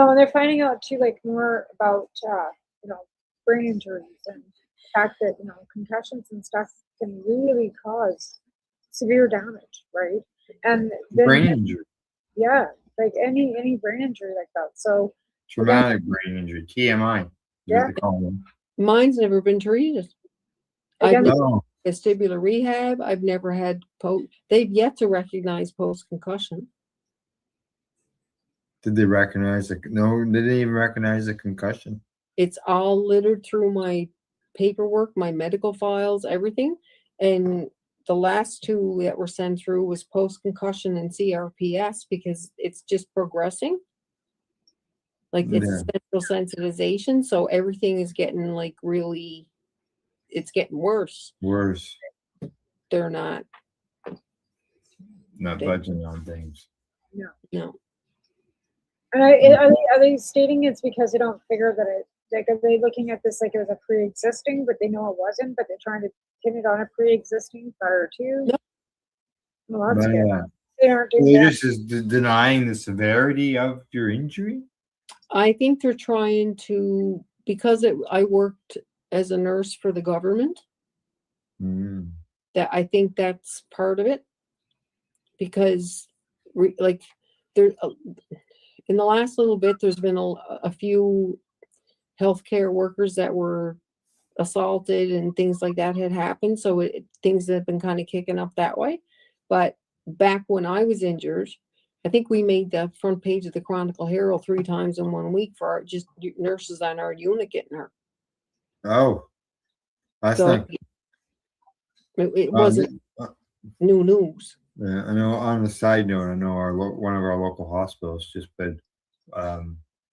and they're finding out too, like more about brain injuries and the fact that concussions and stuff can really cause severe damage, right? And then, brain injury. Yeah, like any brain injury like that. So traumatic brain injury, TMI. Yeah. Mine's never been treated. vestibular rehab. I've never had they've yet to recognize post-concussion. Did they recognize the? No, they didn't even recognize the concussion. It's all littered through my paperwork, my medical files, everything. And the last two that were sent through was post-concussion and CRPS because it's just progressing. Like it's central sensitization. So everything is getting like really, it's getting worse. Worse. They're not budging on things. No. No. And are they stating it's because they don't figure that it, like, are they looking at this like it was a pre-existing, but they know it wasn't, but they're trying to pin it on a pre-existing prior to? No. Well, that's But, good. They aren't doing they're that. just denying the severity of your injury. I think they're trying to, because I worked as a nurse for the government, that I think that's part of it. Because like there, in the last little bit, there's been a few healthcare workers that were assaulted and things like that had happened. So things have been kind of kicking up that way. But back when I was injured, I think we made the front page of the Chronicle Herald 3 times in 1 week for our just nurses on our unit getting hurt. Oh, that's So not. it wasn't new news. Yeah, I know. On a side note, I know one of our local hospitals just did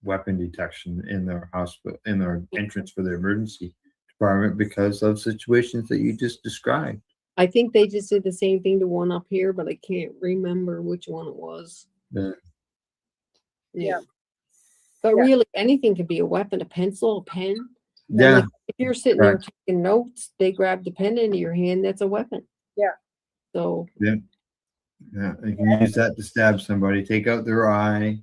weapon detection in their hospital, in their entrance for the emergency department because of situations that you just described. I think they just did the same thing to one up here, but I can't remember which one it was. Yeah. But really, anything can be a weapon, a pencil, a pen. Yeah. Like, if you're sitting there taking notes, they grab the pen into your hand, that's a weapon. Yeah. So. Yeah. Yeah. You can use that to stab somebody, take out their eye.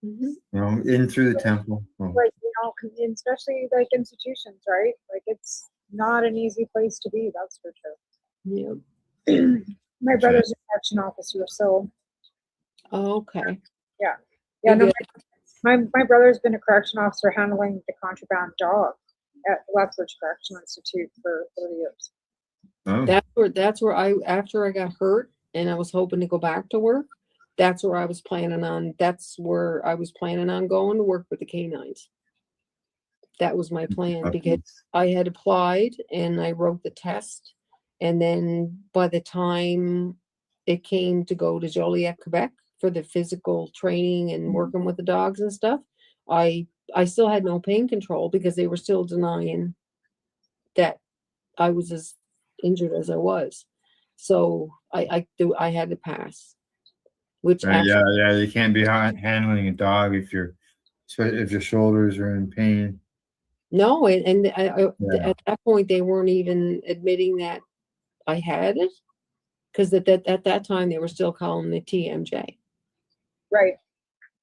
Mm-hmm. You know, in through the temple. Like, you know, especially like institutions, right? Like it's not an easy place to be, that's for sure. Yeah. My brother's a correction officer, so. Oh, okay. Yeah. Yeah. No, my brother's been a correction officer handling the contraband dog at Lethbridge Correctional Institute for 30 years. Oh. That's where after I got hurt and I was hoping to go back to work, that's where I was planning on going to work with the canines. That was my plan because I had applied and I wrote the test. And then by the time it came to go to Joliet, Quebec for the physical training and working with the dogs and stuff, I still had no pain control because they were still denying that I was as injured as I was. So I had to pass. Which yeah, you can't be handling a dog if your shoulders are in pain. No, and at that point they weren't even admitting that I had it, because at that time they were still calling the TMJ. Right.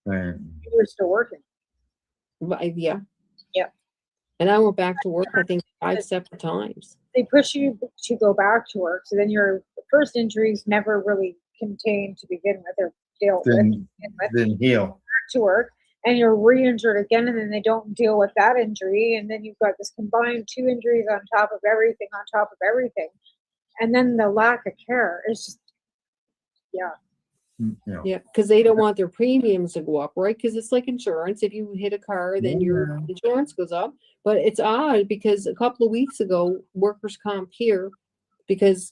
Right. You were still working. But, yeah. Yeah. And I went back to work, I think 5 separate times. They push you to go back to work, so then your first injuries never really contained to begin with or dealt with. Didn't heal. Back to work, and you're re-injured again, and then they don't deal with that injury, and then you've got this combined 2 injuries on top of everything, and then the lack of care is just, Yeah, because they don't want their premiums to go up, right? Because it's like insurance. If you hit a car, then your insurance goes up. But it's odd because a couple of weeks ago, workers' comp here, because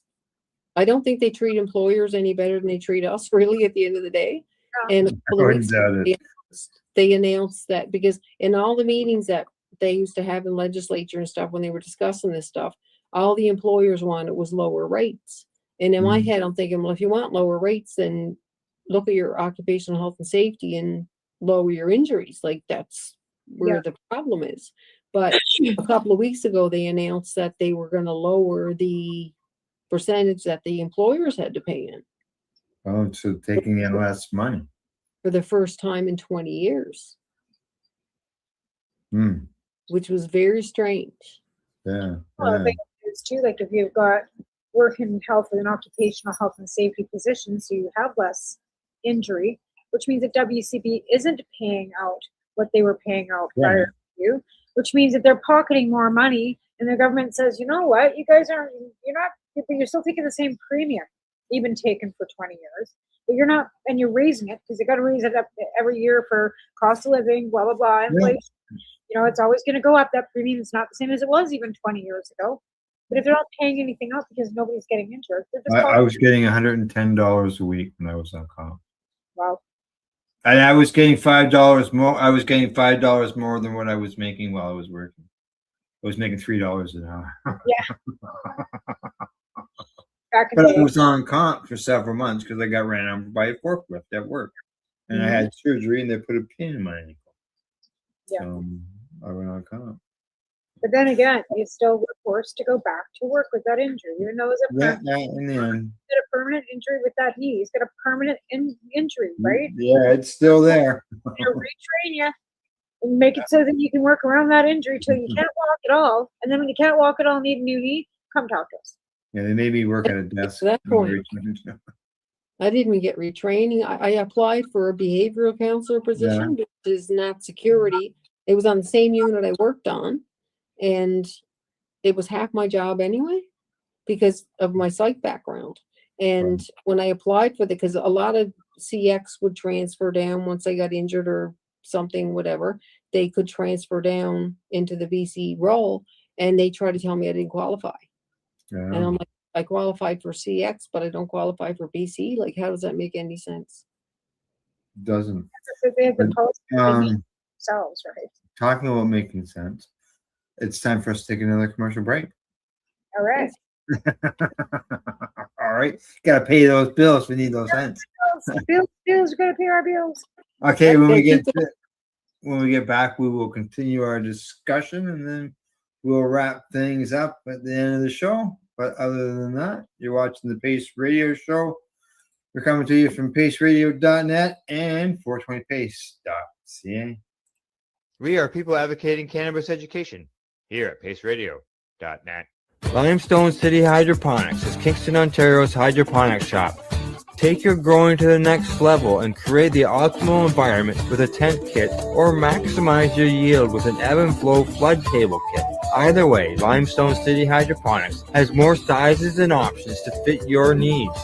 I don't think they treat employers any better than they treat us, really, at the end of the day. And a couple of weeks ago, they announced that, because in all the meetings that they used to have in legislature and stuff, when they were discussing this stuff, all the employers wanted was lower rates. And in my head, I'm thinking, well, if you want lower rates, then look at your occupational health and safety and lower your injuries. Like that's where the problem is. But a couple of weeks ago, they announced that they were going to lower the percentage that the employers had to pay in. Oh, so taking in less money. For the first time in 20 years. Which was very strange. Yeah. Well, I think it's too, like if you've got work in health and occupational health and safety positions, so you have less injury, which means that WCB isn't paying out what they were paying out prior to you. which means that they're pocketing more money, and the government says, you know what, you guys aren't, you're still taking the same premium you've been taking for 20 years, but you're not, and you're raising it because you got to raise it up every year for cost of living, blah, blah, blah, inflation. It's always going to go up. That premium is not the same as it was even 20 years ago. But if they're not paying anything else because nobody's getting injured, they're just I was getting $110 a week when I was on comp. Wow. And I was getting $5 more. I was getting $5 more than what I was making while I was working. I was making $3 an hour. Yeah. Back in But the I day. was on comp for several months because I got ran over by a forklift at work. And I had surgery and they put a pin in my ankle. Yeah. So I went on comp. But then again, you still were forced to go back to work with that injury, even though it was a In the end. permanent injury with that knee. He's got a permanent injury, right? Yeah, it's still there. They'll retrain you and make it so that you can work around that injury till you can't walk at all. And then when you can't walk at all, need a new knee, come talk to us. Yeah, they made me work at a desk. To that point, I didn't get retraining. I applied for a behavioral counselor position, which is not security. It was on the same unit I worked on, and it was half my job anyway because of my psych background. And when I applied for because a lot of CX would transfer down once they got injured or something, whatever, they could transfer down into the VC role, and they tried to tell me I didn't qualify. And I'm like, I qualified for CX, but I don't qualify for BC. Like, how does that make any sense? Doesn't. They have the post Um, themselves, right? talking about making sense, it's time for us to take another commercial break. All right. All right. Gotta pay those bills. We need those cents. Bills, we're gonna pay our bills. Okay, when we get back, we will continue our discussion and then we'll wrap things up at the end of the show. But other than that, you're watching the Pace Radio Show. We're coming to you from paceradio.net and 420pace.ca. We are people advocating cannabis education here at paceradio.net. Limestone City Hydroponics is Kingston, Ontario's hydroponics shop. Take your growing to the next level and create the optimal environment with a tent kit or maximize your yield with an ebb and flow flood table kit. Either way, Limestone City Hydroponics has more sizes and options to fit your needs.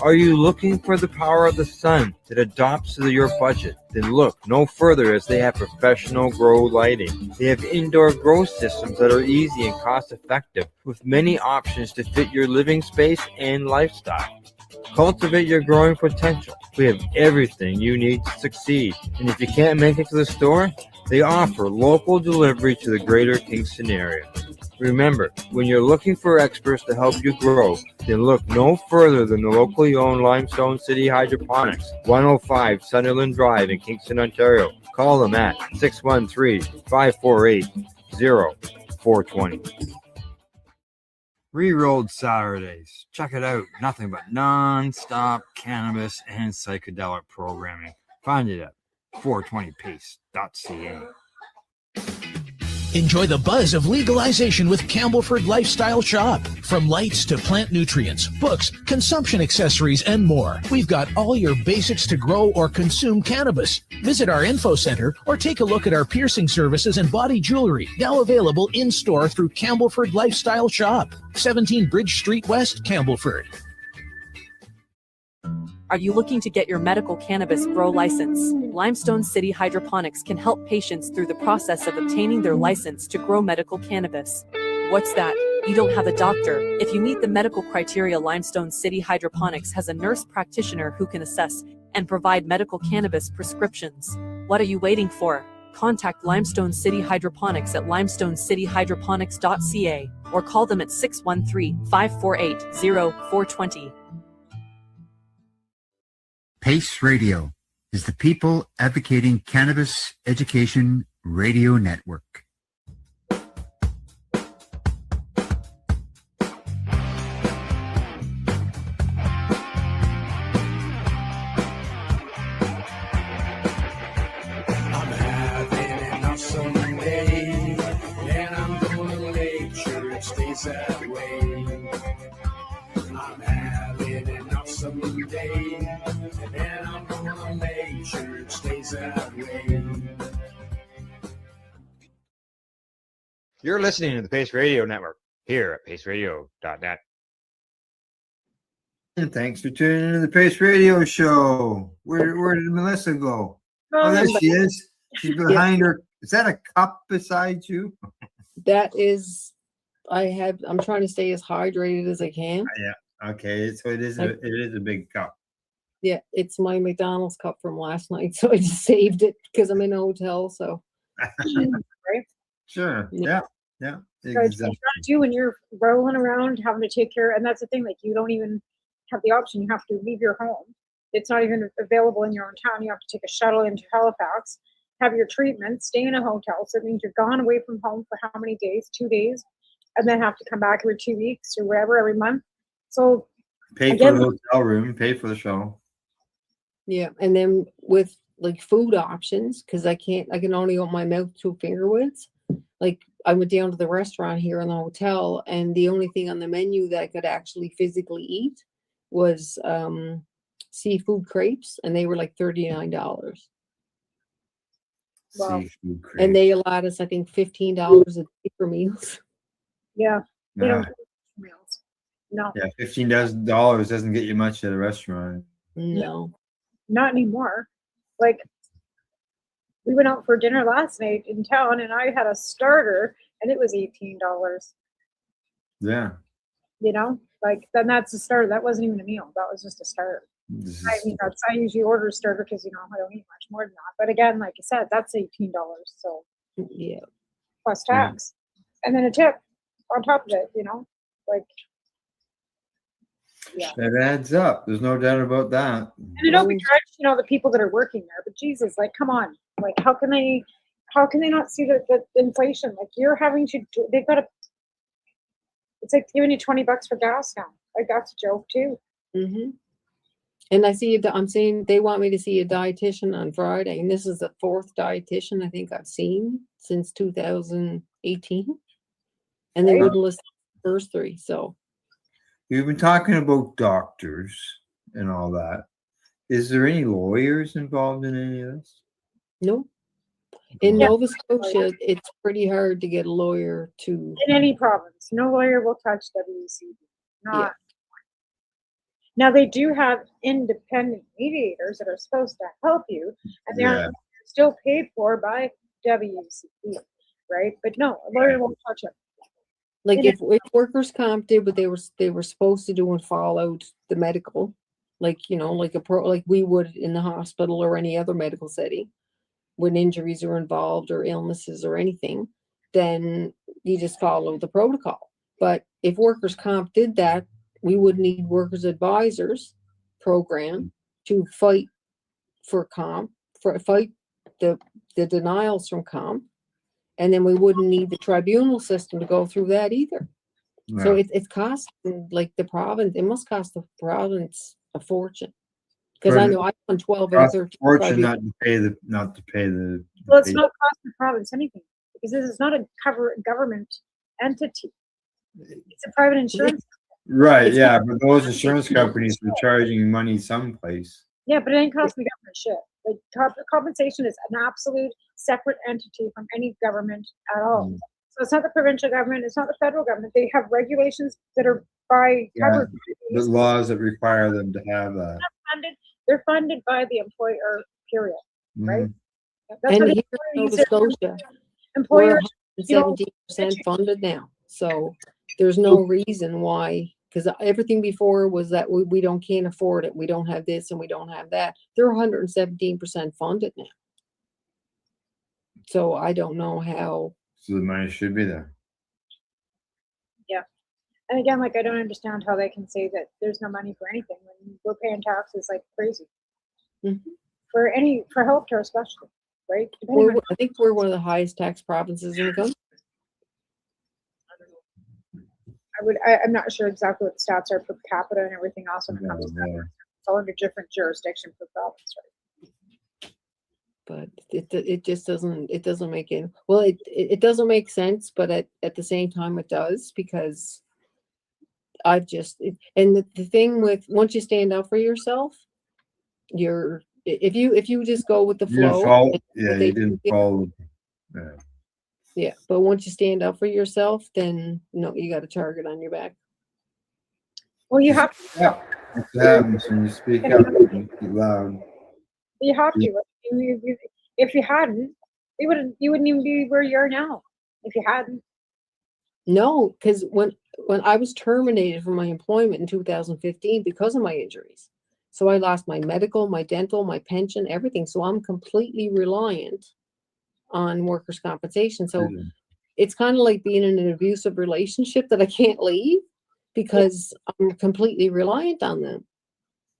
Are you looking for the power of the sun that adapts to your budget? Then look no further as they have professional grow lighting. They have indoor grow systems that are easy and cost effective with many options to fit your living space and lifestyle. Cultivate your growing potential. We have everything you need to succeed. And if you can't make it to the store, they offer local delivery to the greater Kingston area. Remember, when you're looking for experts to help you grow, then look no further than the locally owned Limestone City Hydroponics, 105 Sunderland Drive in Kingston, Ontario. Call them at 613-548-0420. Rerolled Saturdays. Check it out. Nothing but non-stop cannabis and psychedelic programming. Find it at 420pace.ca. Enjoy the buzz of legalization with Campbellford Lifestyle Shop. From lights to plant nutrients, books, consumption accessories, and more, we've got all your basics to grow or consume cannabis. Visit our info center or take a look at our piercing services and body jewelry, now available in-store through Campbellford Lifestyle Shop, 17 Bridge Street West, Campbellford. Are you looking to get your medical cannabis grow license? Limestone City Hydroponics can help patients through the process of obtaining their license to grow medical cannabis. What's that? You don't have a doctor. If you meet the medical criteria, Limestone City Hydroponics has a nurse practitioner who can assess and provide medical cannabis prescriptions. What are you waiting for? Contact Limestone City Hydroponics at limestonecityhydroponics.ca or call them at 613-548-0420. Pace Radio is the people advocating cannabis education radio network. I'm having an awesome day, and I'm gonna make sure it stays that way. I'm having an awesome day, and I'm gonna make sure it stays that way. You're listening to the Pace Radio Network here at paceradio.net. And thanks for tuning in to the Pace Radio Show. Where did Melissa go? Oh, there she is. She's behind her. Is that a cup beside you? That is, I'm trying to stay as hydrated as I can. Yeah. Okay. So it is a big cup. Yeah, it's my McDonald's cup from last night, so I just saved it because I'm in a hotel. So, right? Sure. Yeah. So Exactly. it's trying to do when you're rolling around, having to take care, and that's the thing. Like you don't even have the option. You have to leave your home. It's not even available in your own town. You have to take a shuttle into Halifax, have your treatment, stay in a hotel. So it means you're gone away from home for how many days? 2 days, and then have to come back every 2 weeks or whatever every month. So Pay for the hotel room, pay for the shuttle. yeah, and then with like food options, because I can only open my mouth 2 finger widths. Like I went down to the restaurant here in the hotel, and the only thing on the menu that I could actually physically eat was seafood crepes, and they were like $39. Wow. Seafood crepes. And they allowed us, I think, $15 a day for meals. Yeah, they don't Yeah. do meals. No, Yeah, $15 doesn't get you much at a restaurant. No. not anymore. Like we went out for dinner last night in town, and I had a starter, and it was $18. Yeah. You know, like then that's a starter. That wasn't even a meal. That was just a starter. I usually order a starter because I don't eat much more than that. But again, like I said, that's $18. So yeah, plus tax, and then a tip on top of it. Like yeah. That adds up. There's no doubt about that. And I don't begrudge, the people that are working there, but Jesus, like, come on, like, how can they not see the inflation? Like, you're having to, they've got to. It's like giving you $20 for gas now. Like that's a joke too. Mm-hmm. And I'm saying they want me to see a dietitian on Friday, and this is the 4th dietitian I think I've seen since 2018, and they wouldn't listen to the first 3. So We've been talking about doctors and all that. Is there any lawyers involved in any of this? no. In Nova Scotia, it's pretty hard to get a lawyer to. In any province, no lawyer will touch WCB. Not. Now they do have independent mediators that are supposed to help you, and they're still paid for by WCB, right? But no, a lawyer won't touch it. Like if workers' comp did what they were supposed to do and follow out the medical, like like we would in the hospital or any other medical setting, when injuries are involved or illnesses or anything, then you just follow the protocol. But if workers' comp did that, we would need workers' advisors program to fight for comp, fight the denials from comp. And then we wouldn't need the tribunal system to go through that either. No. So it's costing like the province, it must cost the province a fortune. Because I know I won 12 or 13. Fortune not to pay the. Well, it's not cost the province anything because this is not a government entity. It's a private insurance. Right. Yeah, but those insurance companies are charging money someplace. Yeah, but it ain't costing the government shit. Like compensation is an absolute separate entity from any government at all. So it's not the provincial government. It's not the federal government. They have regulations that are covered. The laws that require them to have that. They're funded by the employer. Period. Right. That's And what here in Nova Scotia, employers, we're 17% funded now. So there's no reason why, because everything before was that we can't afford it. We don't have this and we don't have that. They're 117% funded now. So I don't know how. So the money should be there. Yeah. And again, like, I don't understand how they can say that there's no money for anything when we're paying taxes like crazy. Mm-hmm. For healthcare especially, right? I think we're one of the highest tax provinces in the country. I'm not sure exactly what the stats are per capita and everything else when it comes to that. It's all under different jurisdiction per province, right? But it just doesn't make it, well, it doesn't make sense, but at the same time it does, because and the thing with, once you stand up for yourself, if you just go with the flow. You didn't follow. Yeah. Yeah, but once you stand up for yourself, then no, you got a target on your back. Well, you have Yeah, that's what happens when you speak up and you speak loud. you have to. If you hadn't, you wouldn't even be where you are now. If you hadn't. No, because when I was terminated from my employment in 2015 because of my injuries, so I lost my medical, my dental, my pension, everything. So I'm completely reliant on workers' compensation. So it's kind of like being in an abusive relationship that I can't leave because I'm completely reliant on them.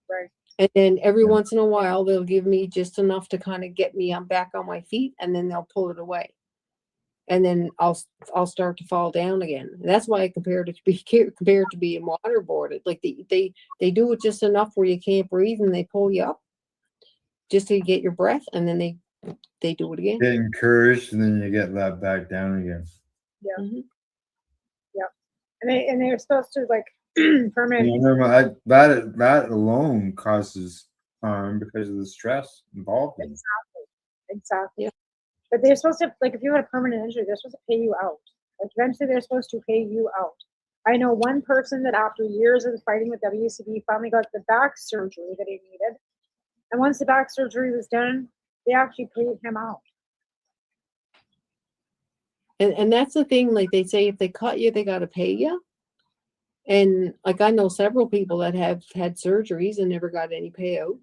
Right. And then every once in a while, they'll give me just enough to kind of get me back on my feet, and then they'll pull it away. And then I'll start to fall down again. And that's why I compared it to being waterboarded. Like they do it just enough where you can't breathe, and they pull you up just to get your breath, and then they do it again. Get encouraged, and then you get let back down again. Yeah. Mm-hmm. Yeah. And they're supposed to like permanent. You know, that alone causes harm because of the stress involved in it. Exactly. But they're supposed to, like, if you had a permanent injury, they're supposed to pay you out. Like, eventually they're supposed to pay you out. I know one person that after years of fighting with WCB finally got the back surgery that he needed. And once the back surgery was done, they actually paid him out. And that's the thing, like they say, if they cut you, they got to pay you. And like I know several people that have had surgeries and never got any payout.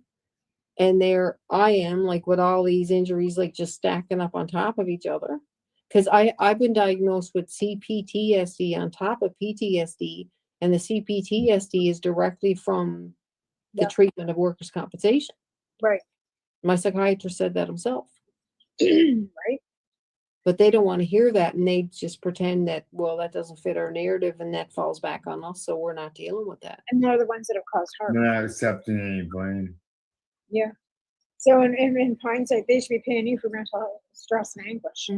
And there I am, like with all these injuries, like just stacking up on top of each other. Because I've been diagnosed with CPTSD on top of PTSD, and the CPTSD is directly from the treatment of workers' compensation. Right. My psychiatrist said that himself. Right. But they don't want to hear that, and they just pretend that, well, that doesn't fit our narrative, and that falls back on us, so we're not dealing with that. And they're the ones that have caused harm. They're not accepting any blame. Yeah. So in hindsight, they should be paying you for mental stress and anguish.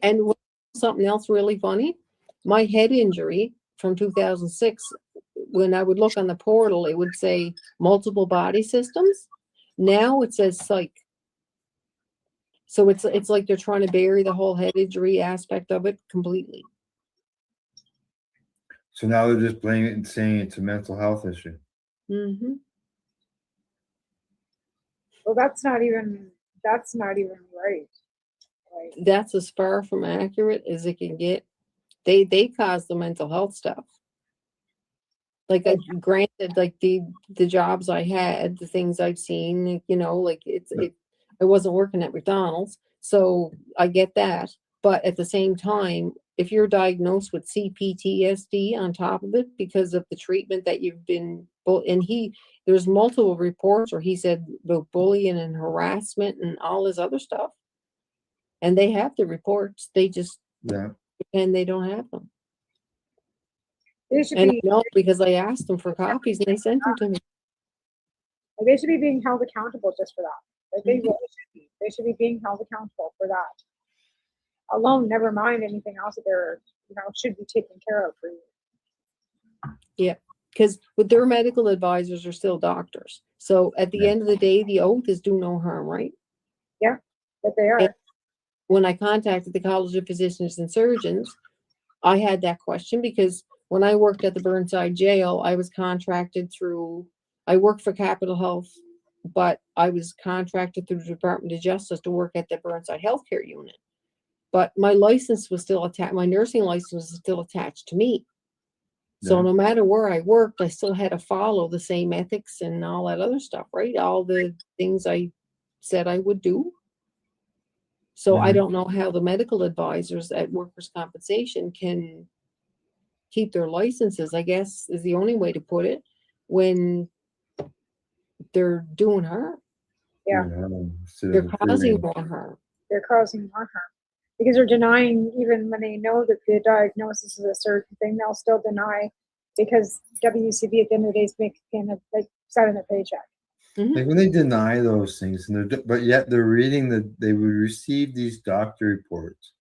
And something else really funny, my head injury from 2006, when I would look on the portal, it would say multiple body systems. Now it says psych. So it's like they're trying to bury the whole head injury aspect of it completely. So now they're just blaming it and saying it's a mental health issue. Mm-hmm. Well, that's not even right. That's as far from accurate as it can get. They cause the mental health stuff. Like granted, like the jobs I had, the things I've seen, you know, like I wasn't working at McDonald's, so I get that. But at the same time, if you're diagnosed with CPTSD on top of it because of the treatment that you've been, and there's multiple reports where he said about bullying and harassment and all this other stuff. And they have the reports. They just pretend they don't have them. And I know because I asked them for copies and they sent them to me. They should be being held accountable just for that. Like they really should be. They should be being held accountable for that alone. Never mind anything else that they're, should be taken care of for you. Yeah, because with their medical advisors are still doctors. So at the end of the day, the oath is do no harm, right? Yeah, but they are. And when I contacted the College of Physicians and Surgeons, I had that question because when I worked at the Burnside Jail, I was contracted through, I worked for Capitol Health, but I was contracted through the Department of Justice to work at the Burnside Healthcare Unit. But my license was still attached, my nursing license was still attached to me. So no matter where I worked, I still had to follow the same ethics and all that other stuff, right? All the things I said I would do. So I don't know how the medical advisors at workers' compensation can keep their licenses, I guess is the only way to put it, when they're doing harm. Yeah. They're causing more harm. They're causing more harm because they're denying, even when they know that the diagnosis is a certain thing, they'll still deny because WCB at the end of the day is making like signing their paycheck. Like when they deny those things, but yet they're reading that they would receive these doctor reports,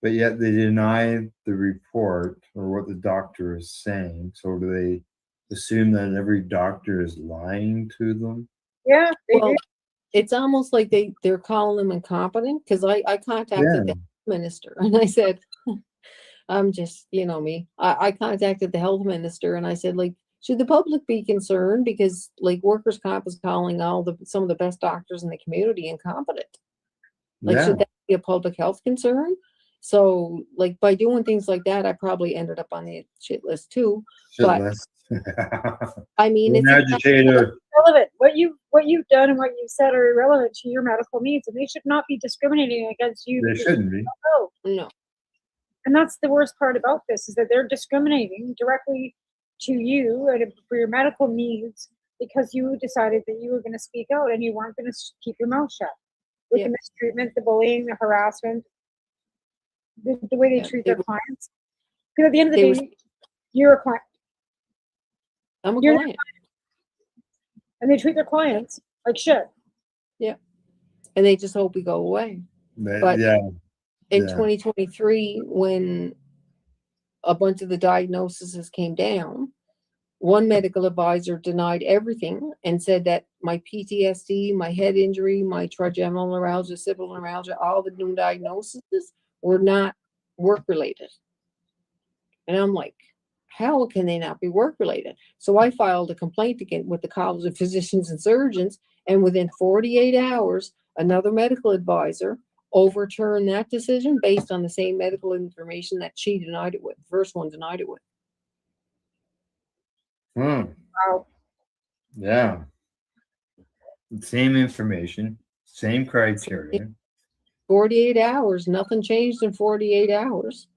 but yet they deny the report or what the doctor is saying. So do they assume that every doctor is lying to them? Yeah, they do. It's almost like they're calling them incompetent, because I contacted the minister and I said, I'm just, me. I contacted the health minister and I said, like, should the public be concerned because like workers' comp is calling some of the best doctors in the community incompetent? Like, Yeah. should that be a public health concern? So, like, by doing things like that, I probably ended up on the shit list too. Shit But list. I mean, An it's agitator. Relevant. What you've done and what you've said are irrelevant to your medical needs, and they should not be discriminating against you. They because shouldn't be. you don't know. No. And that's the worst part about this, is that they're discriminating directly to you and for your medical needs because you decided that you were going to speak out and you weren't going to keep your mouth shut. With the mistreatment, the bullying, the harassment, the way they treat their clients. Because at the end of the day, you're a client. I'm a You're client. And they treat their clients like shit. Yeah. And they just hope we go away. But in 2023, when a bunch of the diagnoses came down, one medical advisor denied everything and said that my PTSD, my head injury, my trigeminal neuralgia, cervical neuralgia, all the new diagnoses were not work related. And I'm like, how can they not be work related? So I filed a complaint again with the College of Physicians and Surgeons, and within 48 hours, another medical advisor overturned that decision based on the same medical information that she denied it with. The first one denied it with. Wow. Yeah. Same information, same criteria. 48 hours, nothing changed in 48 hours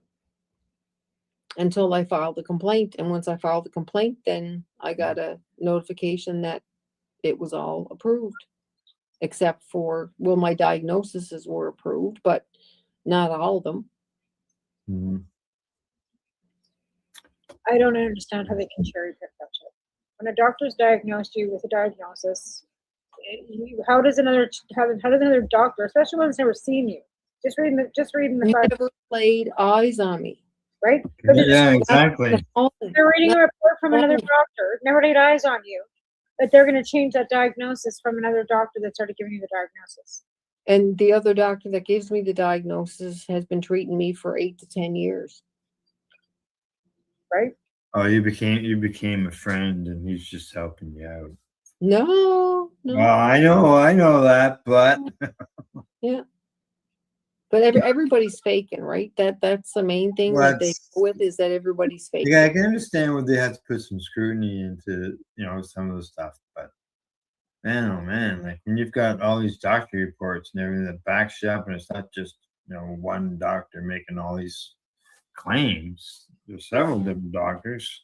until I filed the complaint. And once I filed the complaint, then I got a notification that it was all approved, except for, well, my diagnoses were approved, but not all of them. I don't understand how they can cherry pick that shit. When a doctor's diagnosed you with a diagnosis, how does another doctor, especially one that's never seen you, just reading the You never laid eyes on me, right? Yeah, exactly. They're reading a report from another doctor, never laid eyes on you, but they're going to change that diagnosis from another doctor that started giving you the diagnosis. And the other doctor that gives me the diagnosis has been treating me for 8 to 10 years. Right? Oh, you became a friend and he's just helping you out. No. Well, I know that, but yeah. But everybody's faking, right? That's the main thing that they go with, is that everybody's faking. Yeah, I can understand where they have to put some scrutiny into, some of the stuff, but man, oh man, like when you've got all these doctor reports and everything that backs you up, and it's not just one doctor making all these claims. There's several different doctors.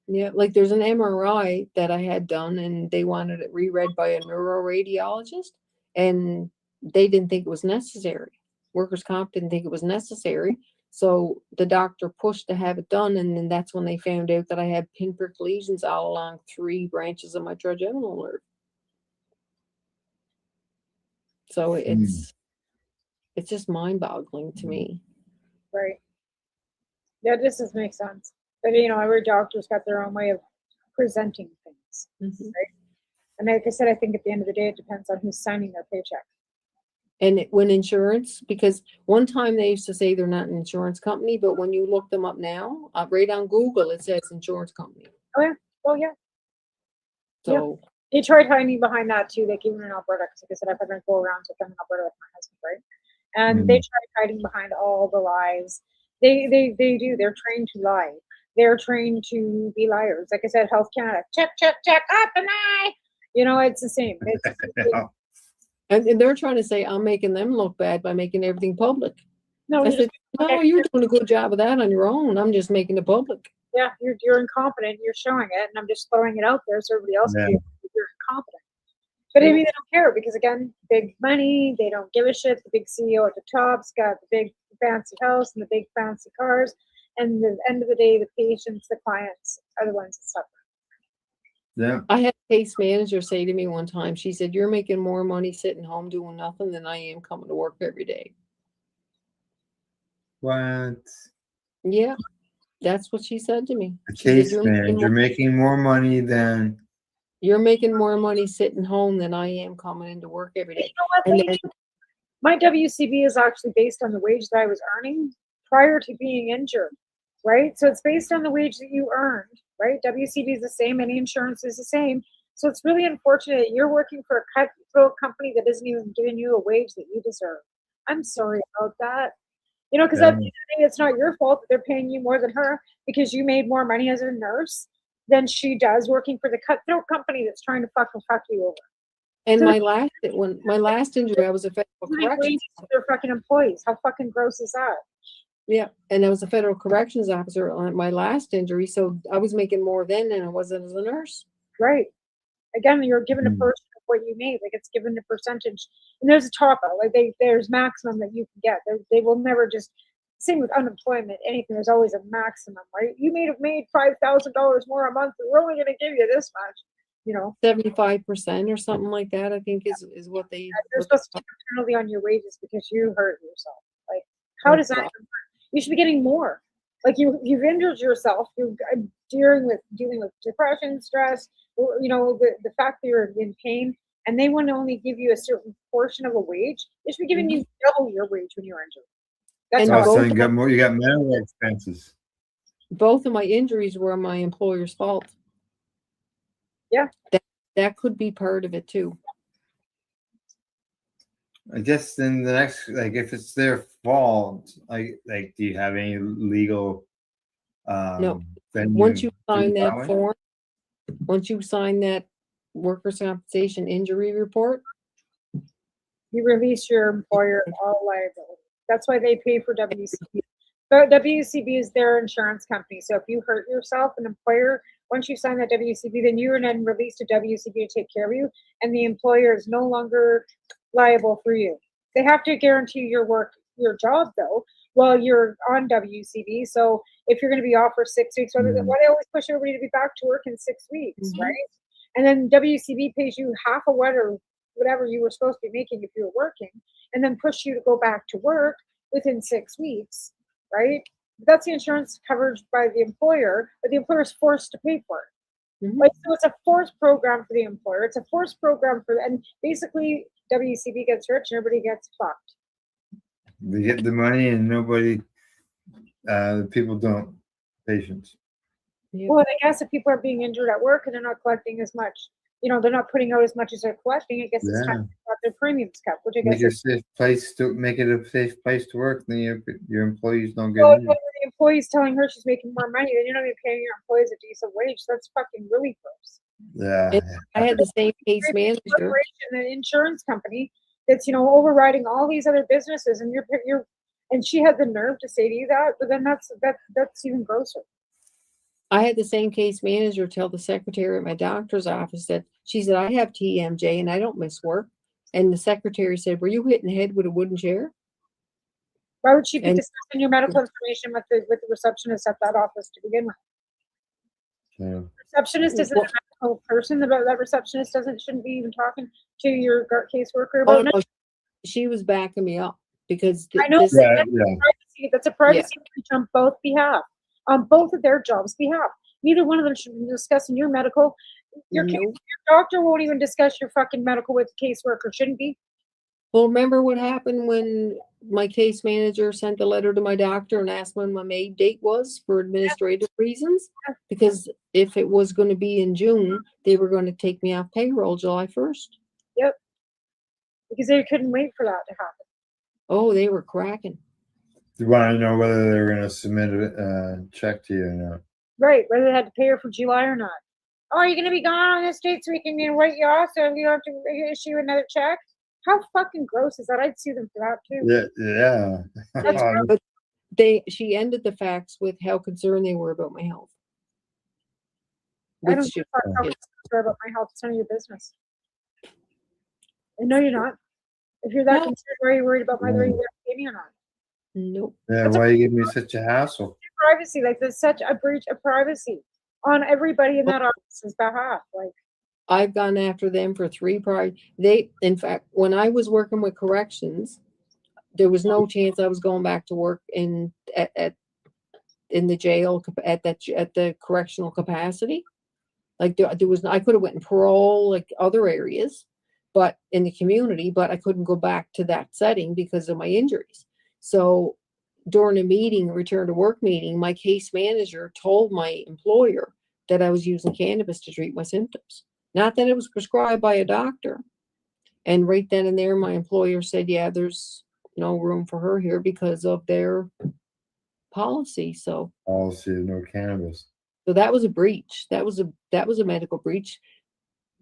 Yeah, like there's an MRI that I had done and they wanted it reread by a neuroradiologist, and they didn't think it was necessary. Workers' comp didn't think it was necessary. So the doctor pushed to have it done, and then that's when they found out that I had pinprick lesions all along 3 branches of my trigeminal nerve. So it's just mind-boggling to me. Right. Yeah, this does make sense. But every doctor's got their own way of presenting things, right? And like I said, I think at the end of the day, it depends on who's signing their paycheck. And when insurance, because one time they used to say they're not an insurance company, but when you look them up now, right on Google, it says insurance company. Oh yeah. Well, yeah. So they tried hiding behind that too. Like even in Alberta, because like I said, I've had go around with them in Alberta with my husband, right? And they tried hiding behind all the lies. They do. They're trained to lie. They're trained to be liars. Like I said, Health Canada, check, up and I. It's the same. And they're trying to say I'm making them look bad by making everything public. No, I said, no, you're doing a good job of that on your own. I'm just making it public. Yeah, you're incompetent. You're showing it, and I'm just throwing it out there so everybody else can see you're incompetent. But I mean, they don't care because again, big money. They don't give a shit. The big CEO at the top's got the big fancy house and the big fancy cars. And at the end of the day, the patients, the clients are the ones that suffer. Yeah. I had a case manager say to me one time, she said, you're making more money sitting home doing nothing than I am coming to work every day. What? Yeah, that's what she said to me. A She said, case manager making more money than You're making more money sitting home than I am coming into work every day. You know what, And lady? then, My WCB is actually based on the wage that I was earning prior to being injured, right? So it's based on the wage that you earned, right? WCB is the same, any insurance is the same. So it's really unfortunate you're working for a cutthroat company that isn't even giving you a wage that you deserve. I'm sorry about that. You know, because at the end of the day, it's not your fault that they're paying you more than her because you made more money as a nurse than she does working for the cutthroat company that's trying to fucking fuck you over. and So my last injury, I was a federal giving corrections. wages to their fucking employees. How fucking gross is that? Yeah, and I was a federal corrections officer on my last injury, so I was making more then than I was as a nurse. Right. Again, you're given a portion of what you made. Like it's given a percentage, and there's a top out. Like there's maximum that you can get. They will never just. Same with unemployment. Anything, there's always a maximum, right? You may have made $5,000 more a month, but we're only going to give you this much. You know, 75% or something like that, I think is what they. you're supposed to take a penalty on your wages because you hurt yourself. Like, how does that even work? You should be getting more. Like you've injured yourself. You're dealing with depression, stress. You know, the fact that you're in pain, and they want to only give you a certain portion of a wage. They should be giving you double your wage when you're injured. That's And how. So you got more. You got medical expenses. Both of my injuries were my employer's fault. Yeah, that could be part of it too. I guess then the next, like, if it's their fault, like, do you have any legal? No. venue Once you to sign file that it? form, once you sign that workers' compensation injury report, You release your employer of all liability. That's why they pay for WCB. So WCB is their insurance company. So if you hurt yourself, an employer, once you sign that WCB, then you're then released to WCB to take care of you, and the employer is no longer liable for you. They have to guarantee your job though, while you're on WCB. So if you're going to be off for 6 weeks, why they always push everybody to be back to work in 6 weeks, right? And then WCB pays you half of whatever you were supposed to be making if you were working, and then push you to go back to work within 6 weeks, right? That's the insurance coverage by the employer, but the employer is forced to pay for it. Like, so it's a forced program for the employer. It's a forced program and basically WCB gets rich and everybody gets fucked. They get the money and nobody, the people don't. Patients. Well, and I guess if people are being injured at work and they're not collecting as much, they're not putting out as much as they're collecting, I guess it's time to have their premiums cut, which I guess Make it a is. safe place to make it a safe place to work. Then your employees don't get Well, injured. when the employee's telling her she's making more money, then you're not even paying your employees a decent wage. That's fucking really gross. Yeah. I had the same case manager. An insurance company that's overriding all these other businesses, and and she had the nerve to say to you that, but then that's even grosser. I had the same case manager tell the secretary at my doctor's office that she said, I have TMJ and I don't miss work. And the secretary said, were you hitting the head with a wooden chair? Why would she be discussing your medical information with the receptionist at that office to begin with? Yeah. Receptionist isn't a medical person. That receptionist shouldn't be even talking to your caseworker Oh, about no, she was backing me up because I know this, privacy. That's a privacy breach on both behalf, on both of their jobs' behalf. Neither one of them should be discussing your medical. Your doctor won't even discuss your fucking medical with the caseworker. Shouldn't be. Well, remember what happened when my case manager sent a letter to my doctor and asked when my May date was for administrative reasons? Because if it was going to be in June, they were going to take me off payroll July 1st. Yep. Because they couldn't wait for that to happen. Oh, they were cracking. You want to know whether they're going to submit a check to you or not? Right. Whether they had to pay her for July or not. Oh, you're going to be gone on this date so we can write you off so you don't have to issue another check? How fucking gross is that? I'd sue them for that too. Yeah. But she ended the facts with how concerned they were about my health. I don't give a fuck how concerned about my health. It's none of your business. I know you're not. If you're that concerned, why are you worried about whether you're going to pay me or not? Nope. Yeah, why you give me such a hassle? Privacy, like there's such a breach of privacy on everybody in that office's behalf. Like, I've gone after them for 3 prior. In fact, when I was working with corrections, there was no chance I was going back to work in the jail at the correctional capacity. Like there was, I could have went in parole, like other areas, but in the community, but I couldn't go back to that setting because of my injuries. So during a meeting, a return to work meeting, my case manager told my employer that I was using cannabis to treat my symptoms, not that it was prescribed by a doctor. And right then and there, my employer said, yeah, there's no room for her here because of their policy. So Policy of no cannabis. so that was a breach. That was a medical breach.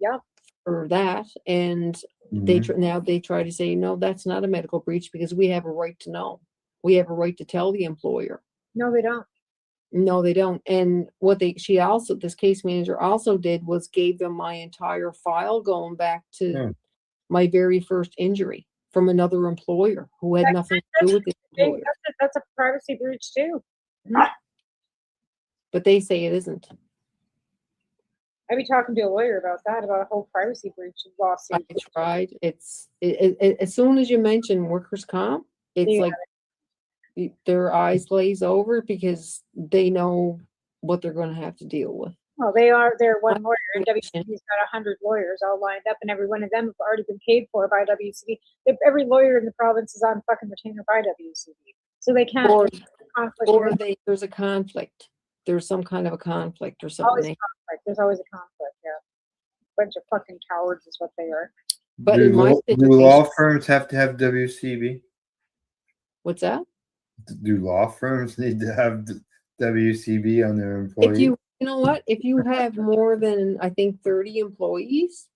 Yeah. For that. And now they try to say, no, that's not a medical breach because we have a right to know. We have a right to tell the employer. No, they don't. No, they don't. And what this case manager also did was gave them my entire file going back to my very first injury from another employer who had nothing to do with the employer. That's a privacy breach too. But they say it isn't. I'd be talking to a lawyer about that, about a whole privacy breach lawsuit. I tried. It's as soon as you mention workers' comp, it's like their eyes glaze over because they know what they're going to have to deal with. Well, they're one lawyer, and WCB's got 100 lawyers all lined up, and every one of them have already been paid for by WCB. Every lawyer in the province is on fucking retainer by WCB, so they can't. There's a conflict. There's some kind of a conflict or something. Always a conflict. There's always a conflict. Yeah, bunch of fucking cowards is what they are. But do law firms have to have WCB? What's that? Do law firms need to have WCB on their employees? If you know what, if you have more than I think 30 employees,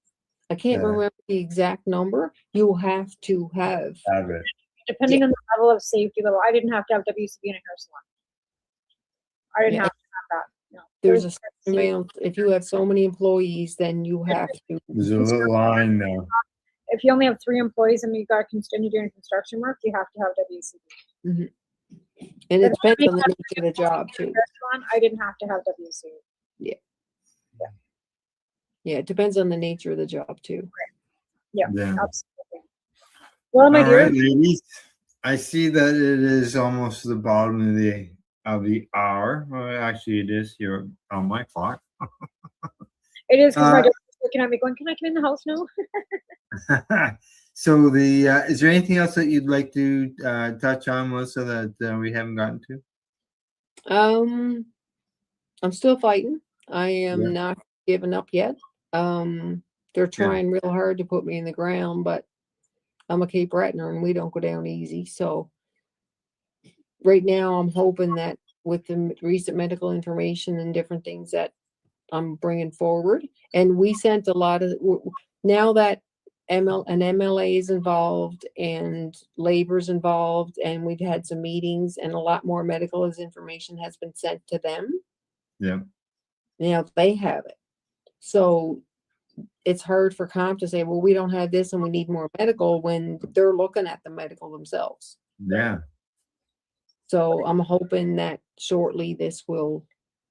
I can't remember the exact number. You have to have it. Depending on the level of safety level, I didn't have to have WCB in a hair salon. I didn't have to have that. No. There's a certain amount. If you have so many employees, then you have to. There's a little line there. If you only have 3 employees and you got to continue doing construction work, you have to have WCB. And it depends on the nature of the job too. I didn't have to have WCB. Yeah, it depends on the nature of the job too. Yeah, absolutely. Well, my dear, right, ladies, I see that it is almost the bottom of the hour. Well, actually, it is here on my clock. It is because my daughter's looking at me going, "Can I come in the house now?" So is there anything else that you'd like to touch on, Melissa, that we haven't gotten to? I'm still fighting. I am not giving up yet. They're trying real hard to put me in the ground, but I'm a Cape Brettoner and we don't go down easy. So right now I'm hoping that with the recent medical information and different things that I'm bringing forward, and we sent a lot of, now that an MLA is involved and labor's involved, and we've had some meetings and a lot more medical information has been sent to them. Yeah. Now they have it. So it's hard for comp to say, well, we don't have this and we need more medical when they're looking at the medical themselves. Yeah. So I'm hoping that shortly this will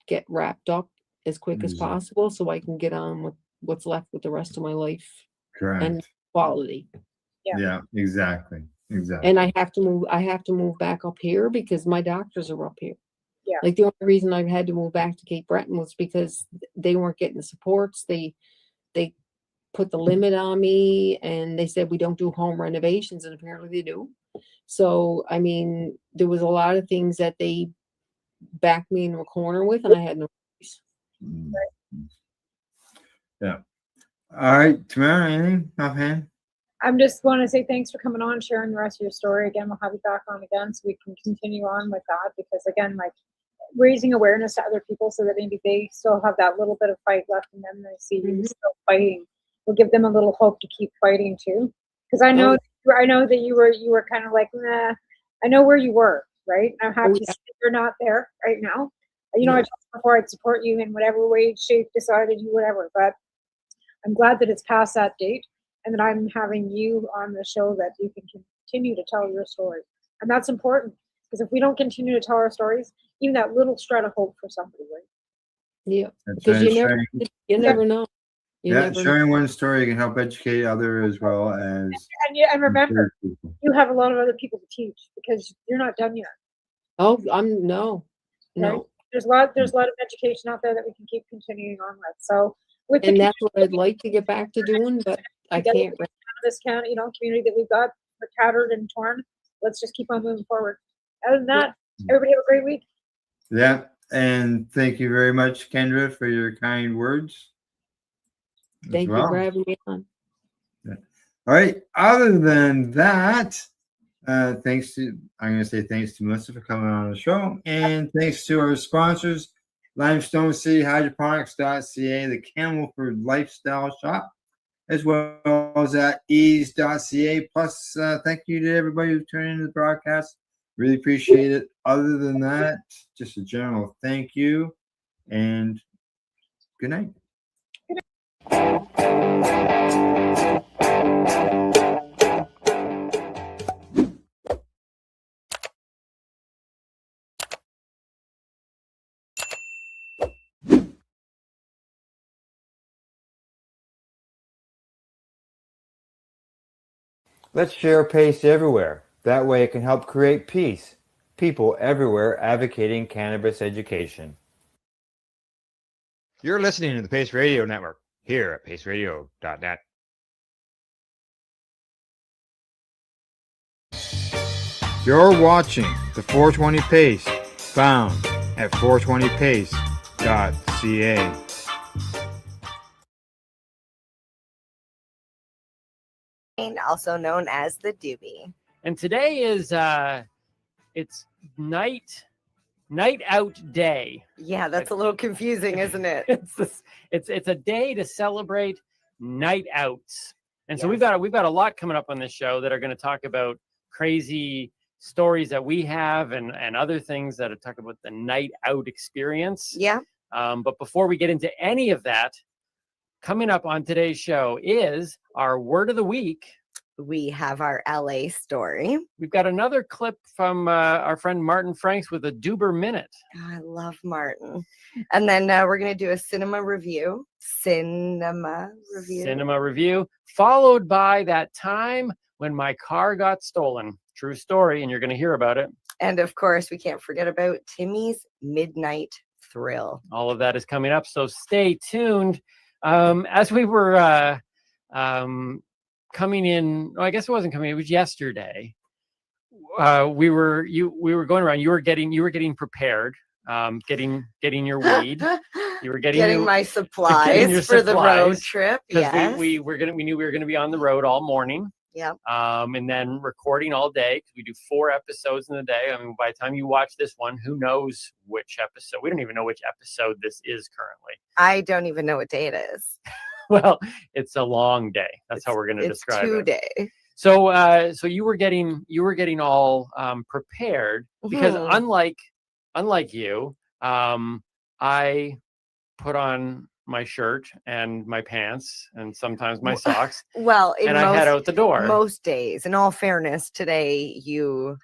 get wrapped up as quick as possible so I can get on with what's left with the rest of my life. Correct. And quality. Yeah, exactly. And I have to move back up here because my doctors are up here. Yeah. Like the only reason I've had to move back to Cape Breton was because they weren't getting the supports. They put the limit on me and they said we don't do home renovations, and apparently they do. So I mean, there was a lot of things that they backed me into a corner with, and I had no choice. Yeah. All right, Tamara, anything offhand? I'm just want to say thanks for coming on, sharing the rest of your story. Again, we'll have you back on again so we can continue on with that, because again, like raising awareness to other people so that maybe they still have that little bit of fight left in them. They see you still fighting. Will give them a little hope to keep fighting too. Because I know that you were kind of like, nah, I know where you were, right? I'm happy to see you're not there right now. You know, I told you before I'd support you in whatever way, shape, decided you, whatever. But I'm glad that it's past that date and that I'm having you on the show that you can continue to tell your story. And that's important, because if we don't continue to tell our stories, even that little shred of hope for somebody, right? Yeah, because you never know. Sharing one story can help educate other as well as. And remember, you have a lot of other people to teach because you're not done yet. Oh, no. there's a lot of education out there that we can keep continuing on with. So with And the that's what I'd like to get back to doing, but I can't. this community that we've got tattered and torn, let's just keep on moving forward. Other than that, everybody have a great week. Yeah. And thank you very much, Kendra, for your kind words. Thank you for having me on. Yeah. All right. Other than that, I'm going to say thanks to Melissa for coming on the show. And thanks to our sponsors, Limestone City Hydroponics.ca, the Camelford Lifestyle Shop, as well as at ease.ca. Plus, thank you to everybody who tuned into the broadcast. Really appreciate it. Other than that, just a general thank you and good night. Let's share PACE everywhere. That way it can help create peace. People everywhere advocating cannabis education. You're listening to the PACE Radio Network here at paceradio.net. You're watching the 420 PACE, found at 420pace.ca. Also known as the doobie. And today is it's night out day. Yeah, that's a little confusing, isn't it? It's a day to celebrate night outs. And so we've got a lot coming up on this show that are going to talk about crazy stories that we have and other things that are talk about the night out experience. Yeah. But before we get into any of that, coming up on today's show is our word of the week. We have our LA story. We've got another clip from our friend Martin Franks with a Duber Minute. I love Martin. And then we're going to do a cinema review, followed by that time when my car got stolen. True story, and you're going to hear about it. And of course, we can't forget about Timmy's Midnight Thrill. All of that is coming up, so stay tuned. As we were coming in, I guess it wasn't coming, it was yesterday. We were going around, you were getting prepared, getting your weed. You were getting my supplies for the road trip. Yes. We knew we were gonna be on the road all morning. Yeah. And then recording all day, because we do 4 episodes in a day. I mean, by the time you watch this one, who knows which episode? We don't even know which episode this is currently. I don't even know what day it is. Well, it's a long day. That's how we're going to describe it. 2 days. So, so you were getting all prepared because unlike you, I put on my shirt and my pants and sometimes my socks. Well, and I head out the door. Most days. In all fairness, today you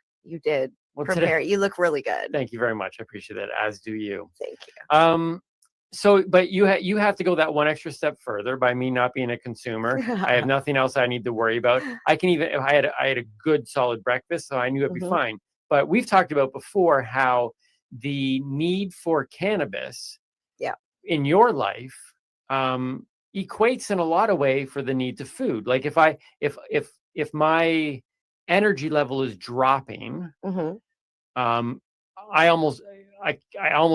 did prepare. You look really good. Thank you very much. I appreciate that. As do you. Thank you. So, but you have to go that one extra step further by me not being a consumer. I have nothing else I need to worry about. I can even, I had a good solid breakfast, so I knew it'd be fine. But we've talked about before how the need for cannabis in your life equates in a lot of way for the need to food. Like if my energy level is dropping, I almost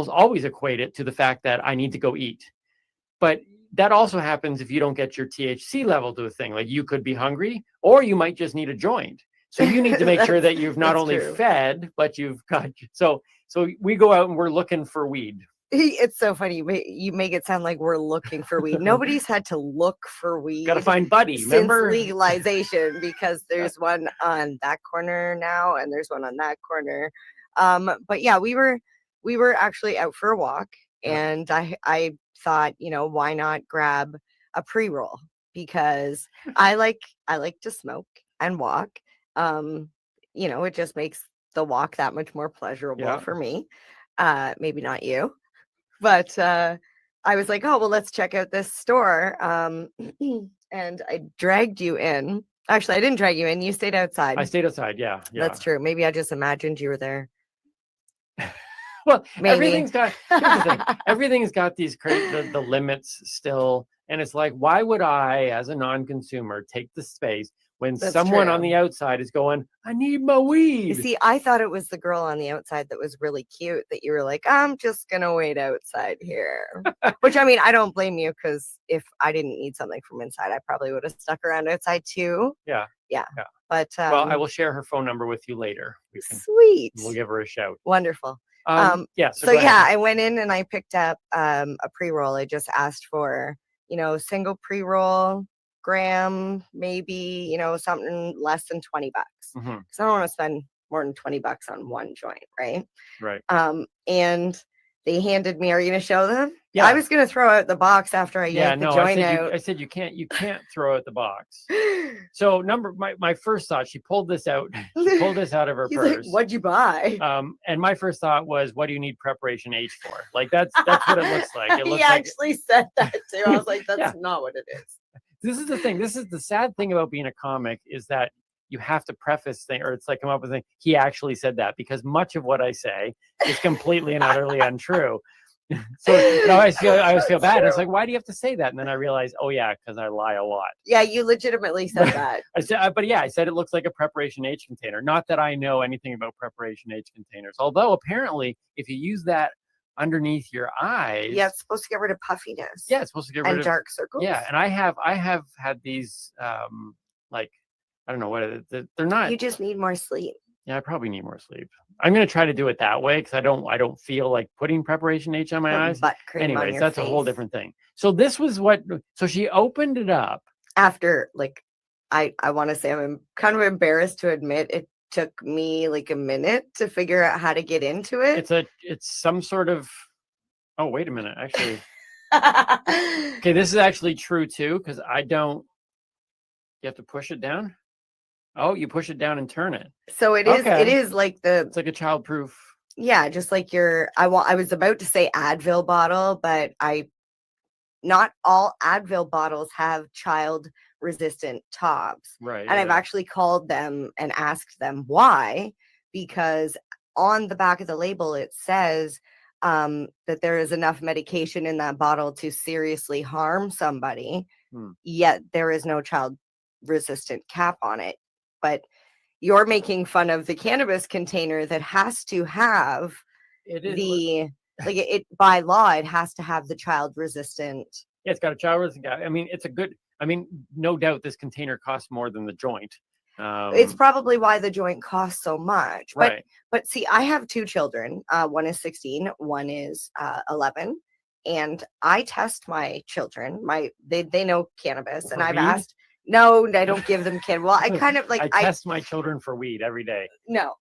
always equate it to the fact that I need to go eat. But that also happens if you don't get your THC level to a thing. Like you could be hungry, or you might just need a joint. So you need to make sure that you've not only fed, but you've got, so we go out and we're looking for weed. It's so funny. You make it sound like we're looking for weed. Nobody's had to look for weed. Got to find Buddy. Since remember legalization, because there's one on that corner now, and there's one on that corner. But yeah, we were actually out for a walk, and I thought, why not grab a pre-roll, because I like to smoke and walk. It just makes the walk that much more pleasurable for me. Maybe not you. But I was like, oh, well, let's check out this store. And I dragged you in. Actually, I didn't drag you in. You stayed outside. I stayed outside. Yeah. That's true. Maybe I just imagined you were there. Well, Maybe. everything's got here's the thing. Everything's got these crazy the limits still, and it's like, why would I, as a non-consumer, take the space when That's someone on true. the outside is going, "I need my weed"? You see, I thought it was the girl on the outside that was really cute that you were like, I'm just gonna wait outside here. Which, I mean, I don't blame you, because if I didn't need something from inside, I probably would have stuck around outside too. Yeah. Yeah. Yeah. But Well, I will share her phone number with you later. Sweet. We'll give her a shout. Wonderful. Yeah. So go ahead. yeah, I went in and I picked up a pre-roll. I just asked for, single pre-roll, gram, maybe, something less than $20. Mhm. Because I don't want to spend more than $20 on one joint, right? Right. And they handed me, are you gonna show them? Yeah. I was gonna throw out the box after I Yeah, yanked the no, joint out. I said you can't throw out the box. So my first thought, she pulled this out. She pulled this out of her He's purse. like, what'd you buy? And my first thought was, what do you need preparation H for? Like that's what it looks like. It looks He like actually said that too. I was like, that's Yeah. not what it is. This is the thing. This is the sad thing about being a comic, is that you have to preface thing, or it's like come up with a thing. He actually said that, because much of what I say is completely and utterly untrue. So I always feel bad. It's like, why do you have to say that? And then I realize, oh yeah, because I lie a lot. Yeah, you legitimately said that. I said, but yeah, I said it looks like a preparation H container. Not that I know anything about preparation H containers, although apparently if you use that underneath your eyes, Yeah, it's supposed to get rid of puffiness. yeah, it's supposed to get rid and of dark circles. Yeah, and I have had these like, I don't know what they're not. You just need more sleep. Yeah, I probably need more sleep. I'm gonna try to do it that way, because I don't feel like putting preparation H on my Put eyes. butt cream on Anyways, your that's a whole face. different thing. So this was so she opened it up. After, like, I want to say I'm kind of embarrassed to admit it took me like a minute to figure out how to get into it. It's some sort of, oh, wait a minute, actually. Okay, this is actually true too, because you have to push it down. Oh, you push it down and turn it. So it is like it's like a childproof. Yeah, just like I was about to say Advil bottle, but not all Advil bottles have child resistant tops. Right. And I've actually called them and asked them why, because on the back of the label it says that there is enough medication in that bottle to seriously harm somebody, yet there is no child resistant cap on it. But you're making fun of the cannabis container that has to have it by law, it has to have the child resistant. Yeah, it's got a child resistant cap. I mean, no doubt this container costs more than the joint. It's probably why the joint costs so much. Right. But see, I have two children. One is 16, one is 11. And I test my children. They know cannabis, and I've weed? asked. No, I don't give them cannabis. Well, I kind of like I test my children for weed every day. No,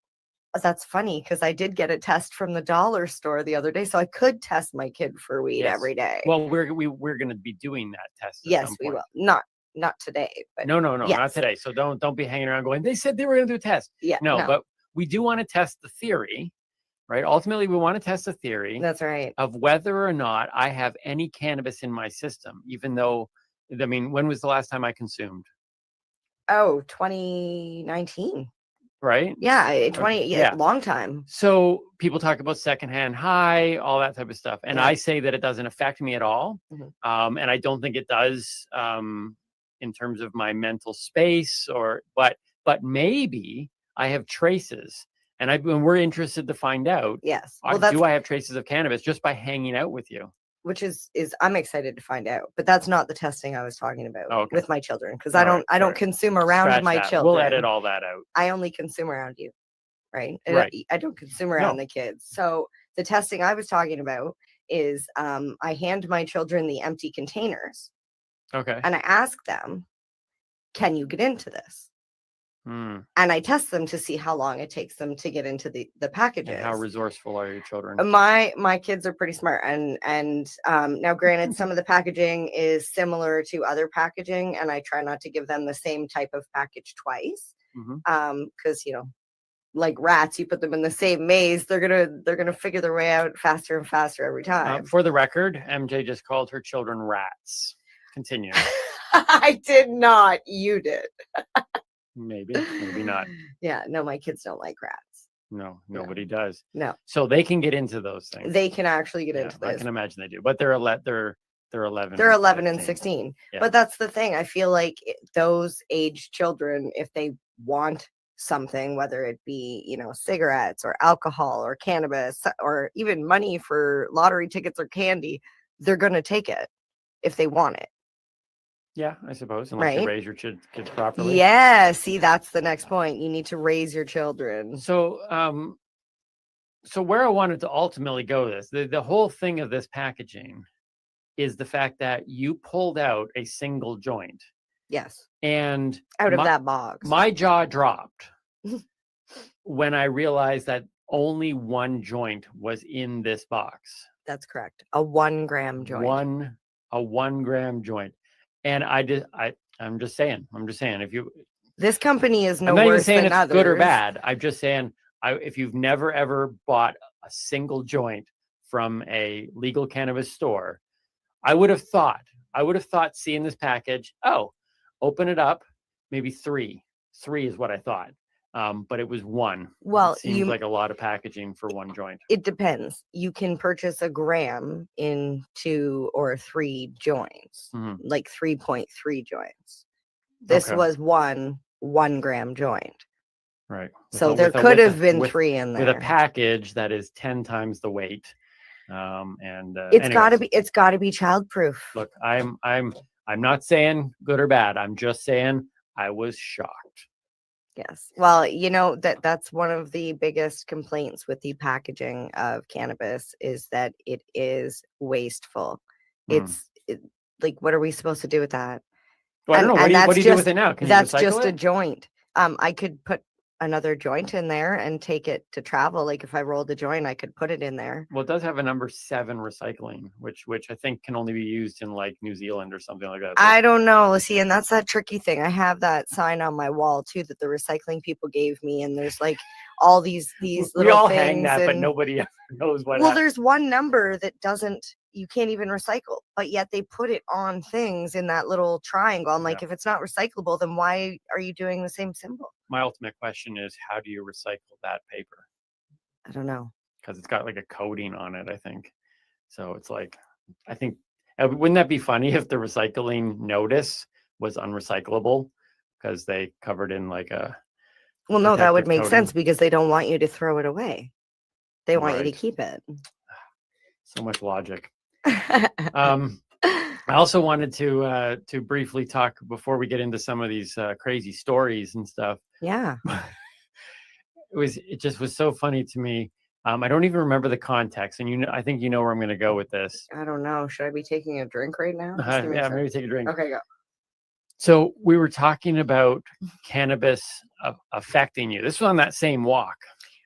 that's funny, because I did get a test from the dollar store the other day, so I could test my kid for weed every day. Well, we're going to be doing that test. At Yes, some we point. will. Not today, but No, yes. not today. So don't be hanging around going, they said they were going to do a test. Yeah, no. But we do want to test the theory, right? Ultimately, we want to test the theory. That's right. Of whether or not I have any cannabis in my system, even though, I mean, when was the last time I consumed? Oh, 2019. Right? Yeah, long time. So people talk about secondhand high, all that type of stuff. And Yeah. I say that it doesn't affect me at all. Mhm. And I don't think it does in terms of my mental space but maybe I have traces. And we're interested to find out. Yes. Do I have traces of cannabis just by hanging out with you? Which is I'm excited to find out, but that's not the testing I was talking about Okay. with my children, because All I don't right. consume around Scratch my that. children. We'll edit all that out. I only consume around you, right? Right. I don't consume around No. the kids. So the testing I was talking about is I hand my children the empty containers, Okay. and I ask them, "Can you get into this?" Hmm. And I test them to see how long it takes them to get into the packages. And how resourceful are your children? My kids are pretty smart, and now granted, some of the packaging is similar to other packaging, and I try not to give them the same type of package twice, because like rats, you put them in the same maze, they're gonna figure their way out faster and faster every time. For the record, MJ just called her children rats. Continue. I did not. You did. Maybe not. Yeah, no, my kids don't like rats. No, nobody does. No. So they can get into those things. They can actually get into I this. can imagine they do, but they're 11. They're 11. They're 11 and 15. 16. Yeah. But that's the thing. I feel like those age children, if they want something, whether it be, cigarettes or alcohol or cannabis or even money for lottery tickets or candy, they're going to take it if they want it. Yeah, I suppose, unless you Right? raise your kids properly. Yeah. See, that's the next point. You need to raise your children. So, so where I wanted to ultimately go with this, the whole thing of this packaging is the fact that you pulled out a single joint. Yes. And out of that box. My jaw dropped when I realized that only one joint was in this box. That's correct. A 1 gram joint. A 1 gram joint. And I'm just saying, this company is no I'm not even worse saying than it's others. good or bad. I'm just saying, if you've never ever bought a single joint from a legal cannabis store, I would have thought seeing this package, open it up, maybe three is what I thought. But it was 1. Well, it seems like a lot of packaging for one joint. It depends. You can purchase a gram in 2 or 3 joints, like 3.3 joints. This was 1 1-gram joint. Right. So there could have been 3 in there. With a package that is 10 times the weight. It's got to be childproof. Look, I'm not saying good or bad. I'm just saying I was shocked. Yes. Well, that's one of the biggest complaints with the packaging of cannabis is that it is wasteful. It's like, what are we supposed to do with that? Well, I don't know. What do you do with it now? Can you That's recycle just it? a joint. I could put another joint in there and take it to travel. Like if I rolled a joint, I could put it in there. Well, it does have a number 7 recycling, which I think can only be used in like New Zealand or something like that. I don't know. See, and that's that tricky thing. I have that sign on my wall too that the recycling people gave me, and there's like all these we little all things hang that, but and- nobody ever knows what. Well, there's one number that you can't even recycle, but yet they put it on things in that little triangle. I'm like, if it's not recyclable, then why are you doing the same symbol? My ultimate question is, how do you recycle that paper? I don't know. Because it's got like a coating on it, I think. So it's like, I think, wouldn't that be funny if the recycling notice was unrecyclable because they covered in like a. Well, no, that would protective make coating? sense because they don't want you to throw it away. They want you to Right. keep it. So much logic. I also wanted to briefly talk before we get into some of these crazy stories and stuff. Yeah. It just was so funny to me. I don't even remember the context, and I think you know where I'm going to go with this. I don't know. Should I be taking a drink right now? Just give me a Yeah, sec. maybe take a drink. Okay, go. So we were talking about cannabis affecting you. This was on that same walk.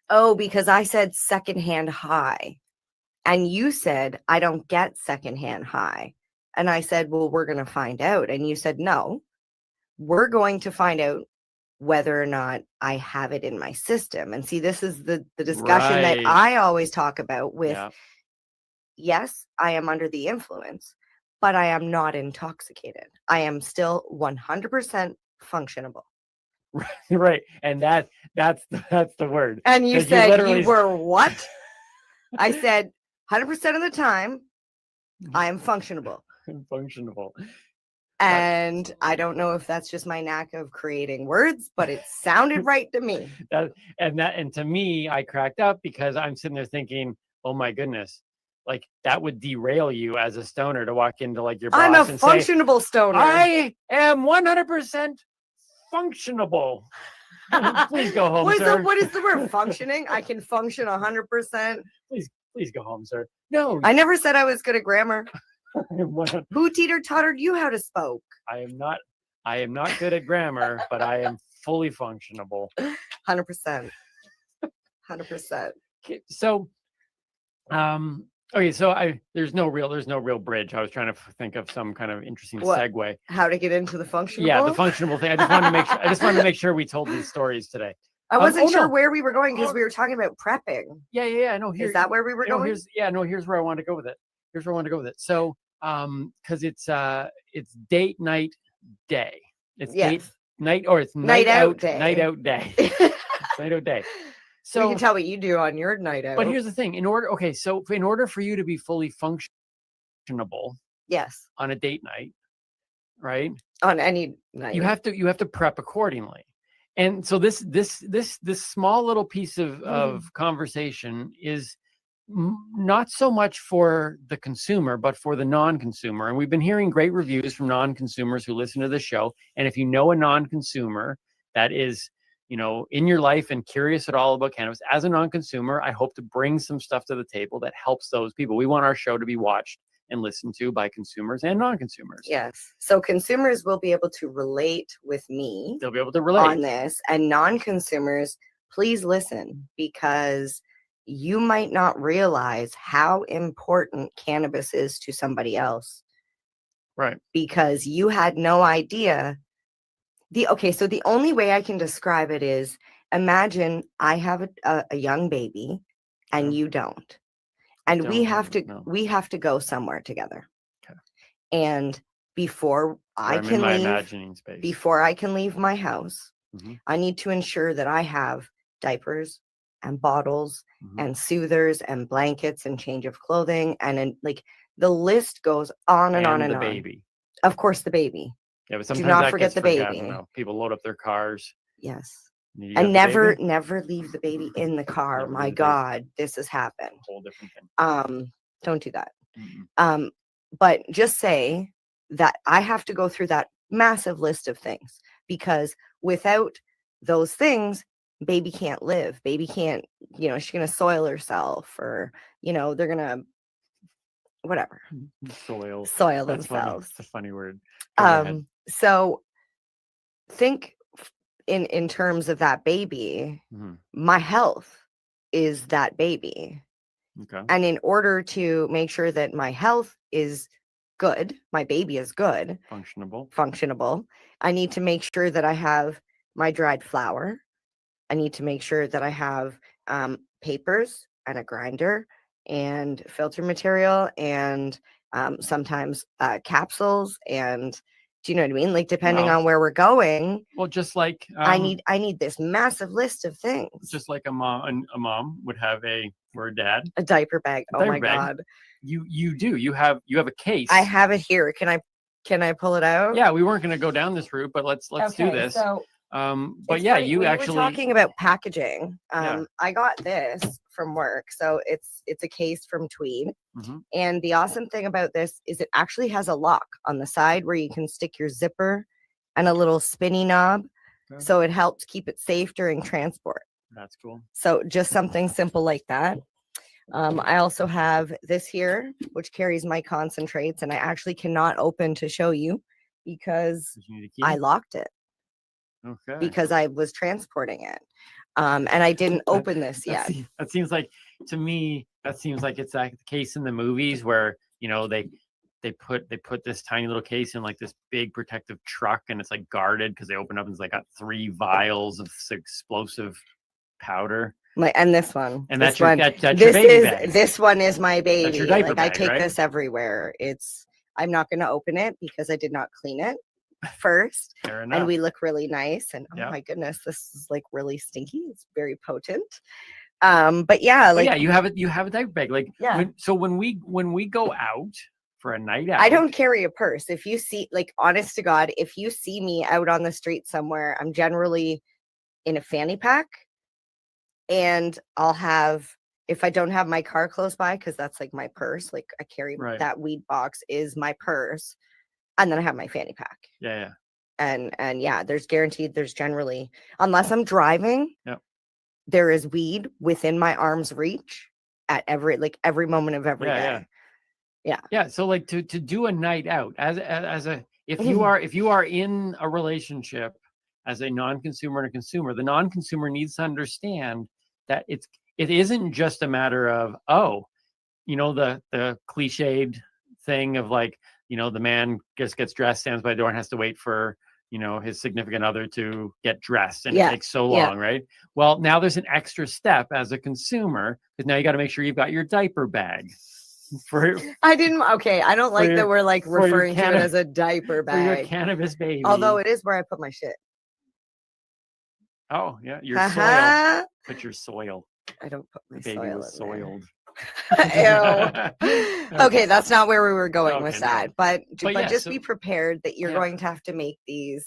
Oh, because I said secondhand high. And you said, I don't get secondhand high. And I said, well, we're going to find out. And you said, no, we're going to find out whether or not I have it in my system. And see, this is the discussion that Right. I always talk about with, Yeah. yes, I am under the influence, but I am not intoxicated. I am still 100% functionable. Right. And that's the word. And you 'Cause said literally- you were what? I said 100% of the time, I am functionable. functionable. And I don't know if that's just my knack of creating words, but it sounded right to me. And to me, I cracked up because I'm sitting there thinking, oh my goodness, like that would derail you as a stoner to walk into like your boss I'm a and say, functionable stoner. I am 100% functionable. Please go home, sir. What is the word? Functioning? I can function 100%. Please go home, sir. No, I never said I was good at grammar. What- Who teeter-tottered you how to spoke? I am not good at grammar, but I am fully functionable. 100%. 100%. Okay, so okay, so there's no real bridge. I was trying to think of some kind of interesting What? segue. How to get into the functionable? Yeah, the functionable thing. I just wanted to make sure we told these stories today. I wasn't sure no. where we were going because we were talking about prepping. Yeah. No, Is that where we were going? Here's where I want to go with it. So, because it's date night day. It's Yes. date night or it's Night out day. Night out day. It's night out day. So we can tell what you do on your night out. But here's the thing: in order for you to be fully functionable, yes, on a date night, right? On any night, you have to prep accordingly. And so this small little piece of conversation is not so much for the consumer, but for the non-consumer. And we've been hearing great reviews from non-consumers who listen to the show. And if you know a non-consumer that is, in your life and curious at all about cannabis, as a non-consumer, I hope to bring some stuff to the table that helps those people. We want our show to be watched and listened to by consumers and non-consumers. Yes. So consumers will be able to relate with me. They'll be able to relate on this, and non-consumers, please listen, because you might not realize how important cannabis is to somebody else. Right. Because you had no idea. So the only way I can describe it is, imagine I have a young baby and you don't. And we have to go somewhere together. Okay. And before I can leave my house, I need to ensure that I have diapers and bottles and soothers and blankets and change of clothing, and the list goes on and on and on. Baby. Of course, the baby. Yeah, but sometimes do not that forget gets the forgotten, baby. though. People load up their cars. Yes. And never leave the baby in the car. Never My God, this has happened. Whole different thing. Don't do that. But just say that I have to go through that massive list of things, because without those things, baby can't live. Baby can't, she's going to soil herself, or, they're going to, whatever. Soil That's themselves. Funny. It's a funny word. So think in terms of that baby, my health is that baby. Okay. And in order to make sure that my health is good, my baby is good, functionable, I need to make sure that I have my dried flower. I need to make sure that I have papers and a grinder and filter material, and sometimes capsules, and do you know what I mean? Like, depending on where we're going. Well, just like I need this massive list of things. Just like a mom would have a dad a diaper bag. Oh my God. You do. You have a case. I have it here. Can I pull it out? Yeah, we weren't going to go down this route, but let's do this. So but yeah, funny, you we actually were talking about packaging. I got this from work. So it's a case from Tweed. And the awesome thing about this is it actually has a lock on the side where you can stick your zipper and a little spinny knob. Okay. So it helps keep it safe during transport. That's cool. So just something simple like that. I also have this here, which carries my concentrates, and I actually cannot open to show you because I locked it. Okay. Because I was transporting it. And I didn't open this yet. That seems like, to me, it's like the case in the movies where, they put this tiny little case in like this big protective truck, and it's like guarded because they open up and it's like got 3 vials of explosive powder. And this one. And that's your baby bag. This one is my baby. That's your diaper I bag, take right? this everywhere. I'm not going to open it because I did not clean it first. Fair enough. And we look really nice. And oh my goodness, this is like really stinky. It's very potent. But yeah, you have a diaper bag. Like, so when we go out for a night out, I don't carry a purse. If you see, like, honest to God, if you see me out on the street somewhere, I'm generally in a fanny pack. And I'll have, if I don't have my car close by, because that's like my purse, like I carry that weed box is my purse. And then I have my fanny pack. Yeah. And yeah, there's generally, unless I'm driving, there is weed within my arm's reach at every moment of every day. Yeah. So like to do a night out if you are in a relationship as a non-consumer and a consumer, the non-consumer needs to understand that it isn't just a matter of, the cliched thing of like, the man just gets dressed, stands by the door, and has to wait for, his significant other to get dressed, and it takes so long, right? Well, now there's an extra step as a consumer, because now you got to make sure you've got your diaper bag. I don't like that we're like referring to it as a diaper bag. For your cannabis baby. Although it is where I put my shit. Oh yeah, your soil. Haha. Put your soil. I don't put my The baby soil was in there. soiled. Ew. Okay, that's not where we were going with Okay, no. that. But yeah, just so- be prepared that you're yeah. going to have to make these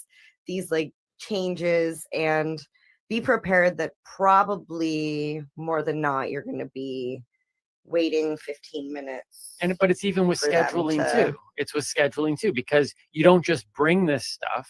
like changes, and be prepared that probably more than not you're going to be waiting 15 minutes. But it's even with for them scheduling to- too. It's with scheduling too, because you don't just bring this stuff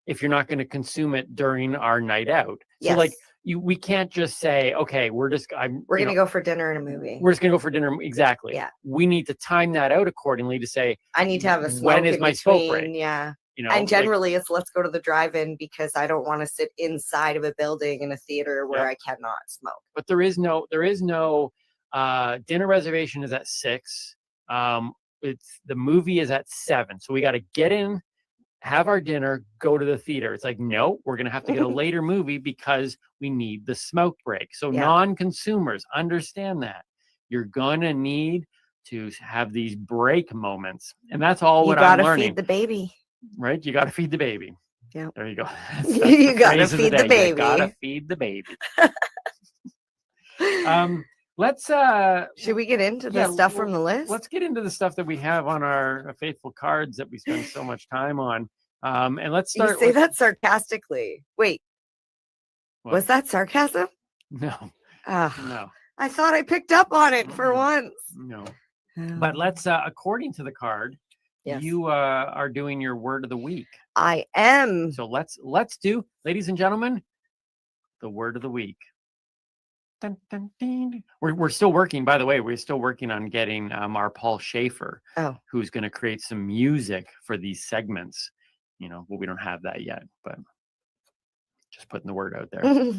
if you're not going to consume it during our night out. So like Yes. we can't just say, okay, we're We're going to go for dinner and a movie. We're just going to go for dinner. Exactly. Yeah. We need to time that out accordingly to say, I need to have a smoke when is in my smoke between, break? Yeah. You know, and like- generally it's let's go to the drive-in because I don't want to sit inside of a building in a theater where I cannot smoke. But there is no dinner reservation is at 6. It's the movie is at 7. So we got to get in, have our dinner, go to the theater. It's like, no, we're going to have to get a later movie because we need the smoke break. So non-consumers understand that. You're going to need to have these break moments. And that's all what I'm learning. You got to feed the baby. Right? You got to feed the baby. Yeah. There you go. You got to feed the baby. You got to feed the baby. Let's should we get into the stuff from the list? Let's get into the stuff that we have on our faithful cards that we spend so much time on. And let's start. You say that sarcastically. Wait. What? Was that sarcasm? No. No. I thought I picked up on it for once. No. But let's according to the card, you are doing your word of the week. I am. So let's do, ladies and gentlemen, the word of the week. Dun, dun, dun. We're still working, by the way, we're still working on getting our Paul Schaefer, who's going to create some music for these segments. You know, well, we don't have that yet, but just putting the word out there.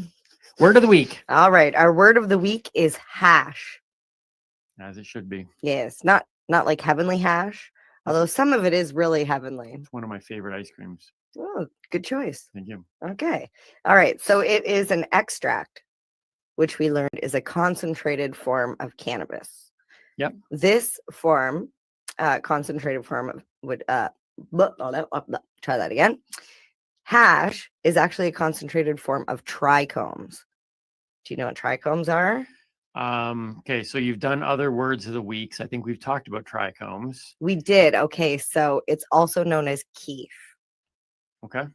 Word of the week. All right. Our word of the week is hash. As it should be. Yes. Not like heavenly hash, although some of it is really heavenly. It's one of my favorite ice creams. Oh, good choice. Thank you. Okay. All right. So it is an extract, which we learned is a concentrated form of cannabis. Yep. This form, concentrated form of would try that again. Hash is actually a concentrated form of trichomes. Do you know what trichomes are? Okay, so you've done other words of the weeks. I think we've talked about trichomes. We did. Okay, so it's also known as keef. Okay.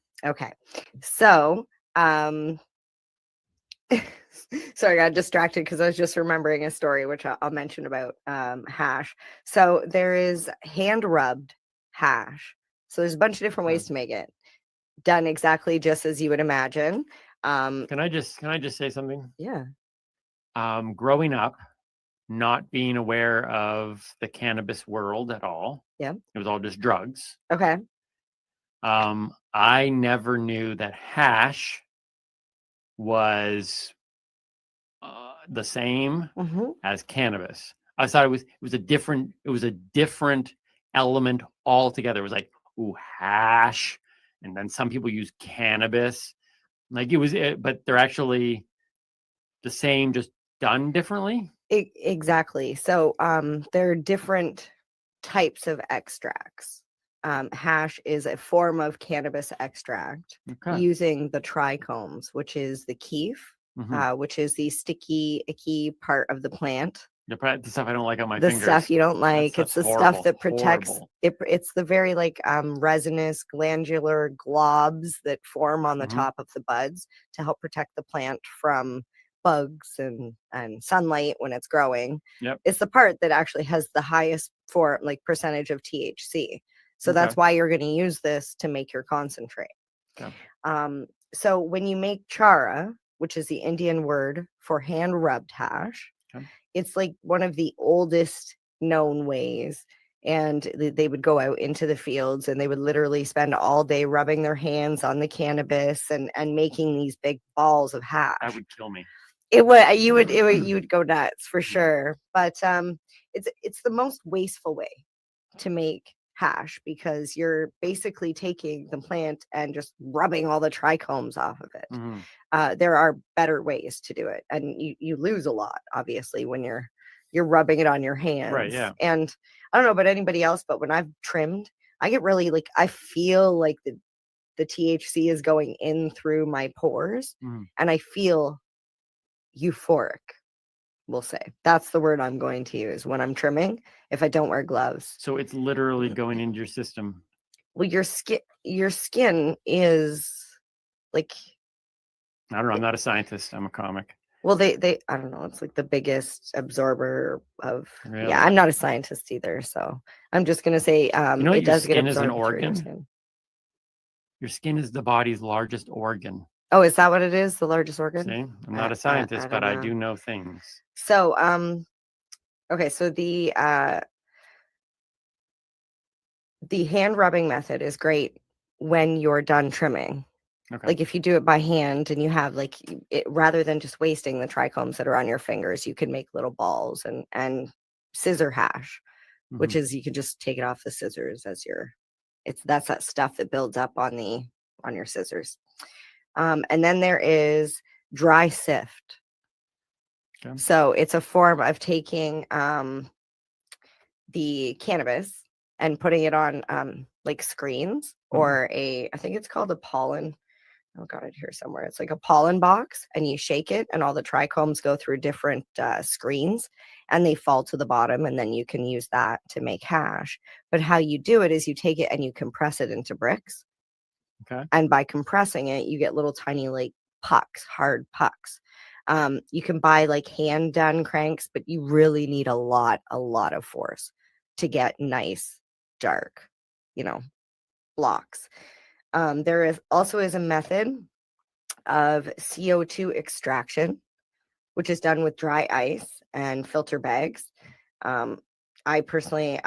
So sorry, I got distracted because I was just remembering a story which I'll mention about hash. So there is hand rubbed hash. So there's a bunch of different ways to make it. Done exactly just as you would imagine. Can I just say something? Yeah. Growing up, not being aware of the cannabis world at all. Yeah. It was all just drugs. Okay. I never knew that hash was the same as cannabis. I thought it was a different element altogether. It was like, ooh, hash. And then some people use cannabis. Like but they're actually the same, just done differently. Exactly. So there are different types of extracts. Hash is a form of cannabis extract using the trichomes, which is the keef, which is the sticky, icky part of the plant. The stuff I don't like on my the fingers. Stuff you don't like. It's the horrible, stuff that protects it. It's the very resinous glandular globs that form on the top of the buds to help protect the plant from bugs and sunlight when it's growing. Yep. It's the part that actually has the highest percentage of THC. So that's why you're going to use this to make your concentrate. Okay. So when you make chara, which is the Indian word for hand rubbed hash, it's like one of the oldest known ways. And they would go out into the fields and they would literally spend all day rubbing their hands on the cannabis and making these big balls of hash. That would kill me. You would go nuts for sure. But it's the most wasteful way to make hash because you're basically taking the plant and just rubbing all the trichomes off of it. There are better ways to do it, and you lose a lot obviously when you're rubbing it on your hands. Right. Yeah. And I don't know about anybody else, but when I've trimmed, I get really I feel like the the THC is going in through my pores, and I feel euphoric. We'll say that's the word I'm going to use when I'm trimming if I don't wear gloves. So it's literally going into your system. Well, your skin is like, I don't know. I'm not a scientist. I'm a comic. well, they I don't know. It's like the biggest absorber of. Really? Yeah, I'm not a scientist either, so I'm just gonna say You know, it your does get skin is an absorbed through your organ. skin. Your skin is the body's largest organ. Oh, is that what it is? The largest organ? See, I'm not a scientist, but I do know things. So, okay, so the hand rubbing method is great when you're done trimming. Okay. Like if you do it by hand and you have like it, rather than just wasting the trichomes that are on your fingers, you can make little balls and scissor hash, which is you can just take it off the scissors as that's that stuff that builds up on your scissors. And then there is dry sift. Okay. So it's a form of taking the cannabis and putting it on like screens or I think it's called a pollen. Oh God, it's here somewhere. It's like a pollen box, and you shake it, and all the trichomes go through different screens, and they fall to the bottom, and then you can use that to make hash. But how you do it is you take it and you compress it into bricks. Okay. And by compressing it, you get little tiny like pucks, hard pucks. You can buy like hand done cranks, but you really need a lot of force to get nice, dark, blocks. There is a method of CO2 extraction, which is done with dry ice and filter bags. I personally,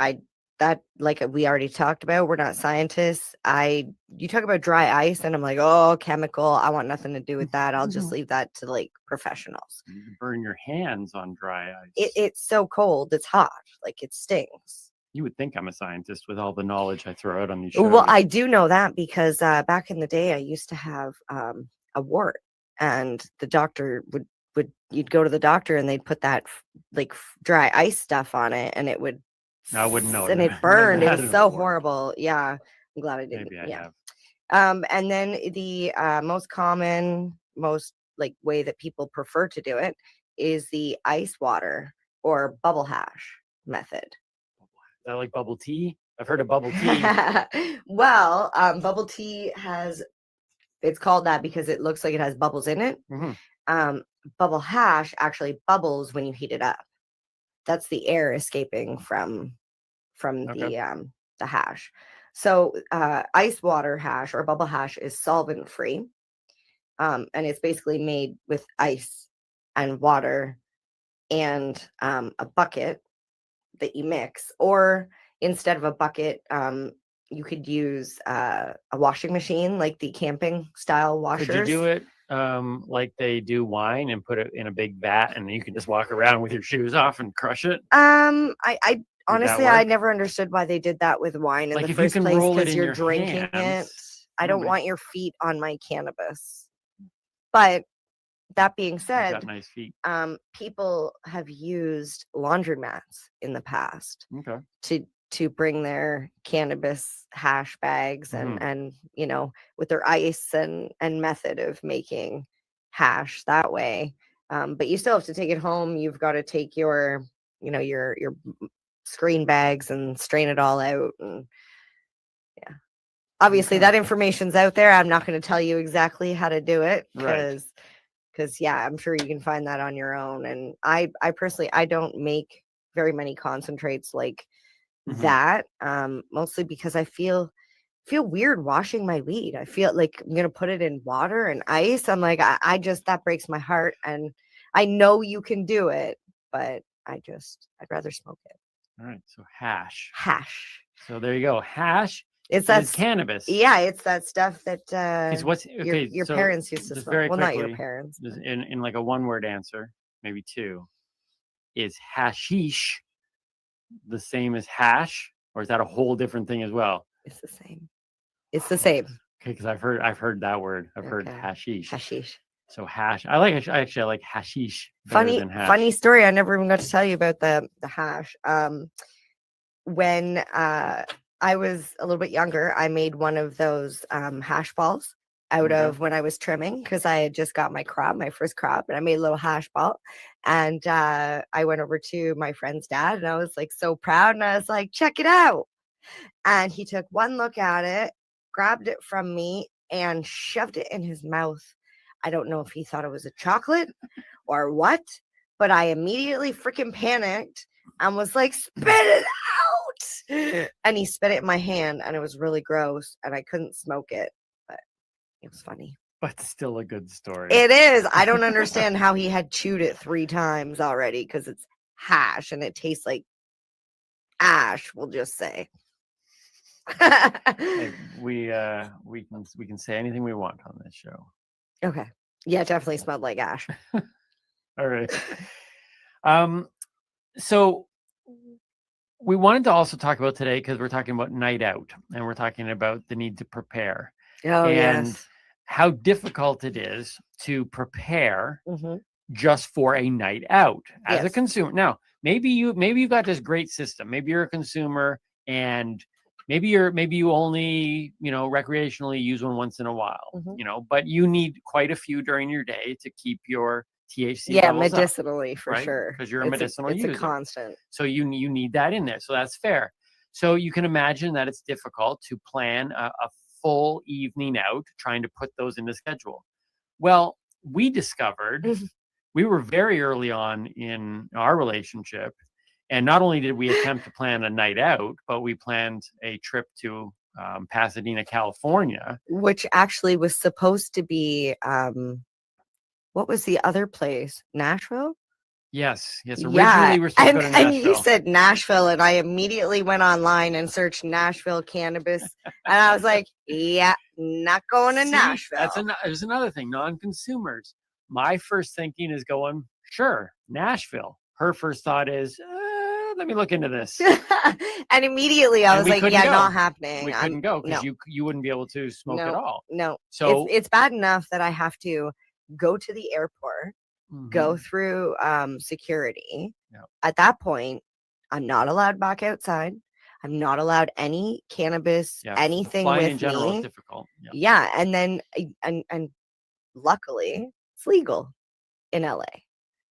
that, like we already talked about, we're not scientists. You talk about dry ice and I'm like, oh, chemical, I want nothing to do with that. I'll just leave that to like professionals. You can burn your hands on dry ice. It's so cold, it's hot, like it stings. You would think I'm a scientist with all the knowledge I throw out on these shows. Well, I do know that because back in the day, I used to have a wart, and the doctor you'd go to the doctor and they'd put that dry ice stuff on it, and it would. I wouldn't know. And it burned. It was so horrible. Yeah, I'm glad I didn't. Maybe I have. And then the most common, way that people prefer to do it is the ice water or bubble hash method. Is that like bubble tea? I've heard of bubble tea. Well, bubble tea it's called that because it looks like it has bubbles in it. Bubble hash actually bubbles when you heat it up. That's the air escaping from the hash. So ice water hash or bubble hash is solvent free. And it's basically made with ice and water and a bucket that you mix, or instead of a bucket, you could use a washing machine, like the camping style washers. Could you do it like they do wine and put it in a big vat, and you can just walk around with your shoes off and crush it? I honestly, I never understood why they did that with wine in the first place, because you're drinking it. I don't want your feet on my cannabis. But that being said, got nice feet. People have used laundromats in the past Okay. to bring their cannabis hash bags and with their ice and method of making hash that way. But you still have to take it home. You've got to take your screen bags and strain it all out. And yeah, obviously that information's out there. I'm not going to tell you exactly how to do it because yeah, I'm sure you can find that on your own. And I personally, I don't make very many concentrates like that, mostly because I feel weird washing my weed. I feel like I'm gonna put it in water and ice. I'm like, I just, that breaks my heart. And I know you can do it, but I'd rather smoke it. All right, so hash. So there you go. Hash. It's cannabis. Yeah, it's that stuff that your parents used to smoke. Well, not your parents. In like a one-word answer, maybe two. Is hashish the same as hash, or is that a whole different thing as well? It's the same. It's the same. Okay, because I've heard that word. I've heard hashish. Hashish. So hash. I like hashish better than hash. Funny story. I never even got to tell you about the hash. When I was a little bit younger, I made one of those hash balls out of when I was trimming, because I had just got my first crop, and I made a little hash ball. And I went over to my friend's dad, and I was like so proud, and I was like, check it out. And he took one look at it, grabbed it from me, and shoved it in his mouth. I don't know if he thought it was a chocolate or what, but I immediately freaking panicked and was like, spit it out. And he spit it in my hand, and it was really gross, and I couldn't smoke it, but it was funny. But still a good story. It is. I don't understand how he had chewed it 3 times already, because it's hash and it tastes like ash, we'll just say. Hey, we can say anything we want on this show. Okay. Yeah, it definitely smelled like ash. All right. So we wanted to also talk about today, because we're talking about night out, and we're talking about the need to prepare. Oh, and yes. how difficult it is to prepare Mhm. just for a night out as a Yes. consumer. Now, maybe you've got this great system. Maybe you're a consumer, and maybe you only, recreationally use one once in a while, Mhm. but you need quite a few during your day to keep your THC Yeah, levels up, medicinally, for right? sure. Because you're a It's medicinal it's user. a constant. So you need that in there. So that's fair. So you can imagine that it's difficult to plan a full evening out, trying to put those in the schedule. Well, we discovered we were very early on in our relationship, and not only did we attempt to plan a night out, but we planned a trip to Pasadena, California. Which actually was supposed to be, what was the other place? Nashville? Yes. Originally, Yeah, we were supposed to and go to and you Nashville. said Nashville, and I immediately went online and searched Nashville cannabis, and I was like, yeah, not going to See, Nashville. there's another thing. Non-consumers. My first thinking is going, sure, Nashville. Her first thought is, let me look into this. And immediately I And was we like, couldn't yeah, go. not happening. We couldn't go because no, you wouldn't be able to smoke at no, all. no. So It's bad enough that I have to go to the airport, go Mhm. through security. Yep. At that point, I'm not allowed back outside. I'm not allowed any cannabis, Yeah, anything flying with in general me. is difficult. Yeah. Yeah, and then and luckily it's legal in LA,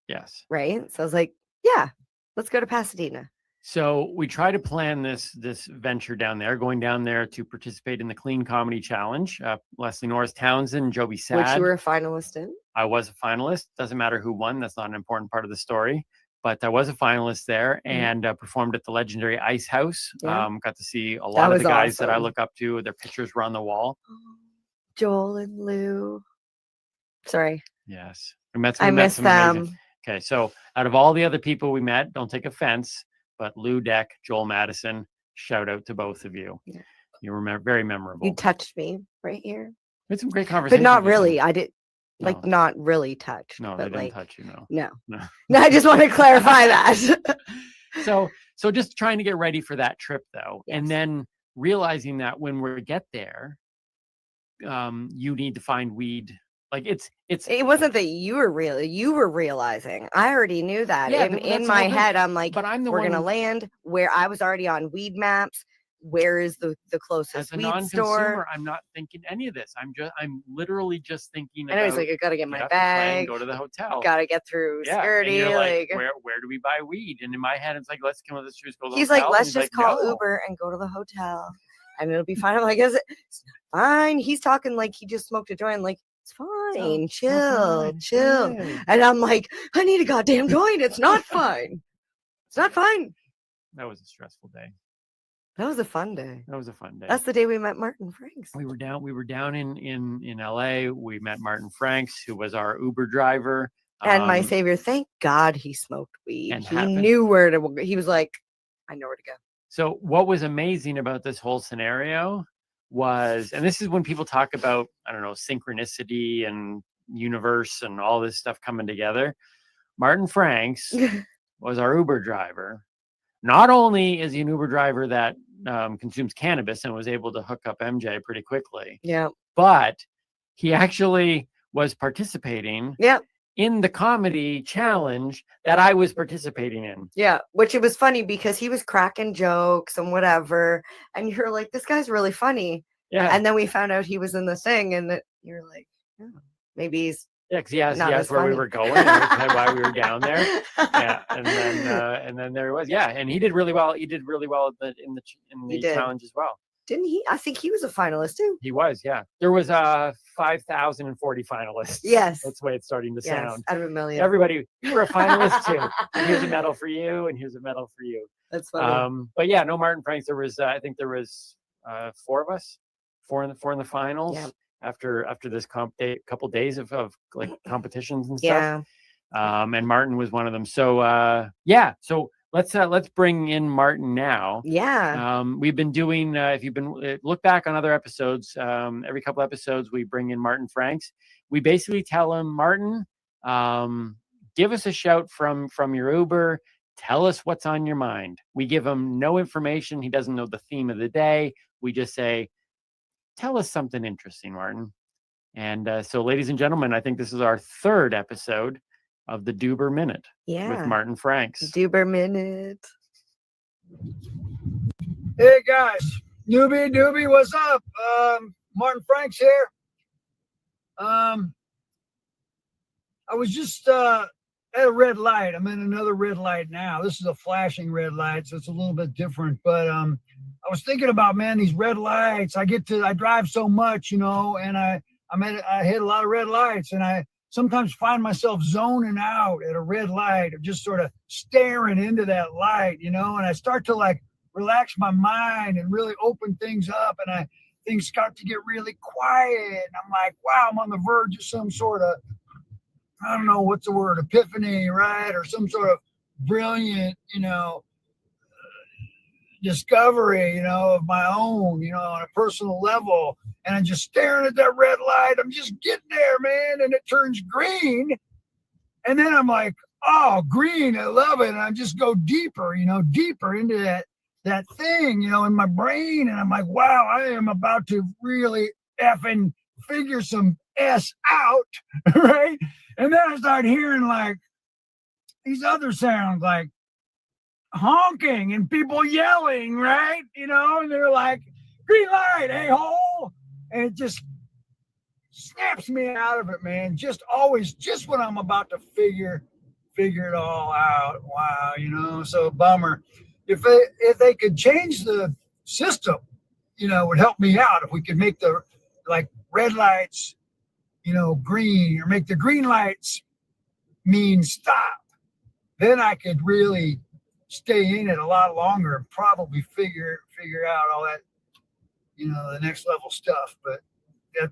Yes. right? So I was like, yeah, let's go to Pasadena. So we try to plan this venture down there, going down there to participate in the Clean Comedy Challenge. Leslie Norris Townsend, Joby Sad. Which you were a finalist in. I was a finalist. Doesn't matter who won. That's not an important part of the story. But I was a finalist there and performed at the legendary Ice House. Yeah. Got to see a lot of was the guys that I awesome. look up to. Their pictures were on the wall. Joel and Lou. Sorry. Yes. We met I miss some amazing. them. Okay. So out of all the other people we met, don't take offense, but Lou Deck, Joel Madison, shout out to both of you. Yeah. You were very memorable. You touched me right here. We had some great But conversations. not with them. really. I did like not really touched. No, but they didn't like, touch you. No. No. No. No, I just want to clarify that. So just trying to get ready for that trip though, Yes. and then realizing that when we get there, you need to find weed. Like it's It wasn't that you were realizing. I already knew that. Yeah, in that's in the my whole thing. head, I'm like, But I'm the we're one gonna who- land where I was already on weed maps. Where is the as closest a weed non-consumer, store? I'm not thinking any of this. I'm literally just thinking And I was about like, I gotta get my up the plane, bag. go to the hotel. Gotta get through Yeah, and security. you're Like, where do we buy weed? And in my head, it's like, let's come with the shoes, go to the he's hotel. like, And let's he's just call no. Uber and go to the hotel, and it'll be fine. I'm like, is it? It's not fine. He's talking like he just smoked a joint. I'm like, it's fine. Chill. And I'm like, I need a goddamn joint. It's not fine. It's not fine. That was a stressful day. That was a fun day. That was a fun day. That's the day we met Martin Franks. We were down in LA. We met Martin Franks, who was our Uber driver. And my savior, thank God he smoked weed. and He happened- knew where to go. He was like, I know where to go. So what was amazing about this whole scenario was, and this is when people talk about, I don't know, synchronicity and universe and all this stuff coming together. Martin Franks was our Uber driver. Not only is he an Uber driver that consumes cannabis and was able to hook up MJ pretty quickly, Yeah. but he actually was participating in the comedy challenge that I was participating in. Yeah, which it was funny because he was cracking jokes and whatever, and you're like, this guy's really funny. Yeah. And then we found out he was in the thing, and you're like, oh, maybe he's Yeah, because he not asked as where we funny. were going and why we were down there. Yeah, and then there he was. Yeah, and he did really well. He did really well in He the did. challenge as well. Didn't he? I think he was a finalist too. He was. Yeah, there was 5,040 finalists. Yes. That's the way it's starting to Yes, sound. out of a million. Everybody, you were a finalist too. And here's a medal for you, and here's a medal for you. That's funny. But yeah, no Martin Franks. There was I think there was 4 of us, four in the finals. Yeah. After this couple days of like competitions and Yeah. stuff. And Martin was one of them. So yeah, so let's bring in Martin now. Yeah. We've been doing if you've been look back on other episodes, every couple episodes we bring in Martin Franks. We basically tell him, Martin, give us a shout from your Uber. Tell us what's on your mind. We give him no information. He doesn't know the theme of the day. We just say, tell us something interesting, Martin. And so, ladies and gentlemen, I think this is our 3rd episode of the Duber Minute with Martin Franks. Duber Minute. Hey guys, newbie, what's up? Martin Franks here. I was just at a red light. I'm in another red light now. This is a flashing red light, so it's a little bit different. But I was thinking about, man, these red lights. I drive so much, and I hit a lot of red lights, and I sometimes find myself zoning out at a red light, or just sort of staring into that light, and I start to like relax my mind and really open things up, and things start to get really quiet, and I'm like, wow, I'm on the verge of some sort of, I don't know what's the word, epiphany, right? Or some sort of brilliant, discovery, of my own, on a personal level. And I'm just staring at that red light. I'm just getting there, man. And it turns green. And then I'm like, oh, green, I love it. And I just go deeper, deeper into that thing, in my brain. And I'm like, wow, I am about to really effing figure some S out, right? And then I start hearing like these other sounds, like honking and people yelling, right? And they're like, green light, a-hole. And it just snaps me out of it, man. Just when I'm about to figure it all out. Wow, so bummer. If they could change the system, it would help me out. If we could make the red lights, green, or make the green lights mean stop, then I could really stay in it a lot longer and probably figure out all that, the next level stuff. But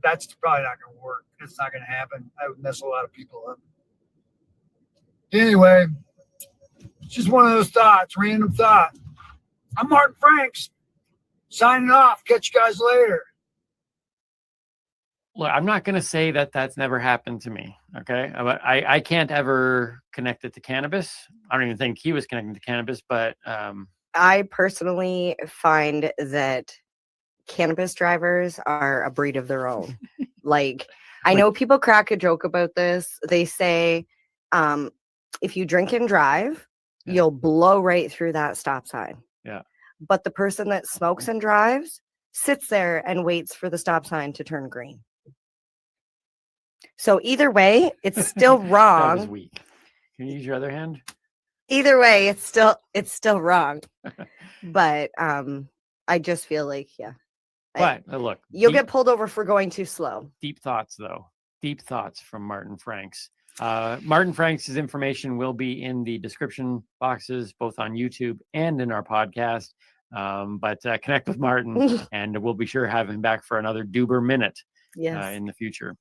that's probably not going to work. It's not going to happen. I would mess a lot of people up. Anyway, it's just one of those thoughts, random thought. I'm Martin Franks, signing off. Catch you guys later. Look, I'm not going to say that that's never happened to me. Okay. I can't ever connect it to cannabis. I don't even think he was connecting to cannabis, but I personally find that cannabis drivers are a breed of their own. I know people crack a joke about this. They say, if you drink and drive, you'll blow right through that stop sign. Yeah. But the person that smokes and drives sits there and waits for the stop sign to turn green. So either way, it's still wrong. That was weak. Can you use your other hand? Either way, it's still wrong. But I just feel like, yeah. But look, you'll get pulled over for going too slow. Deep thoughts, though. Deep thoughts from Martin Franks. Martin Franks' information will be in the description boxes, both on YouTube and in our podcast. But connect with Martin, and we'll be sure to have him back for another Duber Minute in the future.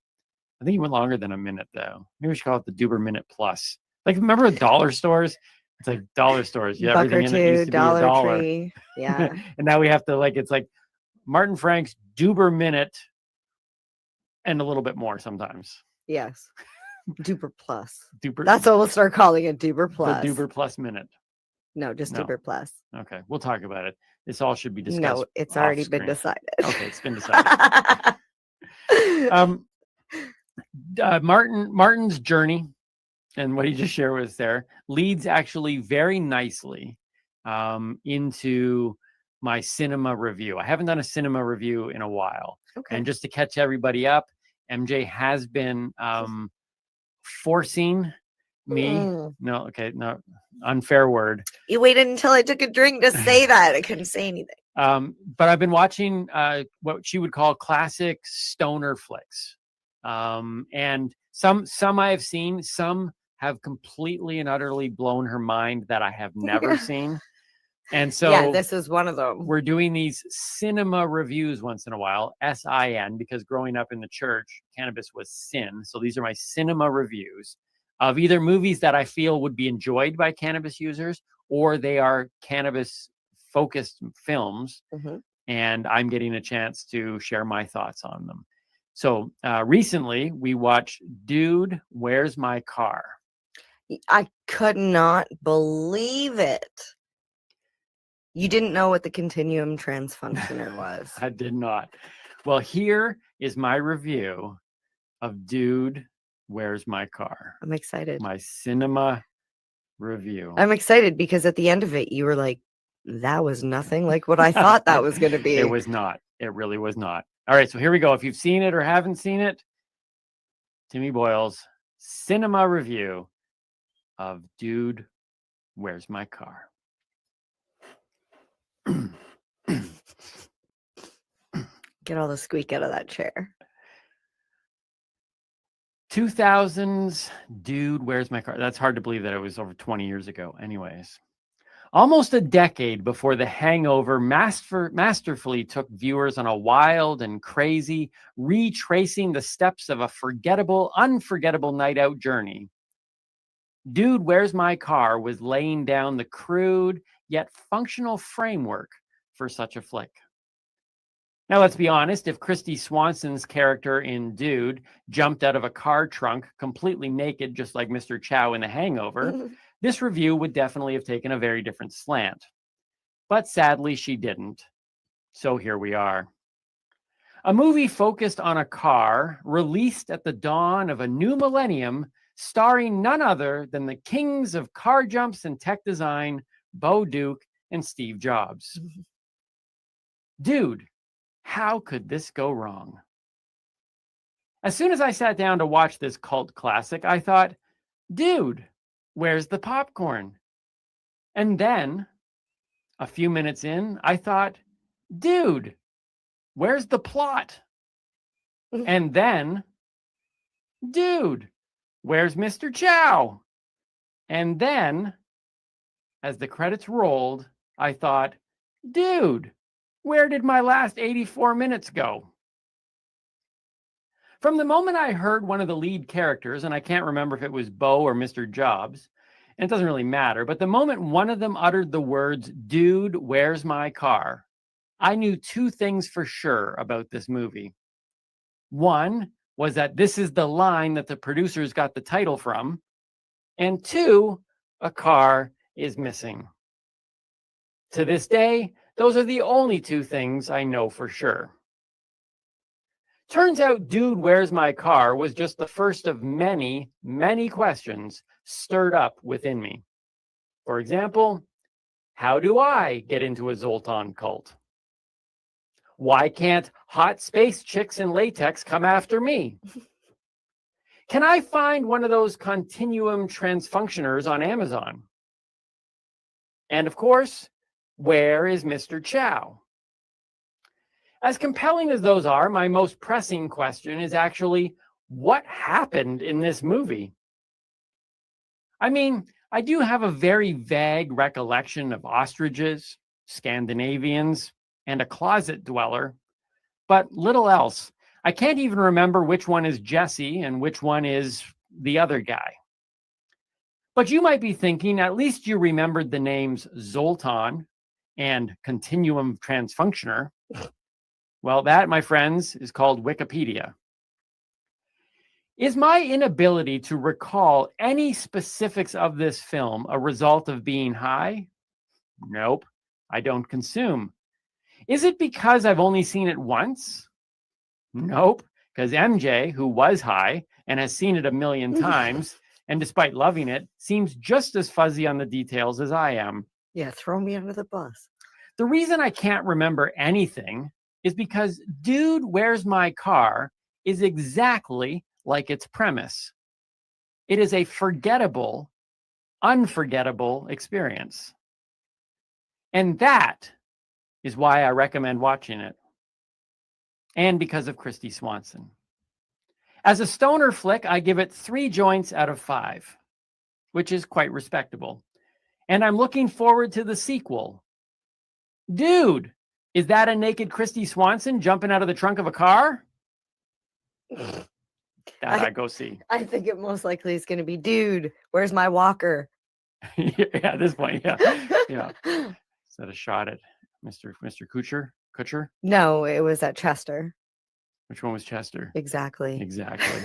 I think he went longer than a minute, though. Maybe we should call it the Duber Minute Plus. Like, remember dollar stores? It's like dollar stores. Yeah, everything in it used to be $1. Tree. Yeah. And now we have to, it's like Martin Franks Duber Minute and a little bit more sometimes. Yes. Duber Plus. Duber. That's what we'll start calling it, Duber Plus. The Duber Plus Minute. No, just Duber Plus. Okay, we'll talk about it. This all should be discussed. No, it's already been decided. Okay, it's been decided. Martin's journey and what he just shared was there leads actually very nicely into my cinema review. I haven't done a cinema review in a while. Okay. And just to catch everybody up, MJ has been forcing me. No, okay, no, unfair word. You waited until I took a drink to say that. I couldn't say anything. But I've been watching what she would call classic stoner flicks. And some I have seen, some have completely and utterly blown her mind that I have never seen. And so yeah, this is one of them. We're doing these cinema reviews once in a while, SIN, because growing up in the church, cannabis was sin. So these are my cinema reviews of either movies that I feel would be enjoyed by cannabis users, or they are cannabis focused films. And I'm getting a chance to share my thoughts on them. So recently we watched Dude, Where's My Car? I could not believe it. You didn't know what the continuum transfunctioner was. I did not. Well, here is my review of Dude, Where's My Car? I'm excited. My cinema review. I'm excited because at the end of it, you were like, that was nothing like what I thought that was going to be. It was not. It really was not. All right, so here we go. If you've seen it or haven't seen it, Timmy Boyle's cinema review of Dude, Where's My Car? Get all the squeak out of that chair. 2000s Dude, Where's My Car? That's hard to believe that it was over 20 years ago. Anyways, almost a decade before The Hangover masterfully took viewers on a wild and crazy, retracing the steps of a unforgettable night out journey. Dude, Where's My Car was laying down the crude yet functional framework for such a flick. Now, let's be honest, if Christy Swanson's character in Dude jumped out of a car trunk completely naked, just like Mr. Chow in The Hangover, this review would definitely have taken a very different slant. But sadly, she didn't. So here we are. A movie focused on a car released at the dawn of a new millennium, starring none other than the kings of car jumps and tech design, Bo Duke and Steve Jobs. Dude, how could this go wrong? As soon as I sat down to watch this cult classic, I thought, dude, where's the popcorn? And then, a few minutes in, I thought, dude, where's the plot? And then, dude, where's Mr. Chow? And then, as the credits rolled, I thought, dude, where did my last 84 minutes go? From the moment I heard one of the lead characters, and I can't remember if it was Bo or Mr. Jobs, and it doesn't really matter, but the moment one of them uttered the words, dude, where's my car? I knew two things for sure about this movie. One was that this is the line that the producers got the title from. And two, a car is missing. To this day, those are the only two things I know for sure. Turns out, Dude, Where's My Car was just the first of many, many questions stirred up within me. For example, how do I get into a Zoltan cult? Why can't hot space chicks in latex come after me? Can I find one of those continuum transfunctioners on Amazon? And of course, where is Mr. Chow? As compelling as those are, my most pressing question is actually, what happened in this movie? I mean, I do have a very vague recollection of ostriches, Scandinavians, and a closet dweller, but little else. I can't even remember which one is Jesse and which one is the other guy. But you might be thinking, at least you remembered the names Zoltan and Continuum Transfunctioner. Well, that, my friends, is called Wikipedia. Is my inability to recall any specifics of this film a result of being high? Nope, I don't consume. Is it because I've only seen it once? Nope, because MJ, who was high and has seen it a million times and despite loving it, seems just as fuzzy on the details as I am. Yeah, throw me under the bus. The reason I can't remember anything is because Dude, Where's My Car is exactly like its premise. It is a forgettable, unforgettable experience. And that is why I recommend watching it. And because of Christy Swanson. As a stoner flick, I give it 3 joints out of 5, which is quite respectable. And I'm looking forward to the sequel. Dude, is that a naked Christy Swanson jumping out of the trunk of a car? That I go see. I think it most likely is going to be, dude, where's my walker? Yeah, at this point, yeah. Yeah. Is that a shot at Mr. Kutcher? No, it was at Chester. Which one was Chester? Exactly. Exactly.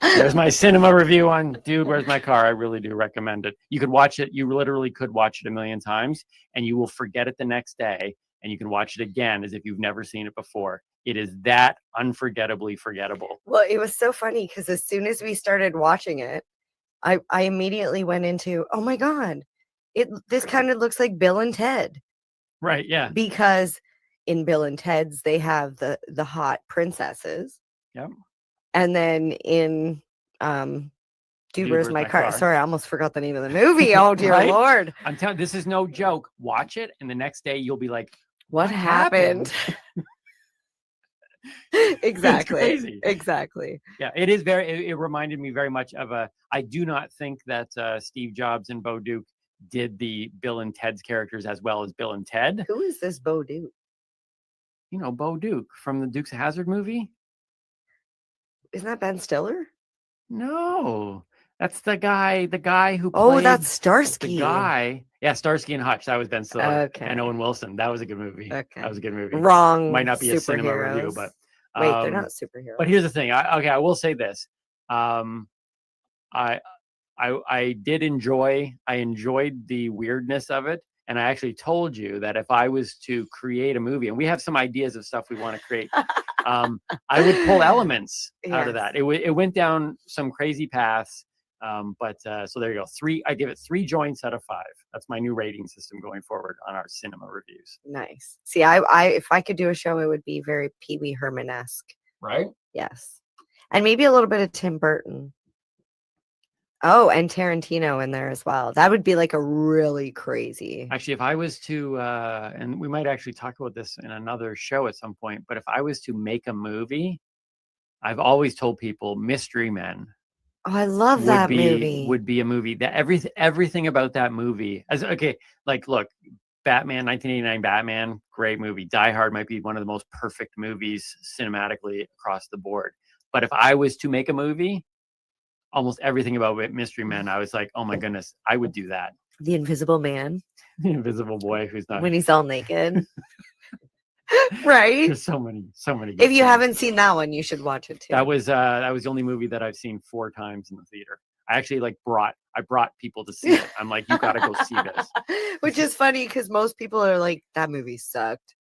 There's my cinema review on Dude, Where's My Car? I really do recommend it. You could watch it. You literally could watch it a million times and you will forget it the next day. And you can watch it again as if you've never seen it before. It is that unforgettably forgettable. Well, it was so funny because as soon as we started watching it, I immediately went into, oh my God, this kind of looks like Bill and Ted. Right, yeah. Because in Bill and Ted's, they have the hot princesses. Yep. And then in Dude, Where's My Car? Sorry, I almost forgot the name of the movie. Oh, dear Right? Lord. I'm telling you, this is no joke. Watch it, and the next day you'll be like, What happened? Exactly. It's crazy. Exactly. Yeah, it is it reminded me very much of I do not think that Steve Jobs and Bo Duke did the Bill and Ted's characters as well as Bill and Ted. Who is this Bo Duke? You know, Bo Duke from the Dukes of Hazzard movie? Isn't that Ben Stiller? No. That's the guy who played. Oh, that's Starsky. The guy. Yeah, Starsky and Hutch. That was Ben Stiller. Okay. And Owen Wilson. That was a good movie. Okay. That was a good movie. Wrong. Might not be a cinema review, superheroes. but Wait, they're not superheroes. But here's the thing. I will say this. I enjoyed the weirdness of it. And I actually told you that if I was to create a movie, and we have some ideas of stuff we want to create, I would pull elements out of that. It went down some crazy paths. So there you go. I give it 3 joints out of 5. That's my new rating system going forward on our cinema reviews. Nice. See, I if I could do a show, it would be very Pee Wee Herman-esque. Right? Yes. And maybe a little bit of Tim Burton. Oh, and Tarantino in there as well. That would be like a really crazy. Actually, if I was to, and we might actually talk about this in another show at some point, but if I was to make a movie, I've always told people Mystery Men. Oh, I love that movie. Would be a movie that everything about that movie. Look, Batman, 1989 Batman, great movie. Die Hard might be one of the most perfect movies cinematically across the board. But if I was to make a movie, almost everything about Mystery Men, I was like, oh my goodness, I would do that. The Invisible Man. The Invisible Boy who's not. When he's all naked. Right? There's so many. If you haven't seen that one, you should watch it too. That was the only movie that I've seen 4 times in the theater. I actually brought people to see it. I'm like, you got to go see this. Which is funny because most people are like, that movie sucked.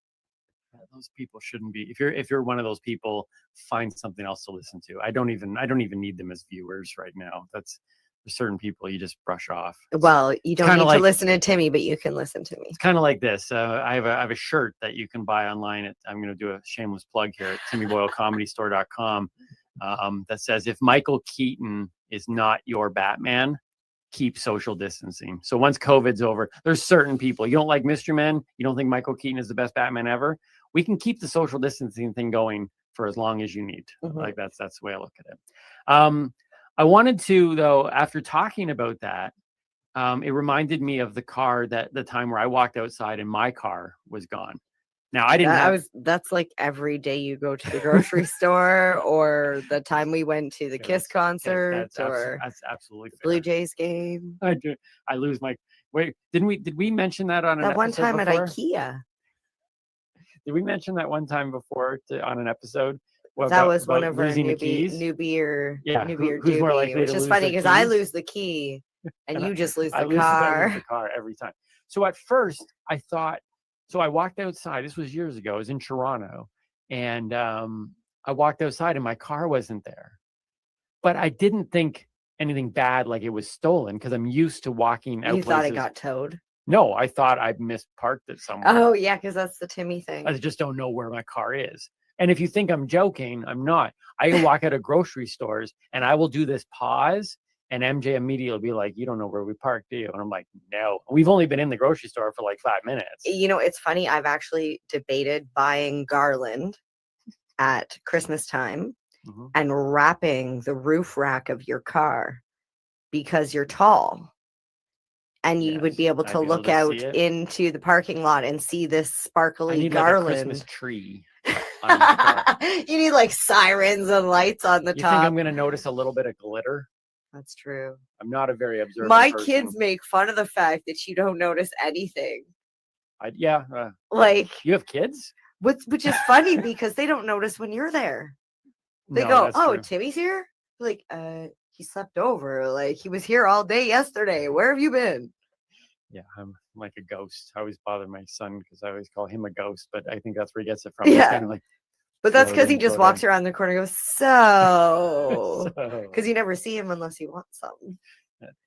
Those people shouldn't be. If you're one of those people, find something else to listen to. I don't even need them as viewers right now. There's certain people you just brush off. Well, you don't need to listen to Timmy, but you can listen to me. It's kind of like this. I have a shirt that you can buy online. I'm going to do a shameless plug here at TimmyBoyleComedyStore.com that says, if Michael Keaton is not your Batman, keep social distancing. So once COVID's over, there's certain people. You don't like Mystery Men? You don't think Michael Keaton is the best Batman ever? We can keep the social distancing thing going for as long as you need. Like that's the way I look at it. I wanted to, though, after talking about that, it reminded me of the time where I walked outside and my car was gone. Now I didn't that's like every day you go to the grocery store, or the time we went to the Kiss concert, that's absolutely fair. Blue Jays game. I lose my wait. Did we mention that on that one time before? at IKEA? Did we mention that one time before on an episode? That was one of our newbie or doobie, more likely which is funny because I lose the key and you just lose the car. I lose the car every time. So at first I thought, so I walked outside. This was years ago. I was in Toronto, and I walked outside and my car wasn't there. But I didn't think anything bad, like it was stolen, because I'm used to walking out You thought it places. got towed? No, I thought I misparked it somewhere. Oh yeah, because that's the Timmy thing. I just don't know where my car is. And if you think I'm joking, I'm not. I can walk out of grocery stores and I will do this pause, and MJ immediately will be like, "You don't know where we parked, do you?" And I'm like, "No, we've only been in the grocery store for like 5 minutes." You know, it's funny. I've actually debated buying garland at Christmas time and wrapping the roof rack of your car because you're tall. And you would be able I'd to be able look to out see it. into the parking lot and see this I sparkly need like a garland. Christmas tree on my car. You need like sirens and lights on the You top. think I'm going to notice a little bit of glitter? That's true. I'm not a very observant My person. kids make fun of the fact that you don't notice anything. Yeah. Like, you have kids? Which is funny because they don't notice when you're there. They No, go, that's "Oh, true. Timmy's here?" Like, he slept over. Like, he was here all day yesterday. Where have you been? Yeah, I'm like a ghost. I always bother my son because I always call him a ghost, but I think that's where he gets it from. Yeah. He's kind of like, But that's because he floating, just floating. walks around the corner and goes, so. So- Because you never see him unless you want something.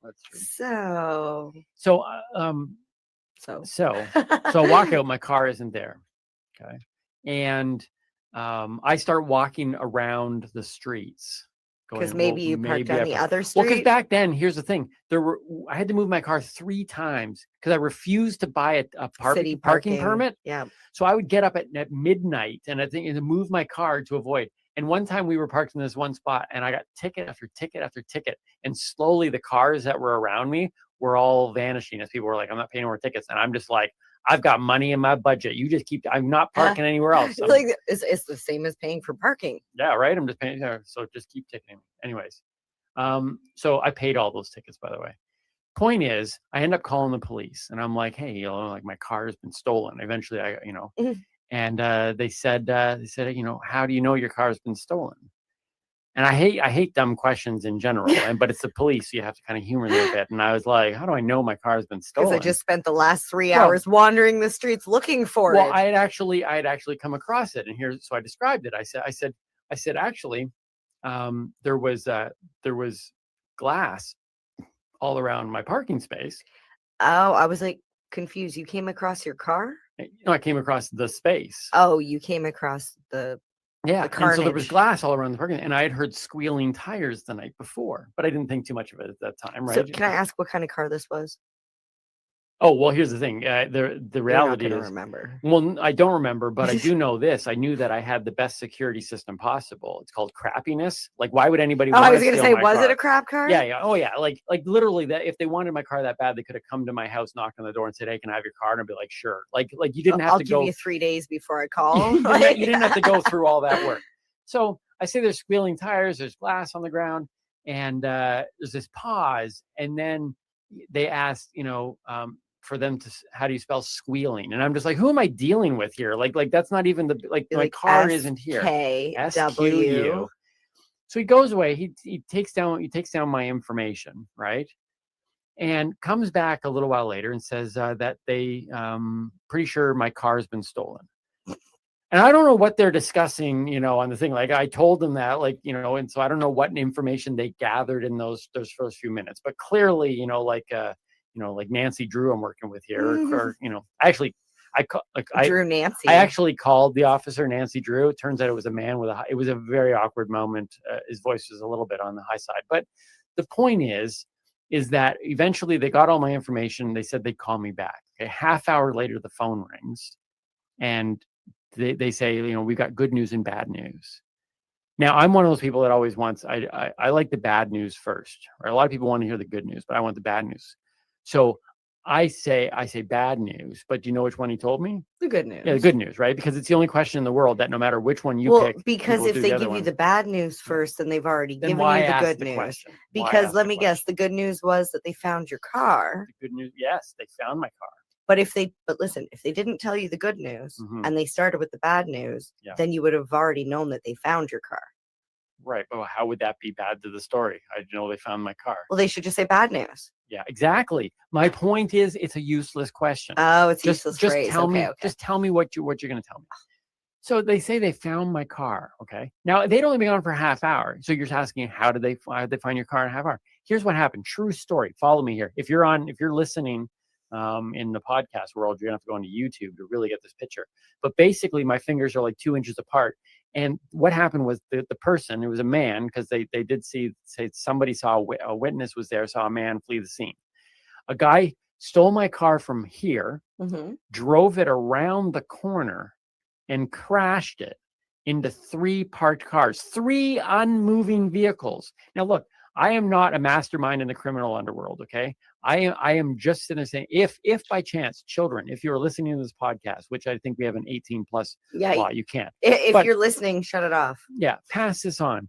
That's true. So. So, So. so I walk out, my car isn't there. Okay. And I start walking around the streets. Because going, maybe well, you parked on I the parked- other Well, because street. back then, here's the thing: I had to move my car 3 times because I refused to buy a City parking parking. permit. Yeah. So I would get up at midnight and I think and move my car to avoid. And one time we were parked in this one spot, and I got ticket after ticket after ticket, and slowly the cars that were around me were all vanishing as people were like, "I'm not paying more tickets," and I'm just like, "I've got money in my budget. You just keep. I'm not parking anywhere else." It's like it's the same as paying for parking. Yeah, right. I'm just paying. So just keep ticketing. Anyways, so I paid all those tickets, by the way. Point is, I end up calling the police, and I'm like, "Hey, like my car has been stolen." Eventually, and they said, "How do you know your car has been stolen?" And I hate dumb questions in general, but it's the police, so you have to kind of humor them a bit. And I was like, "How do I know my car has been stolen?" Because I just spent the last 3 hours wandering the streets looking for Well, it. I had actually come across it, and so I described it. I said actually, there was glass all around my parking space. Oh, I was like confused. You came across your car? I came across the space. Oh, you came across the Yeah, the and so there was carnage. glass all around the parking, and I had heard squealing tires the night before, but I didn't think too much of it at that time, So right? can I ask what kind of car this was? Oh, well, here's the thing. The reality gonna is, remember. well, I don't remember, but I do know this. I knew that I had the best security system possible. It's called crappiness. Like, why would anybody Oh, want I to was gonna steal say, my was it car? a crap car? Yeah, yeah. Oh, yeah. Like literally, that if they wanted my car that bad, they could have come to my house, knocked on the door, and said, "Hey, can I have your car?" And I'd be like, "Sure." Like you didn't have I'll to give go. you 3 days before I call. You didn't have to go through all that work. So I say there's squealing tires, there's glass on the ground, and there's this pause, and then they asked, for them to, how do you spell squealing? And I'm just like, who am I dealing with here? Like that's not even my Like car isn't here. SKW. So he goes away. He takes down my information, right? And comes back a little while later and says that they pretty sure my car's been stolen. And I don't know what they're discussing, on the thing. Like I told them that, and so I don't know what information they gathered in those first few minutes. But clearly, like Nancy Drew I'm working with here, or actually, Drew Nancy. I actually called the officer Nancy Drew. It turns out it was a man it was a very awkward moment. His voice was a little bit on the high side. But the point is that eventually they got all my information. They said they'd call me back. A half hour later, the phone rings, and they say, we've got good news and bad news. Now, I'm one of those people that always wants, I like the bad news first. Right? A lot of people want to hear the good news, but I want the bad news. So I say bad news, but do you know which one he told me? The good news. Yeah, the good news, right? Because it's the only question in the world that no matter which one you pick. Because people if do they the other give you one. the bad news first, then they've already Then given why you the ask good the news. question? Why Because ask let the me guess, the good news was that they found your car. The good news, yes, they found my car. But listen, if they didn't tell you the good news and they started with the bad news, Yeah. then you would have already known that they found your car. Right. But how would that be bad to the story? I know they found my car. Well, they should just say bad news. Yeah, exactly. My point is, it's a useless question. Oh, it's just useless just phrase. tell me. Okay. Just tell me what you're going to tell me. So they say they found my car. Okay. Now they'd only been gone for a half hour. So you're asking, how did they find your car in a half hour? Here's what happened. True story. Follow me here. If you're listening in the podcast world, you're gonna have to go onto YouTube to really get this picture. But basically, my fingers are like 2 inches apart. And what happened was the person, it was a man, because they did say somebody saw a witness was there, saw a man flee the scene. A guy stole my car from here, drove it around the corner, and crashed it into 3 parked cars, 3 unmoving vehicles. Now, look, I am not a mastermind in the criminal underworld, okay? I am just sitting there saying, if by chance, children, if you're listening to this podcast, which I think we have an 18+ law, you can't. If you're listening, shut it off. Yeah, pass this on.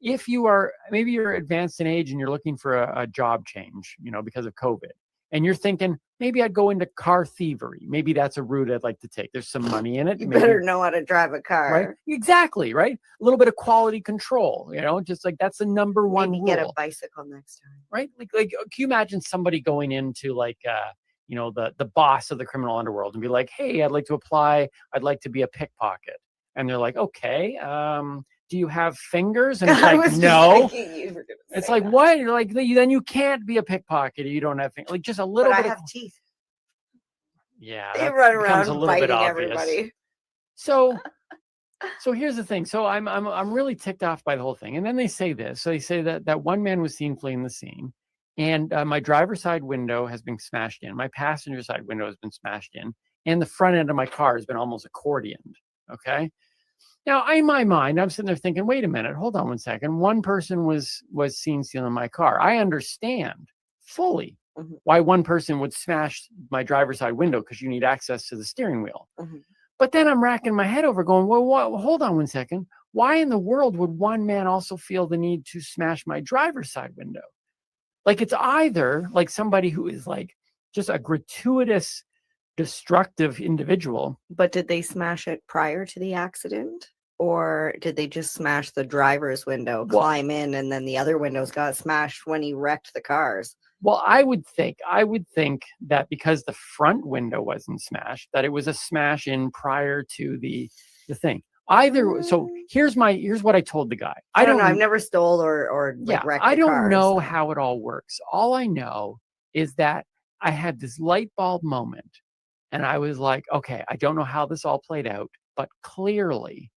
If you are, maybe you're advanced in age and you're looking for a job change, because of COVID, and you're thinking, maybe I'd go into car thievery. Maybe that's a route I'd like to take. There's some money in it. You maybe, better know how to drive a car. right? Exactly, right? A little bit of quality control, just like that's the number one Maybe rule. get a bicycle next time. Right? Like, can you imagine somebody going into the boss of the criminal underworld and be like, hey, I'd like to apply. I'd like to be a pickpocket. And they're like, okay, do you have fingers? And it's like, no. It's like, what? You're like, then you can't be a pickpocket if you don't have fingers. Like just a little But bit I of have teeth. Yeah, They that run becomes around a little bit biting obvious. everybody. So here's the thing. So I'm really ticked off by the whole thing. And then they say this. So they say that one man was seen fleeing the scene, and my driver's side window has been smashed in. My passenger side window has been smashed in, and the front end of my car has been almost accordioned. Okay. Now, in my mind, I'm sitting there thinking, wait a minute, hold on one second. One person was seen stealing my car. I understand fully why one person would smash my driver's side window, because you need access to the steering wheel. But then I'm racking my head over going, well, hold on one second. Why in the world would one man also feel the need to smash my driver's side window? Like, it's either like somebody who is like just a gratuitous, destructive individual. But did they smash it prior to the accident? Or did they just smash the driver's window, climb in, and then the other windows got smashed when he wrecked the cars? Well, I would think that because the front window wasn't smashed, that it was a smash in prior to the thing. Either so here's what I told the guy. I don't know. I've never stole or like wrecked I don't cars. know how it all works. All I know is that I had this light bulb moment, and I was like, okay, I don't know how this all played out, but clearly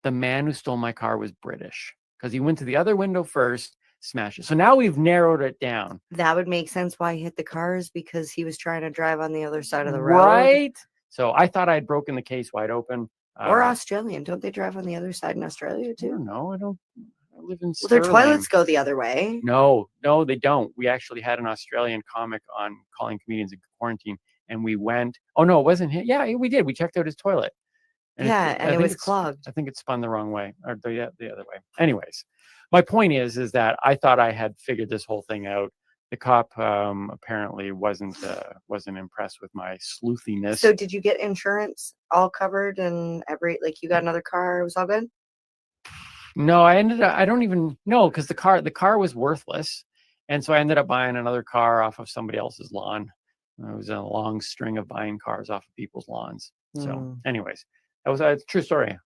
the man who stole my car was British, because he went to the other window first, smashed it. So now we've narrowed it down. That would make sense why he hit the cars, because he was trying to drive on the other side of the road. Right? So I thought I had broken the case wide open. Or Australian. Don't they drive on the other side in Australia too? I don't know. I live in Well, their Sterling. toilets go the other way. No, they don't. We actually had an Australian comic on calling comedians in quarantine, and we went, oh no, it wasn't him. Yeah, we did. We checked out his toilet. And it was clogged. I think it spun the wrong way, or the other way. Anyways, my point is that I thought I had figured this whole thing out. The cop apparently wasn't impressed with my sleuthiness. So did you get insurance all covered and you got another car? It was all good? No, I don't even know, because the car was worthless. And so I ended up buying another car off of somebody else's lawn. It was a long string of buying cars off of people's lawns. So anyways, that was a true story.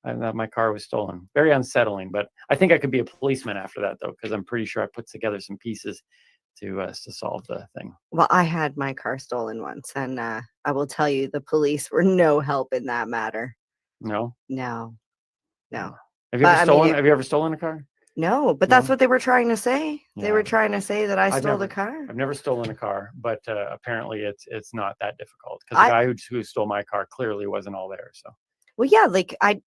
My car was stolen. Very unsettling, but I think I could be a policeman after that, though, because I'm pretty sure I put together some pieces to solve the thing. Well, I had my car stolen once, and I will tell you, the police were no help in that matter. No? No. Have you ever stolen? Have you ever stolen a car? No, but that's what they were trying to say. Yeah. They were trying to say that I stole the car. I've never stolen a car, but apparently it's not that difficult, because the guy who stole my car clearly wasn't all there. So. Well, yeah, like I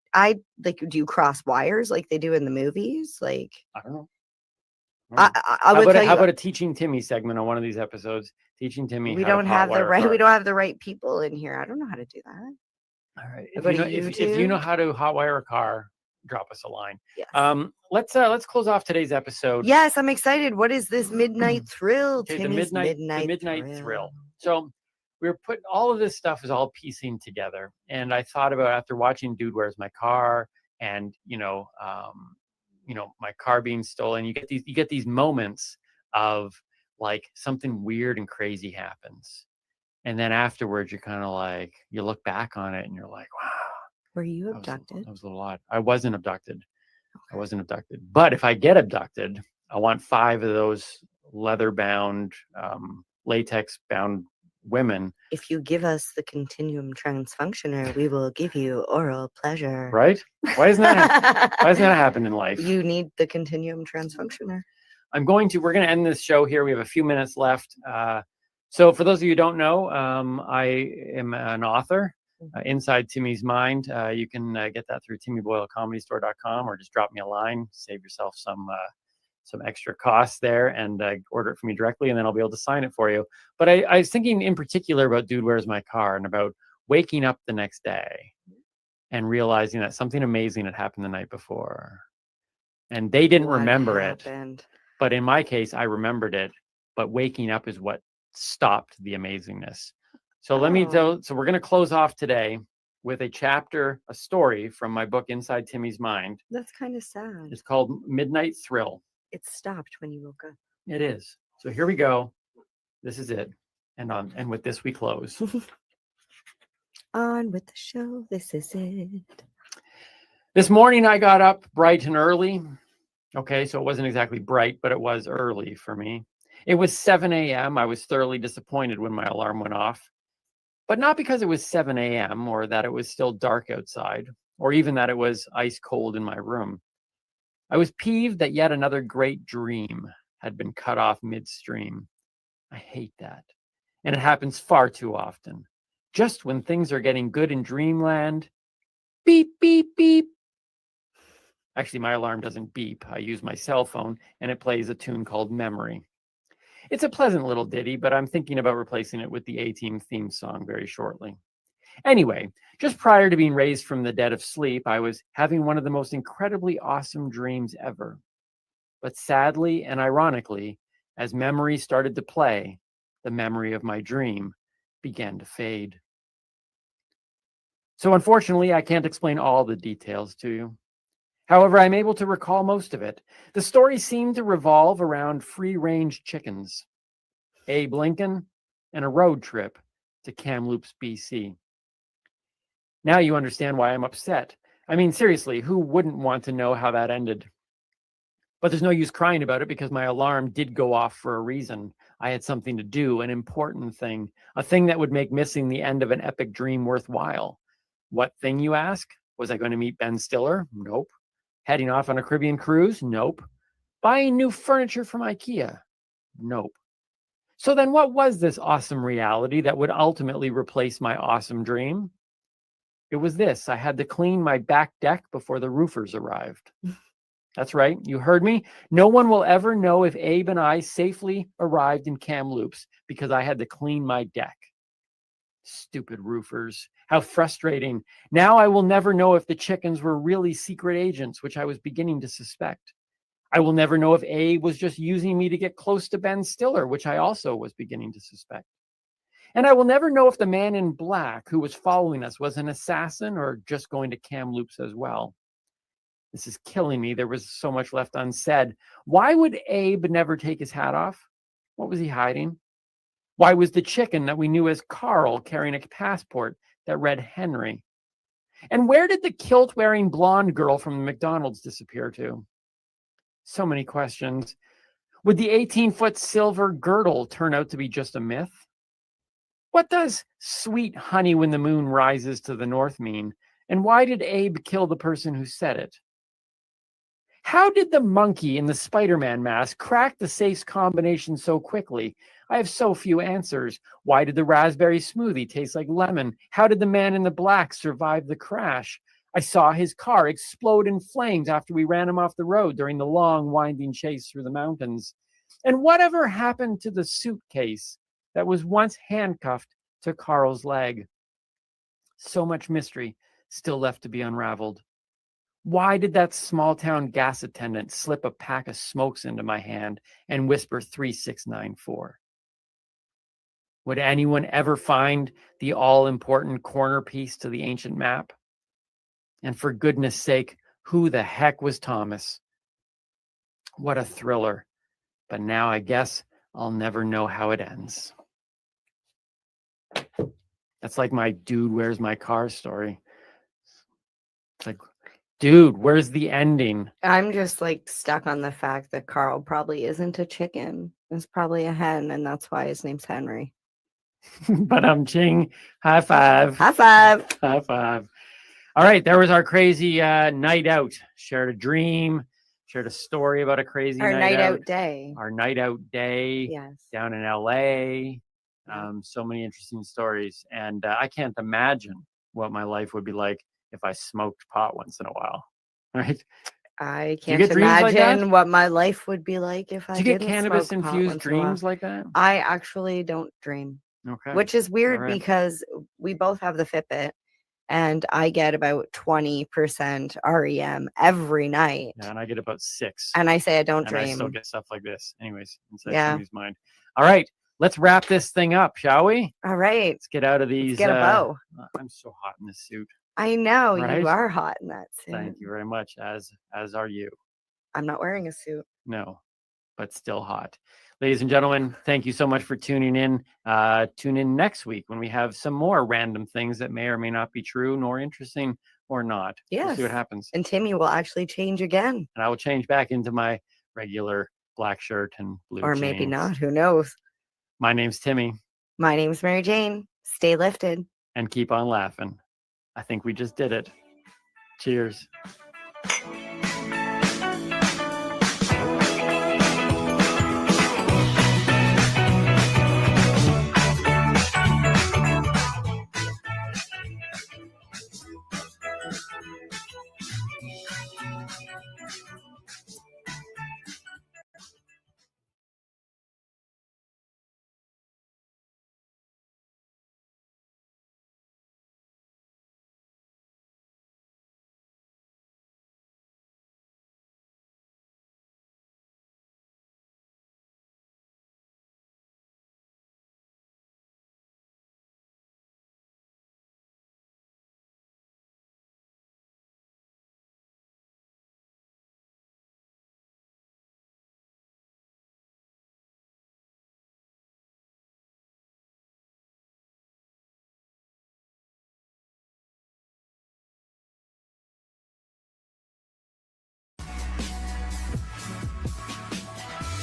do you cross wires like they do in the movies? Like, I don't know. I would tell you. How about a Teaching Timmy segment on one of these episodes? Teaching Timmy. We don't have the right. We don't have the right people in here. I don't know how to do that. All right. If you know how to hotwire a car, drop us a line. Yes. Let's close off today's episode. Yes, I'm excited. What is this midnight thrill? Okay, the midnight thrill. So we're putting all of this stuff is all piecing together, and I thought about, after watching Dude, Where's My Car, and my car being stolen, you get these moments of like something weird and crazy happens, and then afterwards you're kind of like, you look back on it and you're like, wow. Were you abducted? That was a little odd. I wasn't abducted. I wasn't abducted. But if I get abducted, I want 5 of those leather-bound, latex-bound women. If you give us the continuum transfunctioner, we will give you oral pleasure. Right? Why doesn't that happen in life? You need the continuum transfunctioner. we're going to end this show here. We have a few minutes left. So for those of you who don't know, I am an author, Inside Timmy's Mind. You can get that through timmyboylecomedystore.com, or just drop me a line, save yourself some extra costs there, and order it from me directly, and then I'll be able to sign it for you. But I was thinking in particular about Dude, Where's My Car? And about waking up the next day and realizing that something amazing had happened the night before. And they didn't remember it. But in my case, I remembered it. But waking up is what stopped the amazingness. So so we're going to close off today with a story from my book, Inside Timmy's Mind. That's kind of sad. It's called Midnight Thrill. It stopped when you woke up. It is. So here we go. This is it. And with this, we close. On with the show. This is it. This morning, I got up bright and early. Okay, so it wasn't exactly bright, but it was early for me. It was 7 a.m. I was thoroughly disappointed when my alarm went off. But not because it was 7 a.m. or that it was still dark outside, or even that it was ice cold in my room. I was peeved that yet another great dream had been cut off midstream. I hate that. And it happens far too often. Just when things are getting good in dreamland, beep, beep, beep. Actually, my alarm doesn't beep. I use my cell phone, and it plays a tune called Memory. It's a pleasant little ditty, but I'm thinking about replacing it with the A-Team theme song very shortly. Anyway, just prior to being raised from the dead of sleep, I was having one of the most incredibly awesome dreams ever. But sadly and ironically, as memory started to play, the memory of my dream began to fade. So unfortunately, I can't explain all the details to you. However, I'm able to recall most of it. The story seemed to revolve around free-range chickens, Abe Lincoln, and a road trip to Kamloops, BC. Now you understand why I'm upset. I mean, seriously, who wouldn't want to know how that ended? But there's no use crying about it because my alarm did go off for a reason. I had something to do, an important thing, a thing that would make missing the end of an epic dream worthwhile. What thing, you ask? Was I going to meet Ben Stiller? Nope. Heading off on a Caribbean cruise? Nope. Buying new furniture from IKEA? Nope. So then what was this awesome reality that would ultimately replace my awesome dream? It was this. I had to clean my back deck before the roofers arrived. That's right. You heard me. No one will ever know if Abe and I safely arrived in Kamloops because I had to clean my deck. Stupid roofers. How frustrating. Now I will never know if the chickens were really secret agents, which I was beginning to suspect. I will never know if Abe was just using me to get close to Ben Stiller, which I also was beginning to suspect. And I will never know if the man in black who was following us was an assassin or just going to Kamloops as well. This is killing me. There was so much left unsaid. Why would Abe never take his hat off? What was he hiding? Why was the chicken that we knew as Carl carrying a passport that read Henry? And where did the kilt-wearing blonde girl from the McDonald's disappear to? So many questions. Would the 18-foot silver girdle turn out to be just a myth? What does sweet honey when the moon rises to the north mean? And why did Abe kill the person who said it? How did the monkey in the Spider-Man mask crack the safe's combination so quickly? I have so few answers. Why did the raspberry smoothie taste like lemon? How did the man in the black survive the crash? I saw his car explode in flames after we ran him off the road during the long, winding chase through the mountains. And whatever happened to the suitcase that was once handcuffed to Carl's leg? So much mystery still left to be unraveled. Why did that small-town gas attendant slip a pack of smokes into my hand and whisper 3694? Would anyone ever find the all-important corner piece to the ancient map? And for goodness sake, who the heck was Thomas? What a thriller. But now I guess I'll never know how it ends. That's like my Dude, Where's My Car story. It's like, Dude, where's the ending? I'm just like stuck on the fact that Carl probably isn't a chicken. It's probably a hen, and that's why his name's Henry. But I'm ching. High five. High five. High five. All right, there was our crazy night out. Shared a dream, shared a story about a crazy Our night out day. Our night out day Yes. down in LA. So many interesting stories. And I can't imagine what my life would be like if I smoked pot once in a while. Right? I Do you can't get dreams like that? imagine what my life would be like if I Do you get didn't cannabis smoke pot infused once in a while. dreams like that? I actually don't dream. Okay. Which is weird All right. because we both have the Fitbit and I get about 20% REM every night. Yeah, and I get about 6. And I say I don't and I still dream. get stuff like this. Anyways, inside Yeah. Timmy's mind. All right, let's wrap this thing up, shall we? All right. Let's get out of these. Get a bow. I'm so hot in this suit. I know Right? you are hot in that suit. Thank you very much. As are you. I'm not wearing a suit. No, but still hot. Ladies and gentlemen, thank you so much for tuning in. Tune in next week when we have some more random things that may or may not be true, nor interesting, or not. We'll Yes. see what happens. And Timmy will actually change again. And I will change back into my regular black shirt and blue Or maybe jeans. not. Who knows? My name's Timmy, My name's Mary Jane. Stay lifted. and keep on laughing. I think we just did it. Cheers.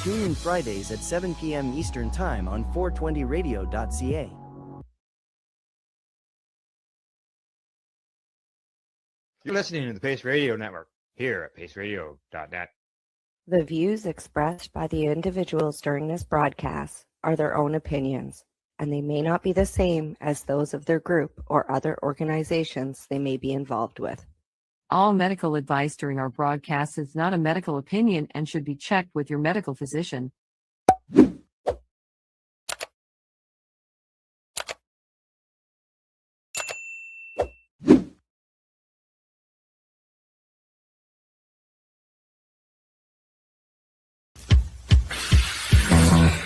Tune in Fridays at 7 p.m. Eastern Time on 420radio.ca. You're listening to the Pace Radio Network here at paceradio.net. The views expressed by the individuals during this broadcast are their own opinions, and they may not be the same as those of their group or other organizations they may be involved with. All medical advice during our broadcast is not a medical opinion and should be checked with your medical physician.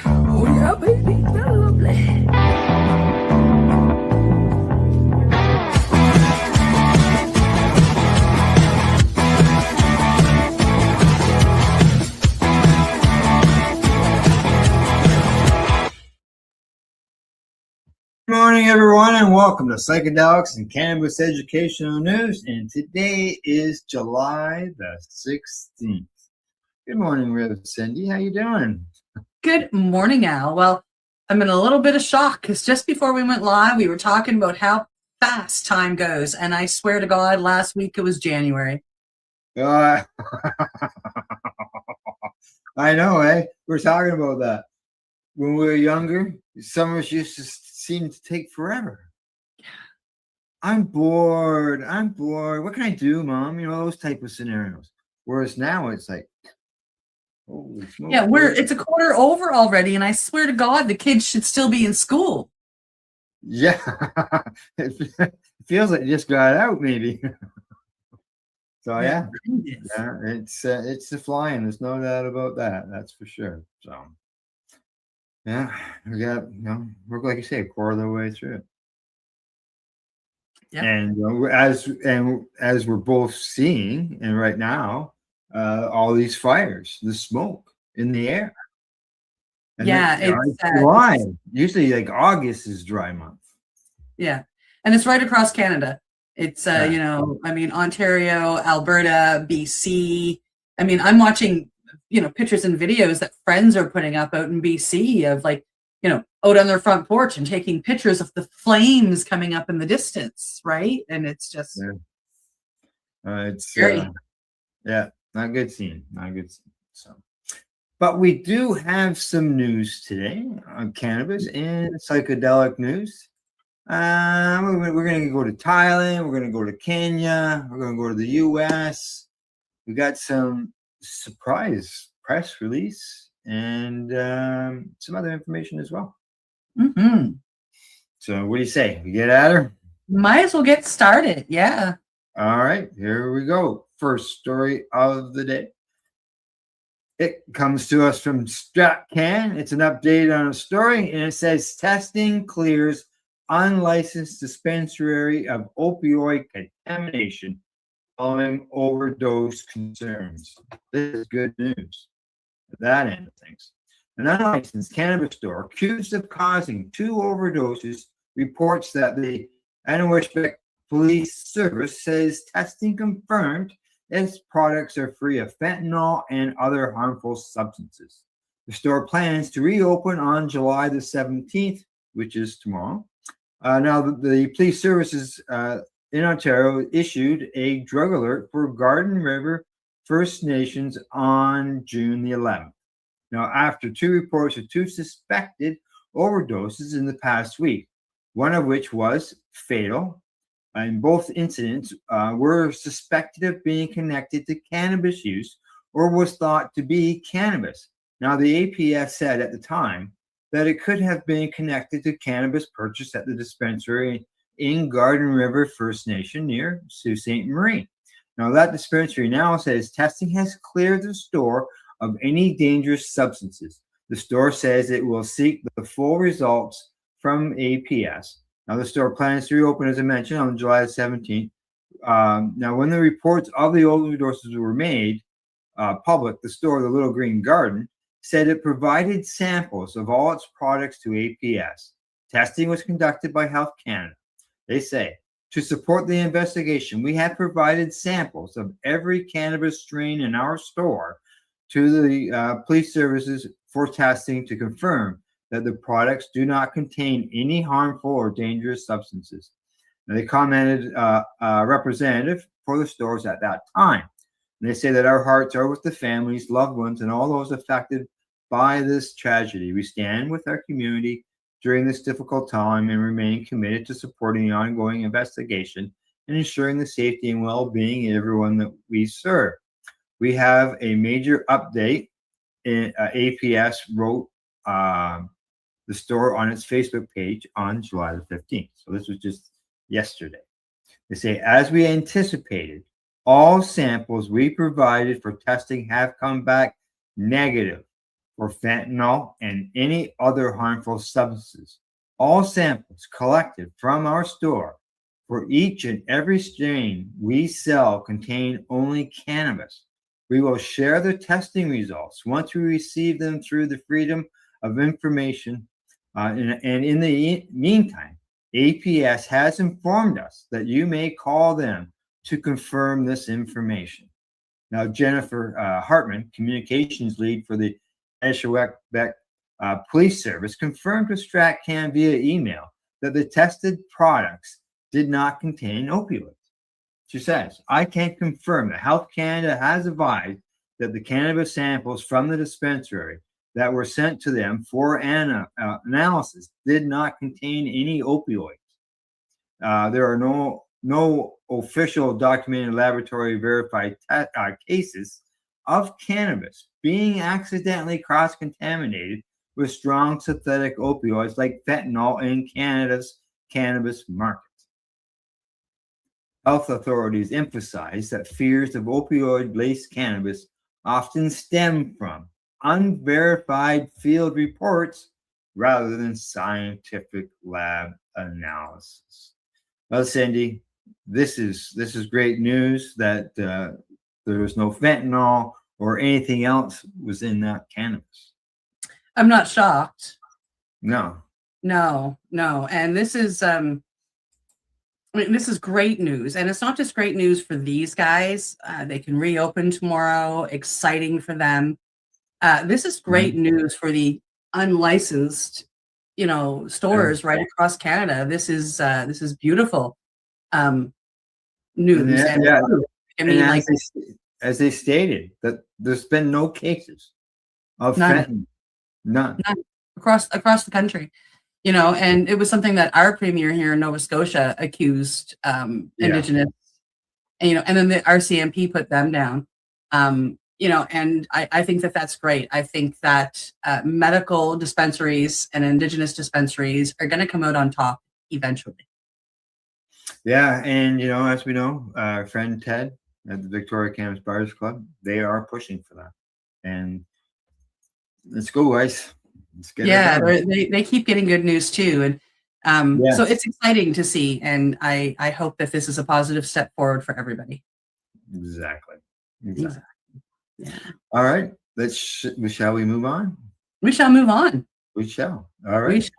Oh yeah, baby, that's lovely. Good morning, everyone, and welcome to Psychedelics and Cannabis Educational News. And today is July the 16th. Good morning, Rev Cindy. How you doing? Good morning, Al. Well, I'm in a little bit of shock because just before we went live, we were talking about how fast time goes. And I swear to God, last week it was January. I know, eh? We're talking about that. When we were younger, summers used to seem to take forever. I'm bored. What can I do, Mom? You know, those type of scenarios. Whereas now it's like, holy smoke. Yeah, it's a quarter over already. And I swear to God, the kids should still be in school. Yeah. It feels like it just got out, maybe. So yeah, it's the flying. There's no doubt about that. That's for sure. So yeah, we got we're like you say, a quarter of the way through it. Yeah. And as we're both seeing, and right now, all these fires, the smoke in the air. And Yeah, it's dry. Usually, like August is dry month. Yeah. And it's right across Canada. It's, you know, I mean, Ontario, Alberta, BC. I mean, I'm watching, you know, pictures and videos that friends are putting up out in BC of like, you know, out on their front porch and taking pictures of the flames coming up in the distance, right? And it's just It's scary. yeah, not good scene, not good scene. So, but we do have some news today on cannabis and psychedelic news. We're going to go to Thailand. We're going to go to Kenya. We're going to go to the U.S. We got some surprise press release and some other information as well. Mm-hmm. So, what do you say? We get at her? Might as well get started. Yeah. All right, here we go. First story of the day. It comes to us from StratCan. It's an update on a story, and it says testing clears unlicensed dispensary of opioid contamination following overdose concerns. This is good news at that end of things. An unlicensed cannabis store accused of causing 2 overdoses reports that the Anishwauk Police Service says testing confirmed its products are free of fentanyl and other harmful substances. The store plans to reopen on July the 17th, which is tomorrow. Now, the police services in Ontario issued a drug alert for Garden River First Nations on June the 11th. Now, after 2 reports of 2 suspected overdoses in the past week, one of which was fatal, and both incidents were suspected of being connected to cannabis use or was thought to be cannabis. Now, the APS said at the time that it could have been connected to cannabis purchased at the dispensary in Garden River First Nation near Sault Ste. Marie. Now, that dispensary now says testing has cleared the store of any dangerous substances. The store says it will seek the full results from APS. Now, the store plans to reopen, as I mentioned, on July 17th. Now, when the reports of the overdoses were made public, the store, the Little Green Garden, said it provided samples of all its products to APS. Testing was conducted by Health Canada. They say, to support the investigation, we have provided samples of every cannabis strain in our store to the police services for testing to confirm that the products do not contain any harmful or dangerous substances. Now, they commented a representative for the stores at that time. And they say that our hearts are with the families, loved ones, and all those affected by this tragedy. We stand with our community during this difficult time and remain committed to supporting the ongoing investigation and ensuring the safety and well-being of everyone that we serve. We have a major update. APS wrote the store on its Facebook page on July the 15th. So this was just yesterday. They say, as we anticipated, all samples we provided for testing have come back negative for fentanyl and any other harmful substances. All samples collected from our store for each and every strain we sell contain only cannabis. We will share the testing results once we receive them through the Freedom of Information. And in the meantime, APS has informed us that you may call them to confirm this information. Now, Jennifer Hartman, communications lead for the Anishwauk Police Service, confirmed to StratCan via email that the tested products did not contain opioids. She says, I can confirm that Health Canada has advised that the cannabis samples from the dispensary that were sent to them for analysis did not contain any opioids. There are no official documented laboratory verified cases of cannabis being accidentally cross-contaminated with strong synthetic opioids like fentanyl in Canada's cannabis market. Health authorities emphasize that fears of opioid-laced cannabis often stem from unverified field reports rather than scientific lab analysis. Well, Cindy, this is great news that there was no fentanyl or anything else was in that cannabis. I'm not shocked. No. No. And this is I mean, this is great news. And it's not just great news for these guys. They can reopen tomorrow. Exciting for them. This is great news for the unlicensed, stores right across Canada. This is beautiful news. I mean, as they stated, that there's been no cases of none. None across the country. And it was something that our premier here in Nova Scotia accused Indigenous, and then the RCMP put them down. And I think that that's great. I think that medical dispensaries and Indigenous dispensaries are going to come out on top eventually. Yeah, and as we know, our friend Ted at the Victoria Cannabis Buyers Club, they are pushing for that. And let's go, guys. Let's get it done. They keep getting good news too, and so it's exciting to see. And I hope that this is a positive step forward for everybody. Exactly. Yeah. All right. Shall we move on? We shall move on. We shall. All right.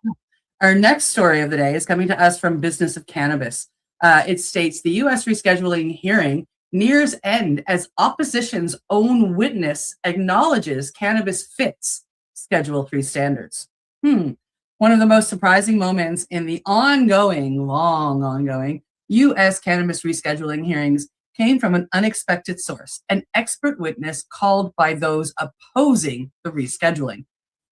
Our next story of the day is coming to us from Business of Cannabis. It states the U.S. rescheduling hearing nears end as opposition's own witness acknowledges cannabis fits Schedule III standards. One of the most surprising moments in the ongoing U.S. cannabis rescheduling hearings came from an unexpected source, an expert witness called by those opposing the rescheduling.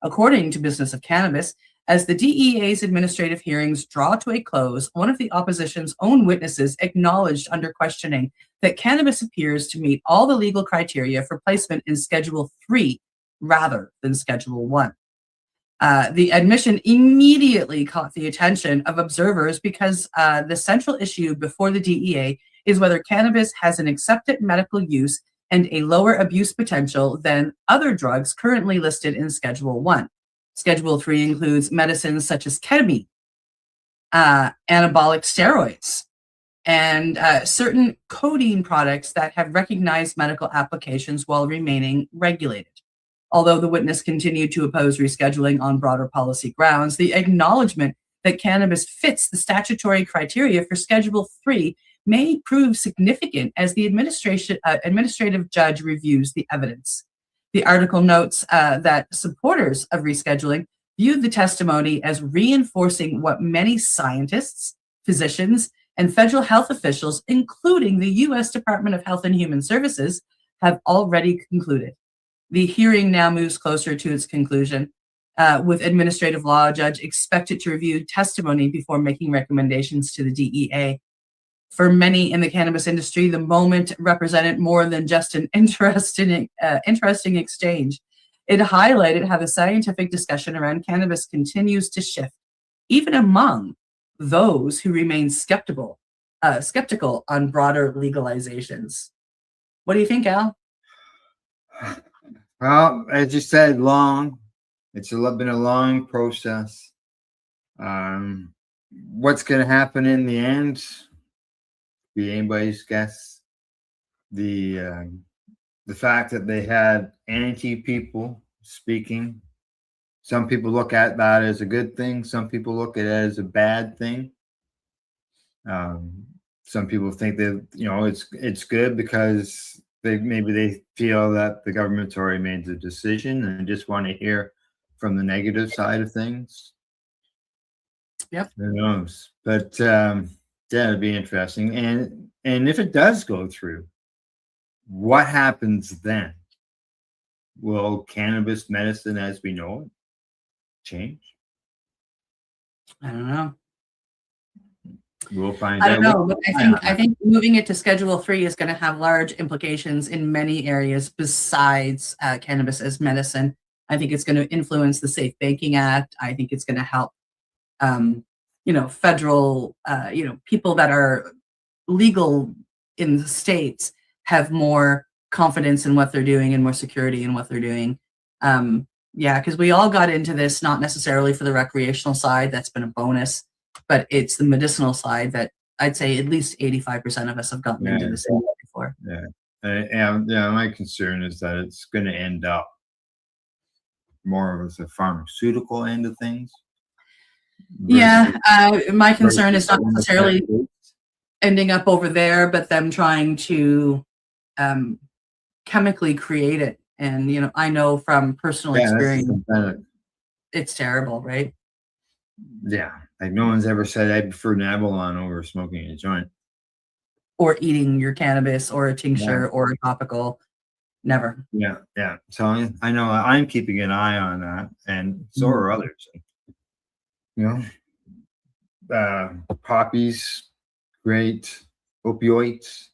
According to Business of Cannabis, as the DEA's administrative hearings draw to a close, one of the opposition's own witnesses acknowledged under questioning that cannabis appears to meet all the legal criteria for placement in Schedule III rather than Schedule I. The admission immediately caught the attention of observers because the central issue before the DEA is whether cannabis has an accepted medical use and a lower abuse potential than other drugs currently listed in Schedule I. Schedule III includes medicines such as ketamine, anabolic steroids, and certain codeine products that have recognized medical applications while remaining regulated. Although the witness continued to oppose rescheduling on broader policy grounds, the acknowledgement that cannabis fits the statutory criteria for Schedule III may prove significant as the administrative judge reviews the evidence. The article notes that supporters of rescheduling viewed the testimony as reinforcing what many scientists, physicians, and federal health officials, including the U.S. Department of Health and Human Services, have already concluded. The hearing now moves closer to its conclusion, with administrative law judge expected to review testimony before making recommendations to the DEA. For many in the cannabis industry, the moment represented more than just an interesting exchange. It highlighted how the scientific discussion around cannabis continues to shift, even among those who remain skeptical on broader legalizations. What do you think, Al? Well, as you said, it's been a long process. What's going to happen in the end? Be anybody's guess. The fact that they had anti-people speaking, some people look at that as a good thing. Some people look at it as a bad thing. Some people think that it's good because they feel that the government's already made the decision and just want to hear from the negative side of things. Yep. Who knows? But it'd be interesting. And if it does go through, what happens then? Will cannabis medicine as we know it change? I don't know. We'll find out. I don't know, but I think moving it to Schedule III is going to have large implications in many areas besides cannabis as medicine. I think it's going to influence the Safe Banking Act. I think it's going to help, federal, people that are legal in the states have more confidence in what they're doing and more security in what they're doing. Because we all got into this not necessarily for the recreational side. That's been a bonus. But it's the medicinal side that I'd say at least 85% of us have gotten into this before. My concern is that it's going to end up more of the pharmaceutical end of things. My concern is not necessarily ending up over there, but them trying to chemically create it. And, you know, I know from personal Yeah, that's experience, synthetic. it's terrible, right? Yeah, like no one's ever said I prefer Nabalon over smoking a joint. Or eating your cannabis or a tincture Yeah. or a topical. Never. Yeah, yeah. So I know I'm keeping an eye on that, and so are others. You know, poppies, great. Opioids,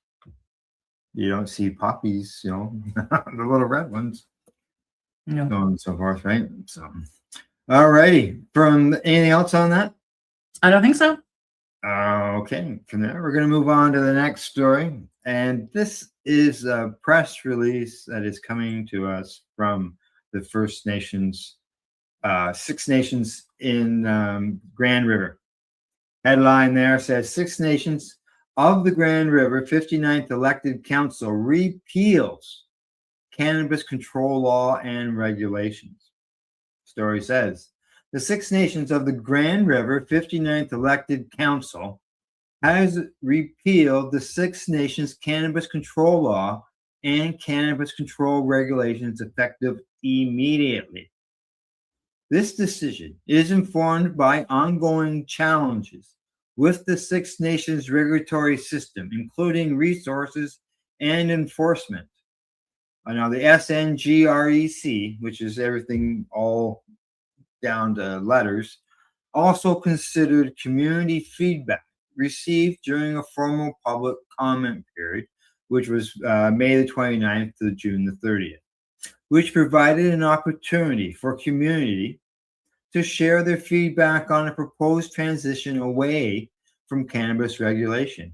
you don't see poppies, you know, the little red ones. No. So on and so forth, right? So, all righty. From anything else on that? I don't think so. Okay. From there, we're going to move on to the next story. And this is a press release that is coming to us from the First Nations, Six Nations in Grand River. Headline there says Six Nations of the Grand River 59th elected council repeals cannabis control law and regulations. Story says the Six Nations of the Grand River 59th elected council has repealed the Six Nations cannabis control law and cannabis control regulations effective immediately. This decision is informed by ongoing challenges with the Six Nations regulatory system, including resources and enforcement. Now, the SNGREC, which is everything all down to letters, also considered community feedback received during a formal public comment period, which was May the 29th to June the 30th, which provided an opportunity for community to share their feedback on a proposed transition away from cannabis regulation.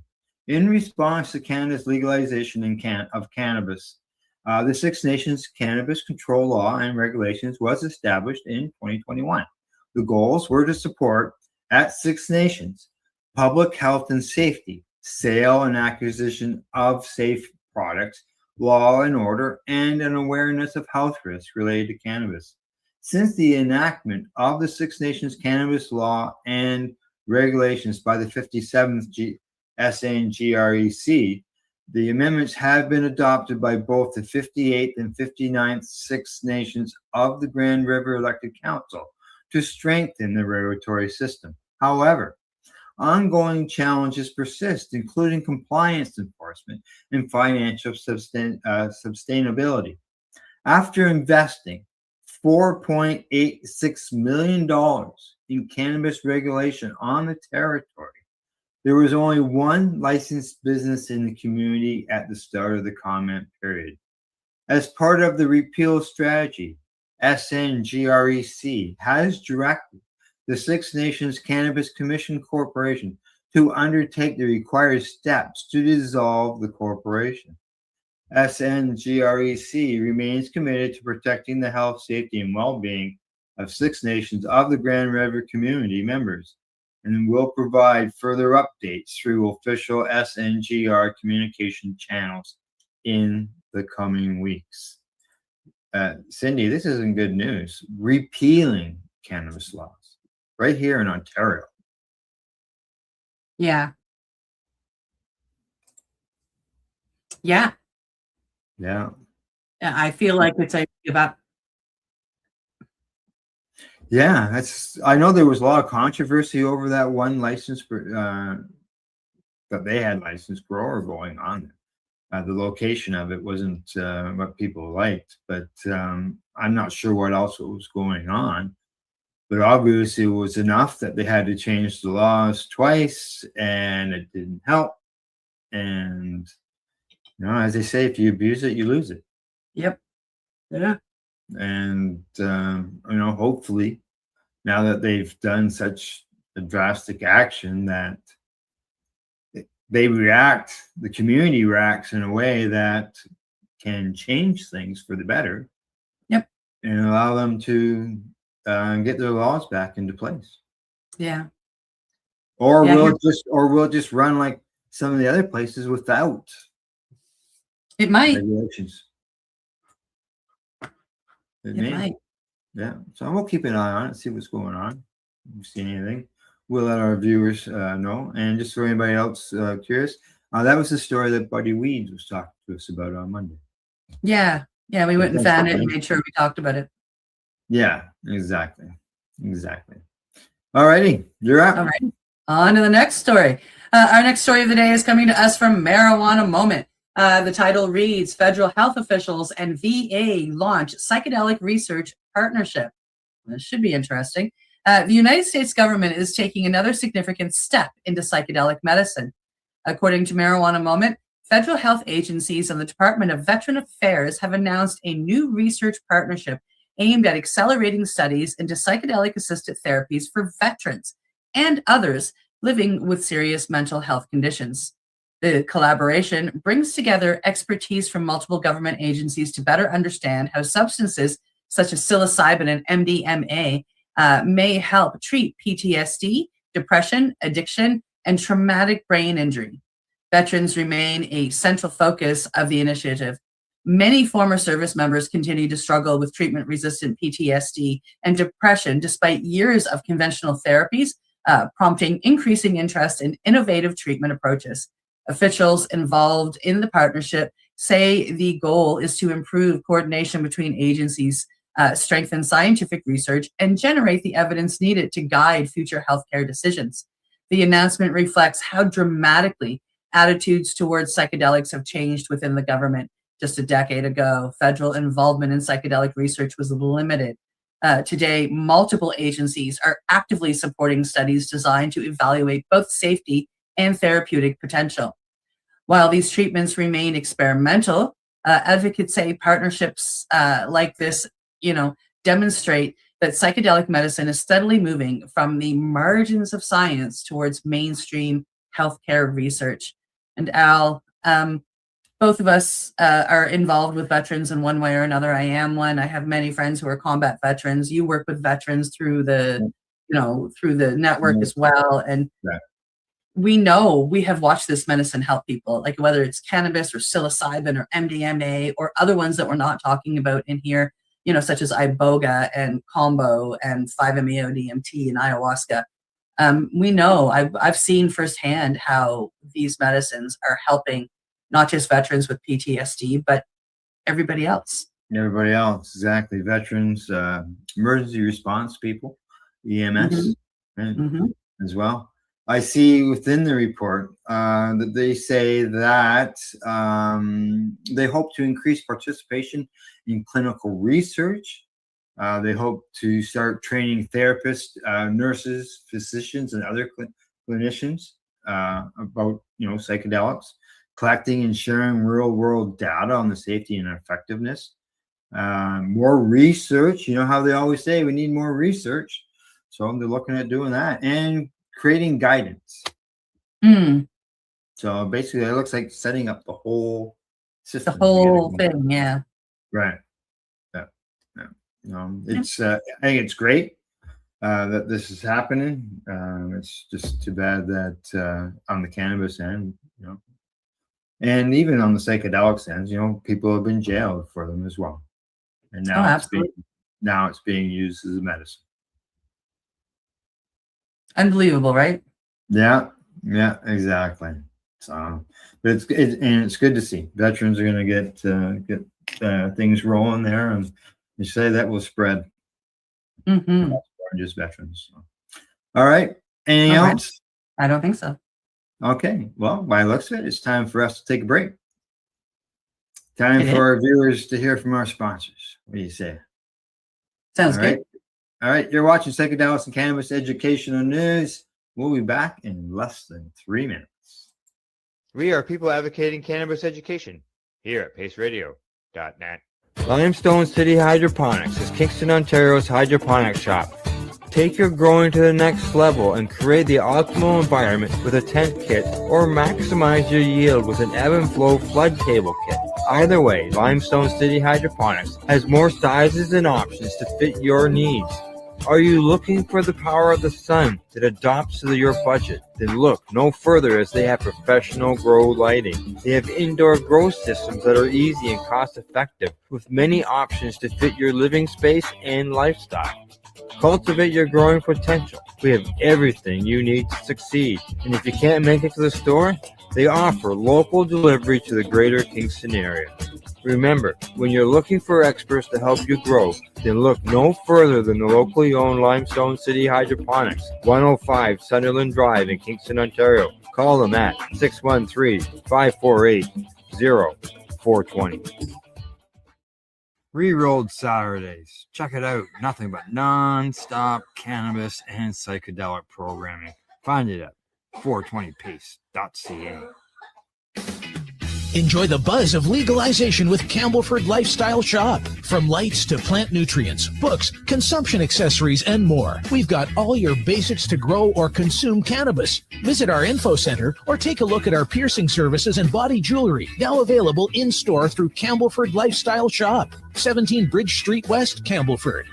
In response to Canada's legalization of cannabis, the Six Nations Cannabis Control Law and Regulations was established in 2021. The goals were to support, at Six Nations, public health and safety, sale and acquisition of safe products, law and order, and an awareness of health risks related to cannabis. Since the enactment of the Six Nations Cannabis Law and Regulations by the 57th SNGREC, the amendments have been adopted by both the 58th and 59th Six Nations of the Grand River Elected Council to strengthen the regulatory system. However, ongoing challenges persist, including compliance enforcement and financial sustainability. After investing $4.86 million in cannabis regulation on the territory, there was only one licensed business in the community at the start of the comment period. As part of the repeal strategy, SNGREC has directed the Six Nations Cannabis Commission Corporation to undertake the required steps to dissolve the corporation. SNGREC remains committed to protecting the health, safety, and well-being of Six Nations of the Grand River community members, and will provide further updates through official SNGR communication channels in the coming weeks. Cindy, this isn't good news. Repealing cannabis laws right here in Ontario. Yeah. Yeah. Yeah. Yeah, I feel like it's a give up. Yeah, I know there was a lot of controversy over that one license that they had licensed grower going on. The location of it wasn't what people liked, but I'm not sure what else was going on. But obviously it was enough that they had to change the laws twice, and it didn't help. And you know, as they say, if you abuse it, you lose it. Yep. Yeah. And you know, hopefully, now that they've done such a drastic action, that the community reacts in a way that can change things for the better. Yep. And allow them to get their laws back into place. Yeah. Or Yeah, we'll just run like some of the other places without it might regulations. It may. might. Yeah. So we'll keep an eye on it, see what's going on. If you see anything. we'll let our viewers know. And just for anybody else curious, that was the story that Buddy Weeds was talking to us about on Monday. Yeah. Yeah. We went and found it and made sure we talked about it. Yeah, exactly. All righty, you're up. All right. On to the next story. Our next story of the day is coming to us from Marijuana Moment. The title reads, Federal Health Officials and VA launch psychedelic research partnership. This should be interesting. The United States government is taking another significant step into psychedelic medicine. According to Marijuana Moment, federal health agencies and the Department of Veteran Affairs have announced a new research partnership aimed at accelerating studies into psychedelic-assisted therapies for veterans and others living with serious mental health conditions. The collaboration brings together expertise from multiple government agencies to better understand how substances such as psilocybin and MDMA may help treat PTSD, depression, addiction, and traumatic brain injury. Veterans remain a central focus of the initiative. Many former service members continue to struggle with treatment-resistant PTSD and depression despite years of conventional therapies, prompting increasing interest in innovative treatment approaches. Officials involved in the partnership say the goal is to improve coordination between agencies, strengthen scientific research, and generate the evidence needed to guide future healthcare decisions. The announcement reflects how dramatically attitudes towards psychedelics have changed within the government. Just a decade ago, federal involvement in psychedelic research was limited. Today, multiple agencies are actively supporting studies designed to evaluate both safety and therapeutic potential. While these treatments remain experimental, advocates say partnerships like this, demonstrate that psychedelic medicine is steadily moving from the margins of science towards mainstream healthcare research. And Al, both of us are involved with veterans in one way or another. I am one. I have many friends who are combat veterans. You work with veterans through the, through the network as well. And we know, we have watched this medicine help people, like whether it's cannabis or psilocybin or MDMA or other ones that we're not talking about in here, such as iboga and combo and 5-MeO-DMT and ayahuasca. We know, I've seen firsthand how these medicines are helping not just veterans with PTSD, but everybody else. Everybody else, exactly. Veterans, emergency response people, EMS, as well. I see within the report that they say that they hope to increase participation in clinical research. They hope to start training therapists, nurses, physicians, and other clinicians about psychedelics, collecting and sharing real-world data on the safety and effectiveness. More research. How they always say we need more research, so they're looking at doing that and creating guidance. So basically, it looks like setting up the whole system. The whole thing, yeah. Right. It's I think it's great that this is happening. It's just too bad that on the cannabis end, and even on the psychedelics end, people have been jailed for them as well. And now it's being used as a medicine. Unbelievable, right? Yeah, exactly. So, but it's good to see veterans are going to get things rolling there, and you say that will spread. More just veterans. So. All right. Anything else? I don't think so. Okay. Well, by the looks of it, it's time for us to take a break. Time for our viewers to hear from our sponsors. What do you say? Sounds good. All right. You're watching Psychedelics and Cannabis Educational News. We'll be back in less than 3 minutes. We are people advocating cannabis education here at paceradio.net. Limestone City Hydroponics is Kingston, Ontario's hydroponics shop. Take your growing to the next level and create the optimal environment with a tent kit, or maximize your yield with an ebb and flow flood table kit. Either way, Limestone City Hydroponics has more sizes and options to fit your needs. Are you looking for the power of the sun that adapts to your budget? Then look no further, as they have professional grow lighting. They have indoor grow systems that are easy and cost effective, with many options to fit your living space and lifestyle. Cultivate your growing potential We have everything you need to succeed. And if you can't make it to the store, they offer local delivery to the greater Kingston area. Remember, when you're looking for experts to help you grow, then look no further than the locally owned Limestone City Hydroponics, 105 Sunderland Drive in Kingston, Ontario. Call them at 613-548-0420. Rerolled Saturdays. Check it out. Nothing but non-stop cannabis and psychedelic programming. Find it at 420pace.ca. Enjoy the buzz of legalization with Campbellford Lifestyle Shop. From lights to plant nutrients, books, consumption accessories, and more, we've got all your basics to grow or consume cannabis. Visit our info center or take a look at our piercing services and body jewelry, now available in-store through Campbellford Lifestyle Shop, 17 Bridge Street West, Campbellford.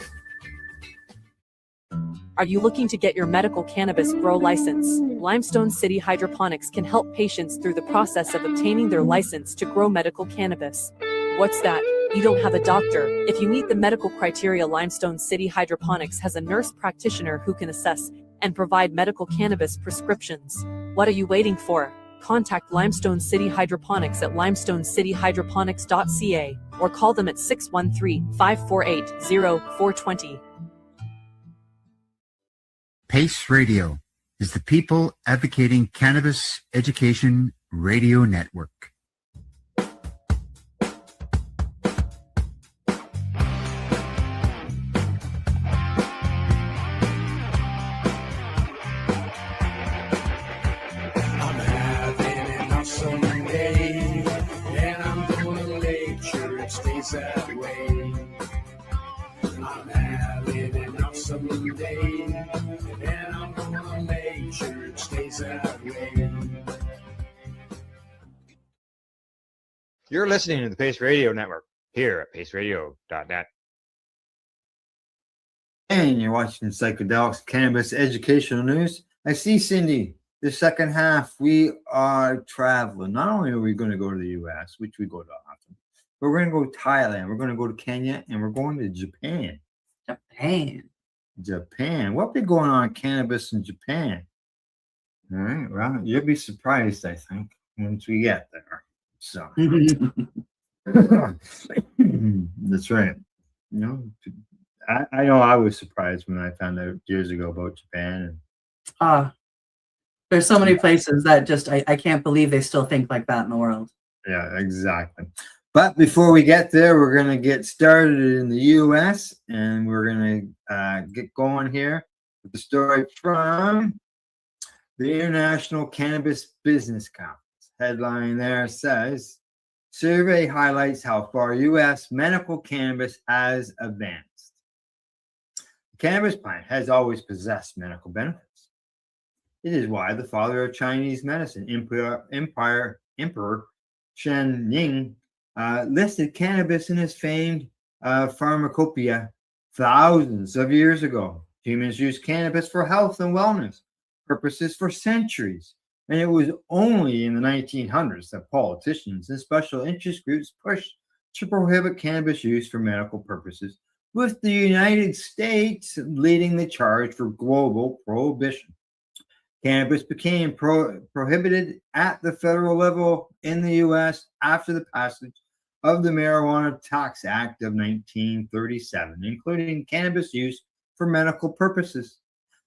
Are you looking to get your medical cannabis grow license? Limestone City Hydroponics can help patients through the process of obtaining their license to grow medical cannabis. What's that? You don't have a doctor. If you meet the medical criteria, Limestone City Hydroponics has a nurse practitioner who can assess and provide medical cannabis prescriptions. What are you waiting for? Contact Limestone City Hydroponics at limestonecityhydroponics.ca or call them at 613-548-0420. PACE Radio is the People Advocating Cannabis Education Radio Network. I'm having an awesome day, and I'm gonna make sure it stays that way. I'm having an awesome day, and I'm gonna make sure it stays that way. You're listening to the Pace Radio Network here at paceradio.net. And you're watching Psychedelics Cannabis Educational News. I see, Cindy, the second half, we are traveling. Not only are we going to go to the U.S., which we go to often, but we're going to go to Thailand, we're going to go to Kenya, and we're going to Japan. Japan. What be going on in cannabis in Japan? All right. Well, you'll be surprised, I think, once we get there. So that's right. You know, I know I was surprised when I found out years ago about Japan. There's so many places that just I can't believe they still think like that in the world. Yeah, exactly. But before we get there, we're going to get started in the U.S. and we're going to get going here with the story from the International Cannabis Business Conference. Headline there says, survey highlights how far U.S. medical cannabis has advanced. The cannabis plant has always possessed medical benefits. It is why the father of Chinese medicine, Emperor Shen Ying, listed cannabis in his famed pharmacopoeia thousands of years ago. Humans used cannabis for health and wellness purposes for centuries, and it was only in the 1900s that politicians and special interest groups pushed to prohibit cannabis use for medical purposes, with the United States leading the charge for global prohibition. Cannabis became prohibited at the federal level in the U.S. after the passage of the Marijuana Tax Act of 1937, including cannabis use for medical purposes.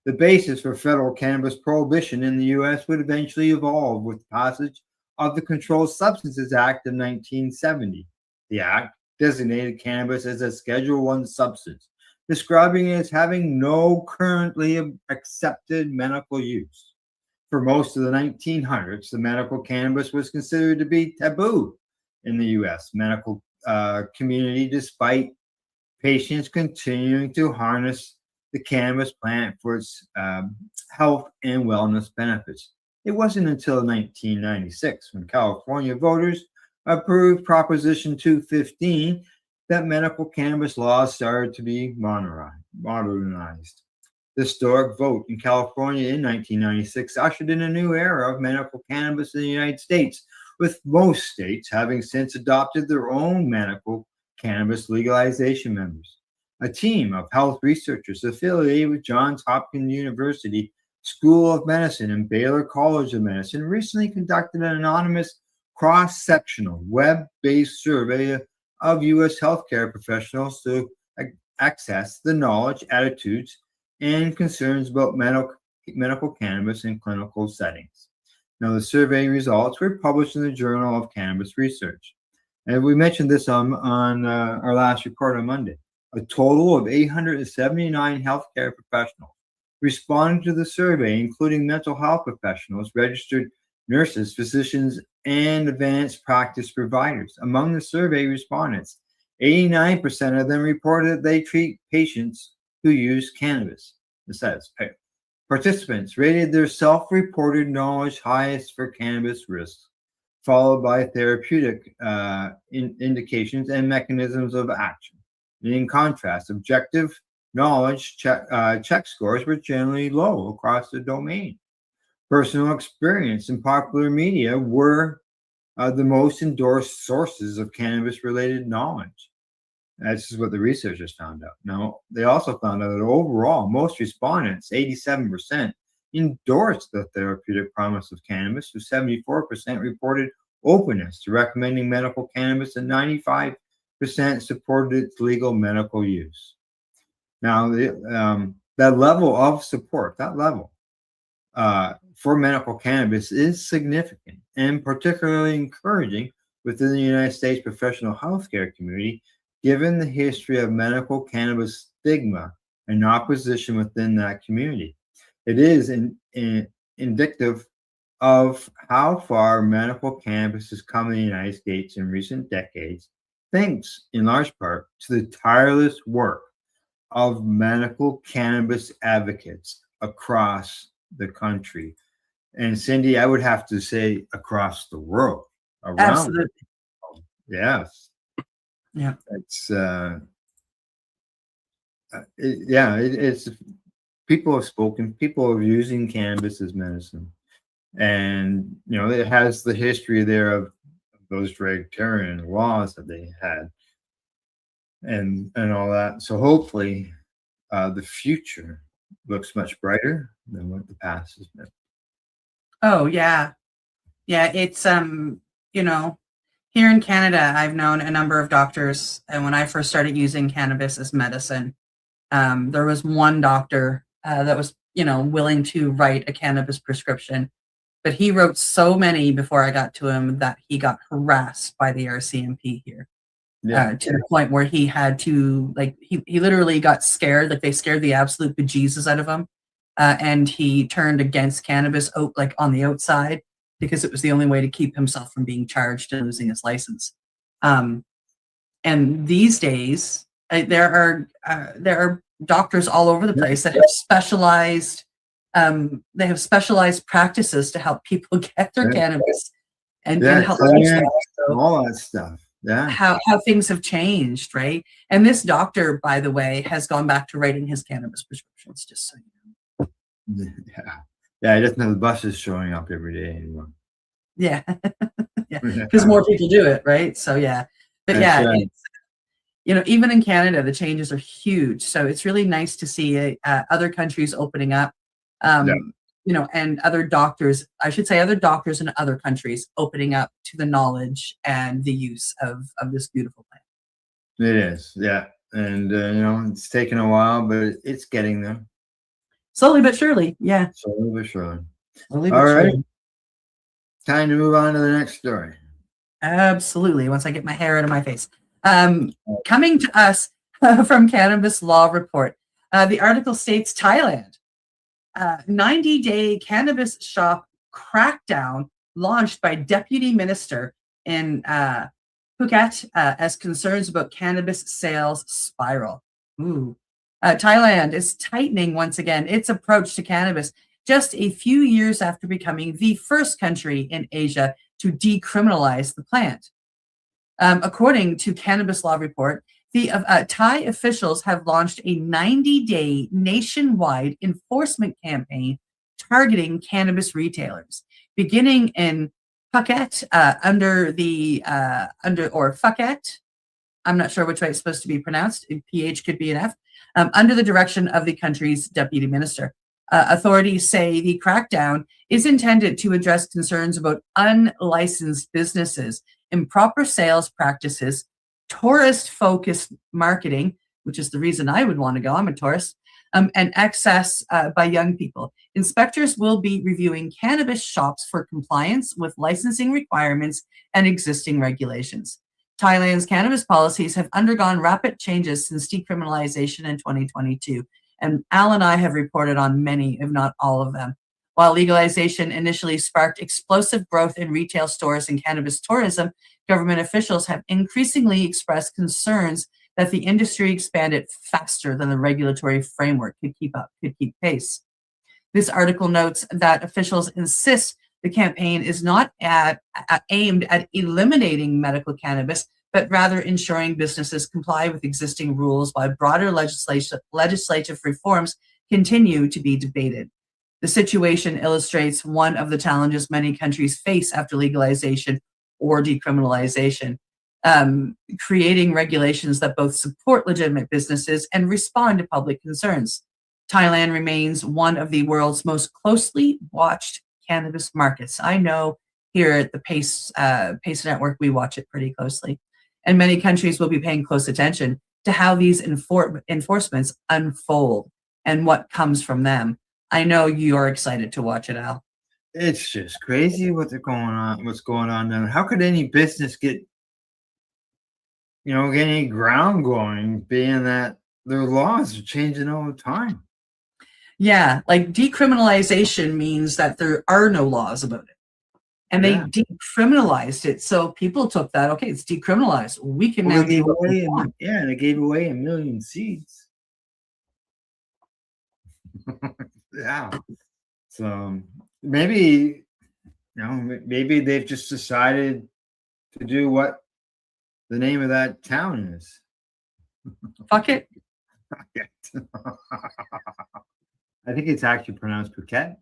The basis for federal cannabis prohibition in the U.S. would eventually evolve with the passage of the Controlled Substances Act of 1970. The act designated cannabis as a Schedule I substance, describing it as having no currently accepted medical use. For most of the 1900s, the medical cannabis was considered to be taboo in the U.S. medical community, despite patients continuing to harness the cannabis plant for its health and wellness benefits. It wasn't until 1996 when California voters approved Proposition 215 that medical cannabis laws started to be modernized. The historic vote in California in 1996 ushered in a new era of medical cannabis in the United States, with most states having since adopted their own medical cannabis legalization measures. A team of health researchers affiliated with Johns Hopkins University School of Medicine and Baylor College of Medicine recently conducted an anonymous cross-sectional web-based survey of U.S. healthcare professionals to access the knowledge, attitudes, and concerns about medical cannabis in clinical settings. Now, the survey results were published in the Journal of Cannabis Research. And we mentioned this on our last report on Monday. A total of 879 healthcare professionals responded to the survey, including mental health professionals, registered nurses, physicians, and advanced practice providers. Among the survey respondents, 89% of them reported that they treat patients who use cannabis. It says participants rated their self-reported knowledge highest for cannabis risks, followed by therapeutic indications and mechanisms of action. And in contrast, objective knowledge check scores were generally low across the domain. Personal experience and popular media were the most endorsed sources of cannabis-related knowledge. This is what the researchers found out. Now, they also found out that overall, most respondents, 87%, endorsed the therapeutic promise of cannabis, with 74% reported openness to recommending medical cannabis, and 95% supported its legal medical use. Now, that level of support, for medical cannabis is significant and particularly encouraging within the United States professional healthcare community, given the history of medical cannabis stigma and opposition within that community. It is indicative of how far medical cannabis has come in the United States in recent decades, thanks in large part to the tireless work of medical cannabis advocates across the country. And Cindy, I would have to say across the world. Around Absolutely. the world. Yes. Yeah. It's people have spoken, people are using cannabis as medicine. And, it has the history there of those Draconian laws that they had and all that. So hopefully the future looks much brighter than what the past has been. Oh, yeah. Yeah, it's here in Canada, I've known a number of doctors, and when I first started using cannabis as medicine, there was one doctor that was, willing to write a cannabis prescription, but he wrote so many before I got to him that he got harassed by the RCMP here. To the point where he had to, he literally got scared, they scared the absolute bejesus out of him, and he turned against cannabis, on the outside, because it was the only way to keep himself from being charged and losing his license. And these days, there are doctors all over the place that have specialized practices to help people get their cannabis and help all that stuff. Yeah. How things have changed, right? And this doctor, by the way, has gone back to writing his cannabis prescriptions, just so you know. Yeah, he doesn't have the buses showing up every day anymore. Yeah. Yeah, because more people do it, right? So yeah. But it's, even in Canada, the changes are huge. So it's really nice to see other countries opening up, and other doctors in other countries opening up to the knowledge and the use of this beautiful plant. It is, yeah. And, it's taken a while, but it's getting there. Slowly but surely, yeah. Slowly but surely. All right. Time to move on to the next story. Absolutely. Once I get my hair out of my face. Coming to us from Cannabis Law Report, the article states Thailand, 90-day cannabis shop crackdown launched by Deputy Minister in Phuket as concerns about cannabis sales spiral. Ooh. Thailand is tightening once again its approach to cannabis just a few years after becoming the first country in Asia to decriminalize the plant. According to Cannabis Law Report, the Thai officials have launched a 90-day nationwide enforcement campaign targeting cannabis retailers, beginning in Phuket Phuket I'm not sure which way it's supposed to be pronounced. PH could be an F, under the direction of the country's deputy minister. Authorities say the crackdown is intended to address concerns about unlicensed businesses, improper sales practices, tourist-focused marketing, which is the reason I would want to go. I'm a tourist, and access by young people. Inspectors will be reviewing cannabis shops for compliance with licensing requirements and existing regulations. Thailand's cannabis policies have undergone rapid changes since decriminalization in 2022, and Al and I have reported on many, if not all of them. While legalization initially sparked explosive growth in retail stores and cannabis tourism, government officials have increasingly expressed concerns that the industry expanded faster than the regulatory framework could keep pace. This article notes that officials insist the campaign is not aimed at eliminating medical cannabis, but rather ensuring businesses comply with existing rules while broader legislative reforms continue to be debated. The situation illustrates one of the challenges many countries face after legalization or decriminalization, creating regulations that both support legitimate businesses and respond to public concerns. Thailand remains one of the world's most closely watched cannabis markets. I know here at the Pace Network, we watch it pretty closely. And many countries will be paying close attention to how these enforcements unfold and what comes from them. I know you're excited to watch it, Al. It's just crazy what's going on now. How could any business get any ground going, being that their laws are changing all the time? Yeah, like decriminalization means that there are no laws about it. And they decriminalized it. So people took that, okay, it's decriminalized. We can now do what we want. Yeah, they gave away 1 million seeds. Yeah. So maybe they've just decided to do what the name of that town is. Fuck it. I think it's actually pronounced Phuket.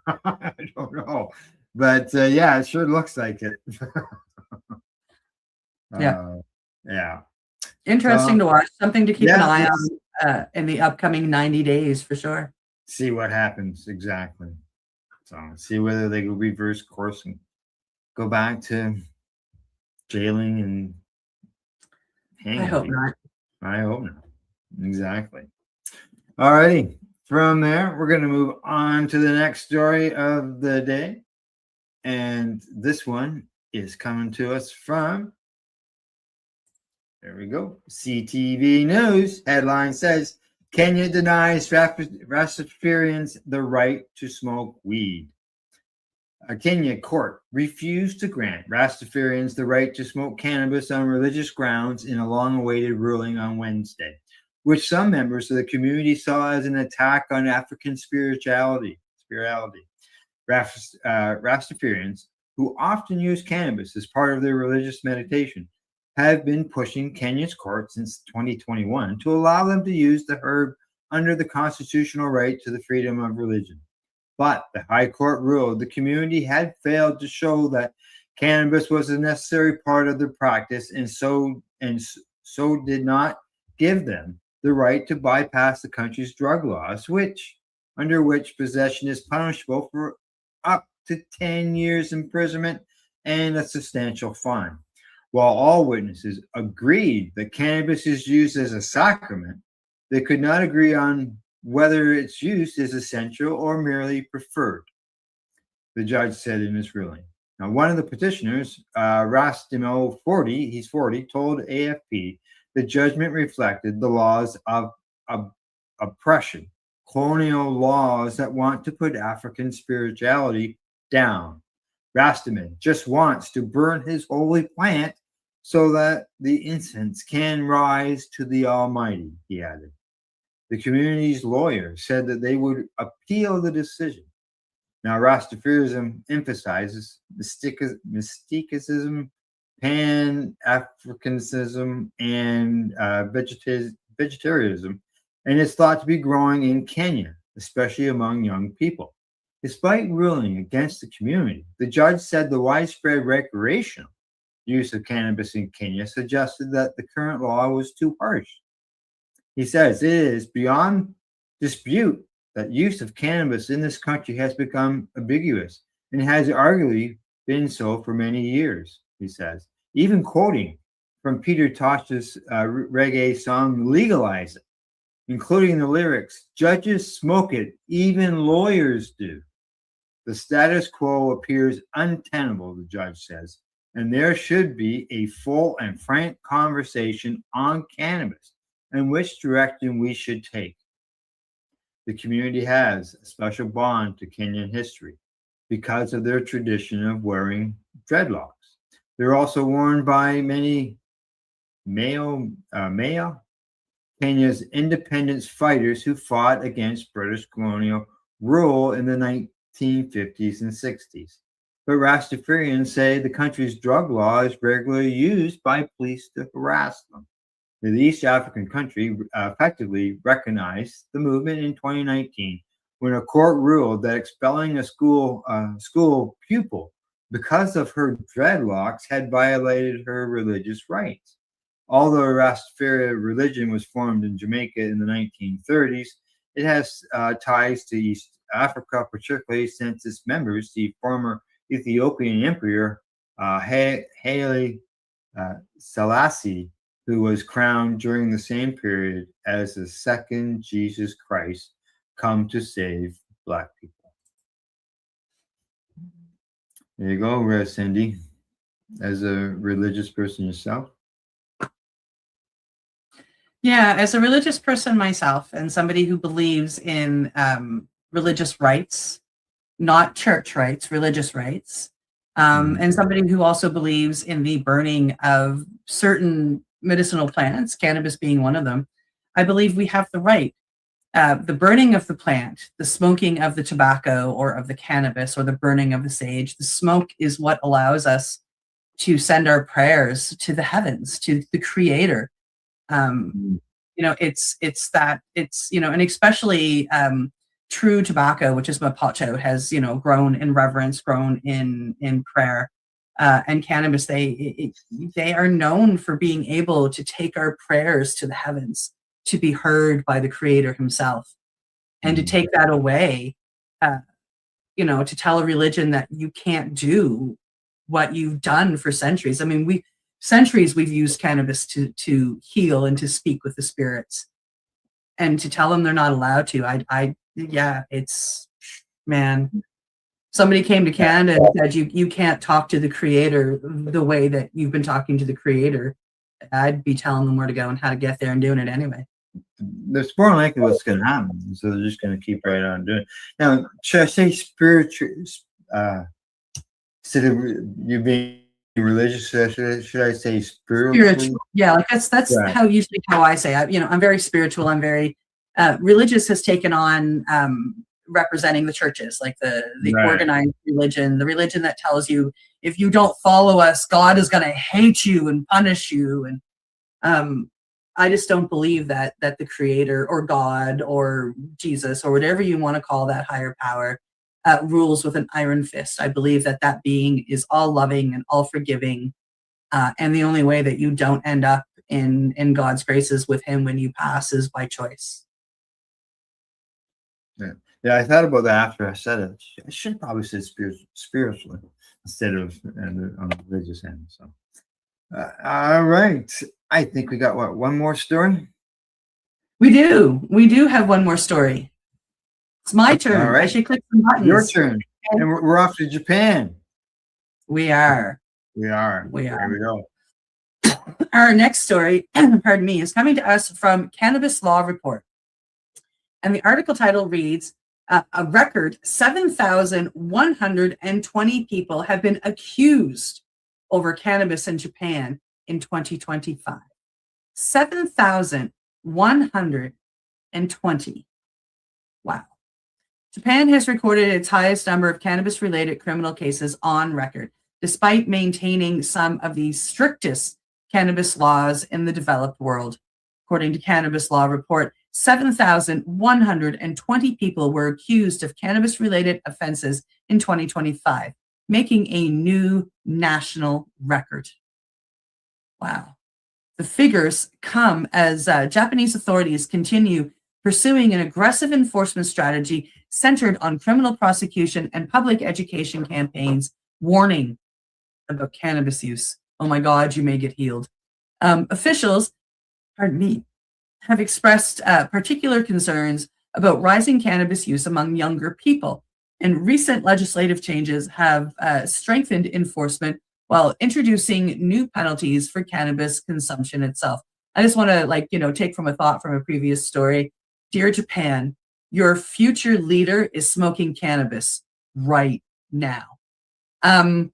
I don't know, but yeah, it sure looks like it. Yeah. Interesting to watch. Something to keep an eye on in the upcoming 90 days for sure. See what happens exactly. So see whether they will reverse course and go back to jailing and hanging. I hope not. I hope not. Exactly. All righty. From there, we're going to move on to the next story of the day. And this one is coming to us from, there we go, CTV News. Headline says, Kenya denies Rastafarians the right to smoke weed. A Kenya court refused to grant Rastafarians the right to smoke cannabis on religious grounds in a long-awaited ruling on Wednesday, which some members of the community saw as an attack on African spirituality. Rastafarians, who often use cannabis as part of their religious meditation, have been pushing Kenya's court since 2021 to allow them to use the herb under the constitutional right to the freedom of religion. But the High Court ruled the community had failed to show that cannabis was a necessary part of their practice, and so did not give them the right to bypass the country's drug laws, under which possession is punishable for up to 10 years imprisonment and a substantial fine. While all witnesses agreed that cannabis is used as a sacrament, they could not agree on whether its use is essential or merely preferred, the judge said in his ruling. Now, one of the petitioners, Rastimo, 40, he's 40, told AFP the judgment reflected the laws of oppression, colonial laws that want to put African spirituality down. Rastaman just wants to burn his holy plant so that the incense can rise to the Almighty, he added. The community's lawyer said that they would appeal the decision. Now, Rastafarism emphasizes mysticism, Pan-Africanism, and vegetarianism, and is thought to be growing in Kenya, especially among young people. Despite ruling against the community, the judge said the widespread recreational use of cannabis in Kenya suggested that the current law was too harsh. He says it is beyond dispute that use of cannabis in this country has become ambiguous and has arguably been so for many years, he says. Even quoting from Peter Tosh's reggae song, Legalize It, including the lyrics, judges smoke it, even lawyers do. The status quo appears untenable, the judge says, and there should be a full and frank conversation on cannabis and which direction we should take. The community has a special bond to Kenyan history because of their tradition of wearing dreadlocks. They're also worn by many Maya, Kenya's independence fighters who fought against British colonial rule in the 1950s and 60s. But Rastafarians say the country's drug law is regularly used by police to harass them. The East African country effectively recognized the movement in 2019 when a court ruled that expelling a school pupil because of her dreadlocks had violated her religious rights. Although Rastafari religion was formed in Jamaica in the 1930s, it has ties to East Africa, particularly since its members, the former Ethiopian Emperor Haile Selassie, who was crowned during the same period as the second Jesus Christ, come to save Black people. There you go, Cindy, as a religious person yourself. Yeah, as a religious person myself and somebody who believes in religious rights, not church rights, religious rights, and somebody who also believes in the burning of certain medicinal plants, cannabis being one of them, I believe we have the right. The burning of the plant, the smoking of the tobacco or of the cannabis or the burning of the sage, the smoke is what allows us to send our prayers to the heavens, to the Creator. It's and especially true tobacco, which is mapacho, has grown in reverence, grown in prayer, and cannabis. They are known for being able to take our prayers to the heavens, to be heard by the Creator Himself, and to take that away, to tell a religion that you can't do what you've done for centuries. I mean, we've used cannabis to heal and to speak with the spirits, and to tell them they're not allowed to. It's, man, somebody came to Canada and said, you can't talk to the Creator the way that you've been talking to the Creator. I'd be telling them where to go and how to get there and doing it anyway. That's more likely what's going to happen. So they're just going to keep right on doing it. Now, should I say spiritual, instead of you being religious, should I say spiritual? Yeah, like that's right. how I say. I'm very spiritual. I'm very religious. Has taken on representing the churches, like the Right. organized religion, the religion that tells you if you don't follow us, God is going to hate you and punish you. And I just don't believe that the Creator or God or Jesus or whatever you want to call that higher power rules with an iron fist. I believe that being is all loving and all forgiving, and the only way that you don't end up in God's graces with Him when you pass is by choice. Yeah, I thought about that after I said it. I should probably say spiritually instead of on the religious end. So, all right. I think we got one more story? We do have one more story. It's my turn. All right. I should click some buttons. Your turn. And we're off to Japan. We are. There we go. Our next story, pardon me, is coming to us from Cannabis Law Report. And the article title reads, a record 7,120 people have been accused over cannabis in Japan in 2025. 7,120. Wow. Japan has recorded its highest number of cannabis-related criminal cases on record, despite maintaining some of the strictest cannabis laws in the developed world. According to Cannabis Law Report, 7,120 people were accused of cannabis-related offenses in 2025, making a new national record. Wow. The figures come as Japanese authorities continue pursuing an aggressive enforcement strategy centered on criminal prosecution and public education campaigns warning about cannabis use. Oh my God, you may get healed. Officials, pardon me, have expressed particular concerns about rising cannabis use among younger people. And recent legislative changes have strengthened enforcement while introducing new penalties for cannabis consumption itself. I just want to take from a thought from a previous story. Dear Japan, your future leader is smoking cannabis right now. The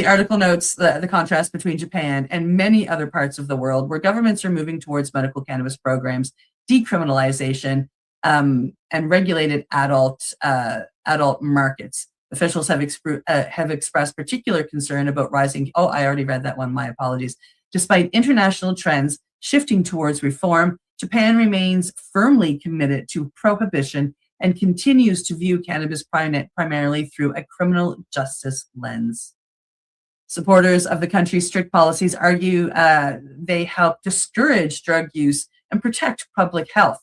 article notes the contrast between Japan and many other parts of the world where governments are moving towards medical cannabis programs, decriminalization, and regulated adult markets. Officials have expressed particular concern about rising. Oh, I already read that one. My apologies. Despite international trends shifting towards reform, Japan remains firmly committed to prohibition and continues to view cannabis primarily through a criminal justice lens. Supporters of the country's strict policies argue they help discourage drug use and protect public health.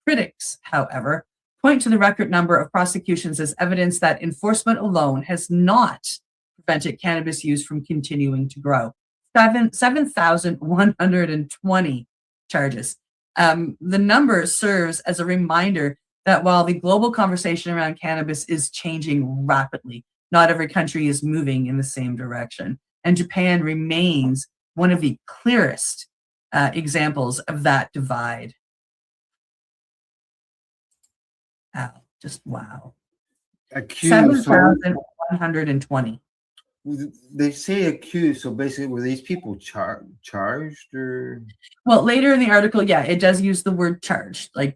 Critics, however, point to the record number of prosecutions as evidence that enforcement alone has not prevented cannabis use from continuing to grow. 7,120 charges. The number serves as a reminder that while the global conversation around cannabis is changing rapidly, not every country is moving in the same direction. And Japan remains one of the clearest examples of that divide. Wow, just wow. 7,120. They say accused, so basically were these people charged or? Well, later in the article, yeah, it does use the word charged. I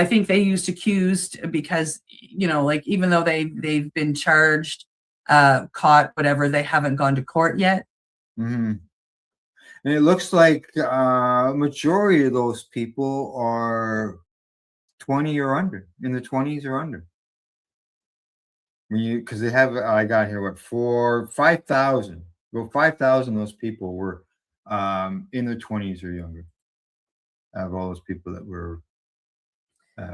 think they used accused because, even though they've been charged, caught, whatever, they haven't gone to court yet. Mm-hmm. And it looks like majority of those people are 20 or under, in the 20s or under. Because they have, I got here, 5,000. Well, 5,000 of those people were in their 20s or younger. Of all those people that were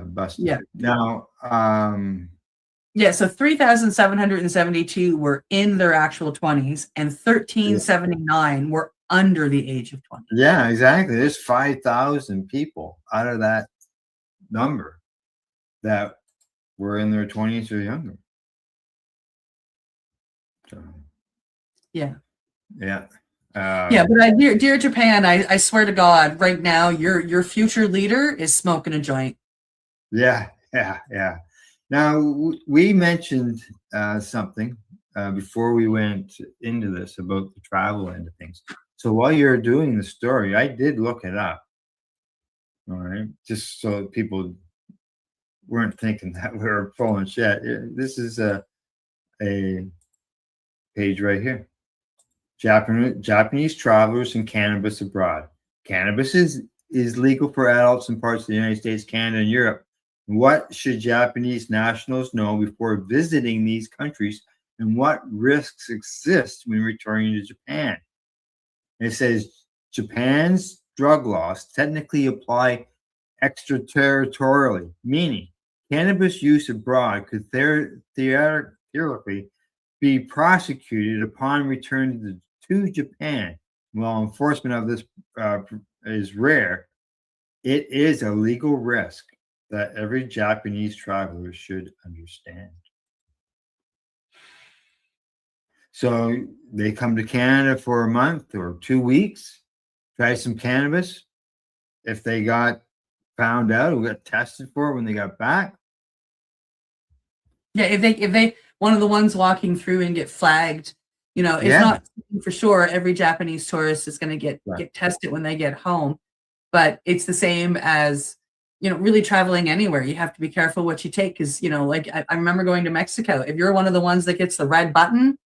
busted. Yeah. Now, so 3,772 were in their actual 20s, and 1,379 were under the age of 20. Yeah, exactly. There's 5,000 people out of that number that were in their 20s or younger. So, yeah. Yeah. But dear Japan, I swear to God, right now your future leader is smoking a joint. Yeah. Now we mentioned something before we went into this about the travel end of things. So while you're doing the story, I did look it up. All right, just so people weren't thinking that we were pulling shit. This is a page right here. Japanese travelers and cannabis abroad. Cannabis is legal for adults in parts of the United States, Canada, and Europe. What should Japanese nationals know before visiting these countries, and what risks exist when returning to Japan? It says Japan's drug laws technically apply extraterritorially, meaning cannabis use abroad could theoretically be prosecuted upon return to Japan. While enforcement of this is rare, it is a legal risk that every Japanese traveler should understand. So they come to Canada for a month or 2 weeks, try some cannabis. If they got found out or got tested for it when they got back. Yeah, if they one of the ones walking through and get flagged, it's not for sure every Japanese tourist is going to get tested when they get home, but it's the same as really traveling anywhere. You have to be careful what you take because I remember going to Mexico. If you're one of the ones that gets the red button,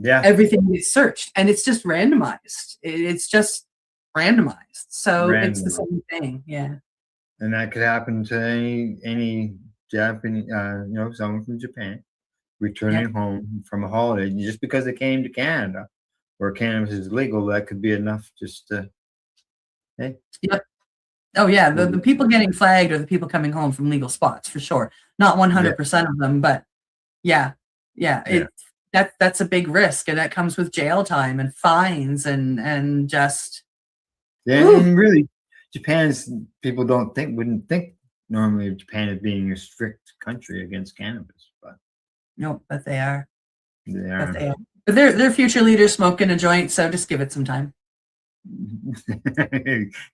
everything gets searched, and it's just randomized. It's just randomized, so it's the same thing. Yeah, and that could happen to any Japanese, someone from Japan returning home from a holiday just because they came to Canada where cannabis is legal, that could be enough just to, hey. Yep. Oh yeah, the people getting flagged are the people coming home from legal spots for sure. Not 100% of them, but yeah. That's a big risk, and that comes with jail time and fines and just. Yeah, and really, Japan's people wouldn't think normally of Japan as being a strict country against cannabis, but no, but they are. They are. But they are. But they're future leaders smoking a joint, so just give it some time.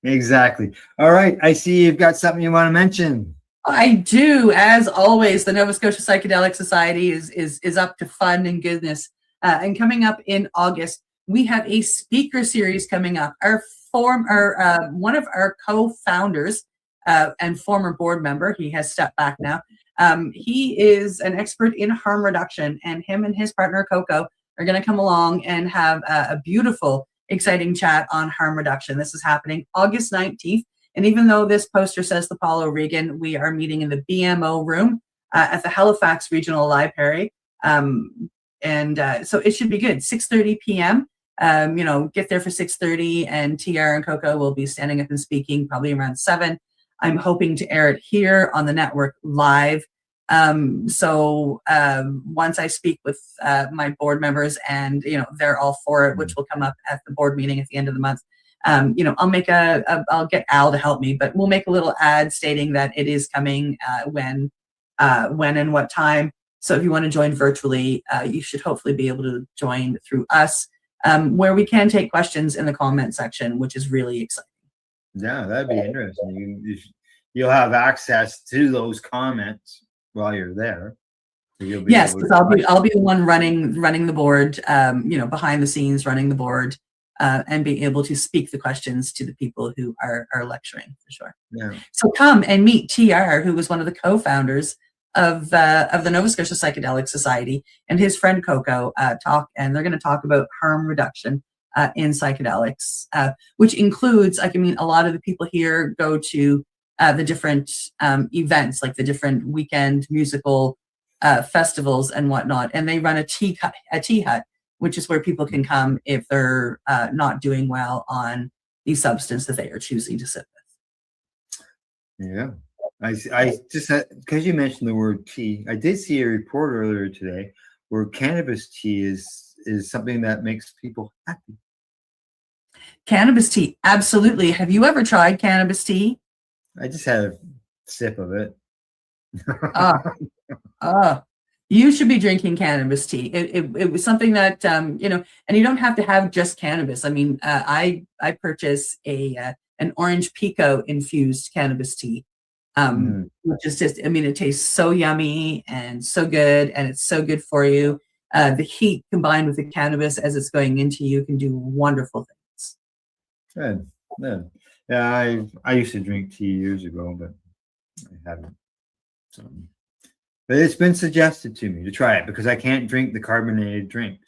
Exactly. All right. I see you've got something you want to mention. I do. As always, the Nova Scotia Psychedelic Society is up to fun and goodness. And coming up in August, we have a speaker series coming up. One of our co-founders and former board member, he has stepped back now. He is an expert in harm reduction, and him and his partner Coco are going to come along and have a beautiful, exciting chat on harm reduction. This is happening August 19th. And even though this poster says the Paul O'Regan, we are meeting in the BMO room at the Halifax Regional Library. So it should be good. 6:30 p.m. Get there for 6:30, and TR and Coco will be standing up and speaking probably around 7. I'm hoping to air it here on the network live. Once I speak with my board members and, they're all for it, which will come up at the board meeting at the end of the month, I'll get Al to help me, but we'll make a little ad stating that it is coming when and what time. So if you want to join virtually, you should hopefully be able to join through us, where we can take questions in the comment section, which is really exciting. Yeah, that'd be interesting. You'll have access to those comments while you're there. So you'll be yes, I'll be the one running the board, behind the scenes running the board, and be able to speak the questions to the people who are lecturing for sure. Yeah. So come and meet TR, who was one of the co-founders of the Nova Scotia Psychedelic Society, and his friend Coco and they're going to talk about harm reduction in psychedelics, which includes, a lot of the people here go to the different events, like the different weekend musical festivals and whatnot, and they run a tea hut, which is where people can come if they're not doing well on the substance that they are choosing to sit with. Yeah. I just had, because you mentioned the word tea, I did see a report earlier today where cannabis tea is something that makes people happy. Cannabis tea, absolutely. Have you ever tried cannabis tea? I just had a sip of it. You should be drinking cannabis tea. It was something that, and you don't have to have just cannabis. I purchase an orange pico infused cannabis tea, which is just, it tastes so yummy and so good, and it's so good for you. The heat combined with the cannabis as it's going into you can do wonderful things. Good. Yeah, I used to drink tea years ago, but I haven't. So. But it's been suggested to me to try it because I can't drink the carbonated drinks.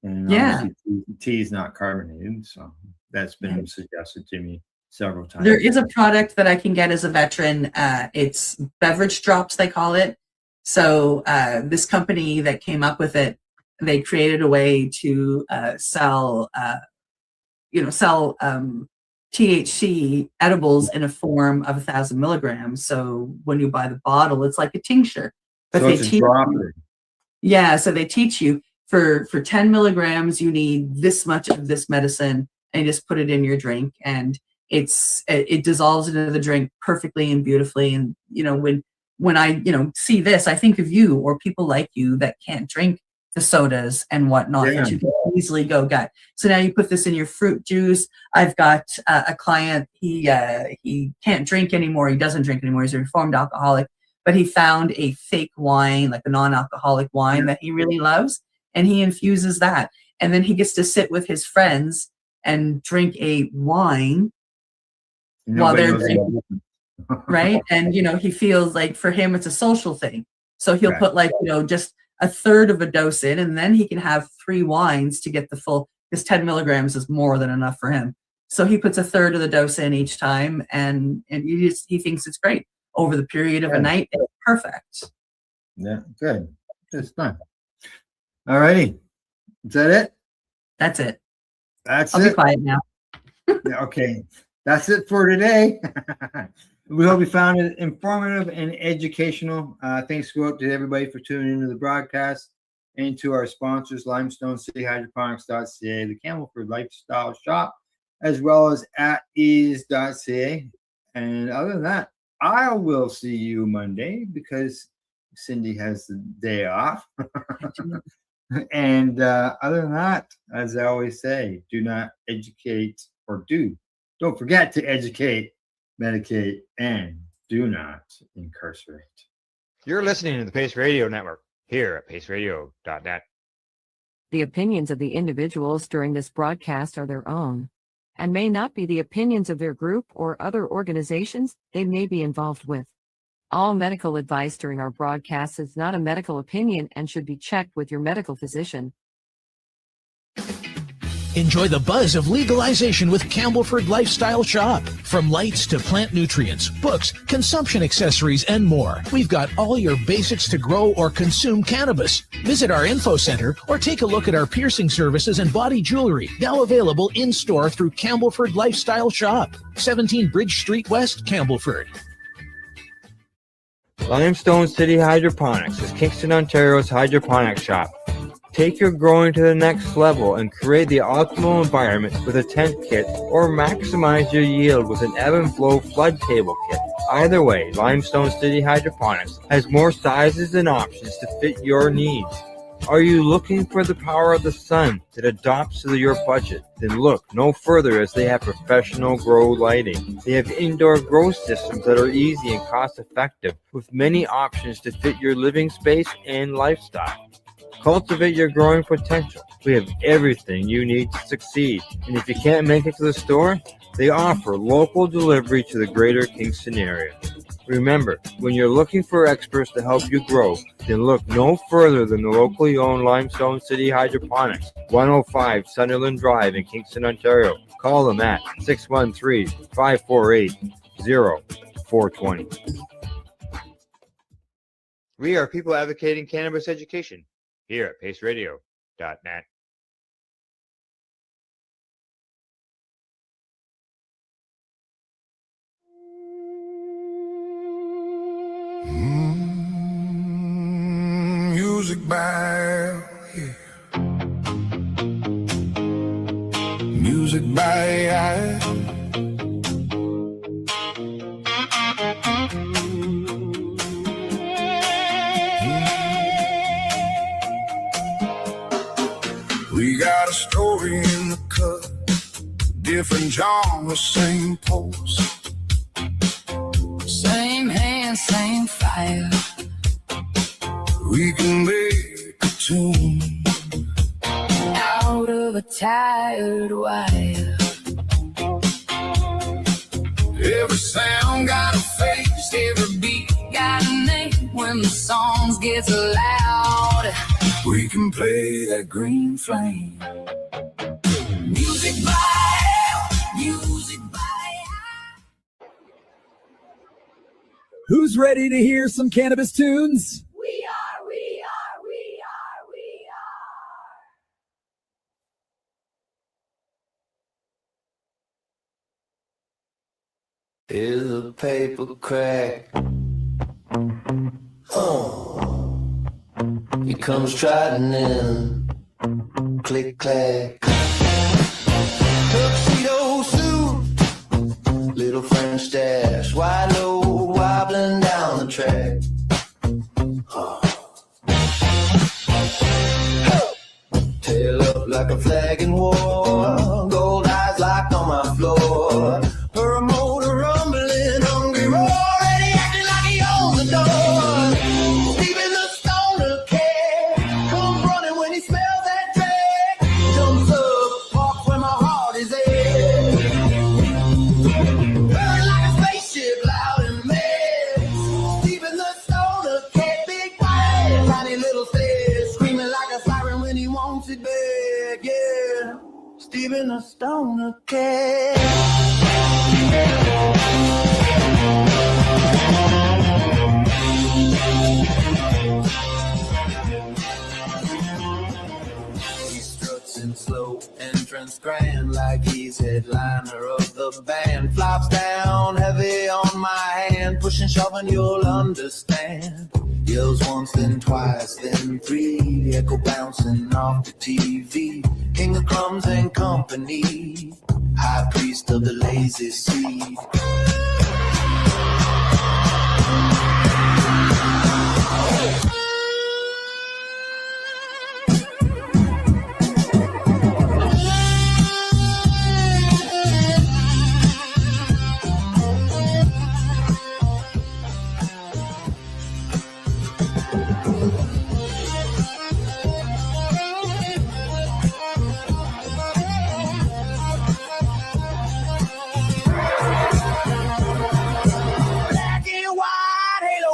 And tea is not carbonated, so that's been suggested to me several times. There is a product that I can get as a veteran. It's beverage drops, they call it. So this company that came up with it, they created a way to sell THC edibles in a form of 1,000 milligrams. So when you buy the bottle, it's like a tincture. But so it's a dropper. Yeah, so they teach you for 10 milligrams, you need this much of this medicine, and you just put it in your drink, and it dissolves into the drink perfectly and beautifully. And when I see this, I think of you or people like you that can't drink the sodas and whatnot, that you can easily go gut. So now you put this in your fruit juice. I've got a client, he can't drink anymore. He doesn't drink anymore. He's a reformed alcoholic, but he found a fake wine, like a non-alcoholic wine that he really loves, and he infuses that. And then he gets to sit with his friends and drink a wine while they're drinking, right? And, he feels like for him, it's a social thing. So he'll put just a third of a dose in, and then he can have 3 wines to get the full, because 10 milligrams is more than enough for him. So he puts a third of the dose in each time, and he thinks it's great. Over the period of a night, it's perfect. Yeah, good. It's fun. All righty. Is that it? That's it. That's I'll it. be quiet now. Yeah, okay. That's it for today. We hope you found it informative and educational. Thanks go out to everybody for tuning into the broadcast and to our sponsors, Limestone City Hydroponics.ca, the Campbellford Lifestyle Shop, as well as at ease.ca. And other than that, I will see you Monday because Cindy has the day off. And other than that, as I always say, do not educate don't forget to educate, medicate, and do not incarcerate. You're listening to the Pace Radio Network here at paceradio.net. The opinions of the individuals during this broadcast are their own and may not be the opinions of their group or other organizations they may be involved with. All medical advice during our broadcast is not a medical opinion and should be checked with your medical physician. Enjoy the buzz of legalization with Campbellford Lifestyle Shop. From lights to plant nutrients, books, consumption accessories, and more, we've got all your basics to grow or consume cannabis. Visit our info center or take a look at our piercing services and body jewelry, now available in-store through Campbellford Lifestyle Shop, 17 Bridge Street West, Campbellford. Limestone City Hydroponics is Kingston, Ontario's hydroponics shop. Take your growing to the next level and create the optimal environment with a tent kit, or maximize your yield with an ebb and flow flood table kit. Either way, Limestone City Hydroponics has more sizes and options to fit your needs. Are you looking for the power of the sun that adapts to your budget? Then look no further, as they have professional grow lighting. They have indoor grow systems that are easy and cost effective, with many options to fit your living space and lifestyle. Cultivate your growing potential. We have everything you need to succeed. And if you can't make it to the store, they offer local delivery to the greater Kingston area. Remember, when you're looking for experts to help you grow, then look no further than the locally owned Limestone City Hydroponics, 105 Sunderland Drive in Kingston, Ontario. Call them at 613-548-0420. We are people advocating cannabis education here at paceradio.net. Music by music by we got a story in the cut, different genre, same pose, same hand, same fire. We can make a tune out of a tired wire. Every sound got a face, every beat got a name. When the songs get loud, we can play that green flame. Music by, music by. Who's ready to hear some cannabis tunes? We are. Here's a paper crack. He comes trotting in. Click clack. Tuxedo suit, little French stash, wide low, wobbling down the track. Tail up like a flag in war, gold eyes locked on my floor. Her motor rumbling, hungry roar, and he acting like he owns the door. Steven the stoner cat comes running when he smells that track. Jumps up, parks where my heart is at. Burn like a spaceship, loud and mad. Steven the stoner cat, big white, tiny little stairs, screaming like a siren when he wants it back. Yeah, Steven the stoner cat. He struts in slow, and you'll understand. Yells once, then twice, then three. The echo bouncing off the TV. King of crumbs and company. High priest of the lazy seed.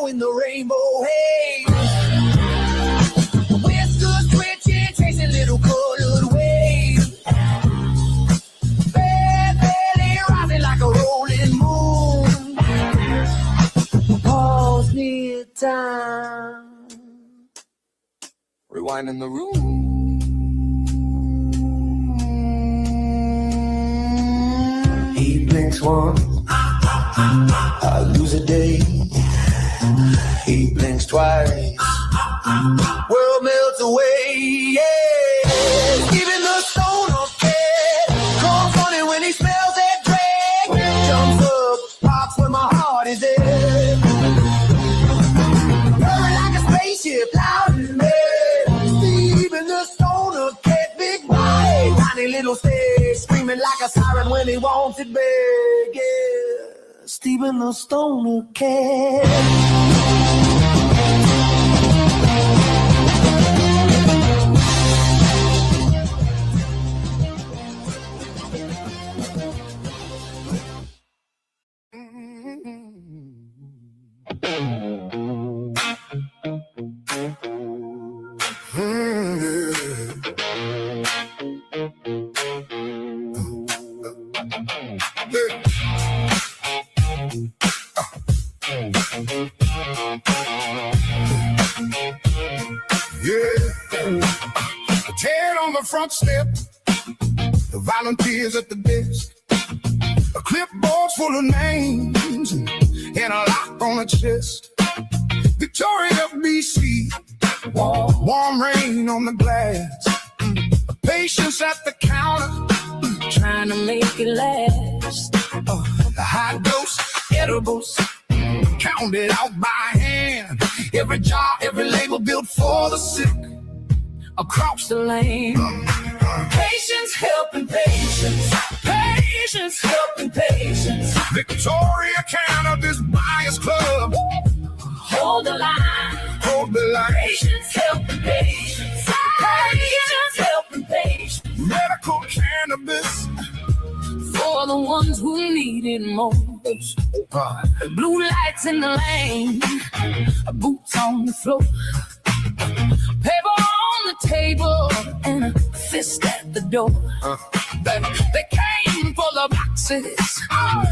In the rainbow haze, whiskers twitching, chasing little colored waves. Bad belly rising like a rolling moon. Pause near time, rewinding the room. He blinks once, I lose a day. He blinks twice, world melts away, yeah. Even the stone of cat comes funny when he smells that drag. Jumps up, pops when my heart is there. Purring like a spaceship, loud and mad. Even the stone of cat, big bite, tiny little stairs, screaming like a siren when he wants it big, yeah. Stephen the Stoner Cat. Front step, the volunteers at the desk, a clipboard full of names, and a lock on the chest. Victoria, BC, warm rain on the glass, patience at the counter, trying to make it last. The high dose edibles, counted out by hand, every jar, every label built for the sick. Across the lane, patience helping patience, patience helping patience. Victoria Cannabis Buyers Club, hold the line, hold the line. Patience helping patience, patience helping patience. Medical cannabis for the ones who need it most. Blue lights in the lane, boots on the floor, paper on the table and a fist at the door. They came for the boxes,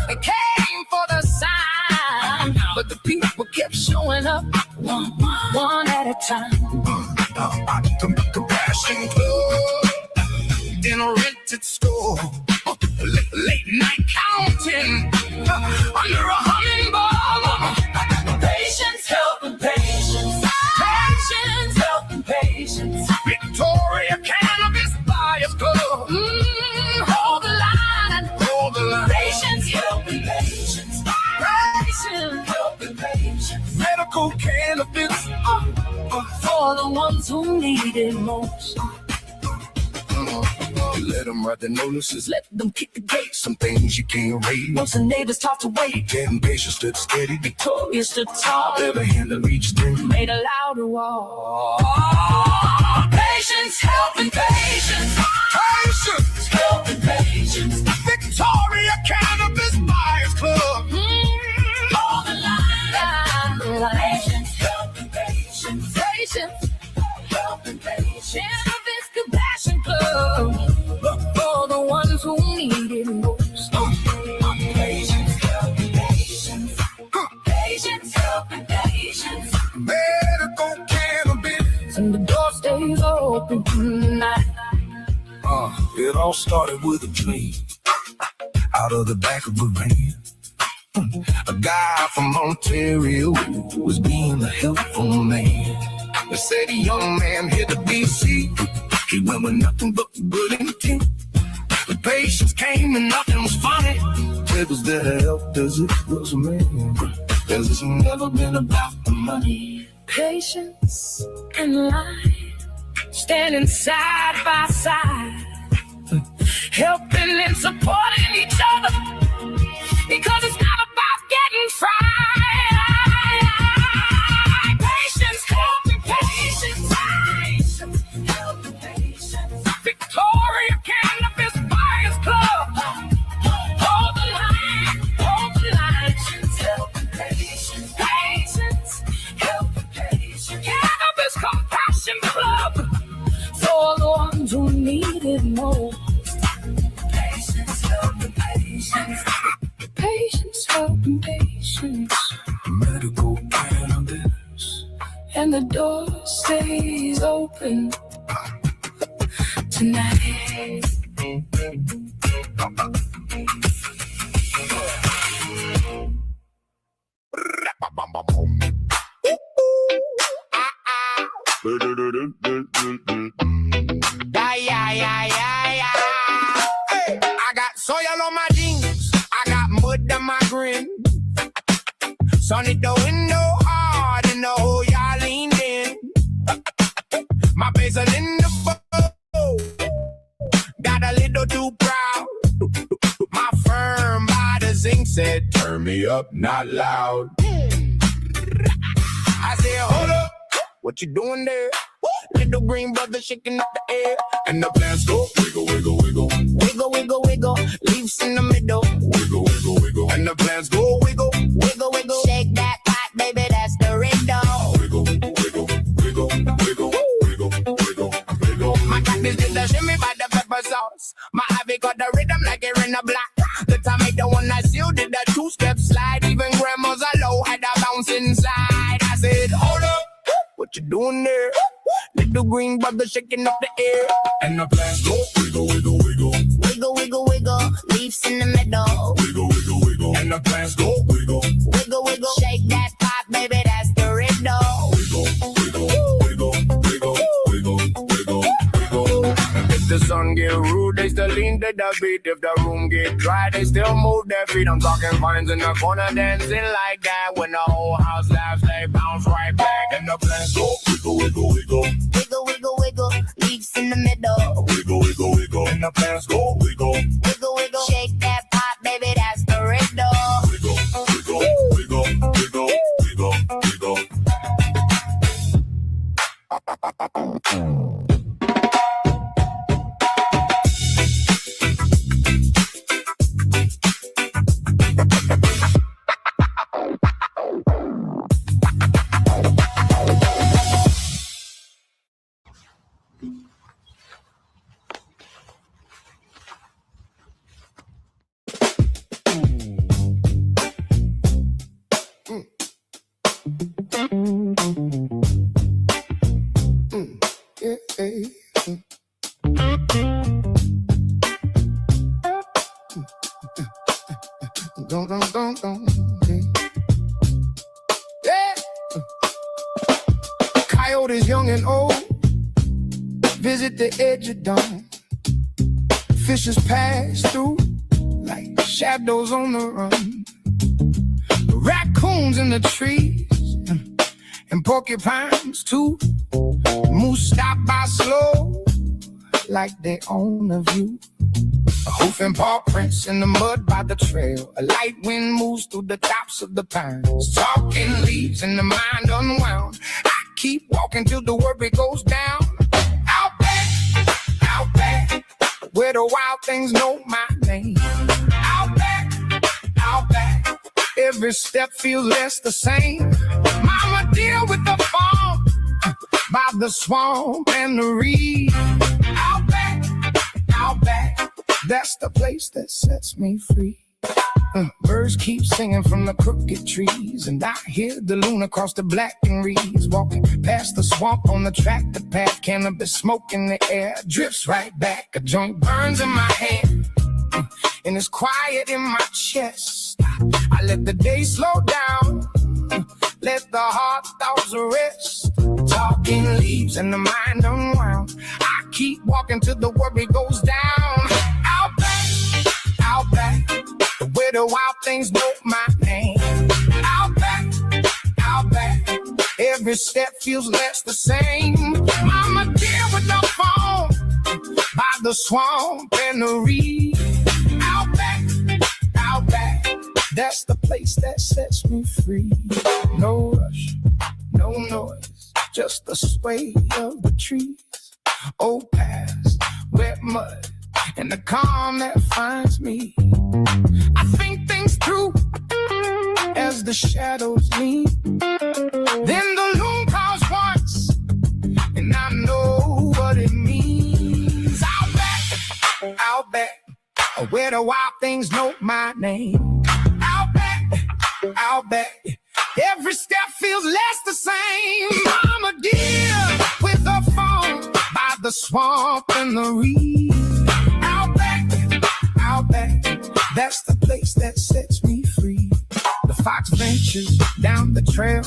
they came for the sign, but the people kept showing up one at a time. Compassion Club in a rented store, late night counting under a humming ball. Patience helping patience, patience helping patience. Victoria Cannabis Buyers Club, hold the line, hold the line. Patience helping patience, patience helping patience. Medical cannabis for the ones who need it most. Let them write the notices, let them kick the gate. Some things you can't rate. Once the neighbors talk to wait, getting patient stood steady. Victoria stood tall, every hand that reached in made a louder wall. Patience helping patience, patience helping patience. Victoria Cannabis Buyers Club, hold the line. Patience helping patience, patience helping patience. Cannabis Compassion Club, for the ones who need it most. Patience helping patience, patience helping patience. Medical cannabis, and the door stays open tonight. It all started with a dream out of the back of a van. A guy from Ontario was being a helpful man. They said a young man hit the BC. He went with nothing but good intent. But patience came and nothing was funny. It was there to help as it was a man. Cause it's never been about the money. Patience and life, standing side by side, helping and supporting each other, because it's not about getting fried. Patience, helping patience, helping patience. Victoria Cannabis Buyers Club, hold the line, hold the line. Helping patience, patience, helping patience. Cannabis Compassion Club, for the ones who need it most. Patience, helping patience. Patience, helping patience. Medical cannabis. And the door stays open tonight. Hey, I got soil on my jeans. I got mud on my grin. Sun hit the window hard and the whole yard leaned in. My basil in the bowl. Got a little too proud. My firm by the zinc said, turn me up, not loud. I said, hold up, what you doing there? Little green brother shaking up the air. And the plants go wiggle, wiggle, wiggle. Wiggle, wiggle, wiggle. Leaves in the middle. Wiggle, wiggle, wiggle. And the plants go wiggle, wiggle, wiggle. Shake that pot, baby, that's the rhythm. Wiggle, wiggle, wiggle, wiggle, wiggle, wiggle, wiggle. My cactus did the shimmy by the pepper sauce. My ivy got the rhythm like it in a block. The tomato one I still did the two-step slide. Even grandma's low had a bounce inside. I said, hold up, what you doing there? Little green brother shaking up the air. And the plants go wiggle, wiggle, wiggle. Wiggle, wiggle, wiggle. Leaves in the middle. Wiggle, wiggle, wiggle. And the plants go wiggle. Wiggle, wiggle. Shake that pot, baby, that's the rhythm. Wiggle, wiggle, wiggle, wiggle, wiggle, wiggle, wiggle. If the sun get rude, they still lean to the beat. If the room get dry, they still move their feet. I'm talking vines in the corner dancing like that. When the whole house laughs, they bounce right back. And the plants go wiggle, wiggle, wiggle. Wiggle, wiggle, wiggle, leaves in the middle. Wiggle, wiggle, wiggle, and the plants go wiggle. Wiggle, wiggle, shake that pot, baby, that's the rhythm. Wiggle, wiggle, wiggle, wiggle, wiggle, wiggle. Yeah. Coyotes young and old visit the edge of dawn. Fishes pass through like shadows on the run. Raccoons in the trees and porcupines too. Moose stop by slow like they own a view. A hoof and paw prints in the mud by the trail. A light wind moves through the tops of the pines. Talking leaves in the mind unwound. I keep walking till the worry goes down. Out back, where the wild things know my name. Out back, every step feels less the same. Mama deal with the farm by the swamp and the reed. Out back, that's the place that sets me free. Birds keep singing from the crooked trees, and I hear the loon across the blackened reeds. Walking past the swamp on the tractor path, cannabis smoke in the air drifts right back. A joint burns in my hand, and it's quiet in my chest. I I let the day slow down, let the heart thoughts rest. Talking leaves and the mind unwound. I keep walking till the worry goes down. Out back, where the wild things know my name. Out back, every step feels less the same. Mama dear with the phone, by the swamp and the reed. Out back, that's the place that sets me free. No rush, no noise, just the sway of the trees. Old past, wet mud, and the calm that finds me. I think things through as the shadows lean. Then the loon calls once, and I know what it means. Out back, where the wild things know my name. Out back, every step feels less the same. I'm a deer with a phone by the swamp and the reed. Out back, that's the place that sets me free. The fox ventures down the trail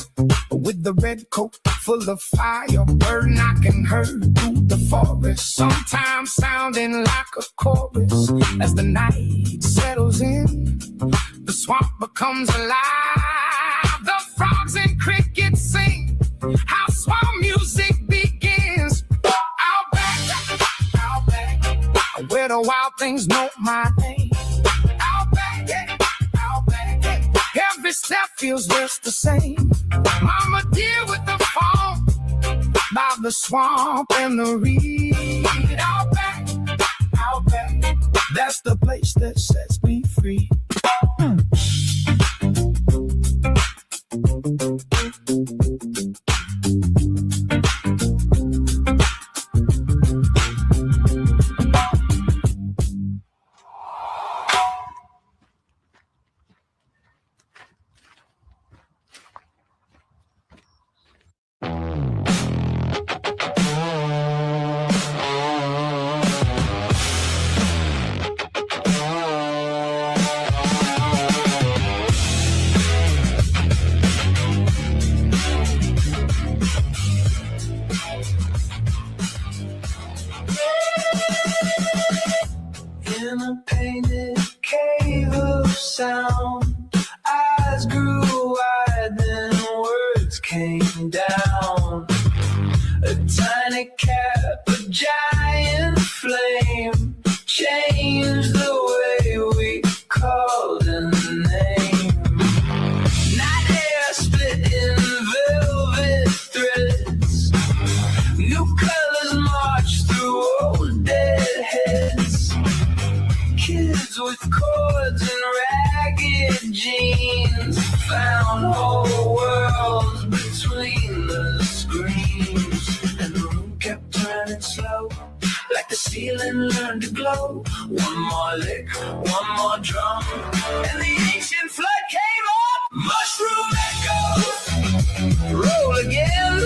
with the red coat full of fire. Bird knocking her through the forest, sometimes sounding like a chorus. As the night settles in, the swamp becomes alive. The frogs and crickets sing how swamp music begins. Out back, where the wild things know my name. Out back, every step feels just the same. Mama dear with the phone by the swamp and the reed. Out back, that's the place that sets me free. In a painted cave of sound, eyes grew wide, then words came down. A tiny cap, a giant flame, changed the way we called a name. Night hair split in velvet threads, new colors marched through old dead heads. Kids with cords and ragged jeans found whole worlds between the screens. And the room kept turning slow, like the ceiling learned to glow. One more lick, one more drum, and the ancient flood came up. Mushroom echoes roll again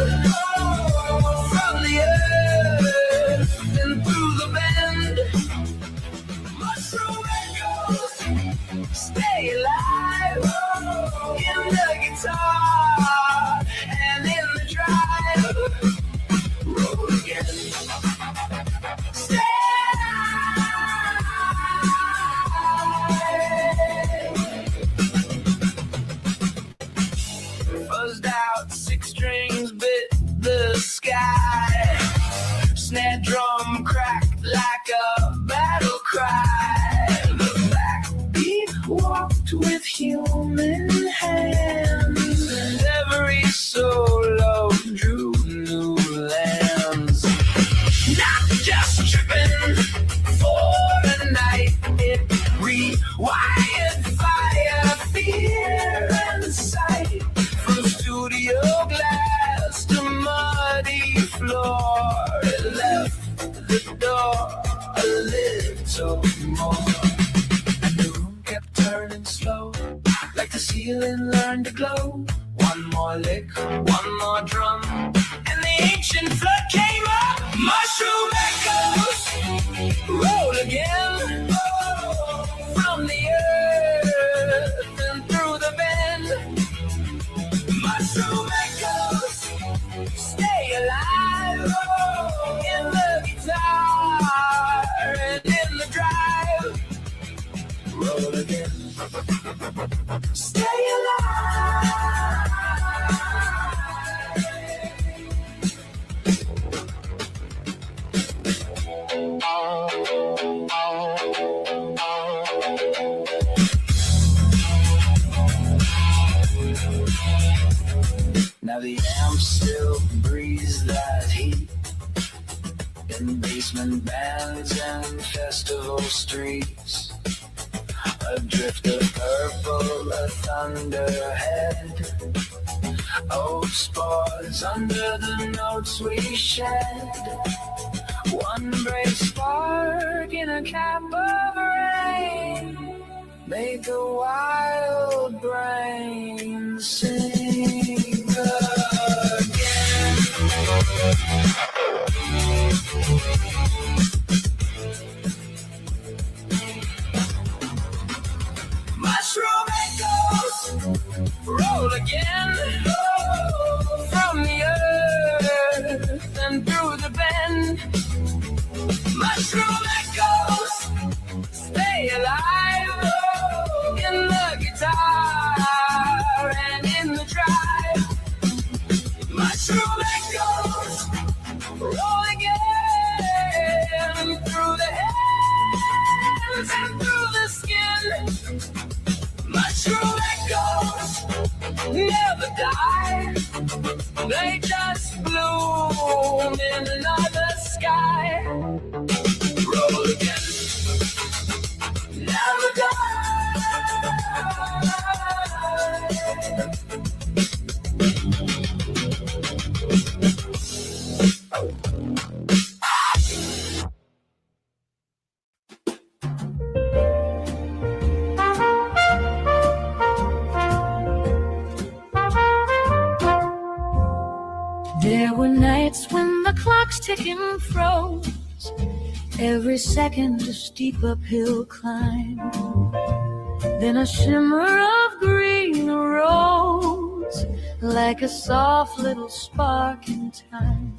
from the earth and through the bend. Mushroom echoes stay alive in the guitar and in the drive. Roll again. Stay alive. Buzzed out, six strings bit the sky. Snare drum cracked like a battle cry. The backbeat walked with human hands, and every solo drew new lands. Not just tripping for the night, it rewired fire, fear, and sight. From studio glass to muddy floor, it left the door a little more. And the room kept turning slow, like the ceiling learned to glow. One more lick, one more drum, and the ancient flood came up. Mushroom echoes roll again from the earth and Stay alive. Now the amp still breathes that heat in basement bands and festival streets. A drift of purple, a thunderhead, old spores under the notes we shed. One bright spark in a cap of rain made the wild brain sing again. Mushroom echoes roll again from the earth and through the bend. Mushroom echoes stay alive in the guitar and in the drive. Mushroom echoes roll again through the hands and through the skin. Mushroom echoes never die. They just bloom in another sky. Roll again, never die. There were nights when the clock's ticking froze, every second a steep uphill climb. Then a shimmer of green arose like a soft little spark in time.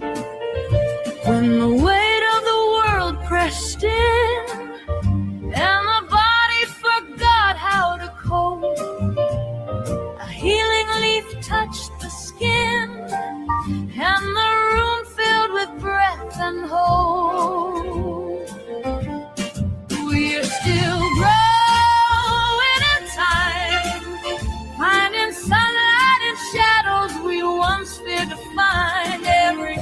When the weight of the world pressed in and the body forgot how to cope, a healing leaf touched the skin and the room filled with breath and hope. We're still growing in time, finding sunlight in shadows we once feared to find. Every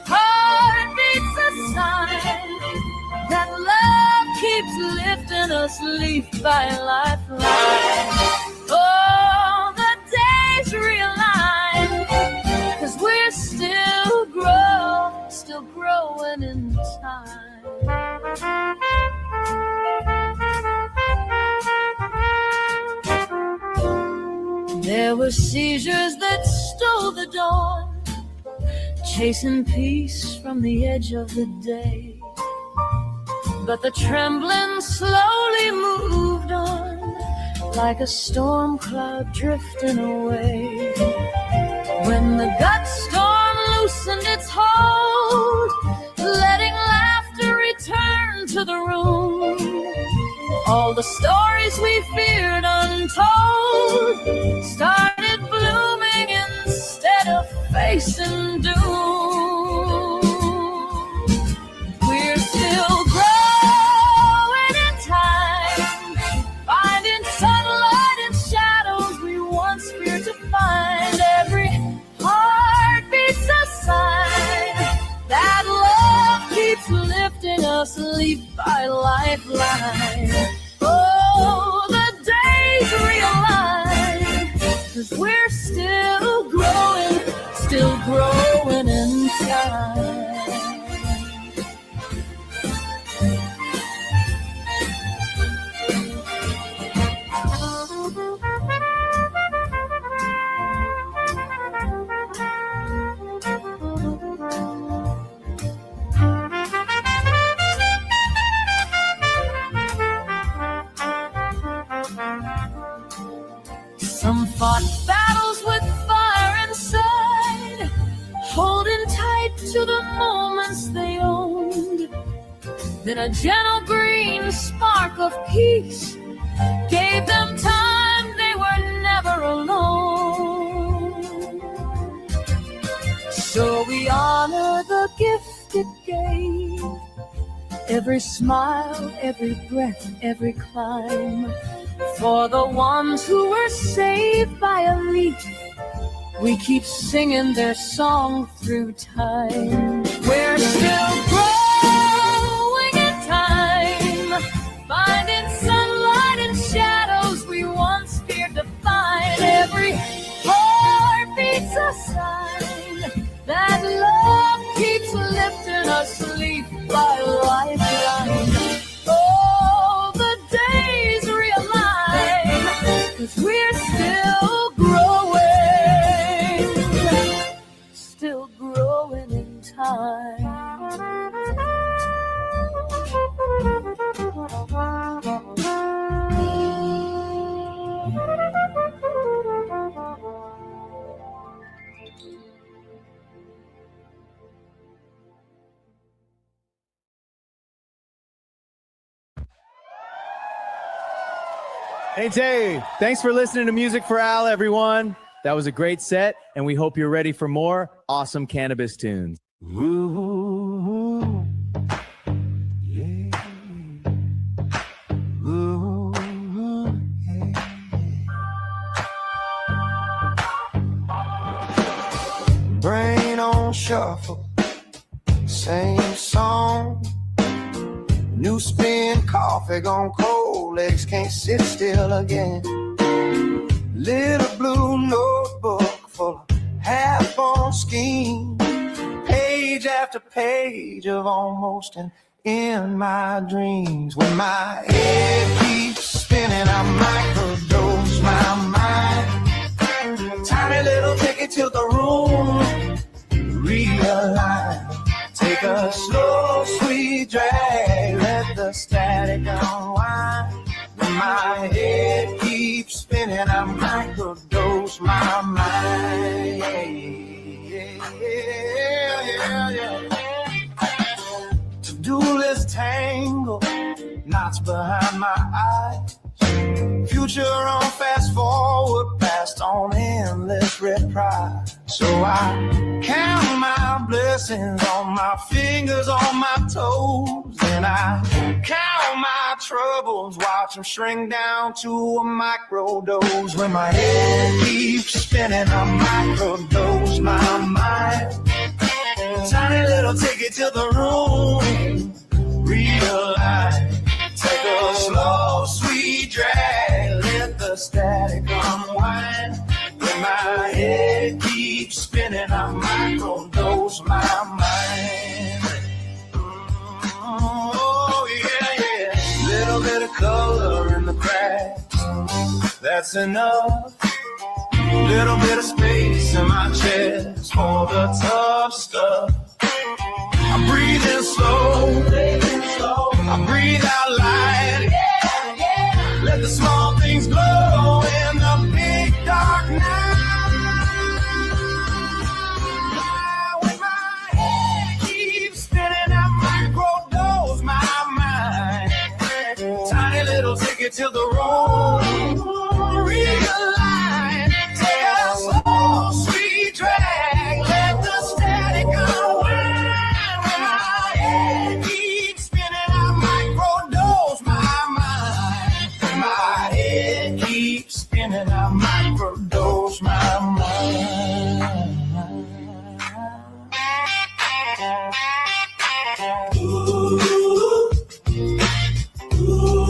heart beats a sign that love keeps lifting us leaf by lifeline. Oh, the days realign, 'cause we're still growing in time. There were seizures that stole the dawn, chasing peace from the edge of the day. But the trembling slowly moved on, like a storm cloud drifting away. When the gut storm loosened its hold, letting laughter return to the room, all the stories we feared untold started blooming instead of facing doom. We're still growing in time, finding sunlight in shadows we once feared to find. Every heart beats a sign that love keeps lifting us leaf by lifeline. Oh, the days realign, 'cause we're still growing in time. Some fought battles with fire inside, holding tight to the moments they owned. Then a gentle green spark of peace gave them time alone. So we honor the gift it gave, every smile, every breath, every climb. For the ones who were saved by a leaf, we keep singing their song through time. We're still growing in time, finding sunlight and shadows we once feared to find. Every heartbeat's a sign that love keeps lifting us, leaf by lifeline. Oh, the days realign, 'cause we're still growing, still growing in time. Hey, Dave, thanks for listening to Music for Al, everyone. That was a great set, and we hope you're ready for more awesome cannabis tunes. Ooh, yeah. Ooh, yeah. Brain on shuffle, same song. New spin, coffee gone cold, legs can't sit still again. Little blue notebook full of half-on schemes, page after page of almost an in my dreams. When my head keeps spinning, I microdose my mind. Tiny little ticket to the room, realign. Take a slow, sweet drag, let the static unwind. When my head keeps spinning, I microdose my mind. To-do list tangle, knots behind my eyes. Future on fast forward, past on endless reprise. So I count my blessings on my fingers, on my toes. And I count my troubles, watch them shrink down to a microdose. When my head keeps spinning, I microdose my mind. Tiny little ticket to the room, realize. Take a slow, sweet drag, let the static unwind. When my head keeps spinning, I microdose my mind. Oh, yeah, yeah. Little bit of color in the cracks, that's enough. Little bit of space in my chest for the tough stuff. I'm breathing slow, I breathe out light. Let the small things glow in the big dark night. When my head keeps spinning, I microdose my mind. Tiny little ticket to the room, realign. Take a slow, sweet drag, let the static unwind. When my head keeps spinning, I microdose my mind. When my head keeps spinning, I microdose my mind. Ooh, ooh,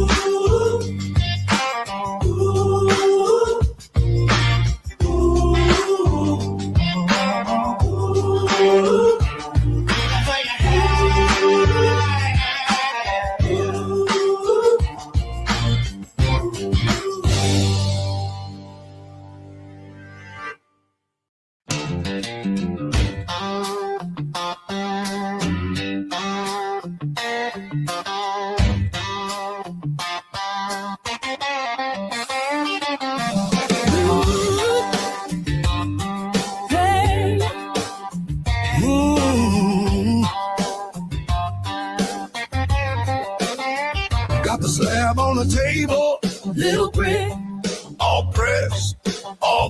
Got the slab on the table, little brick, all pressed, all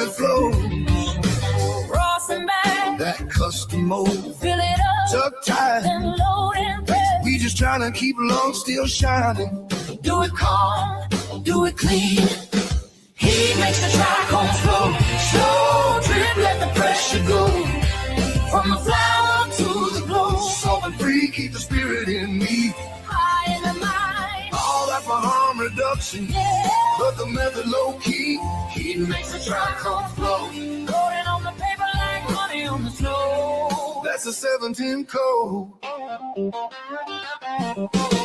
it flows. Cross and back, That custom mold, fill it up, tuck tight. then load and press. We just trying to keep long still shining. Do it calm, do it clean. Heat makes the trichome flow. Slow drip, let the pressure go. From the flower to the glow. Solving free, keep the spirit in me. High in the mind. All that for harm reduction. Yeah. But the method low key. Heat makes the trichome flow. Loading on the paper like honey on the snow. That's a 710 code.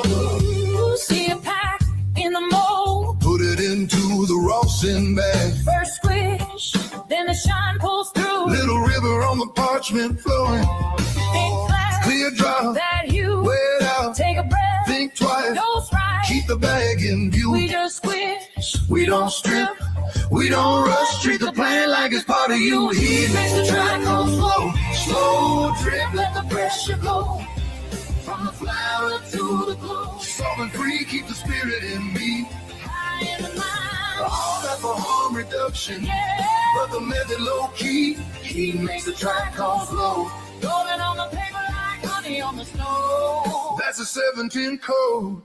Ooh, see a pack in the mold. Put it into the Rawson bag. First squish, then the shine pulls through. Little river on the parchment flowing. Think flat, Clear drop. that you Weigh it out. take a breath. Think twice. Dose right. Keep the bag in view. We just squish. We don't strip. We don't rush. Treat the plan like it's part of you. Heat makes the trichome flow. Slow drip. Let the pressure go. From the flower to the glow. Solving free, keep the spirit in me. High in the mind. All that for harm reduction. Yeah. But the method low key. Heat makes the trichome flow. Rolling on the paper like honey on the snow. That's a 710 code.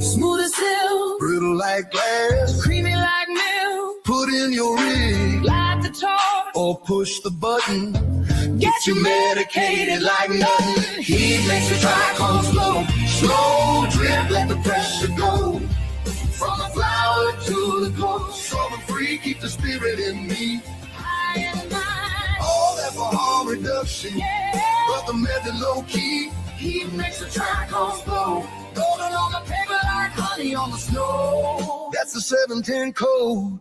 Smooth as silk. Brittle like glass. Creamy like milk. Put in your rig. Light the torch. Or push the button. Get you medicated like nothing. Heat makes the trichome flow. Slow drip, let the pressure go. From the flower to the glow. Solving free, keep the spirit in me. High in the mind. All that for harm reduction. Yeah. But the method low key. Heat makes the trichome flow. Golden on the paper like honey on the snow. That's a 710 code.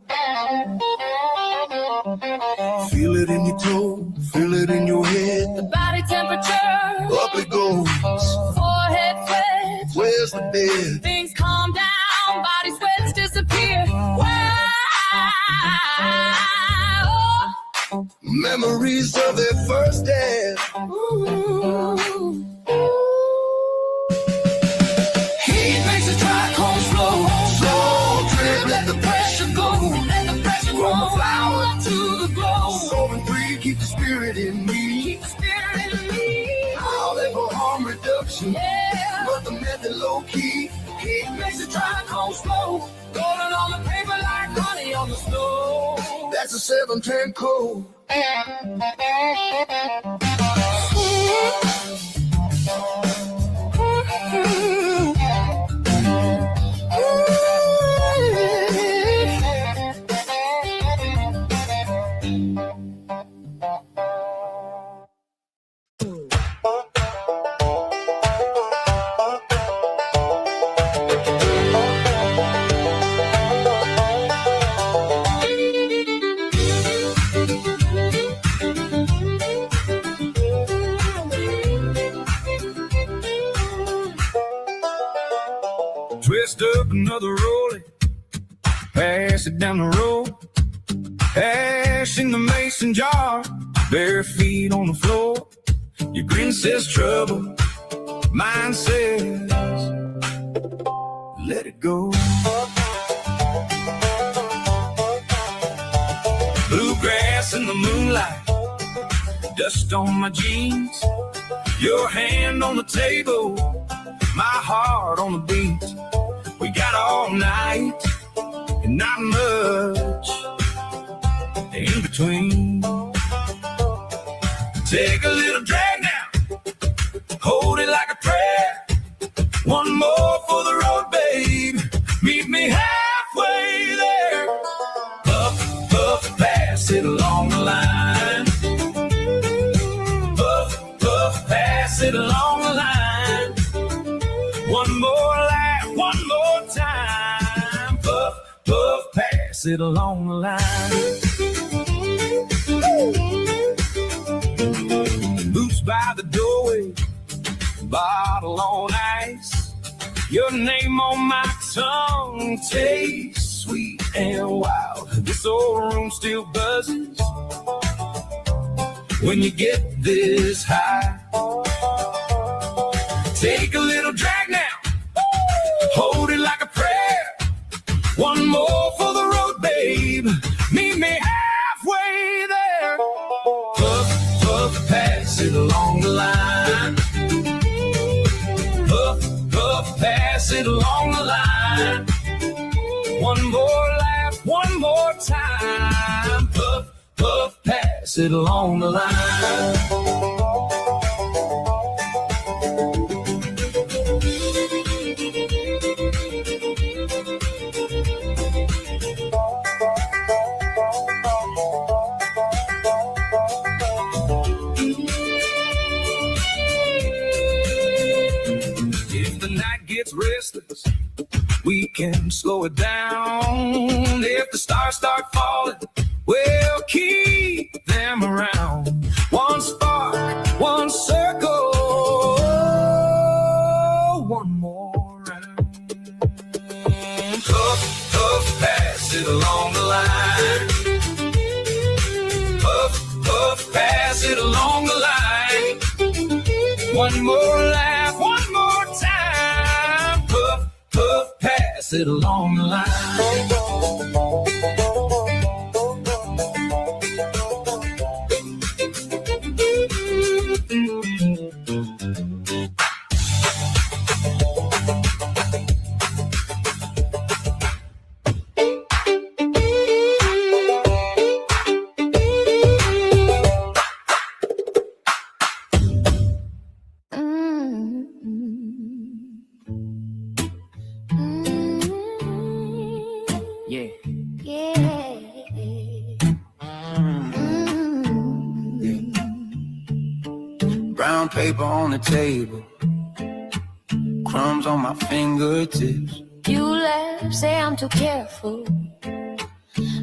Feel it in your toe, feel it in your head. The body temperature. Up it goes. Forehead sweat. Where's the bed? Things calm down. Body sweats disappear. Wow. Memories of their first dance. Ooh. Heat makes the trichome flow. Slow drip, Let the pressure go. Let the pressure From the go. flower to the glow. Solving free, keep the spirit in me. Keep the spirit in me. All that for harm reduction. Yeah. But the method low key. Heat makes the trichome flow. Rolling on the paper like honey on the snow. That's a 710 code. Twist up another rollie, pass it down the road. Ash in the mason jar, bare feet on the floor. Your grin says trouble, mine says let it go. Bluegrass in the moonlight, dust on my jeans. Your hand on the table, my heart on the beat. We got all night and not much in between. Take a little drag now, hold it like a prayer. One more for the road, babe. Meet me halfway there. Puff, puff, pass it along the line. Puff, puff, pass it along the line. One more lap, one more time. Puff, puff, pass it along the line. Boots by the doorway, bottle on ice. Your name on my tongue tastes sweet and wild. This old room still buzzes when you get this high. Take a little drag now, hold it like a prayer. One more for the road, One more laugh, one more time. Puff, puff, pass it along the line. If the night gets restless, we can slow it down. If the stars start falling, we'll keep them around. One spark, one circle, one more round. Puff, puff, pass it along the line. Puff, puff, pass it along the line. One more laugh, one more time. Puff, puff, pass it along the line. Yeah. Brown paper on the table, crumbs on my fingertips. You laugh, say I'm too careful.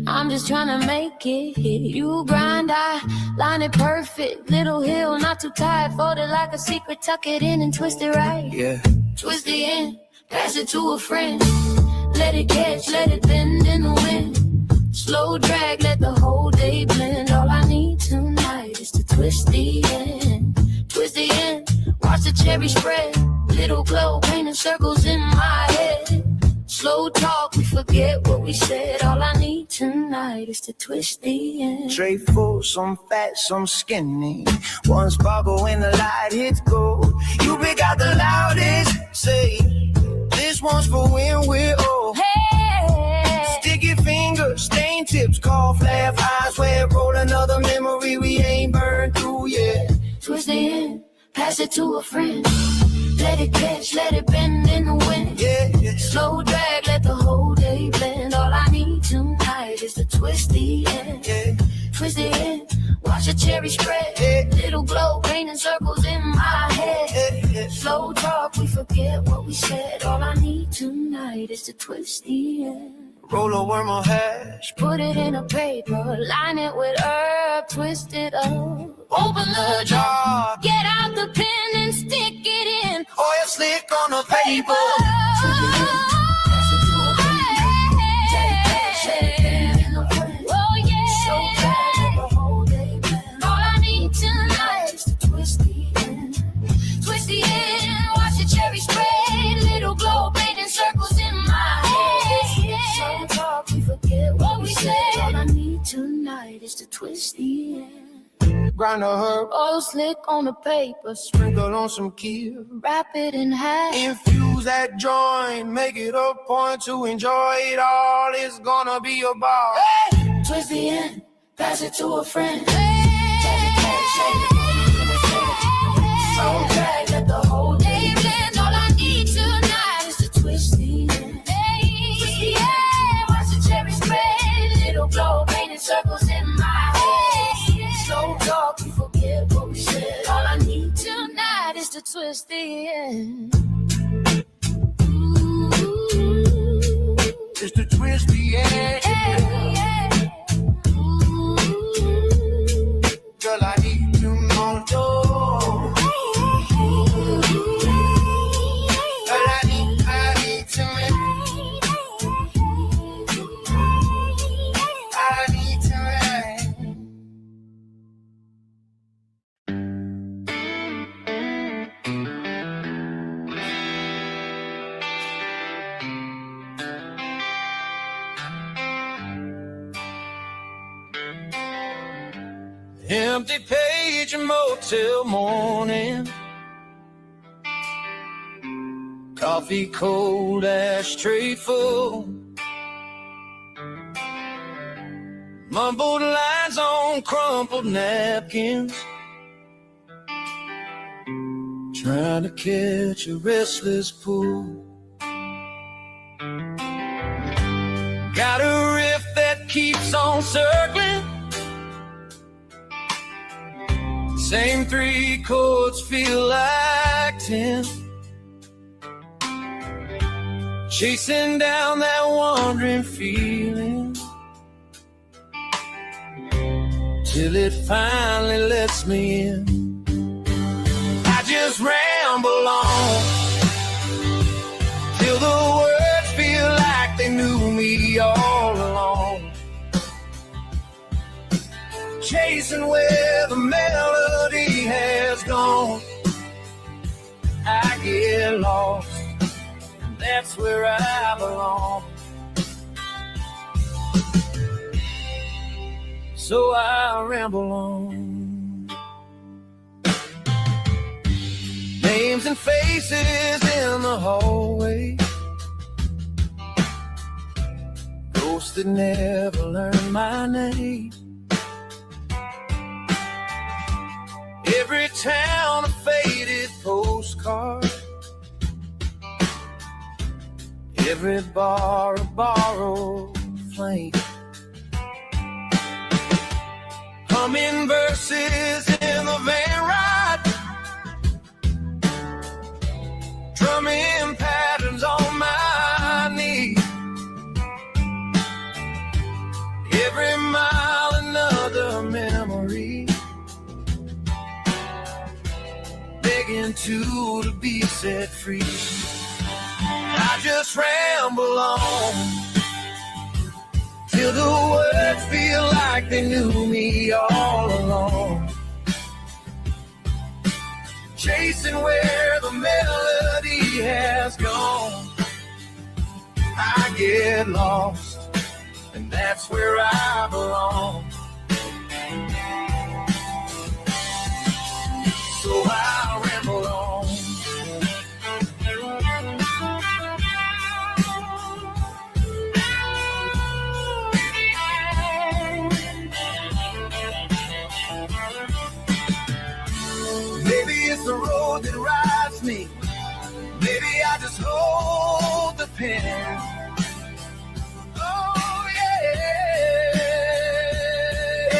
I'm just trying to make it. You grind, I line it perfect. Little hill, not too tight. Fold it like a secret, tuck it in and twist it right. Yeah. Twist the end, pass it to a friend. Let it catch, let it bend in the wind. Slow drag, let the whole day blend. All I need tonight is to twist the end. Twist the end, watch the cherry spread. Little glow, painting circles in my head. Slow talk, we forget what we said. All I need tonight is to twist the end. Tray full, some fat, some skinny. One sparkle when the light hits gold. You pick out the loudest, say, this one's for when we're old. Hey! Sticky fingers, stain tips, cough, laugh, eyes wet, roll another memory we ain't burned through yet. Twist the end, pass it to a friend. Let it catch, let it bend in the wind. Yeah. Slow drag, let the whole day blend. All I need tonight is to twist the end. Yeah. Twist the end, watch the cherry spread. Yeah. Little glow, painting circles in my head. Yeah. Slow talk, we forget what we said. All I need tonight is to twist the end. Roll a worm or hash. Put it in a paper, line it with herb, twist it up. Open the jar, get out the pen and stick it in. Oil slick on the paper. Oh yeah. All I need tonight is to twist the end. Twist the end, watch the cherry spread. Little glow, painting circles in my head. Some talk, we forget what we said. All I need tonight is to twist the end. Grind a herb, Oil slick on the paper, sprinkle on some kill. wrap it in half. Infuse that joint, make it a point to enjoy it all. It's gonna be a ball. Hey! Twist the end, pass it to a friend. So drag, let the whole day blend. All I need tonight is to twist the end. Twist the end, watch the cherry spread. Little glow, painting circles in my head. Slow talk, we forget what we said. All I need tonight is to twist the end. Just to twist the end. Girl, I need to know. Girl, I need to know. I need to know. Empty page and motel morning. Coffee cold, ashtray full. Mumbled lines on crumpled napkins, trying to catch a restless pool. Got a riff that keeps on circling, same 3 chords feel like 10. Chasing down that wandering feeling till it finally lets me in. I just ramble on till the words feel like they knew me all along, chasing where the melody has gone. I get lost, and that's where I belong. So I ramble on. Names and faces in the hallway, ghosts that never learned my name. Every town a faded postcard, every bar a borrowed flame. Humming verses in the van ride, drumming patterns on my knee. Every mile another memory, begging to be set free. I just ramble on till the words feel like they knew me all along, chasing where the melody has gone. I get lost, and that's where I belong. So I ramble on. Maybe it's the road that rides me, maybe I just hold the pen. Oh yeah,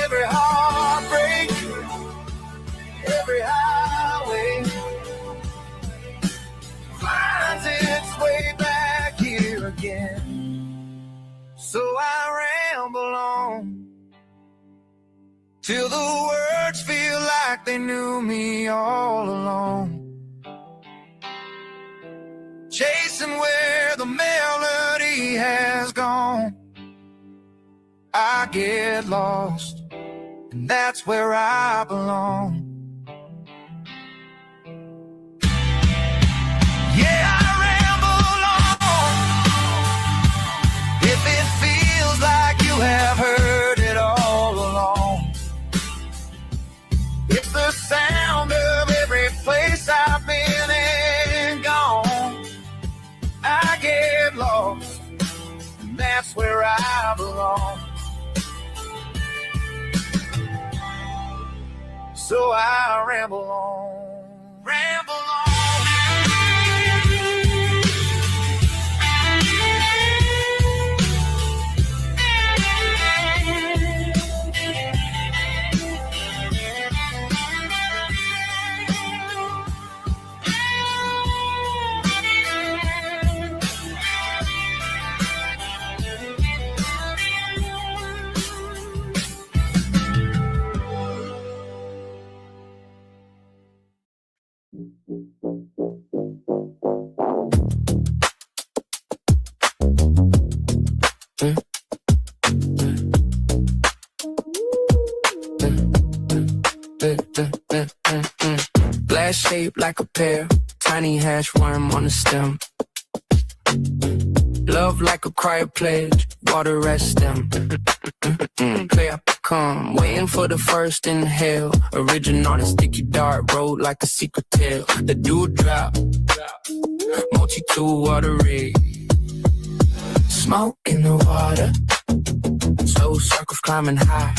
every heartbreak, every highway finds its way back here again. So I ramble on till the words feel like they knew me all along, chasing where the melody has gone. I get lost, and that's where I belong. Yeah, I ramble on if it feels like you have heard it all along. It's the sound of every place I've been and gone. I get lost, and that's where I belong. So I ramble on, ramble on. Glass shaped like a pear, tiny hash worm on the stem. Love like a cryo pledge, water at stem. Play up a calm, waiting for the first inhale. Original on a sticky dark road like a secret tale. The dew drop, multi-tool water rig. Smoke in the water, so Slow circles climbing high.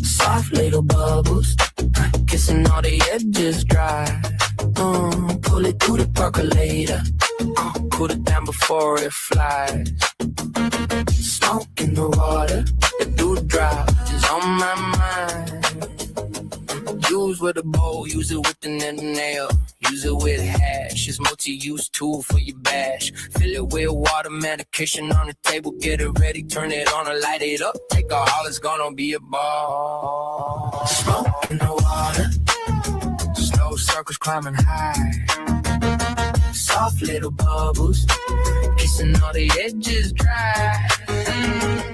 Soft little bubbles, kissing all the edges dry. Pull it through the percolator. Cool it down before it flies. Smoke in the water, the dewdrop is on my mind. Use with a bowl, use it with the nail. Use it with hash, it's multi-use tool for your bash. Fill it with water, medication on the table. Get it ready, turn it on and light it up. Take a haul, it's gonna be a ball. Smoke in the water, slow circles climbing high. Soft little bubbles, kissing all the edges dry.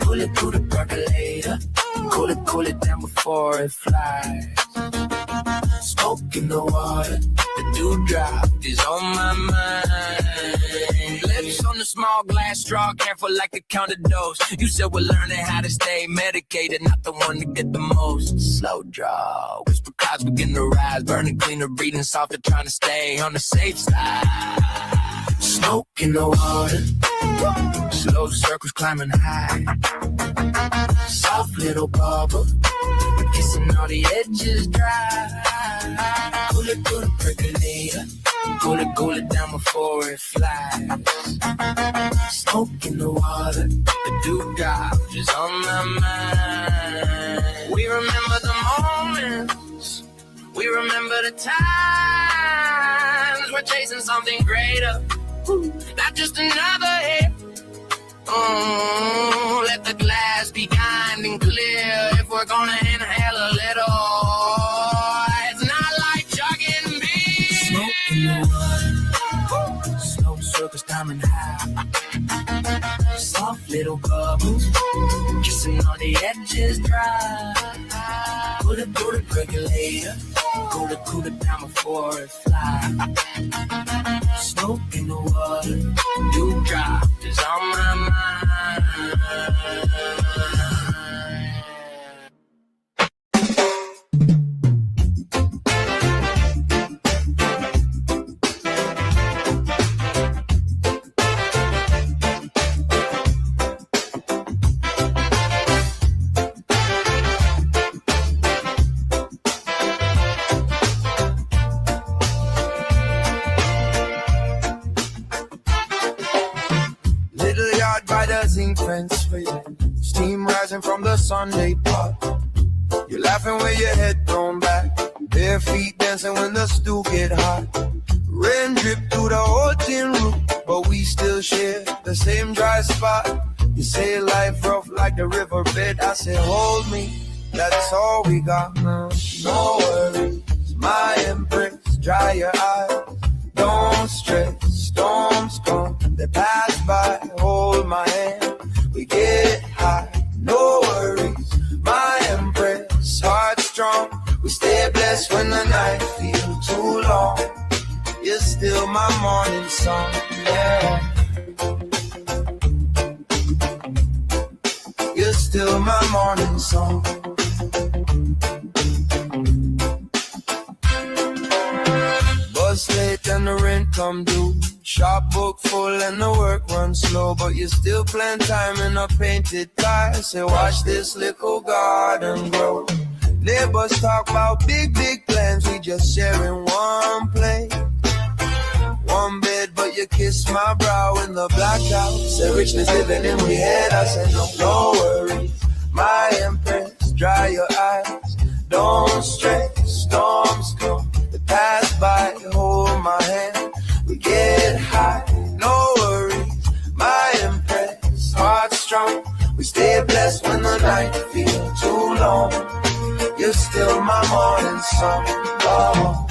Pull it through the percolator. Cool it down before it flies. Smoke in the water, the dewdrop is on my mind. Lips on the small glass straw, careful like a counter dose. You said we're learning how to stay medicated, not the one to get the most. Slow draw, whisper clouds begin to rise. Burning cleaner, breathing softer, trying to stay on the safe side. Smoke in the water, slow circles climbing high. Soft little bubble, kissing all the edges dry. Cool it through the percolator. Cool it down before it flies. Smoke in the water, the dewdrop is on my mind. We remember the moments, we remember the times. We're chasing something greater, not just another hit. Let the glass be kind and clear. If we're gonna inhale a little, it's not like chugging beer. Smoke in the water, slow circles climbing high. Soft little bubbles, kissing on the edges dry. Pull it through the percolator. Cool it down before it flies. Smoke in the water, dewdrop is on my mind. Fence for you. Steam rising from the Sunday pot. You're laughing with your head thrown back. Bare feet dancing when the stew get hot. Rain drip through the whole tin roof, but we still share the same dry spot. You say life rough like the riverbed. I say hold me, that's all we got now. No worries, my empress, dry your eyes. Don't stress, storms come, they pass by. Hold my hand, we get high, no worries. My empress, heart strong. We stay blessed when the night feels too long. You're still my morning song, yeah. You're still my morning song. Bus late and the rent come due. Shop book full and the work runs slow, but you still plan time in a painted car. Say watch this little garden grow. Neighbors talk about big plans. We just sharing one plate, one bed, but you kiss my brow in the blackout. Say richness living in we head. I said no worries, my empress, dry your eyes. Don't stress, storms come, they pass by. Hold my hand, we get high, no worries. My empress, heart strong. We stay blessed when the night feels too long. You're still my morning song. Oh.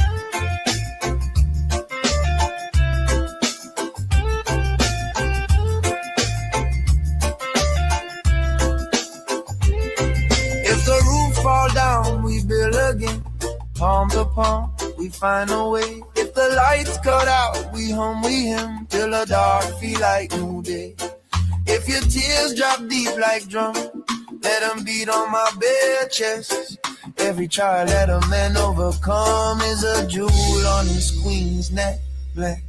If the roof fall down, we build again. Palm to palm, we find a way. If the lights cut out, we hum, we hymn till the dark feel like new day. If your tears drop deep like drum, let them beat on my bare chest. Every trial that a man overcome is a jewel on his queen's neck. Bless.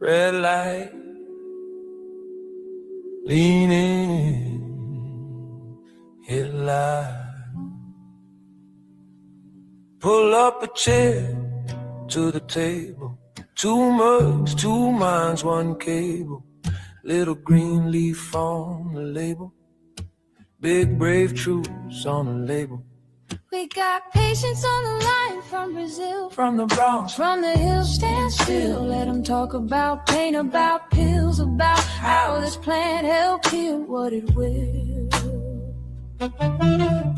red light, lean in, hit light. Pull up a chair to the table. 2 mugs, 2 minds, 1 cable. Little green leaf on the label. Big brave truths on the label. We got patients on the line from Brazil, From the Bronx, from the hills, stand still. Let them talk about pain, about pills, about how this plant helped heal what it will.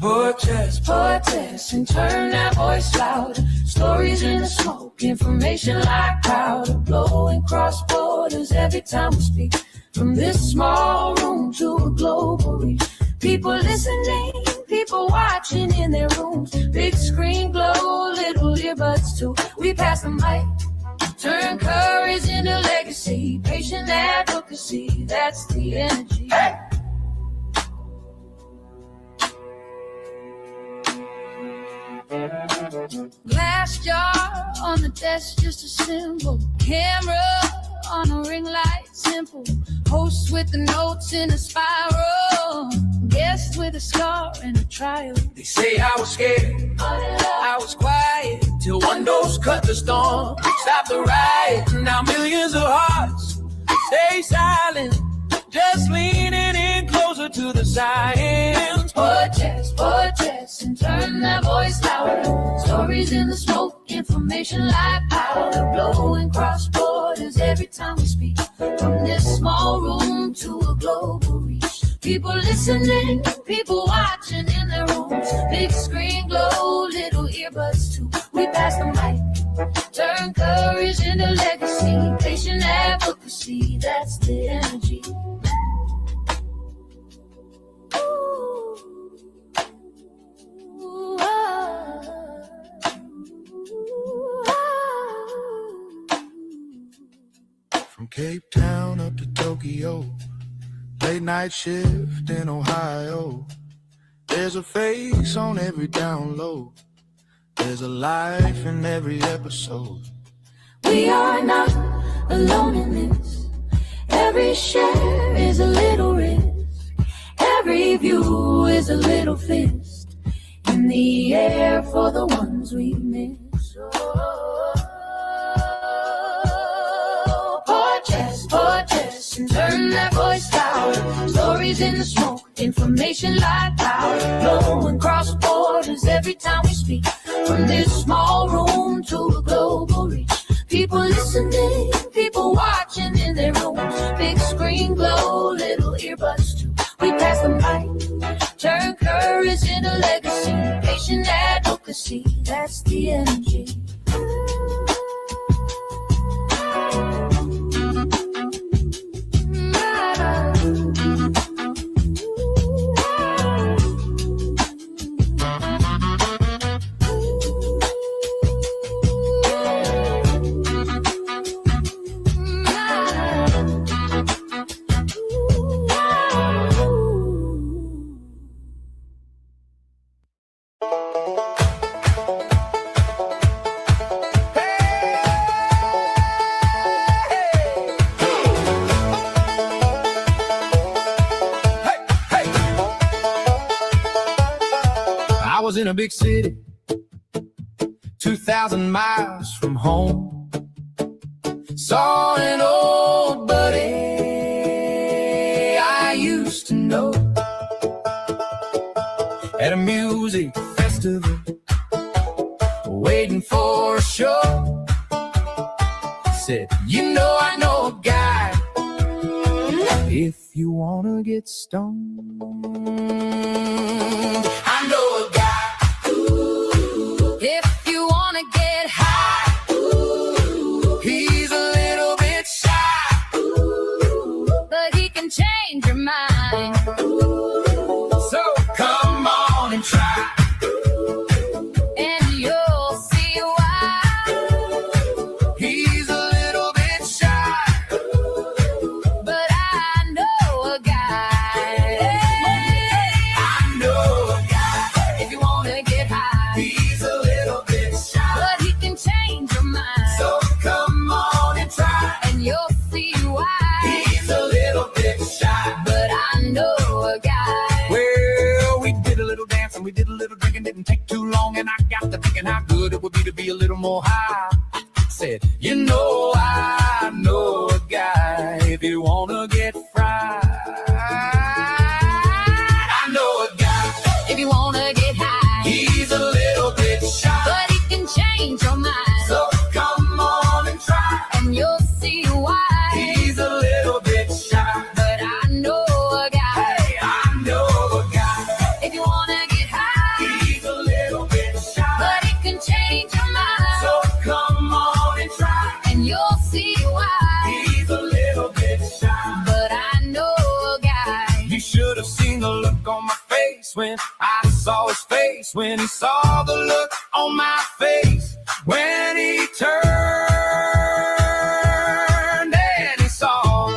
Protest, Protest and turn that voice louder. Stories in the smoke, information like powder. Blowing cross borders every time we speak. From this small room to a global reach. People listening, people watching in their rooms. Big screen glow, little earbuds too. We pass the mic, turn courage into legacy. Patient advocacy, that's the energy. Hey! Glass jar on the desk, just a symbol. Camera on a ring light, simple. Host with the notes in a spiral. Guest with a scar and a trial. They say I was scared, I was quiet, till one dose cut the storm, stop the riot. Now millions of hearts stay silent, just leaning in closer to the science. Protest, protest, and turn that voice louder. Stories in the smoke, information like powder. Blowing cross borders every time we speak. From this small room to a global reach. People listening, people watching in their rooms. Big screen glow, little earbuds too. We pass the mic, turn courage into legacy. Patient advocacy, that's the energy. From Cape Town up to Tokyo, late night shift in Ohio. There's a face on every download. There's a life in every episode. We are not alone in this. Every share is a little risk. Every view is a little fist in the air for the ones we miss. Protest, protest, and turn that voice louder. Stories in the smoke, information like powder. Blowing cross borders every time we speak. From this small room to a global reach. People listening, people watching in their rooms. Big screen glow, little earbuds too. We pass the mic, turn courage into legacy. Patient advocacy, that's the energy. I was in a big city, 2,000 miles from home. Saw an old buddy I used to know at a music festival, waiting for a show. Said, you know, I know a guy, if you wanna get stoned. I know a guy. If you wanna get high, He's a little bit shy, but he can change your mind. so come on and try. And you'll see why. He's a little bit shy, But I know a guy. I know a guy. more high. Said, you know, I know a guy if you wanna get fried. I know a guy If you wanna get high, he's a little bit shy, but he can change your mind. so come on and try. And you'll see why. He's a little bit shy, But I know a guy. hey, I know a guy. If you wanna get high, He's a little bit shy, but he can change your mind. so come on and try. And you'll see why. He's a little bit shy. But I know a guy. You should have seen the look on my face when I saw his face, when he saw the look on my face, when he turned and he saw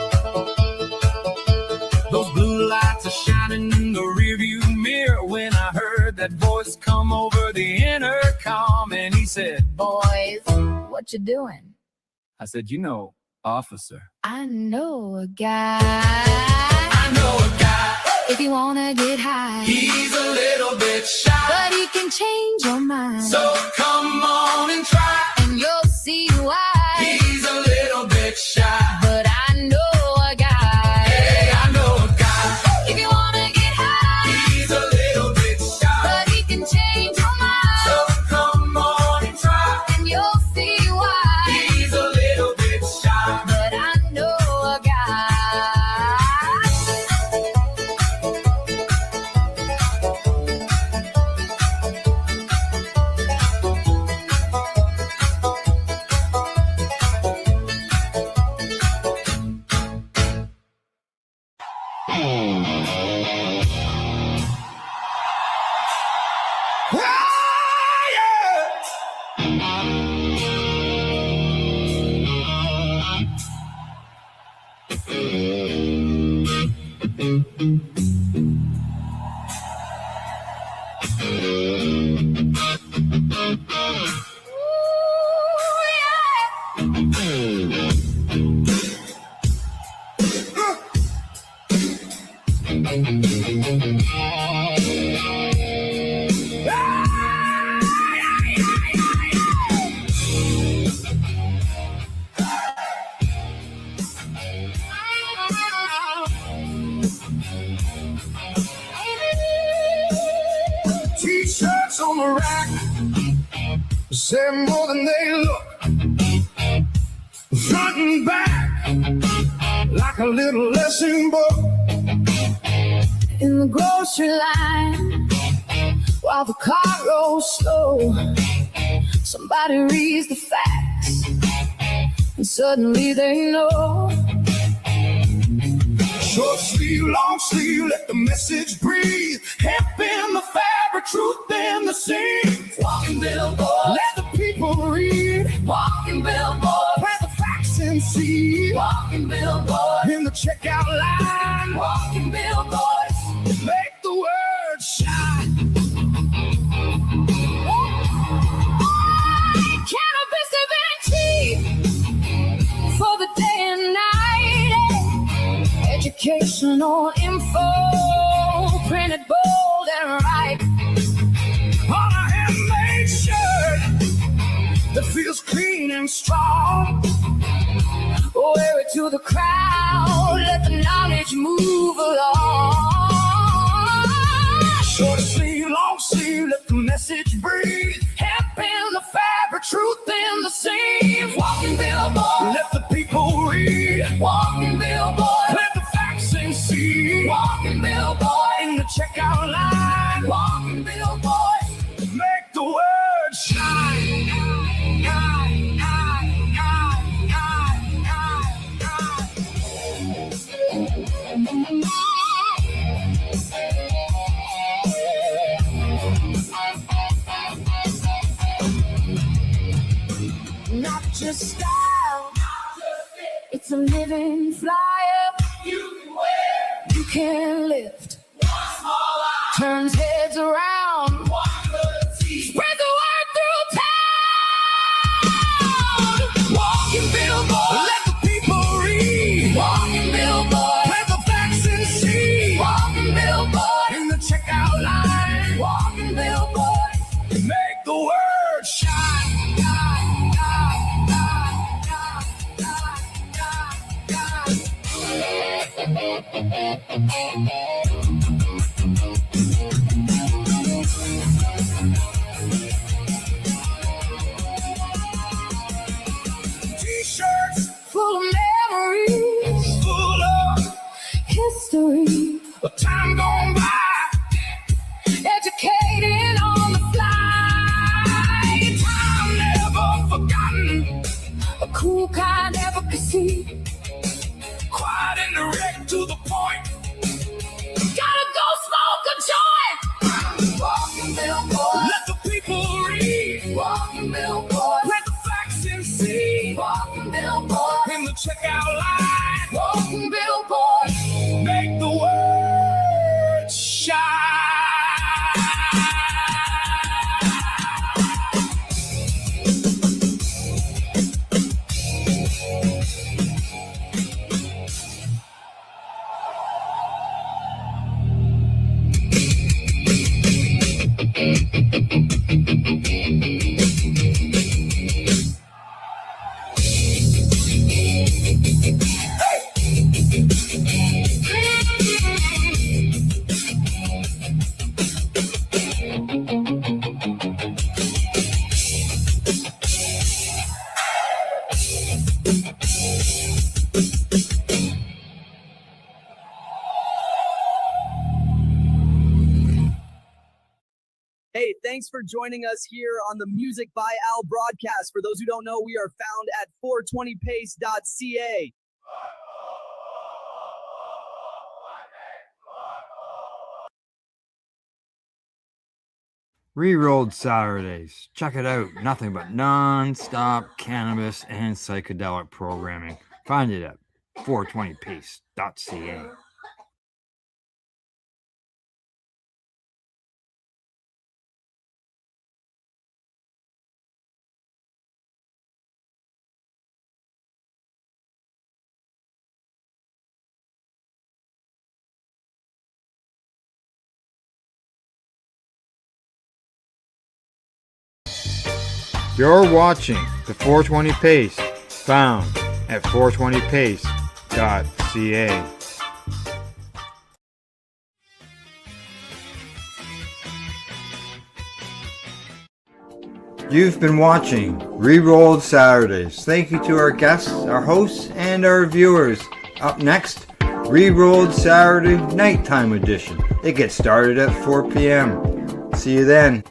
those blue lights are shining in the rearview mirror. When I heard that voice come over the intercom and he said, Boys, what you doing? I said, you know, officer. I know a guy. I know a guy, If you wanna get high, he's a little bit shy, but he can change your mind. so come on and try. And you'll see why. He's a little bit shy, But I know a guy. hey, I know a guy. If you wanna get high, He's a little bit shy, but he can change your mind. so come on and try. And you'll see why. He's a little bit shy, But I know a guy. T-shirts on the rack say more than they look, front and back like a little lesson book. In the grocery line, while the car rolls slow, somebody reads the facts, and suddenly they know. Short sleeve, long sleeve, let the message breathe. Hemp in the fabric, truth in the seam. Walking billboard, Let the people read. walking billboard, Plant the facts and see. walking billboard, In the checkout line, walking billboard. make the word shine. Cannabis event cheap for the day and night. Educational info printed bold and right On a handmade shirt that feels clean and strong. Wear it to the crowd, let the knowledge move along. Short sleeve, long sleeve, let the message breathe. Hemp in the fabric, truth in the seam. Walking billboard, Let the people read. walking billboard, Plant the facts and see. walking billboard, In the checkout line, walking billboard. make the word shine. Not just style, it's a living flyer. You can lift, turns heads around, spread the word through town. Walking billboard, let the people read. Walking billboard, Plant the facts and see. walking billboard, In the checkout line, walking billboard. make the word shine. T-shirts full of memories, full of history, a time gone by, educated on the fly, time never forgotten, a cool kind advocacy, quiet and direct to the point. Gotta go smoke a joint. Walking billboard. Let the people read. Walking billboard. Let the facts and see. Walking billboard. In the checkout line. Walking billboard. Make the world shine. Hey, thanks for joining us here on the Music by Al broadcast. For those who don't know, we are found at 420pace.ca. Rerolled Saturdays. Check it out. Nothing but non-stop cannabis and psychedelic programming. Find it at 420pace.ca. You're watching the 420 Pace, found at 420pace.ca. You've been watching Rerolled Saturdays. Thank you to our guests, our hosts, and our viewers. Up next, Rerolled Saturday Nighttime Edition. It gets started at 4 p.m. See you then.